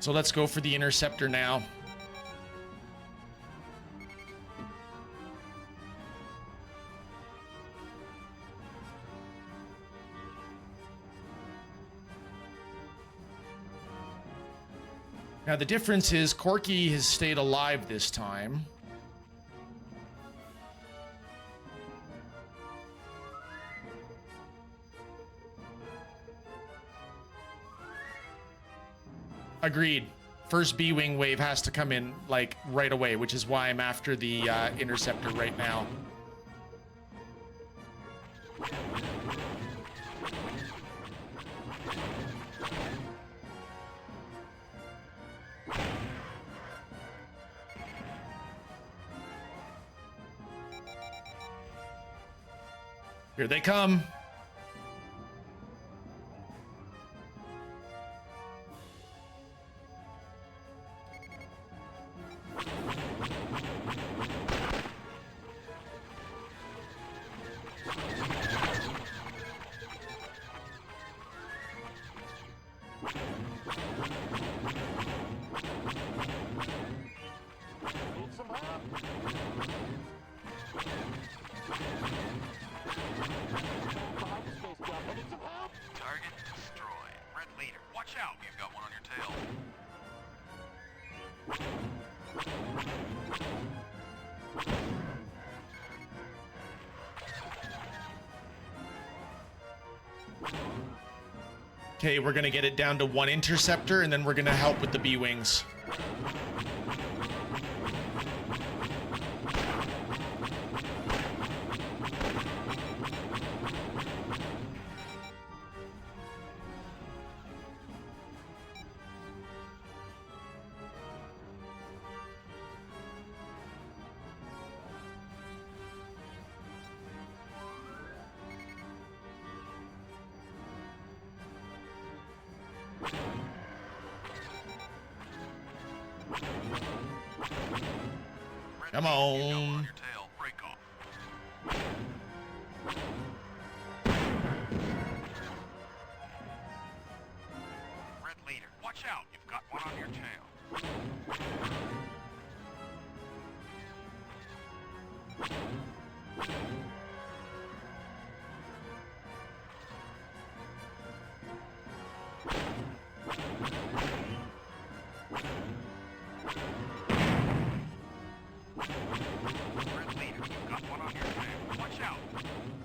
So let's go for the interceptor now. Now the difference is Corky has stayed alive this time. Agreed. First B-wing wave has to come in like right away, which is why I'm after the interceptor right now. Here they come. Okay, we're gonna get it down to 1 interceptor, and then we're gonna help with the B-wings. Come on. Red leader, watch out. You've got one on your tail.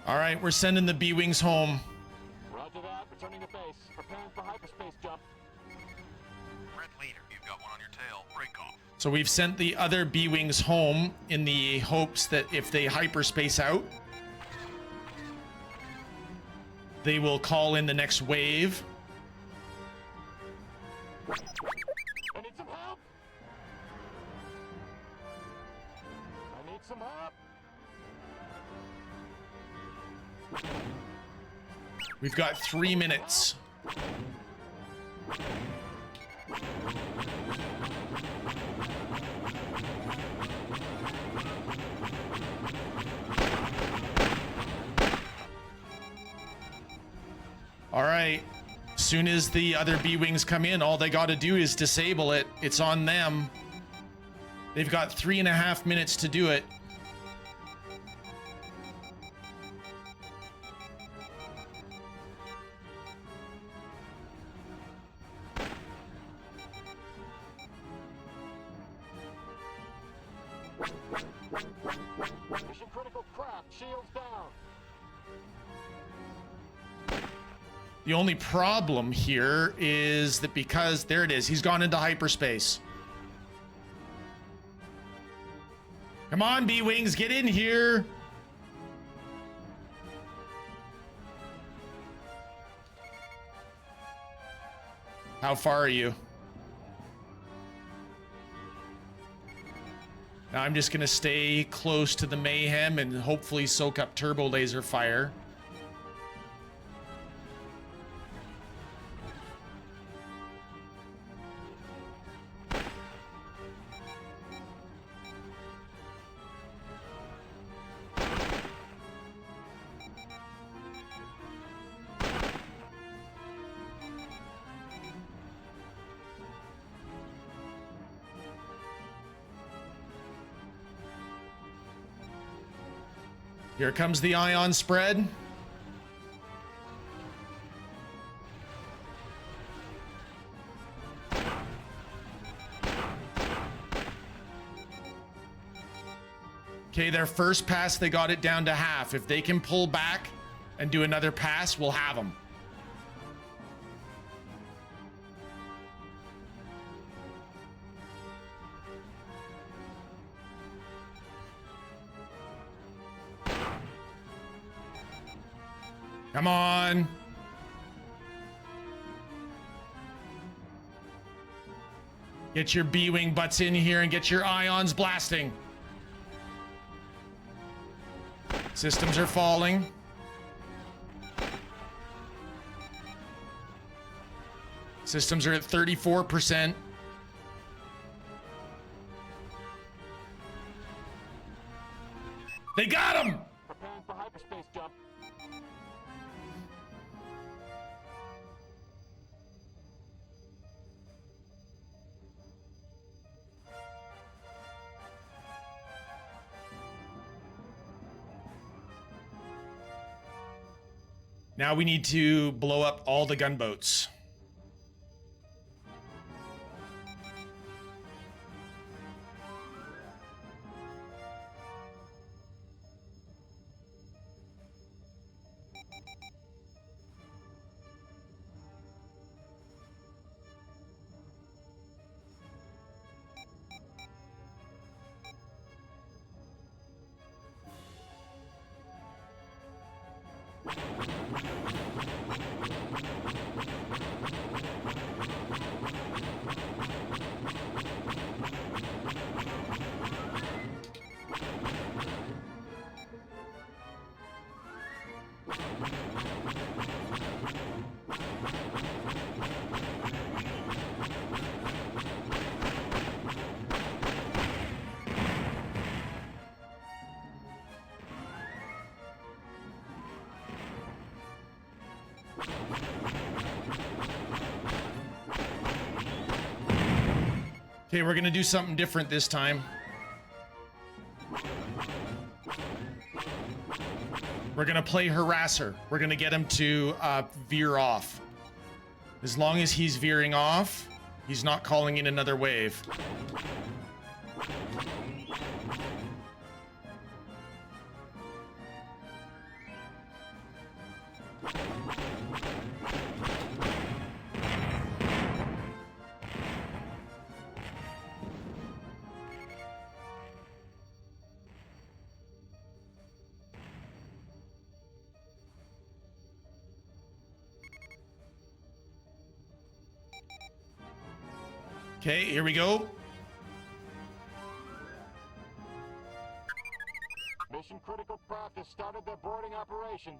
All right, we're sending the B-wings home. Roger that. So we've sent the other B-Wings home in the hopes that if they hyperspace out, they will call in the next wave. I need some help! I need some help! We've got 3 minutes. All right. As soon as the other B-Wings come in, all they got to do is disable it. It's on them. They've got 3.5 minutes to do it. Mission critical craft, shields down. The only problem here is that because, there it is, he's gone into hyperspace. Come on, B-Wings, get in here. How far are you? Now I'm just gonna stay close to the mayhem and hopefully soak up turbo laser fire. Here comes the ion spread. Okay, their first pass, they got it down to half. If they can pull back and do another pass, we'll have them. Come on. Get your B-Wing butts in here and get your ions blasting. Systems are falling. Systems are at 34%. They got him! Preparing for hyperspace jump. Now we need to blow up all the gunboats. Okay, we're gonna do something different this time. We're gonna play harasser. We're gonna get him to veer off. As long as he's veering off, he's not calling in another wave. Okay, here we go. Mission critical craft has started their boarding operation.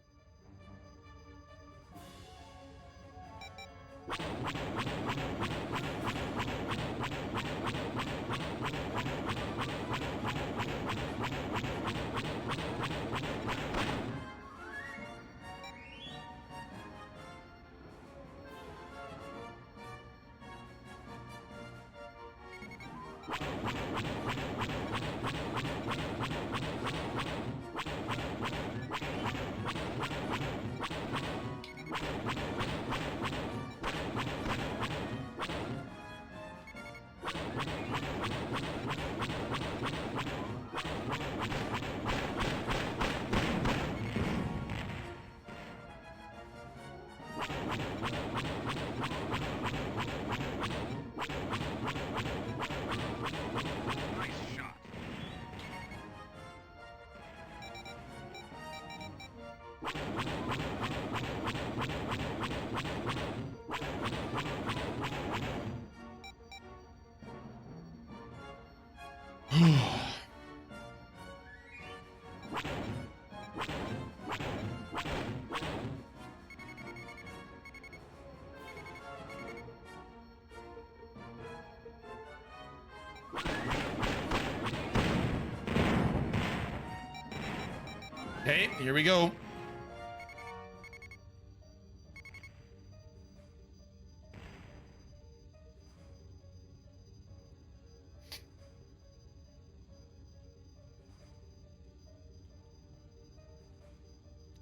Okay, here we go.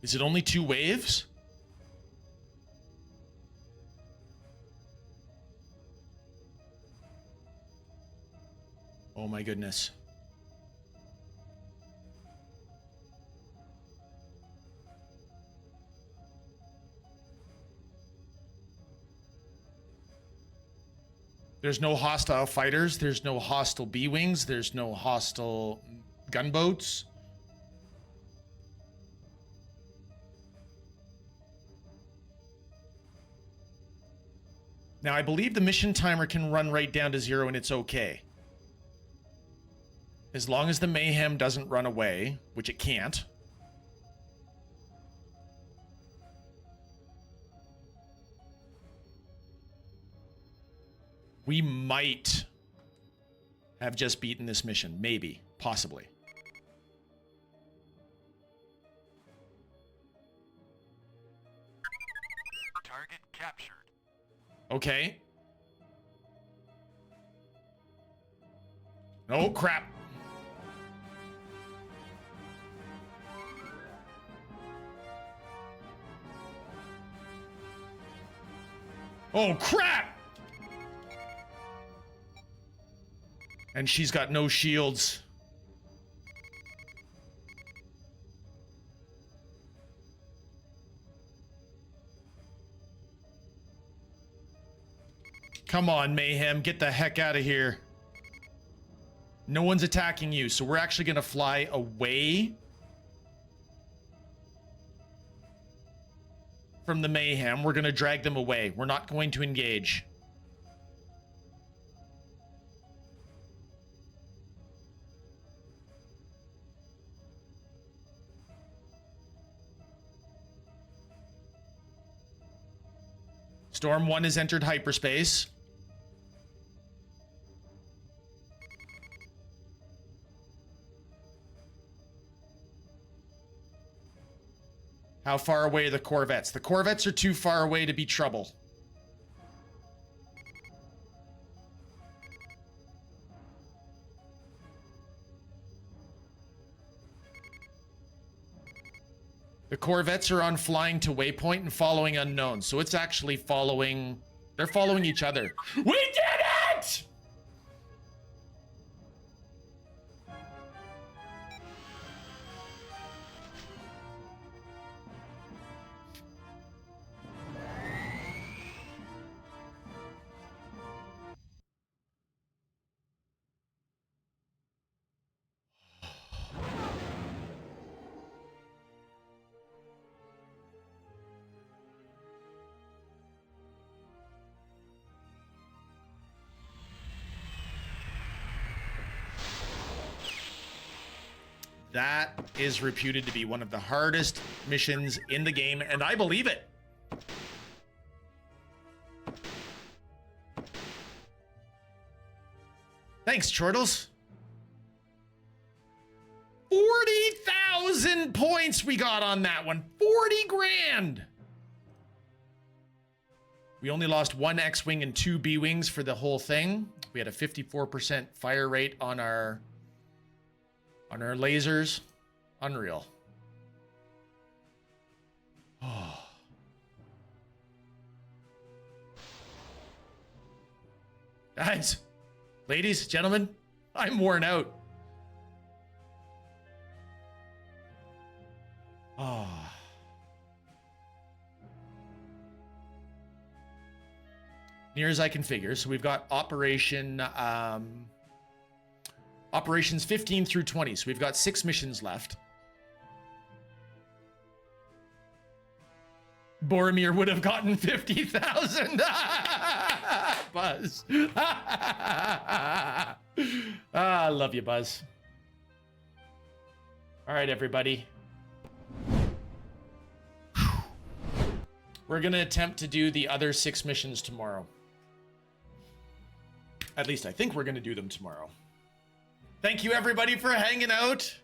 Is it only 2 waves? Oh my goodness. There's no hostile fighters. There's no hostile B-Wings. There's no hostile gunboats. Now, I believe the mission timer can run right down to 0 and it's okay. As long as the mayhem doesn't run away, which it can't. We might have just beaten this mission. Maybe. Possibly. Target captured. Okay. Oh, crap. Oh, crap! And she's got no shields. Come on, Mayhem. Get the heck out of here. No one's attacking you, so we're actually going to fly away from the Mayhem. We're going to drag them away. We're not going to engage. Storm 1 has entered hyperspace. How far away are the Corvettes? The Corvettes are too far away to be trouble. The Corvettes are on flying to waypoint and following unknown, so it's actually following... They're following each other. We did it! That is reputed to be one of the hardest missions in the game, and I believe it. Thanks, Chortles. 40,000 points we got on that one. 40 grand. We only lost 1 X-Wing and 2 B-Wings for the whole thing. We had a 54% fire rate on our lasers. Unreal. Oh. Guys, ladies, gentlemen, I'm worn out. Oh. Near as I can figure. So we've got operations 15 through 20. So we've got 6 missions left. Boromir would have gotten 50,000. Buzz. I love you, Buzz. All right, everybody. We're going to attempt to do the other 6 missions tomorrow. At least I think we're going to do them tomorrow. Thank you, everybody, for hanging out.